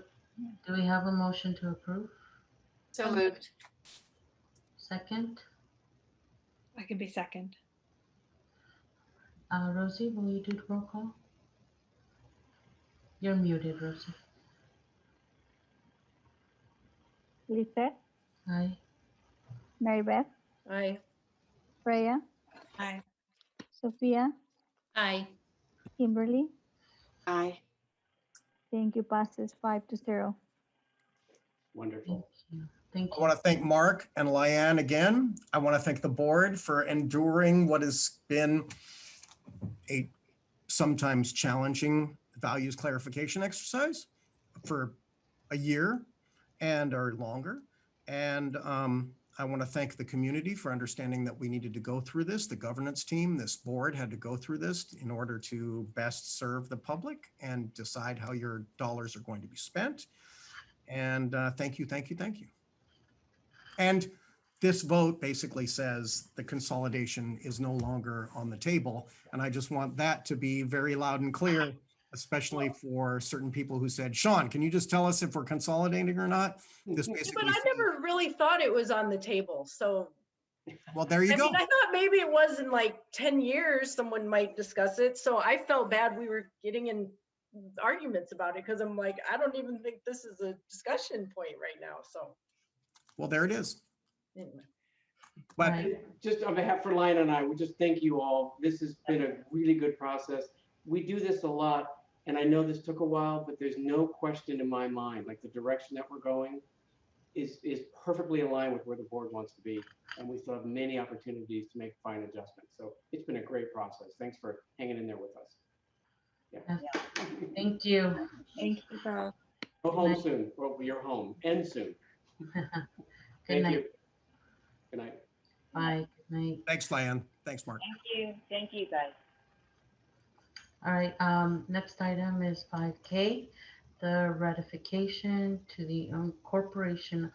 Speaker 2: we have a motion to approve?
Speaker 10: So moved.
Speaker 2: Second?
Speaker 9: I can be second.
Speaker 2: Rosie, will you do the roll call? You're muted, Rosie.
Speaker 5: Lisette,
Speaker 2: Aye.
Speaker 5: Mary Beth,
Speaker 11: Aye.
Speaker 5: Freya,
Speaker 9: Aye.
Speaker 5: Sophia,
Speaker 4: Aye.
Speaker 5: Kimberly.
Speaker 10: Aye.
Speaker 5: Thank you. Passes 5-0.
Speaker 16: Wonderful.
Speaker 2: Thank
Speaker 6: I
Speaker 2: you.
Speaker 6: want to thank Mark and Lyanne again. I want to thank the board for enduring what has been a sometimes challenging values clarification exercise for a year and or longer. And I want to thank the community for understanding that we needed to go through this. The governance team, this board had to go through this in order to best serve the public and decide how your dollars are going to be spent. And thank you, thank you, thank you. And this vote basically says the consolidation is no longer on the table. And I just want that to be very loud and clear, especially for certain people who said, Sean, can you just tell us if we're consolidating or not? This basically
Speaker 11: But I never really thought it was on the table. So,
Speaker 6: well, there you
Speaker 11: I
Speaker 6: go.
Speaker 11: mean, I thought maybe it was in like 10 years someone might discuss it. So I felt bad we were getting in arguments about it because I'm like, I don't even think this is a discussion point right now. So,
Speaker 6: well, there it is.
Speaker 11: anyway.
Speaker 6: But
Speaker 16: just on behalf for Lyanne and I, we just thank you all. This has been a really good process. We do this a lot, and I know this took a while, but there's no question in my mind, like the direction that we're going is perfectly in line with where the board wants to be. And we still have many opportunities to make fine adjustments. So it's been a great process. Thanks for hanging in there with us. Yeah.
Speaker 2: Thank you.
Speaker 9: Thank you both.
Speaker 16: Go home soon. Well, you're home and soon.
Speaker 2: Good night.
Speaker 16: You. Good night.
Speaker 2: Bye. Good night.
Speaker 6: Thanks, Lyanne. Thanks, Mark.
Speaker 17: Thank you. Thank you, guys.
Speaker 2: All right, next item is 5K, the ratification to the incorporation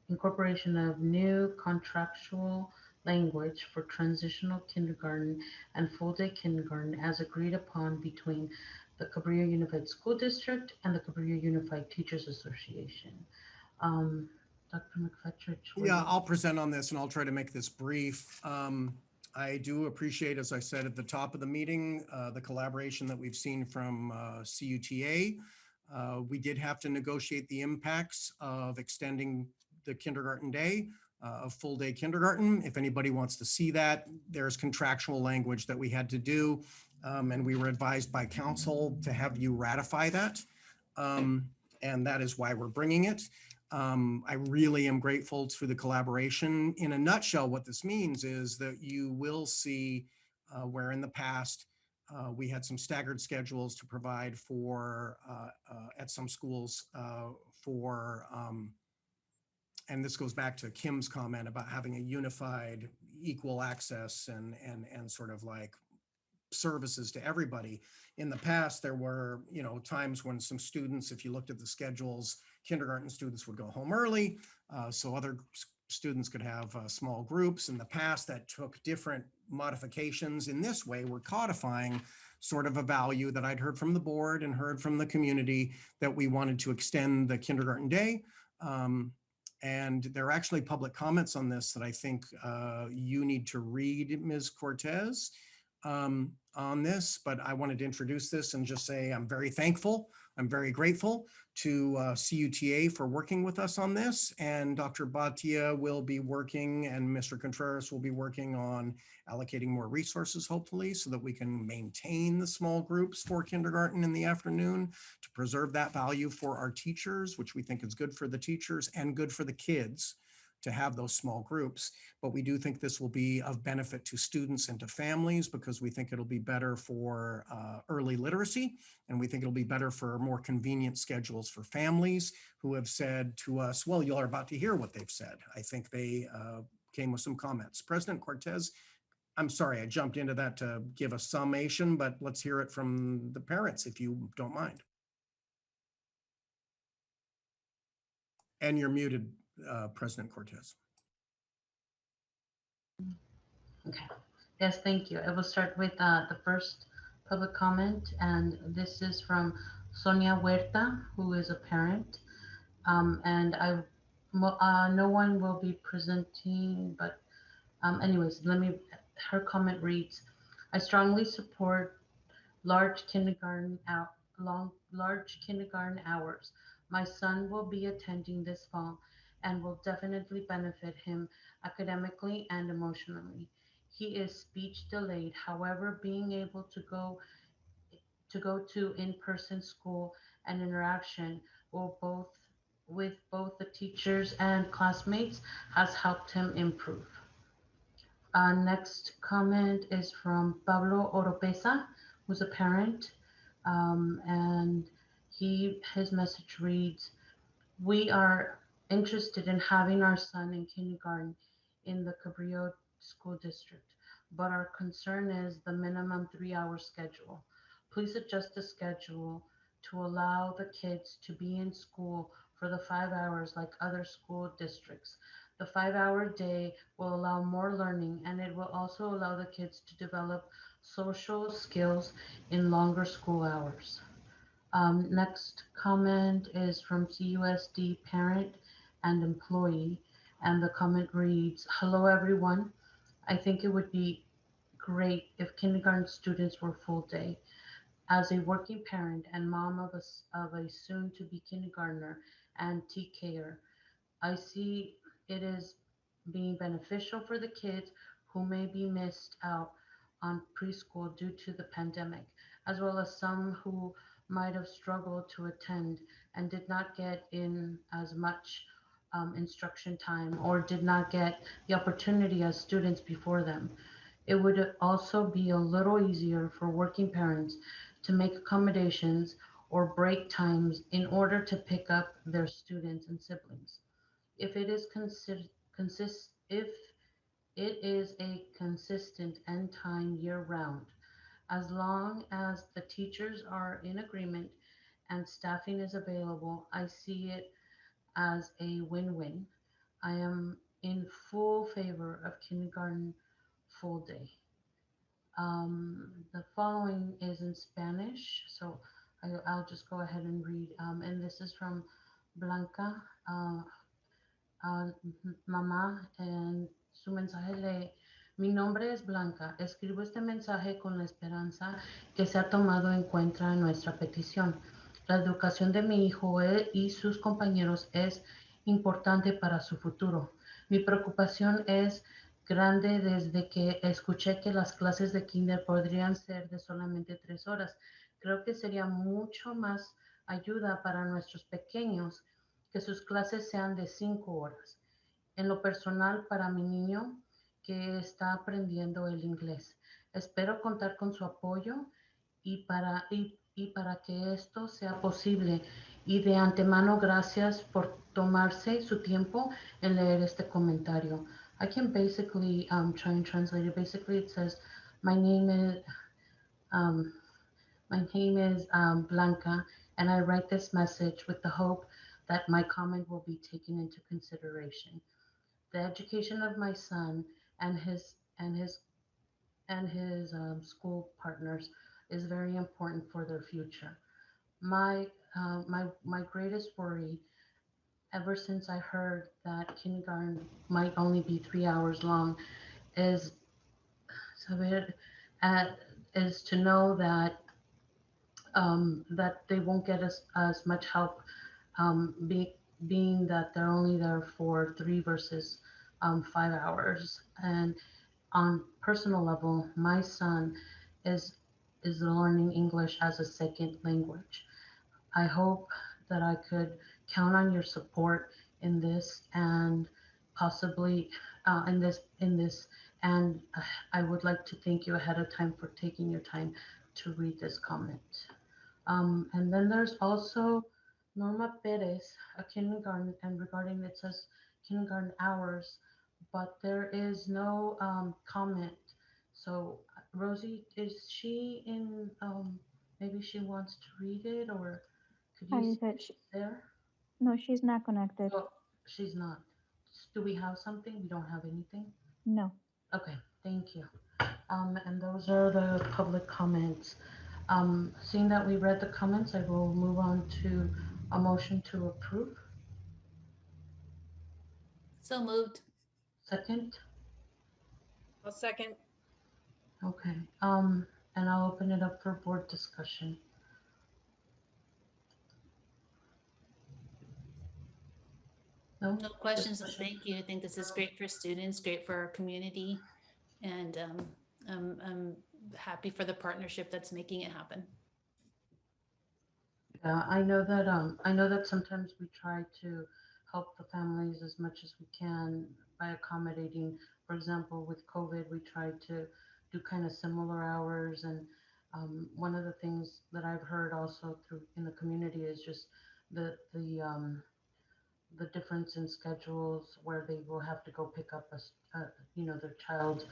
Speaker 2: of new contractual language for transitional kindergarten and full-day kindergarten as agreed upon between the Cabrillo Unified School District and the Cabrillo Unified Teachers Association. Dr. McFetrich.
Speaker 6: Yeah, I'll present on this and I'll try to make this brief. I do appreciate, as I said at the top of the meeting, the collaboration that we've seen from CUTA. We did have to negotiate the impacts of extending the kindergarten day, of full day kindergarten. If anybody wants to see that, there's contractual language that we had to do. And we were advised by council to have you ratify that. And that is why we're bringing it. I really am grateful to the collaboration. In a nutshell, what this means is that you will see where in the past we had some staggered schedules to provide for at some schools for, and this goes back to Kim's comment about having a unified equal access and sort of like services to everybody. In the past, there were, times when some students, if you looked at the schedules, kindergarten students would go home early, so other students could have small groups. In the past, that took different modifications. In this way, we're codifying sort of a value that I'd heard from the board and heard from the community, that we wanted to extend the kindergarten day. And there are actually public comments on this that I think you need to read, Ms. Cortez, on this, but I wanted to introduce this and just say I'm very thankful. I'm very grateful to CUTA for working with us on this, and Dr. Bhatia will be working, and Mr. Contreras will be working on allocating more resources, hopefully, so that we can maintain the small groups for kindergarten in the afternoon, to preserve that value for our teachers, which we think is good for the teachers and good for the kids to have those small groups. But we do think this will be of benefit to students and to families, because we think it'll be better for early literacy, and we think it'll be better for more convenient schedules for families who have said to us, well, you're about to hear what they've said. I think they came with some comments. President Cortez, I'm sorry, I jumped into that to give a summation, but let's hear it from the parents, if you don't mind. And you're muted, President Cortez.
Speaker 2: Okay. Yes, thank you. I will start with the first public comment, and this is from Sonia Huerta, who is a parent. And no one will be presenting, but anyways, her comment reads, I strongly support large kindergarten hours. My son will be attending this fall and will definitely benefit him academically and emotionally. He is speech delayed. However, being able to go to in-person school and interaction with both the teachers and classmates has helped him improve. Next comment is from Pablo Oropesa, who's a parent, and his message reads, we are interested in having our son in kindergarten in the Cabrillo School District, but our concern is the minimum 3-hour schedule. Please adjust the schedule to allow the kids to be in school for the 5 hours like other school districts. The 5-hour day will allow more learning, and it will also allow the kids to develop social skills in longer school hours. Next comment is from CUSD parent and employee, and the comment reads, hello everyone. I think it would be great if kindergarten students were full day. As a working parent and mom of a soon-to-be kindergartner and TKer, I see it is being beneficial for the kids who may be missed out on preschool due to the pandemic, as well as some who might have struggled to attend and did not get in as much instruction time or did not get the opportunity as students before them. It would also be a little easier for working parents to make accommodations or break times in order to pick up their students and siblings. If it is a consistent end time year round, as long as the teachers are in agreement and staffing is available, I see it as a win-win. I am in full favor of kindergarten full day. The following is in Spanish, so I'll just go ahead and read. And this is from Blanca. Mamá, en su mensaje lee, mi nombre es Blanca, escribo este mensaje con la esperanza que sea tomado en cuenta en nuestra petición. La educación de mi hijo y sus compañeros es importante para su futuro. Mi preocupación es grande desde que escuché que las clases de kinder podrían ser de solamente 3 horas. Creo que sería mucho más ayuda para nuestros pequeños que sus clases sean de 5 horas. En lo personal, para mi niño que está aprendiendo el inglés, espero contar con su apoyo y para que esto sea posible. Y de antemano, gracias por tomarse su tiempo en leer este comentario. I can basically try and translate it. Basically, it says, my name Um, my name is Blanca, and I write this message with the hope that my comment will be taken into consideration. The education of my son and his school partners is very important for their future. My greatest worry, ever since I heard that kindergarten might only be 3 hours long, is saber, uh, is to know that they won't get as much help, being that they're only there for 3 versus 5 hours. And on personal level, my son is is learning English as a second language. I hope that I could count on your support in this, and possibly in this. And I would like to thank you ahead of time for taking your time to read this comment. And then there's also Norma Perez, a kindergarten, and regarding it says kindergarten hours, but there is no comment. So Rosie, is she in? Maybe she wants to read it, or could you
Speaker 5: I
Speaker 2: see
Speaker 5: said
Speaker 2: if she's there?
Speaker 5: no, she's not connected.
Speaker 2: Oh, she's not. Do we have something? We don't have anything.
Speaker 5: No.
Speaker 2: Okay, thank you. And those are the public comments. Seeing that we read the comments, I will move on to a motion to approve.
Speaker 4: So moved.
Speaker 2: Second,
Speaker 11: I'll second.
Speaker 2: okay. And I'll open it up for board discussion. No?
Speaker 4: No questions.
Speaker 2: Discussion?
Speaker 4: Thank you. I think this is great for students, great for our community. And I'm happy for the partnership that's making it happen.
Speaker 2: Yeah, I know that sometimes we try to help the families as much as we can by accommodating. For example, with COVID, we tried to do kind of similar hours, and one of the things that I've heard also through in the community is just the difference in schedules where they will have to go pick up their child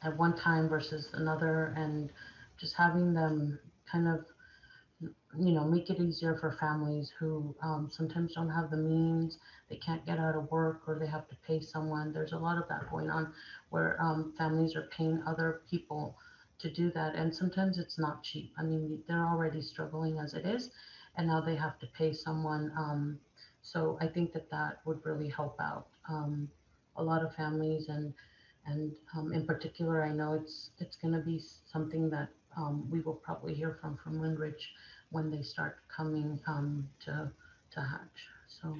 Speaker 2: at one time versus another, and just having them kind of make it easier for families who sometimes don't have the means, they can't get out of work, or they have to pay someone. There's a lot of that going on where families are paying other people to do that. And sometimes it's not cheap. I mean, they're already struggling as it is, and now they have to pay someone. So I think that would really help out a lot of families. And in particular, I know it's going to be something that we will probably hear from Windridge when they start coming to Hatch. So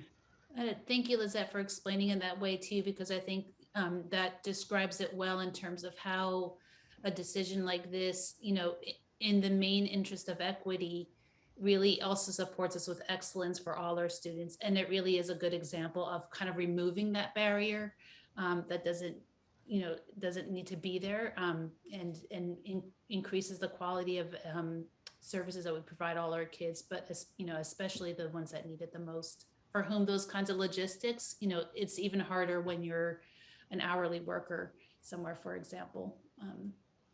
Speaker 4: Thank you, Lizette, for explaining it that way too, because I think that describes it well in terms of how a decision like this, in the main interest of equity, really also supports us with excellence for all our students. And it really is a good example of kind of removing that barrier that doesn't need to be there, and increases the quality of services that we provide all our kids, but especially the ones that need it the most, for whom those kinds of logistics, it's even harder when you're an hourly worker somewhere, for example,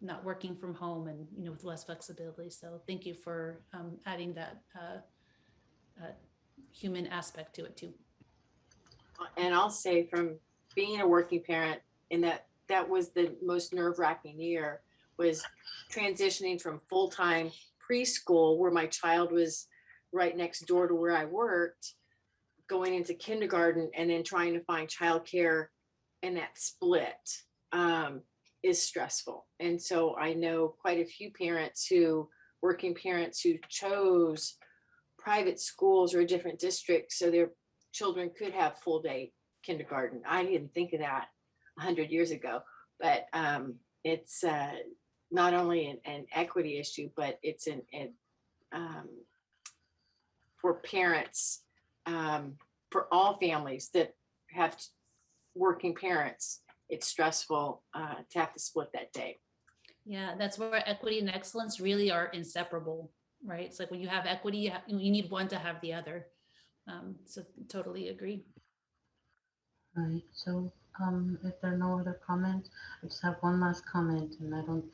Speaker 4: not working from home and, with less flexibility. So thank you for adding that human aspect to it too.
Speaker 10: And I'll say, from being a working parent, and that was the most nerve-wracking year, was transitioning from full-time preschool, where my child was right next door to where I worked, going into kindergarten, and then trying to find childcare, and that split is stressful. And so I know quite a few working parents who chose private schools or a different district so their children could have full day kindergarten. I didn't think of that 100 years ago, but it's not only an equity issue, but it's for parents, for all families that have working parents. It's stressful to have to split that day.
Speaker 4: Yeah, that's where equity and excellence really are inseparable, right? It's like when you have equity, you need one to have the other. So totally agree.
Speaker 2: all right. So if there are no other comments, I just have one last comment, and I don't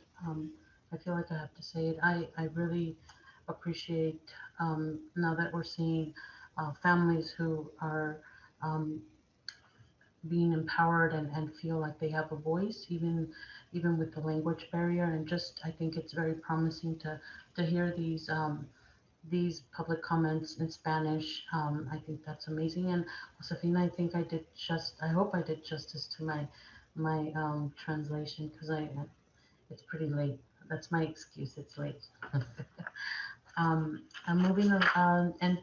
Speaker 2: I feel like I have to say it. I really appreciate now that we're seeing families who are um, being empowered and feel like they have a voice, even with the language barrier. And just I think it's very promising to hear these public comments in Spanish. I think that's amazing. And Josefina, I hope I did justice to my translation because it's pretty late. That's my excuse. It's late. I'm moving on. And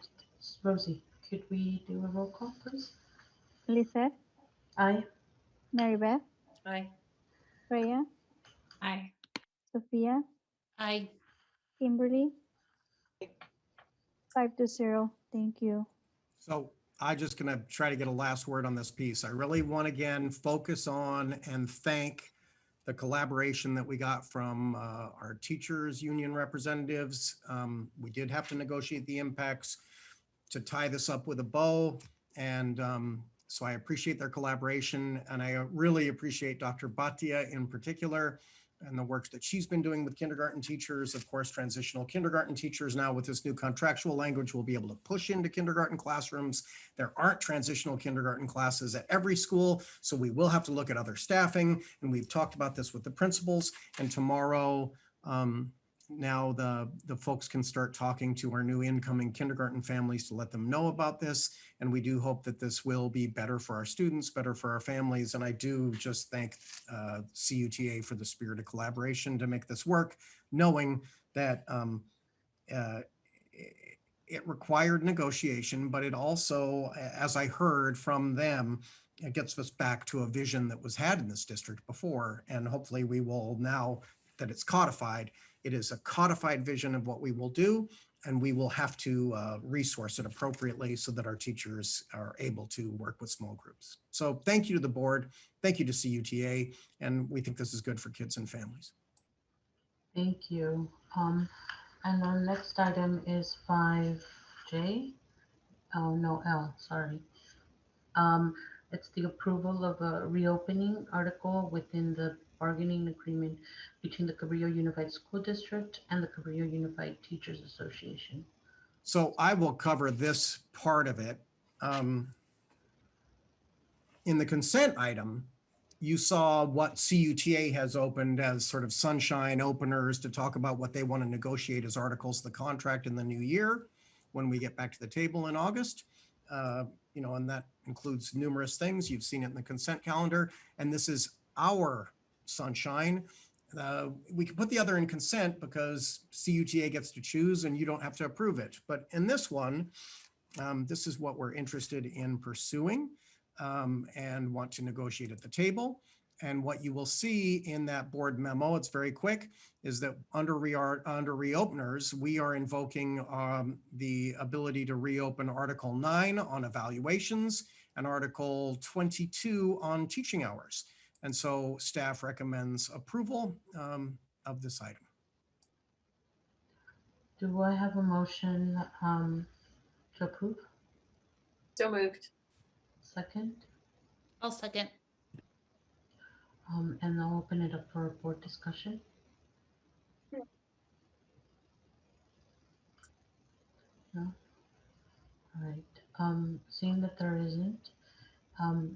Speaker 2: Rosie, could we do a roll call, please?
Speaker 5: Lizette,
Speaker 2: Aye.
Speaker 5: Mary Beth,
Speaker 11: Aye.
Speaker 5: Freya,
Speaker 9: Aye.
Speaker 5: Sophia,
Speaker 4: Aye.
Speaker 5: Kimberly, 5-0. Thank you.
Speaker 6: So I'm just going to try to get a last word on this piece. I really want to again focus on and thank the collaboration that we got from our teachers union representatives. We did have to negotiate the impacts to tie this up with a bow. And so I appreciate their collaboration. And I really appreciate Dr. Bhatia in particular and the work that she's been doing with kindergarten teachers. Of course, transitional kindergarten teachers now with this new contractual language will be able to push into kindergarten classrooms. There aren't transitional kindergarten classes at every school, so we will have to look at other staffing. And we've talked about this with the principals. And tomorrow, now the folks can start talking to our new incoming kindergarten families to let them know about this. And we do hope that this will be better for our students, better for our families. And I do just thank CUTA for the spirit of collaboration to make this work, knowing that it required negotiation, but it also, as I heard from them, it gets us back to a vision that was had in this district before. And hopefully we will, now that it's codified, it is a codified vision of what we will do, and we will have to resource it appropriately so that our teachers are able to work with small groups. So thank you to the board, thank you to CUTA, and we think this is good for kids and families.
Speaker 2: Thank you. And our next item is 5J. Oh, no, L, sorry. It's the approval of a reopening article within the bargaining agreement between the Cabrillo Unified School District and the Cabrillo Unified Teachers Association.
Speaker 6: So I will cover this part of it. In the consent item, you saw what CUTA has opened as sort of sunshine openers to talk about what they want to negotiate as articles of the contract in the new year when we get back to the table in August. And that includes numerous things. You've seen it in the consent calendar, and this is our sunshine. We can put the other in consent because CUTA gets to choose and you don't have to approve it. But in this one, this is what we're interested in pursuing and want to negotiate at the table. And what you will see in that board memo, it's very quick, is that under reopeners, we are invoking the ability to reopen Article 9 on evaluations and Article 22 on teaching hours. And so staff recommends approval of this item.
Speaker 2: Do I have a motion to approve?
Speaker 10: So moved.
Speaker 2: Second?
Speaker 4: I'll second.
Speaker 2: And I'll open it up for a board discussion. No? All right. Seeing that there isn't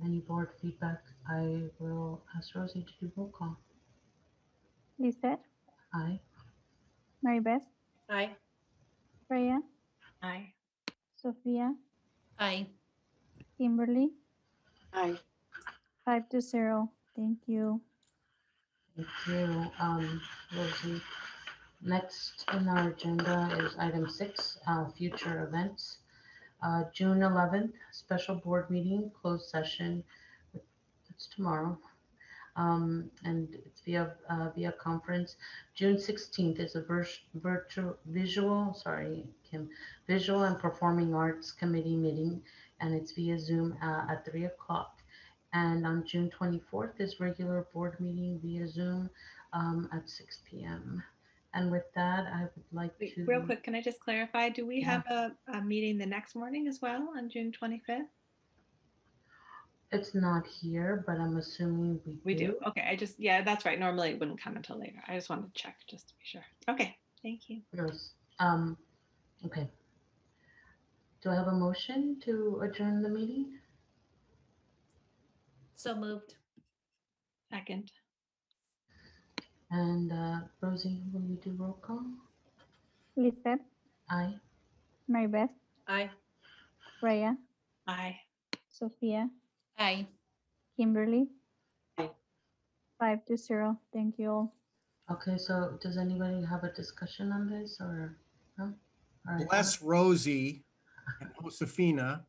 Speaker 2: any board feedback, I will ask Rosie to do roll call.
Speaker 5: Lizette,
Speaker 2: Aye.
Speaker 5: Mary Beth,
Speaker 11: Aye.
Speaker 5: Freya,
Speaker 9: Aye.
Speaker 5: Sophia,
Speaker 4: Aye.
Speaker 5: Kimberly,
Speaker 10: Aye.
Speaker 5: 5-0. Thank you.
Speaker 2: Thank you, Rosie. Next in our agenda is item 6, future events. June 11th, special board meeting, closed session. It's tomorrow. And it's via conference. June 16th is a visual and performing arts committee meeting, and it's via Zoom at 3 o'clock. And on June 24th is regular board meeting via Zoom at 6 p.m. And with that, I would like
Speaker 9: Wait,
Speaker 2: to...
Speaker 9: real quick, can I just clarify? Do we
Speaker 2: Yeah.
Speaker 9: have a meeting the next morning as well on June 25th?
Speaker 2: It's not here, but I'm assuming
Speaker 9: We do. Okay, I just, yeah, that's right. Normally it wouldn't come until later. I just wanted to check just to be sure. Okay, thank you.
Speaker 2: Yes. Okay. Do I have a motion to adjourn the meeting?
Speaker 4: So moved.
Speaker 9: Second.
Speaker 2: And Rosie, will you do roll call?
Speaker 5: Lisette,
Speaker 2: Aye.
Speaker 5: Mary Beth,
Speaker 11: Aye.
Speaker 5: Freya,
Speaker 9: Aye.
Speaker 5: Sophia,
Speaker 4: Aye.
Speaker 5: Kimberly.
Speaker 10: Aye.
Speaker 5: 5-0. Thank you all.
Speaker 2: Okay, so does anybody have a discussion on this or no? All right.
Speaker 6: Bless Rosie and Josefina,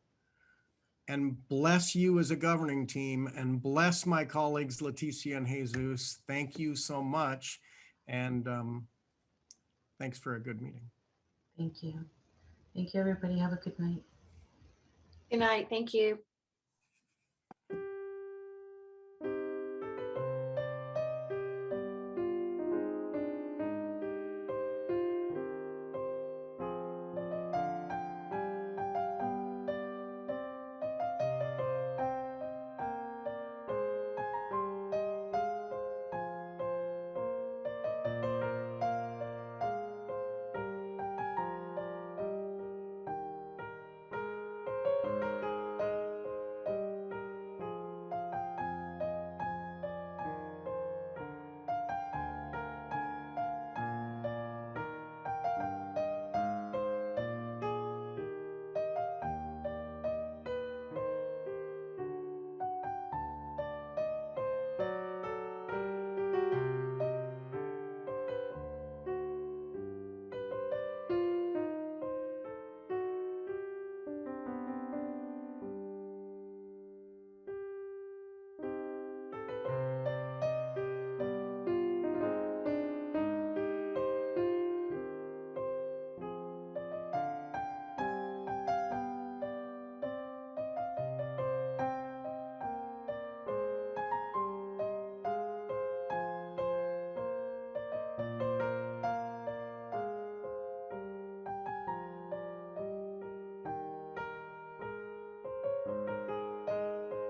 Speaker 6: and bless you as a governing team, and bless my colleagues Leticia and Jesus. Thank you so much. And thanks for a good meeting.
Speaker 2: Thank you. Thank you, everybody. Have a good night.
Speaker 10: Good night. Thank you.